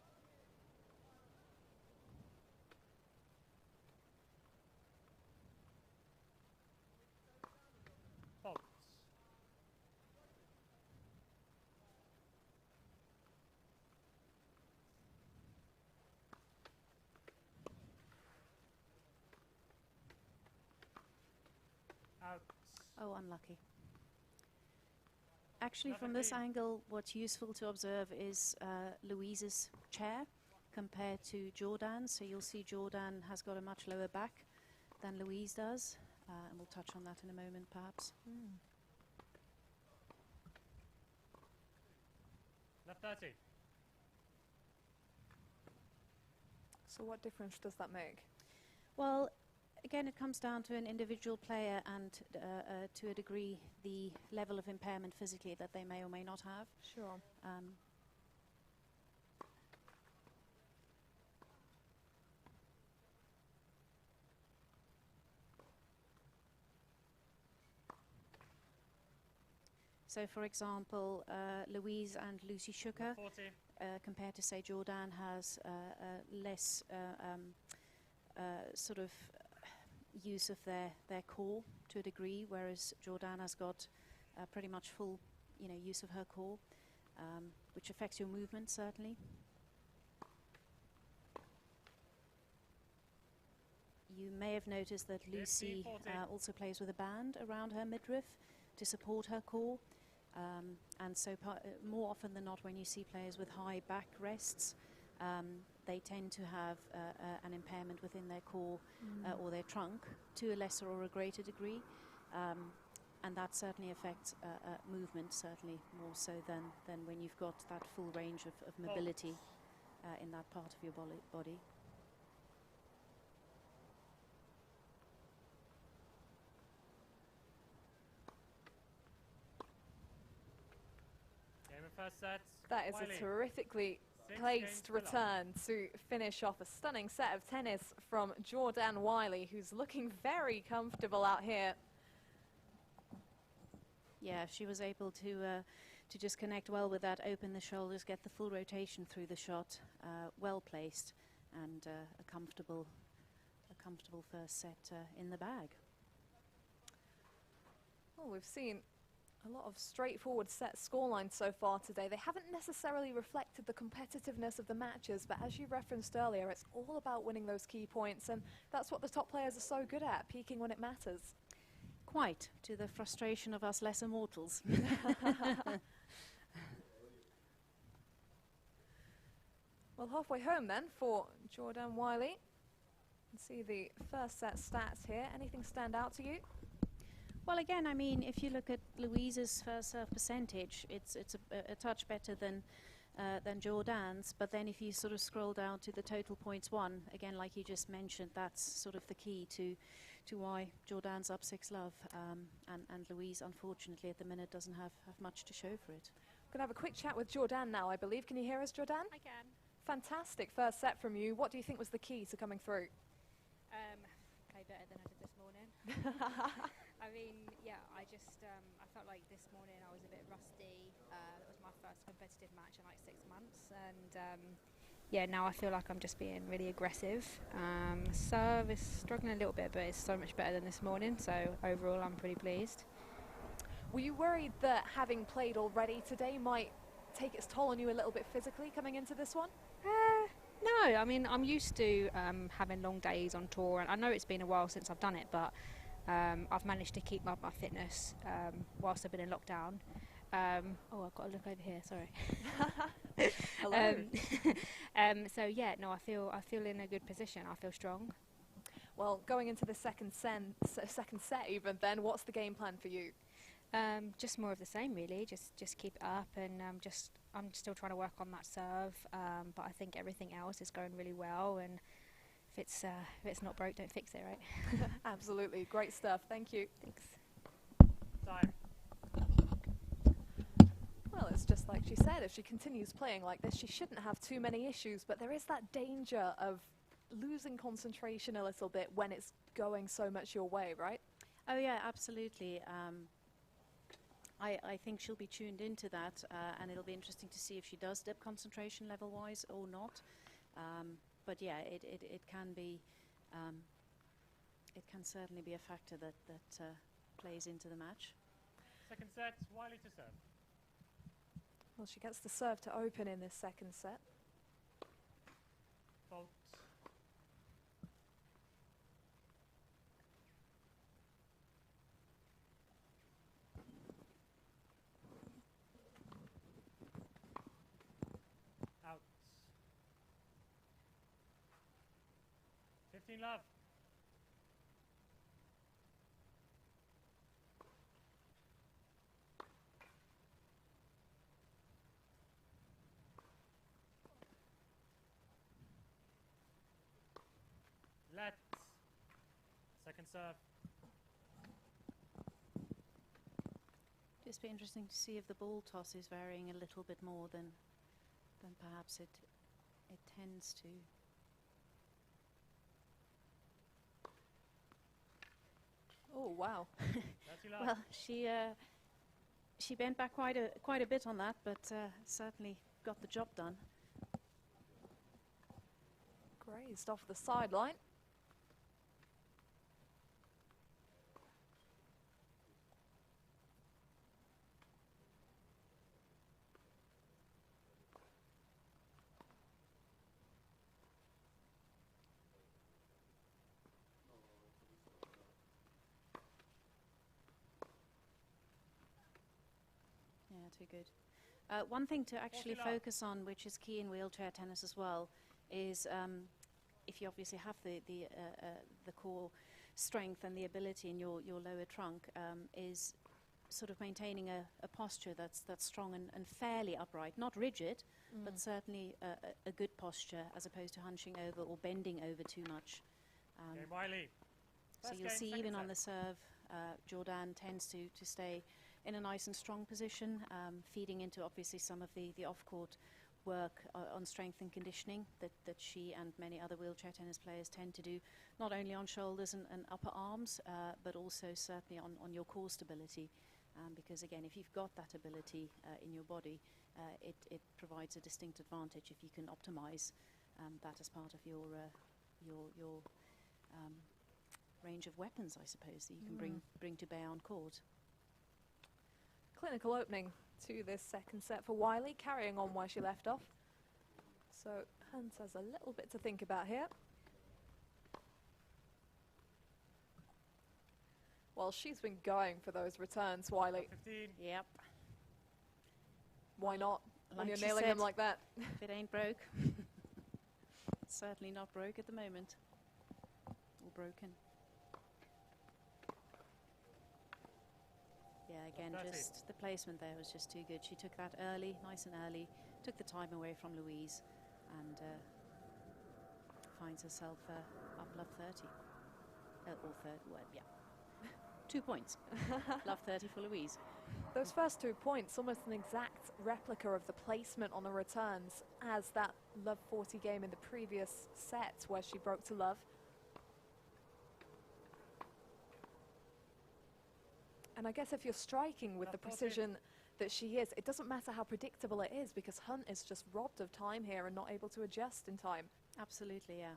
Out.
Oh, unlucky. Actually, from this angle, what's useful to observe is Louise's chair compared to Jordan. So you'll see Jordan has got a much lower back than Louise does. And we'll touch on that in a moment, perhaps.
Left 30.
So what difference does that make?
Well, again, it comes down to an individual player and to a degree the level of impairment physically that they may or may not have.
Sure.
So, for example, Louise and Lucy Shuker, compared to, say, Jordan, has less sort of use of their core to a degree, whereas Jordan has got pretty much full, you know, use of her core, which affects your movement certainly. You may have noticed that Lucy also plays with a band around her midriff to support her core, and so more often than not, when you see players with high back rests, they tend to have an impairment within their core or their trunk to a lesser or a greater degree, and that certainly affects movement, certainly more so than when you've got that full range of mobility in that part of your body.
First set.
That is
Wiley.
a terrifically placed return to finish off a stunning set of tennis from Jordan Wiley, who's looking very comfortable out here.
Yeah, she was able to just connect well with that, open the shoulders, get the full rotation through the shot, well placed, and a comfortable first set in the bag.
Well, we've seen a lot of straightforward set scorelines so far today. They haven't necessarily reflected the competitiveness of the matches, but as you referenced earlier, it's all about winning those key points, and that's what the top players are so good at, peaking when it matters.
Quite, to the frustration of us lesser mortals.
Well, halfway home then for Jordan Wiley. You can see the first set stats here. Anything stand out to you?
Well, again, I mean, if you look at Louise's first serve percentage, it's a touch better than Jordan's. But then if you sort of scroll down to the total points won, again, like you just mentioned, that's sort of the key to why Jordan's up 6-love. And Louise, unfortunately, at the minute doesn't have much to show for it.
We're going to have a quick chat with Jordan now, I believe. Can you hear us, Jordan?
I can.
Fantastic first set from you. What do you think was the key to coming through?
Play better than I did this morning. I mean, yeah, I felt like this morning I was a bit rusty. It was my first competitive match in like 6 months, and yeah, now I feel like I'm just being really aggressive. Serve is struggling a little bit, but it's so much better than this morning, so overall I'm pretty pleased.
Were you worried that having played already today might take its toll on you a little bit physically coming into this one?
No, I mean, I'm used to having long days on tour, and I know it's been a while since I've done it, but I've managed to keep up my fitness whilst I've been in lockdown. Oh, I've got to look over here, sorry.
Hello.
So yeah, no, I feel in a good position. I feel strong.
Well, going into the second set even then, what's the game plan for you?
Just more of the same, really. Just keep it up, and I'm still trying to work on that serve. But I think everything else is going really well, and if it's not broke, don't fix it, right?
Absolutely, great stuff. Thank you.
Thanks.
Time.
Well, it's just like she said, if she continues playing like this, she shouldn't have too many issues, but there is that danger of losing concentration a little bit when it's going so much your way, right?
Oh yeah, absolutely. I think she'll be tuned into that, and it'll be interesting to see if she does dip concentration level-wise or not. But yeah, it can be, it can certainly be a factor that plays into the match.
Second set, Wiley to serve.
Well, she gets the serve to open in this second set.
Fault. Out. 15 love. Let. Second serve.
Just be interesting to see if the ball toss is varying a little bit more than perhaps it tends to.
Oh, wow.
Well, she bent back quite a bit on that, but certainly got the job done.
Grazed off the sideline.
Yeah, too good. One thing to actually focus on, which is key in wheelchair tennis as well, is if you obviously have the core strength and the ability in your lower trunk, is sort of maintaining a posture that's strong and fairly upright, not rigid, but certainly a good posture, as opposed to hunching over or bending over too much.
Okay, Wiley.
So you'll see even on the serve, Jordan tends to stay in a nice and strong position, feeding into obviously some of the off-court work on strength and conditioning that she and many other wheelchair tennis players tend to do, not only on shoulders and upper arms, but also certainly on your core stability. Because again, if you've got that ability in your body, it provides a distinct advantage if you can optimize that as part of your range of weapons, I suppose, that you can bring to bear on court.
Clinical opening to this second set for Wiley, carrying on where she left off. So Hans has a little bit to think about here. Well, she's been going for those returns, Wiley.
15.
Yep.
Why not? When
Like
you're
she
nailing
said,
them like that.
If it ain't broke, it's certainly not broke at the moment, or broken. Yeah, again, just the placement there was just too good. She took that early, nice and early, took the time away from Louise, and finds herself up love 30. Or third, well, yeah. 2 points. Love 30 for Louise.
Those first 2 points, almost an exact replica of the placement on the returns as that love 40 game in the previous set where she broke to love. And I guess if you're striking with the precision that she is. It doesn't matter how predictable it is, because Hunt is just robbed of time here and not able to adjust in time.
Absolutely, yeah.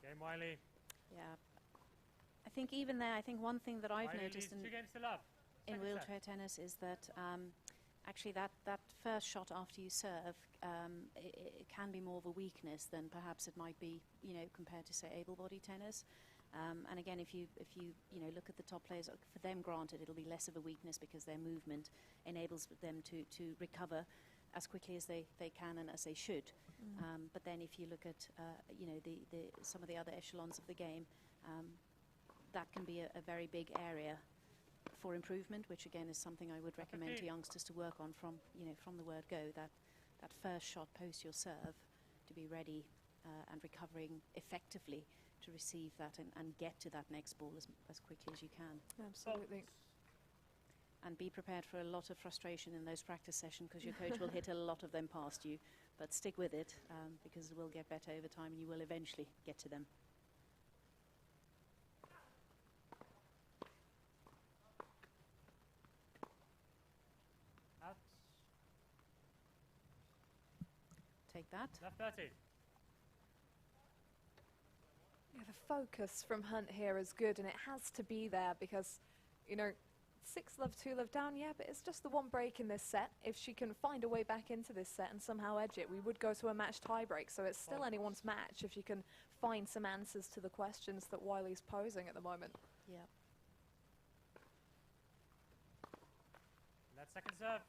Game Wiley.
Yeah. I think even there, I think one thing that I've
Wiley
noticed
leads 2 games to love.
in
Second set.
wheelchair tennis is that actually that first shot after you serve, it can be more of a weakness than perhaps it might be, compared to, say, able-bodied tennis. And again, if you look at the top players, for them, granted, it'll be less of a weakness because their movement enables them to recover as quickly as they can and as they should. But then if you look at some of the other echelons of the game, that can be a very big area for improvement, which again is something I would recommend to youngsters to work on from the word go. That first shot post your serve, to be ready and recovering effectively to receive that and get to that next ball as quickly as you can.
Absolutely.
And be prepared for a lot of frustration in those practice sessions, because your coach will hit a lot of them past you. But stick with it, because it will get better over time and you will eventually get to them.
Out.
Take that.
Left 30.
Yeah, the focus from Hunt here is good, and it has to be there because, 6-love, 2-love down, yeah, but it's just the one break in this set. If she can find a way back into this set and somehow edge it, we would go to a match tie-break, so it's still anyone's match if you can find some answers to the questions that Wiley's posing at the moment.
Yeah.
Let second serve.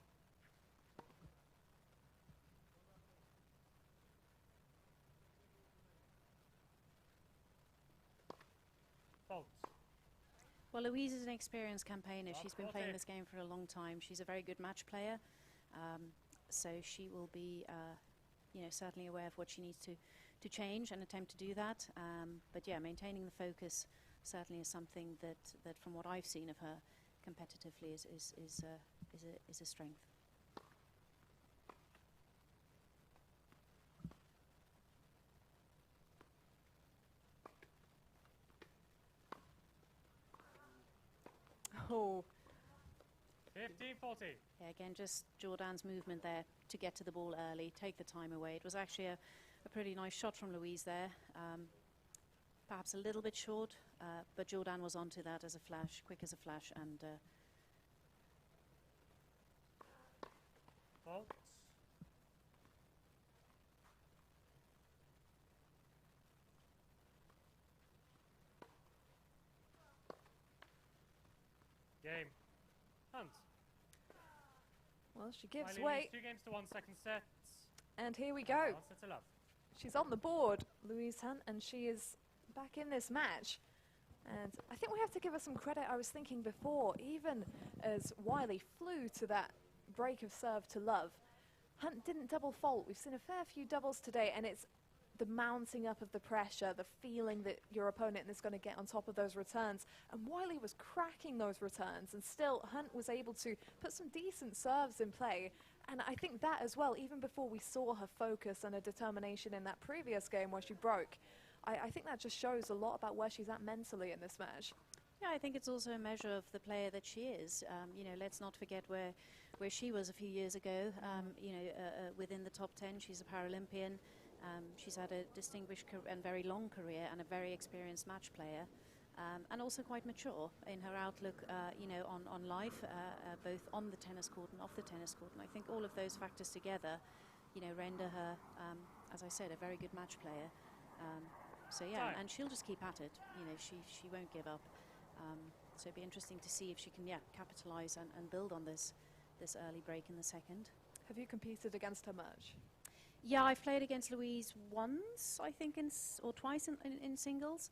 Fault.
Well, Louise is an experienced campaigner.
Well,
She's been playing this game for a long time. She's a very good match player, so she will be, certainly aware of what she needs to change and attempt to do that. But yeah, maintaining the focus certainly is something that from what I've seen of her competitively is a strength.
Oh.
15-40.
Yeah, again, just Jordan's movement there to get to the ball early, take the time away. It was actually a pretty nice shot from Louise there. Perhaps a little bit short, but Jordan was onto that as a flash, quick as a flash, and
Fault. Game. Hunt.
Well, she gives
Wiley
way,
leads 2 games to 1 second set.
and here we go.
1 set to love.
She's on the board, Louise Hunt, and she is back in this match. And I think we have to give her some credit. I was thinking before, even as Wiley flew to that break of serve to love, Hunt didn't double fault. We've seen a fair few doubles today, and it's the mounting up of the pressure, the feeling that your opponent is going to get on top of those returns. And Wiley was cracking those returns, and still Hunt was able to put some decent serves in play. And I think that as well, even before we saw her focus and her determination in that previous game where she broke, I think that just shows a lot about where she's at mentally in this match.
yeah, I think it's also a measure of the player that she is. Let's not forget where she was a few years ago. Within the top 10, she's a Paralympian. She's had a distinguished and very long career and a very experienced match player, and also quite mature in her outlook, on life, both on the tennis court and off the tennis court. And I think all of those factors together, render her, as I said, a very good match player. So yeah, and she'll just keep at it. She won't give up. So it'd be interesting to see if she can, capitalise and build on this early break in the second.
Have you competed against her much?
Yeah, I've played against Louise once, I think, or twice in singles.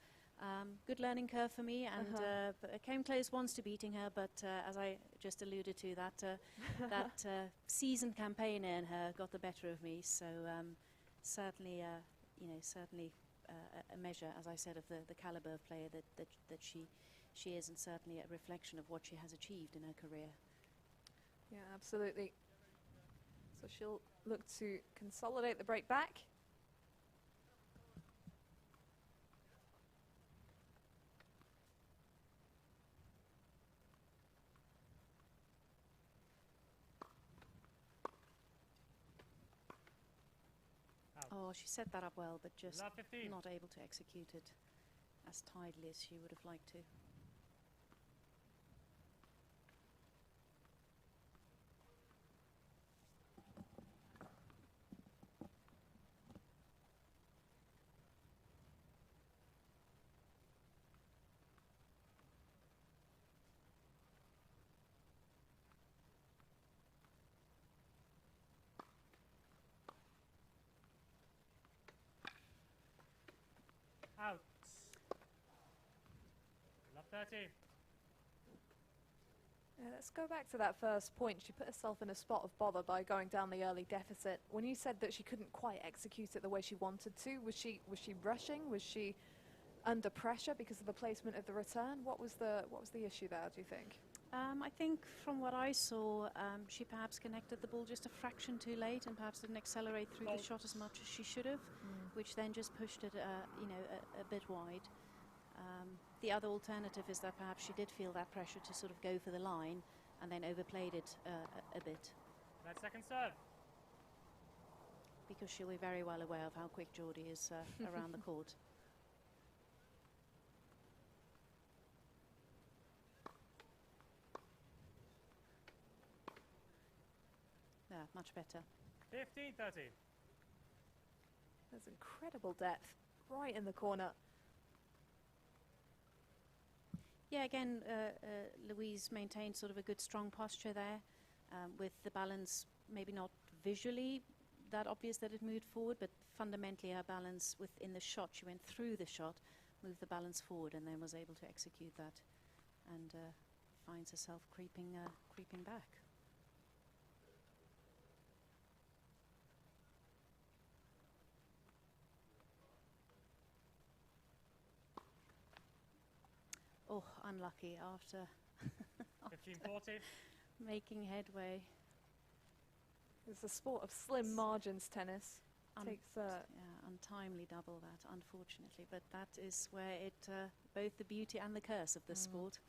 Good learning curve for me, and I came close once to beating her, but as I just alluded to, that seasoned campaigner in her got the better of me. So certainly a measure, as I said, of the caliber of player that she is, and certainly a reflection of what she has achieved in her career.
Yeah, absolutely. So she'll look to consolidate the break back.
Oh, she set that up well, but just
Love 15.
not able to execute it as tidily as she would have liked to.
Out. Love 30.
Yeah, let's go back to that first point. She put herself in a spot of bother by going down the early deficit. When you said that she couldn't quite execute it the way she wanted to, was she rushing? Was she under pressure because of the placement of the return? What was the issue there, do you think?
I think from what I saw, she perhaps connected the ball just a fraction too late and perhaps didn't accelerate through the shot as much as she should have, which then just pushed it, a bit wide. The other alternative is that perhaps she did feel that pressure to sort of go for the line and then overplayed it a bit.
That second serve.
Because she'll be very well aware of how quick Geordie is around the court. Yeah, much better.
15-30.
There's incredible depth right in the corner.
Yeah, again, Louise maintained sort of a good strong posture there, with the balance maybe not visually that obvious that it moved forward, but fundamentally her balance within the shot, she went through the shot, moved the balance forward and then was able to execute that, and finds herself creeping back. Oh, unlucky after
15-40.
making headway.
It's a sport of slim margins, tennis. Takes
yeah, untimely double that, unfortunately, but that is where it both the beauty and the curse of this sport.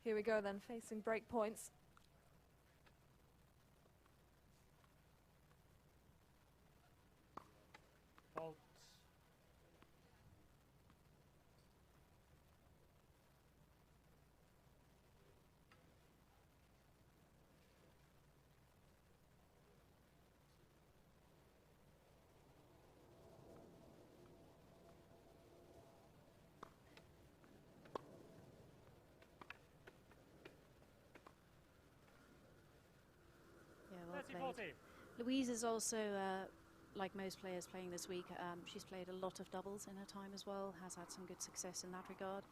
Here we go then, facing break points.
Fault.
Yeah, well
30-40.
played. Louise is also, like most players playing this week, she's played a lot of doubles in her time as well, has had some good success in that regard.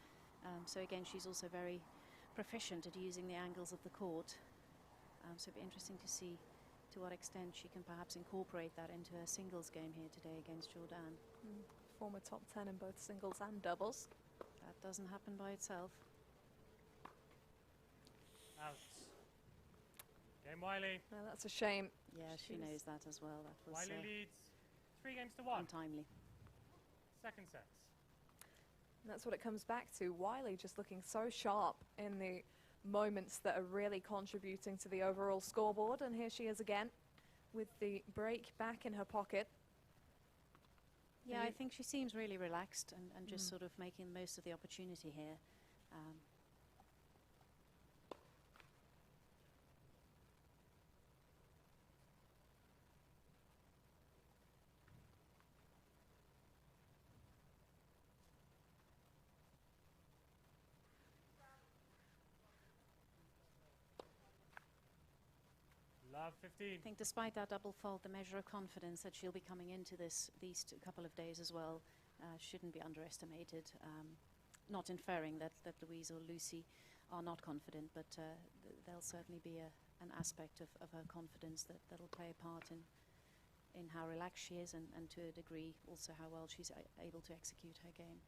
So again, she's also very proficient at using the angles of the court. So it'll be interesting to see to what extent she can perhaps incorporate that into her singles game here today against Jordan.
Former top 10 in both singles and doubles.
That doesn't happen by itself.
Out. Game Wiley.
No, that's a shame.
Yeah, she knows that as well. That was
Wiley leads 3-1.
untimely.
Second set.
And that's what it comes back to. Wiley just looking so sharp in the moments that are really contributing to the overall scoreboard. And here she is again with the break back in her pocket.
Yeah, I think she seems really relaxed and just sort of making the most of the opportunity here.
Love 15.
I think despite that double fault, the measure of confidence that she'll be coming into these couple of days as well shouldn't be underestimated. Not inferring that Louise or Lucy are not confident, but there'll certainly be an aspect of her confidence that'll play a part in in how relaxed she is, and to a degree also how well she's able to execute her game.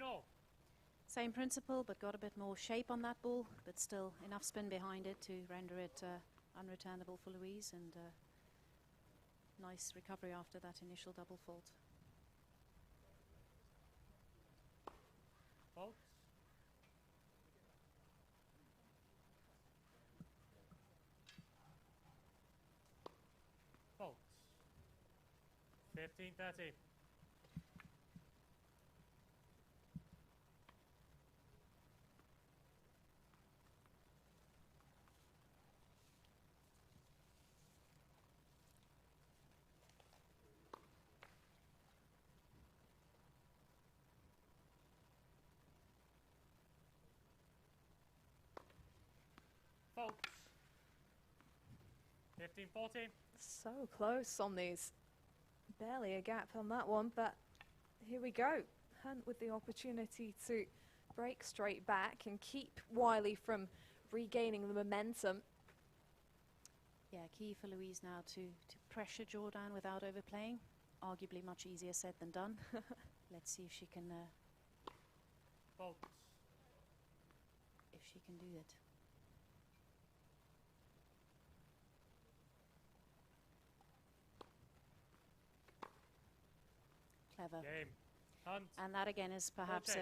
All.
Same principle, but got a bit more shape on that ball, but still enough spin behind it to render it unreturnable for Louise, and nice recovery after that initial double fault.
Fault. Fault. 15-30. Fault. 15-14.
So close on these. Barely a gap on that one, but here we go. Hunt with the opportunity to break straight back and keep Wiley from regaining the momentum.
Yeah, key for Louise now to pressure Jordan without overplaying. Arguably much easier said than done. Let's see if she can
Fault.
do it. Clever.
Game. Hunt.
And that again is perhaps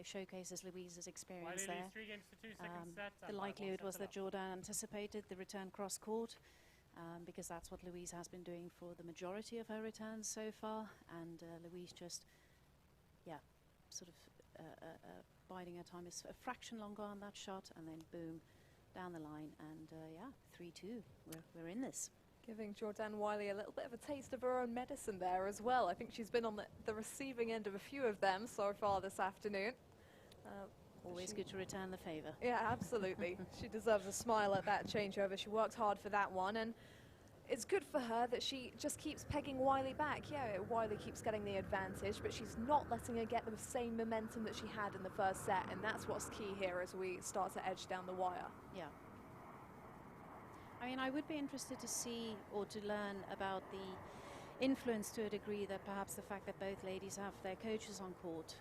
showcases Louise's experience
Wiley
there.
leads 3 games to 2 second set.
The
and by
likelihood
1
was
set
that
up.
Jordan anticipated the return cross court, because that's what Louise has been doing for the majority of her returns so far, and Louise just, sort of biding her time, is a fraction longer on that shot, and then boom, down the line, and 3-2, we're in this.
Giving Jordan Wiley a little bit of a taste of her own medicine there as well. I think she's been on the receiving end of a few of them so far this afternoon.
Always good to return the favour.
Yeah, absolutely. She deserves a smile at that changeover. She worked hard for that one, and it's good for her that she just keeps pegging Wiley back. Yeah, Wiley keeps getting the advantage, but she's not letting her get the same momentum that she had in the first set, and that's what's key here as we start to edge down the wire.
Yeah. I mean, I would be interested to see or to learn about the influence to a degree that perhaps the fact that both ladies have their coaches on court,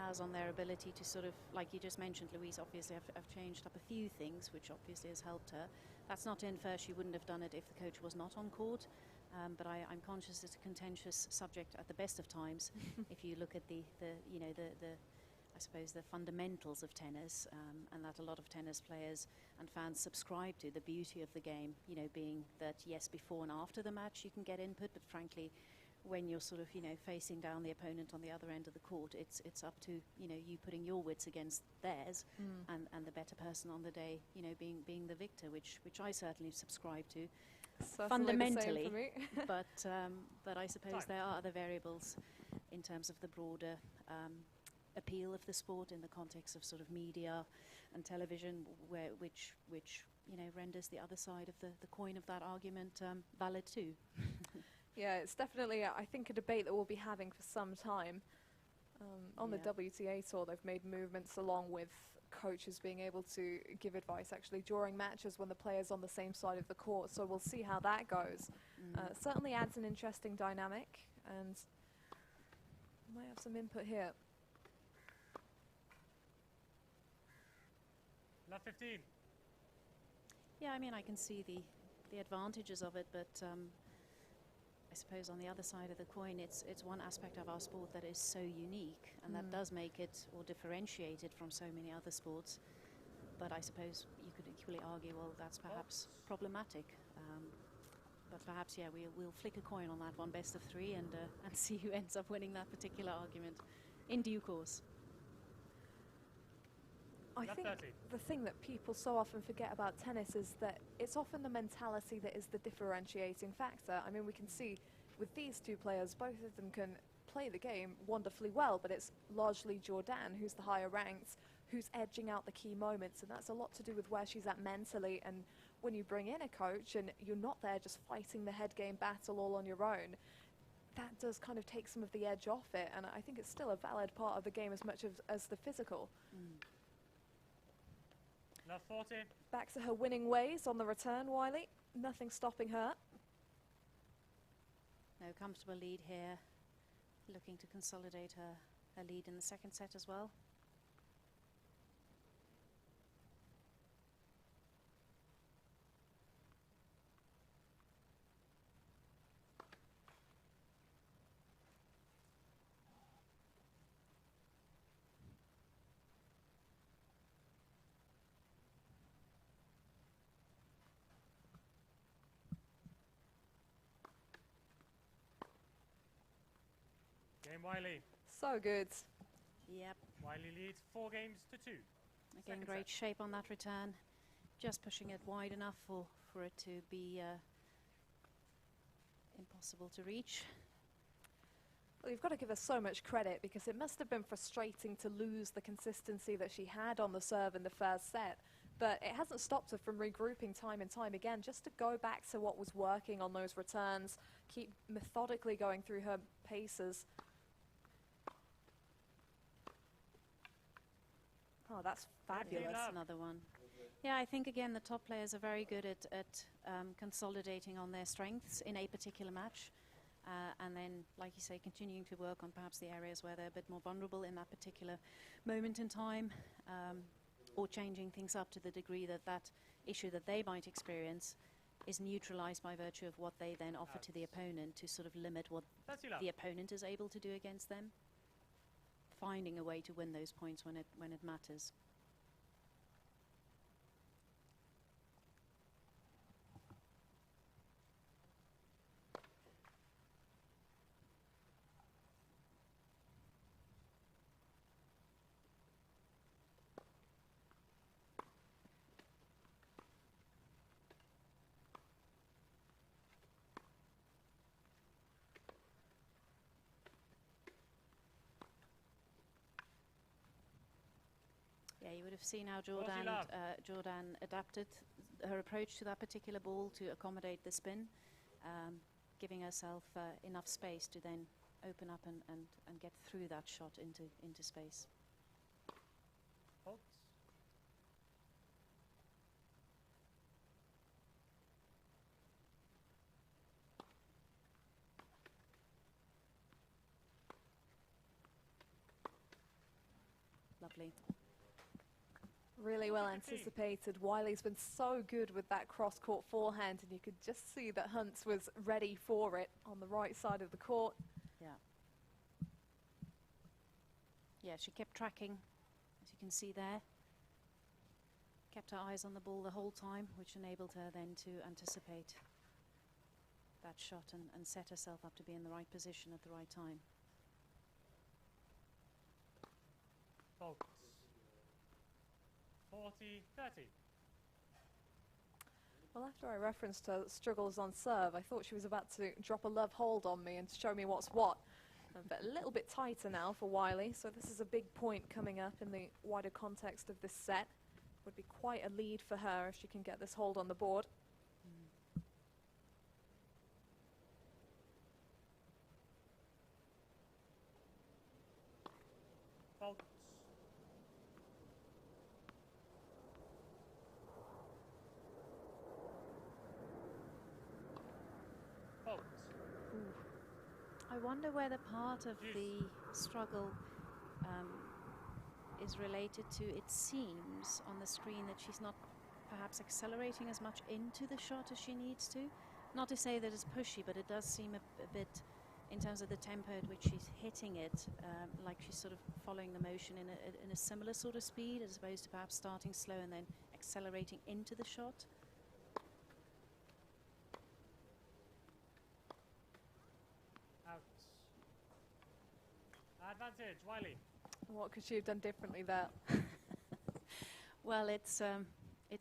has on their ability to sort of, like you just mentioned, Louise obviously have changed up a few things, which obviously has helped her. That's not to infer she wouldn't have done it if the coach was not on court, but I'm conscious it's a contentious subject at the best of times. If you look at the I suppose the fundamentals of tennis, and that a lot of tennis players and fans subscribe to, the beauty of the game, being that yes, before and after the match you can get input, but frankly when you're sort of facing down the opponent on the other end of the court, it's up to you putting your wits against theirs, and the better person on the day being the victor, which I certainly subscribe to.
Certainly
fundamentally,
the same for me.
but I suppose there are other variables in terms of the broader appeal of the sport in the context of sort of media and television, which renders the other side of the coin of that argument valid too.
Yeah, it's definitely, I think, a debate that we'll be having for some time. On the WTA tour, they've made movements along with coaches being able to give advice actually during matches when the player's on the same side of the court, so we'll see how that goes. Certainly adds an interesting dynamic, and might have some input here.
Love 15.
Yeah, I mean, I can see the advantages of it, but I suppose on the other side of the coin, it's one aspect of our sport that is so unique, and that does make it or differentiate it from so many other sports. But I suppose you could equally argue, well, that's perhaps problematic. But perhaps, yeah, we'll flick a coin on that one, best of 3, and see who ends up winning that particular argument in due course.
I think the thing that people so often forget about tennis is that it's often the mentality that is the differentiating factor. I mean, we can see with these two players, both of them can play the game wonderfully well, but it's largely Jordan who's the higher ranked, who's edging out the key moments, and that's a lot to do with where she's at mentally. And when you bring in a coach and you're not there just fighting the head game battle all on your own, that does kind of take some of the edge off it, and I think it's still a valid part of the game as much as the physical.
Love 40.
Back to her winning ways on the return, Wiley. Nothing stopping her.
No comfortable lead here. Looking to consolidate her lead in the second set as well.
Game Wiley.
So good.
Yep.
Wiley leads 4 games to 2.
Again,
Second
great
set.
shape on that return. Just pushing it wide enough for it to be impossible to reach.
Well, you've got to give her so much credit, because it must have been frustrating to lose the consistency that she had on the serve in the first set. But it hasn't stopped her from regrouping time and time again, just to go back to what was working on those returns, keep methodically going through her paces. Oh, that's fabulous.
That's another one. Yeah, I think again the top players are very good at consolidating on their strengths in a particular match. And then, like you say, continuing to work on perhaps the areas where they're a bit more vulnerable in that particular moment in time, or changing things up to the degree that that issue that they might experience is neutralized by virtue of what they then offer to the opponent, to sort of limit what the opponent is able to do against them. Finding a way to win those points when it matters. Yeah, you would have seen how Jordan adapted her approach to that particular ball to accommodate the spin, giving herself enough space to then open up and get through that shot into space.
Faults.
Lovely.
Really well anticipated. Wiley's been so good with that cross-court forehand, and you could just see that Hunt was ready for it on the right side of the court.
Yeah. Yeah, she kept tracking, as you can see there. Kept her eyes on the ball the whole time, which enabled her then to anticipate that shot and set herself up to be in the right position at the right time.
Faults. 40-30.
Well, after I referenced her struggles on serve, I thought she was about to drop a love hold on me and show me what's what. But a little bit tighter now for Wiley, so this is a big point coming up in the wider context of this set. Would be quite a lead for her if she can get this hold on the board.
Faults. Faults.
I wonder whether part of the struggle is related to, it seems on the screen that she's not perhaps accelerating as much into the shot as she needs to. Not to say that it's pushy, but it does seem a bit, in terms of the tempo at which she's hitting it, like she's sort of following the motion in a similar sort of speed, as opposed to perhaps starting slow and then accelerating into the shot.
Out. Advantage, Wiley.
What could she have done differently there?
Well, it's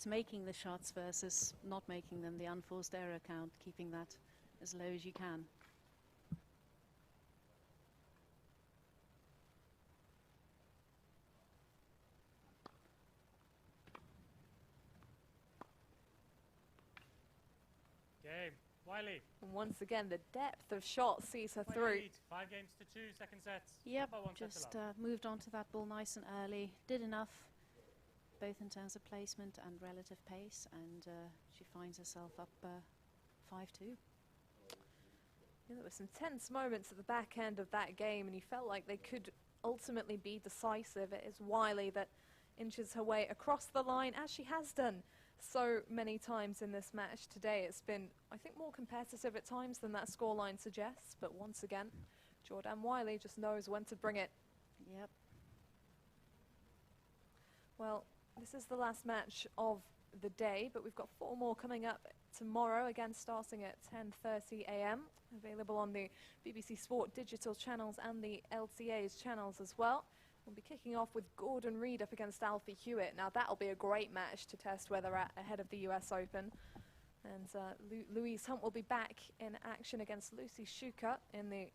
making the shots versus not making them, the unforced error count, keeping that as low as you can.
Game, Wiley. Wiley.
And once again, the depth of shot sees her through.
Lead. 5 games to 2, second sets.
Yep,
By 1 set to
just
love.
moved on to that ball nice and early. Did enough, both in terms of placement and relative pace, and she finds herself up 5-2.
Yeah, there were some tense moments at the back end of that game, and you felt like they could ultimately be decisive. It is Wiley that inches her way across the line, as she has done so many times in this match today. It's been, I think, more competitive at times than that scoreline suggests, but once again, Jordan Wiley just knows when to bring it.
Yep.
Well, this is the last match of the day, but we've got 4 more coming up tomorrow, again starting at 10:30 a.m. Available on the BBC Sport digital channels and the LTA's channels as well. We'll be kicking off with Gordon Reid up against Alfie Huitt. Now that'll be a great match to test where they're at ahead of the US Open. And Louise Hunt will be back in action against Lucy Shuker in the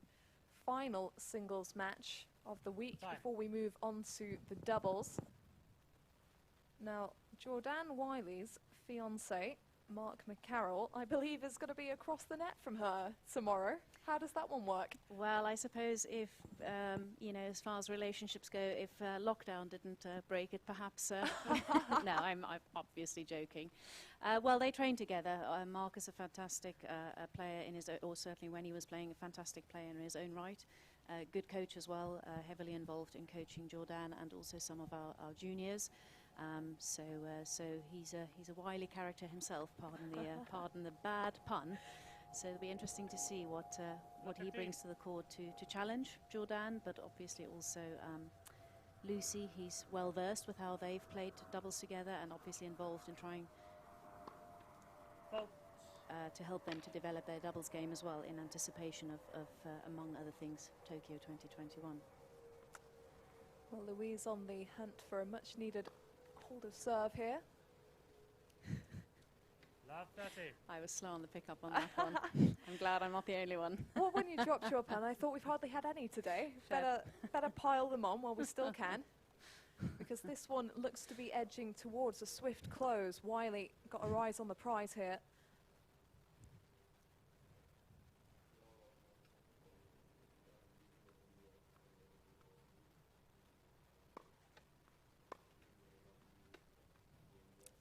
final singles match of the week before we move on to the doubles. Now, Jordan Wiley's fiancé, Mark McCarroll, I believe is going to be across the net from her tomorrow. How does that one work?
Well, I suppose if, you know, as far as relationships go, if lockdown didn't break it, perhaps... no, I'm obviously joking. Well, they train together. Mark is a fantastic player in his or certainly when he was playing, a fantastic player in his own right. Good coach as well, heavily involved in coaching Jordan and also some of our juniors. So he's a wily character himself. Pardon the bad pun. So it'll be interesting to see what he brings to the court to challenge Jordan, but obviously also Lucy. He's well versed with how they've played doubles together, and obviously involved in trying to help them to develop their doubles game as well, in anticipation of among other things, Tokyo 2021.
Well, Louise on the hunt for a much-needed hold of serve here.
Love 30.
I was slow on the pickup on that one. I'm glad I'm not the only one.
Well, when you dropped your pen, I thought we've hardly had any today. Better pile them on while we still can, because this one looks to be edging towards a swift close. Wiley got her eyes on the prize here.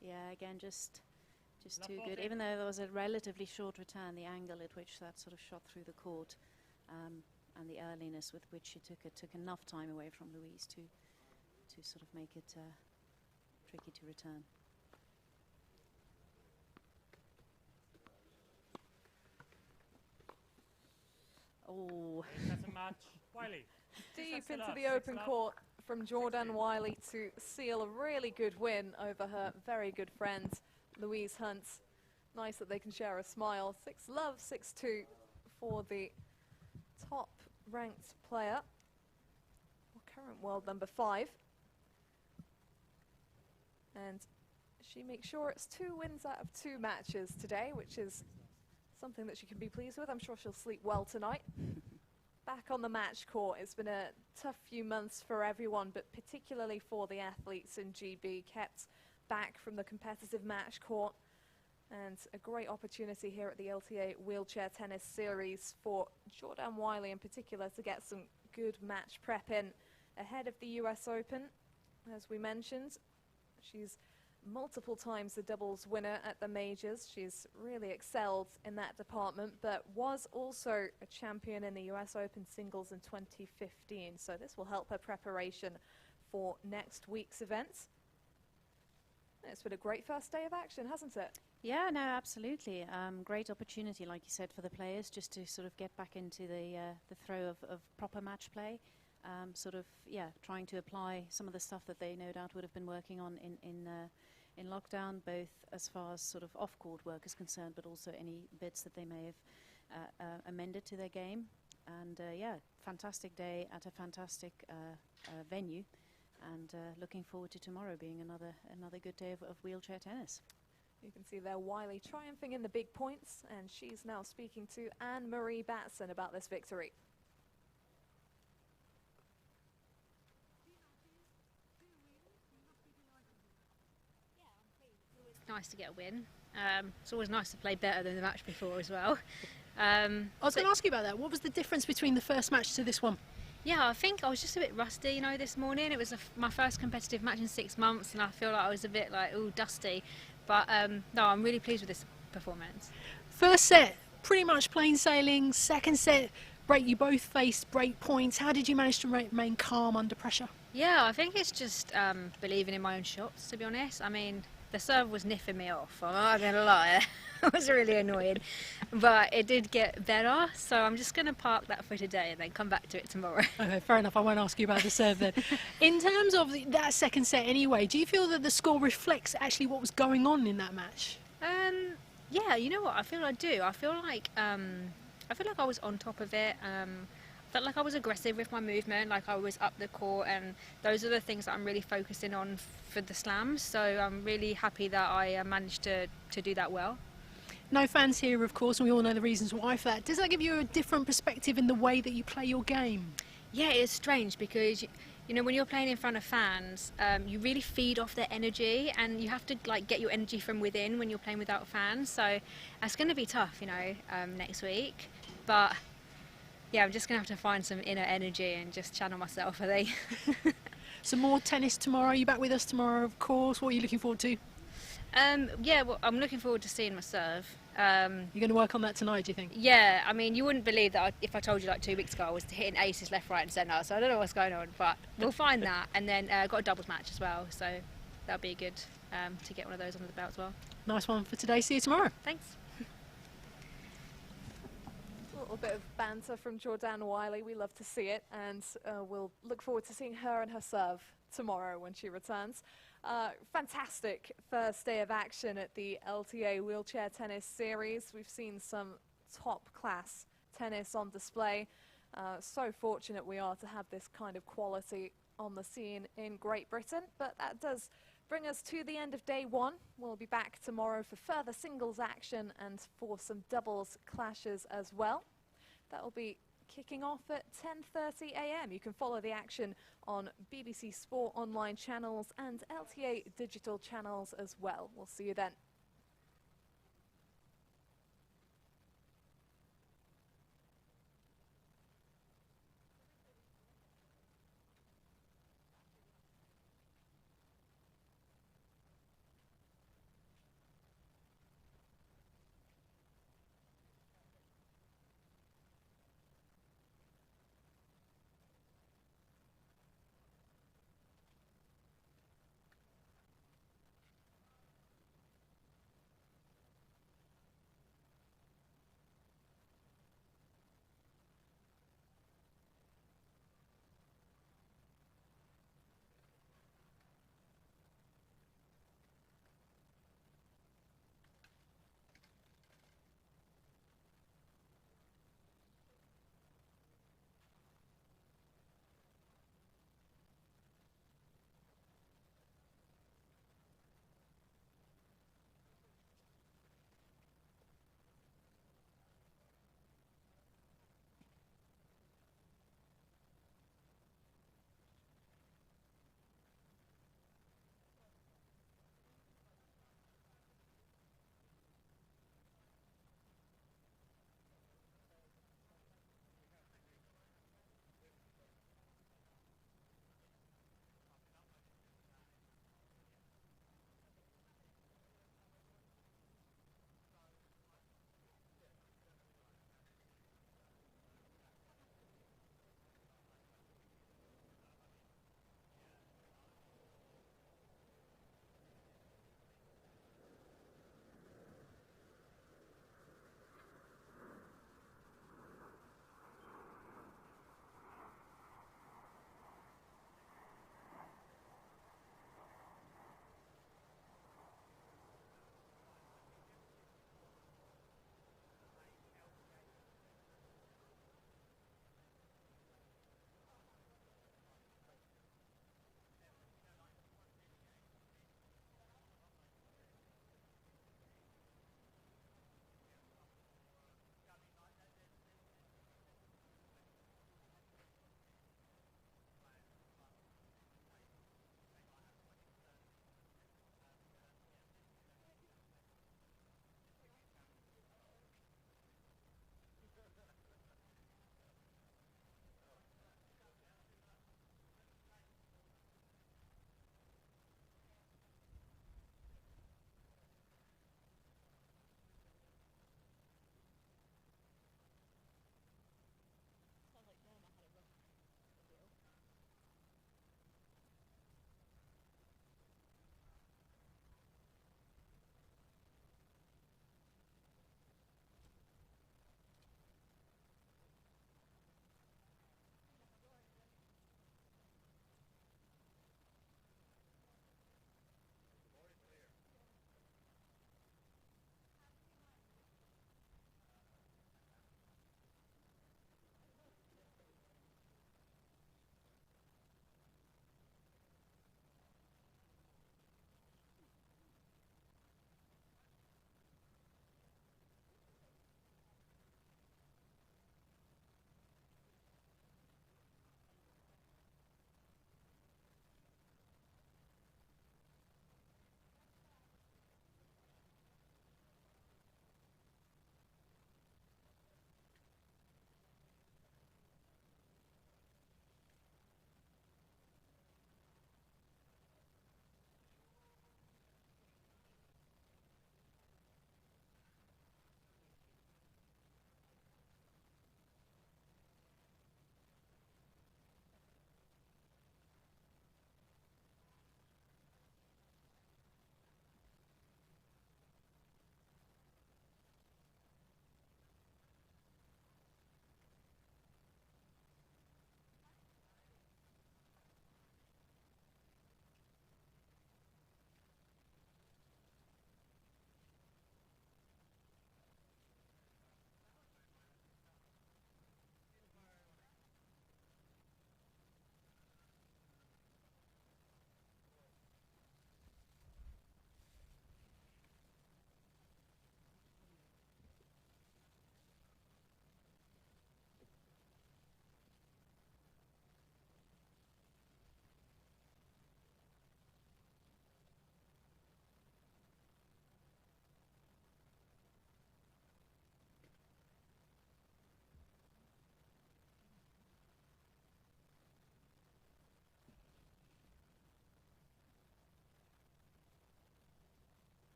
Yeah, again, just too good. Even though there was a relatively short return, the angle at which that sort of shot through the court, and the earliness with which she took it, took enough time away from Louise to sort of make it tricky to return. Oh,
That's a match. Wiley.
Deep
Six
into
love,
the
six
open
love.
court from Jordan
16.
Wiley to seal a really good win over her very good friend Louise Hunt. Nice that they can share a smile. 6-love, 6-2 for the top ranked player, or current world number 5. And she makes sure it's 2 wins out of 2 matches today, which is something that she can be pleased with. I'm sure she'll sleep well tonight. Back on the match court, it's been a tough few months for everyone, but particularly for the athletes in GB, kept back from the competitive match court. And a great opportunity here at the LTA Wheelchair Tennis Series for Jordan Wiley in particular to get some good match prep in ahead of the US Open. As we mentioned, she's multiple times the doubles winner at the majors. She's really excelled in that department, but was also a champion in the US Open singles in 2015. So this will help her preparation for next week's events. It's been a great first day of action, hasn't it?
yeah, no, absolutely. Great opportunity, like you said, for the players just to sort of get back into the throw of proper match play. Sort of, yeah, trying to apply some of the stuff that they no doubt would have been working on in lockdown, both as far as sort of off-court work is concerned, but also any bits that they may have amended to their game. And yeah, fantastic day at a fantastic venue, and looking forward to tomorrow being another good day of wheelchair tennis.
You can see there Wiley triumphing in the big points, and she's now speaking to Anne-Marie Batson about this victory.
nice to get a win. It's always nice to play better than the match before as well.
I was going to ask you about that. What was the difference between the first match to this one?
Yeah, I think I was just a bit rusty, you know, this morning. It was my first competitive match in 6 months, and I feel like I was a bit like, ooh, dusty. But no, I'm really pleased with this performance.
First set, pretty much plain sailing. Second set, break. You both faced break points. How did you manage to remain calm under pressure?
Yeah, I think it's just believing in my own shots, to be honest. I mean, the serve was niffing me off, I'm not going to lie. I was really annoyed. But it did get better, so I'm just going to park that for today and then come back to it tomorrow.
Okay, fair enough. I won't ask you about the serve then. In terms of that second set anyway, do you feel that the score reflects actually what was going on in that match?
Yeah, you know what? I feel I do. I feel like I was on top of it. Felt like I was aggressive with my movement, like I was up the court, and those are the things that I'm really focusing on for the slams. So I'm really happy that I managed to do that well.
No fans here, of course, and we all know the reasons why for that. Does that give you a different perspective in the way that you play your game?
Yeah, it's strange because, you know, when you're playing in front of fans, you really feed off their energy, and you have to like get your energy from within when you're playing without fans. So it's going to be tough, you know, next week. But yeah, I'm just going to have to find some inner energy and just channel myself, I think.
Some more tennis tomorrow. You back with us tomorrow, of course. What are you looking forward to?
Yeah, well, I'm looking forward to seeing my serve.
You're going to work on that tonight, do you think?
Yeah, I mean, you wouldn't believe that if I told you like 2 weeks ago I was hitting aces left, right and centre, so I don't know what's going on, but we'll find that. And then got a doubles match as well, so that'll be good to get one of those under the belt as well.
Nice one for today. See you tomorrow.
Thanks.
A little bit of banter from Jordan Wiley. We love to see it, and we'll look forward to seeing her and her serve tomorrow when she returns. Fantastic first day of action at the LTA Wheelchair Tennis Series. We've seen some top-class tennis on display. So fortunate we are to have this kind of quality on the scene in Great Britain. But that does bring us to the end of day one. We'll be back tomorrow for further singles action and for some doubles clashes as well. That will be kicking off at 10:30 a.m. You can follow the action on BBC Sport online channels and LTA digital channels as well. We'll see you then.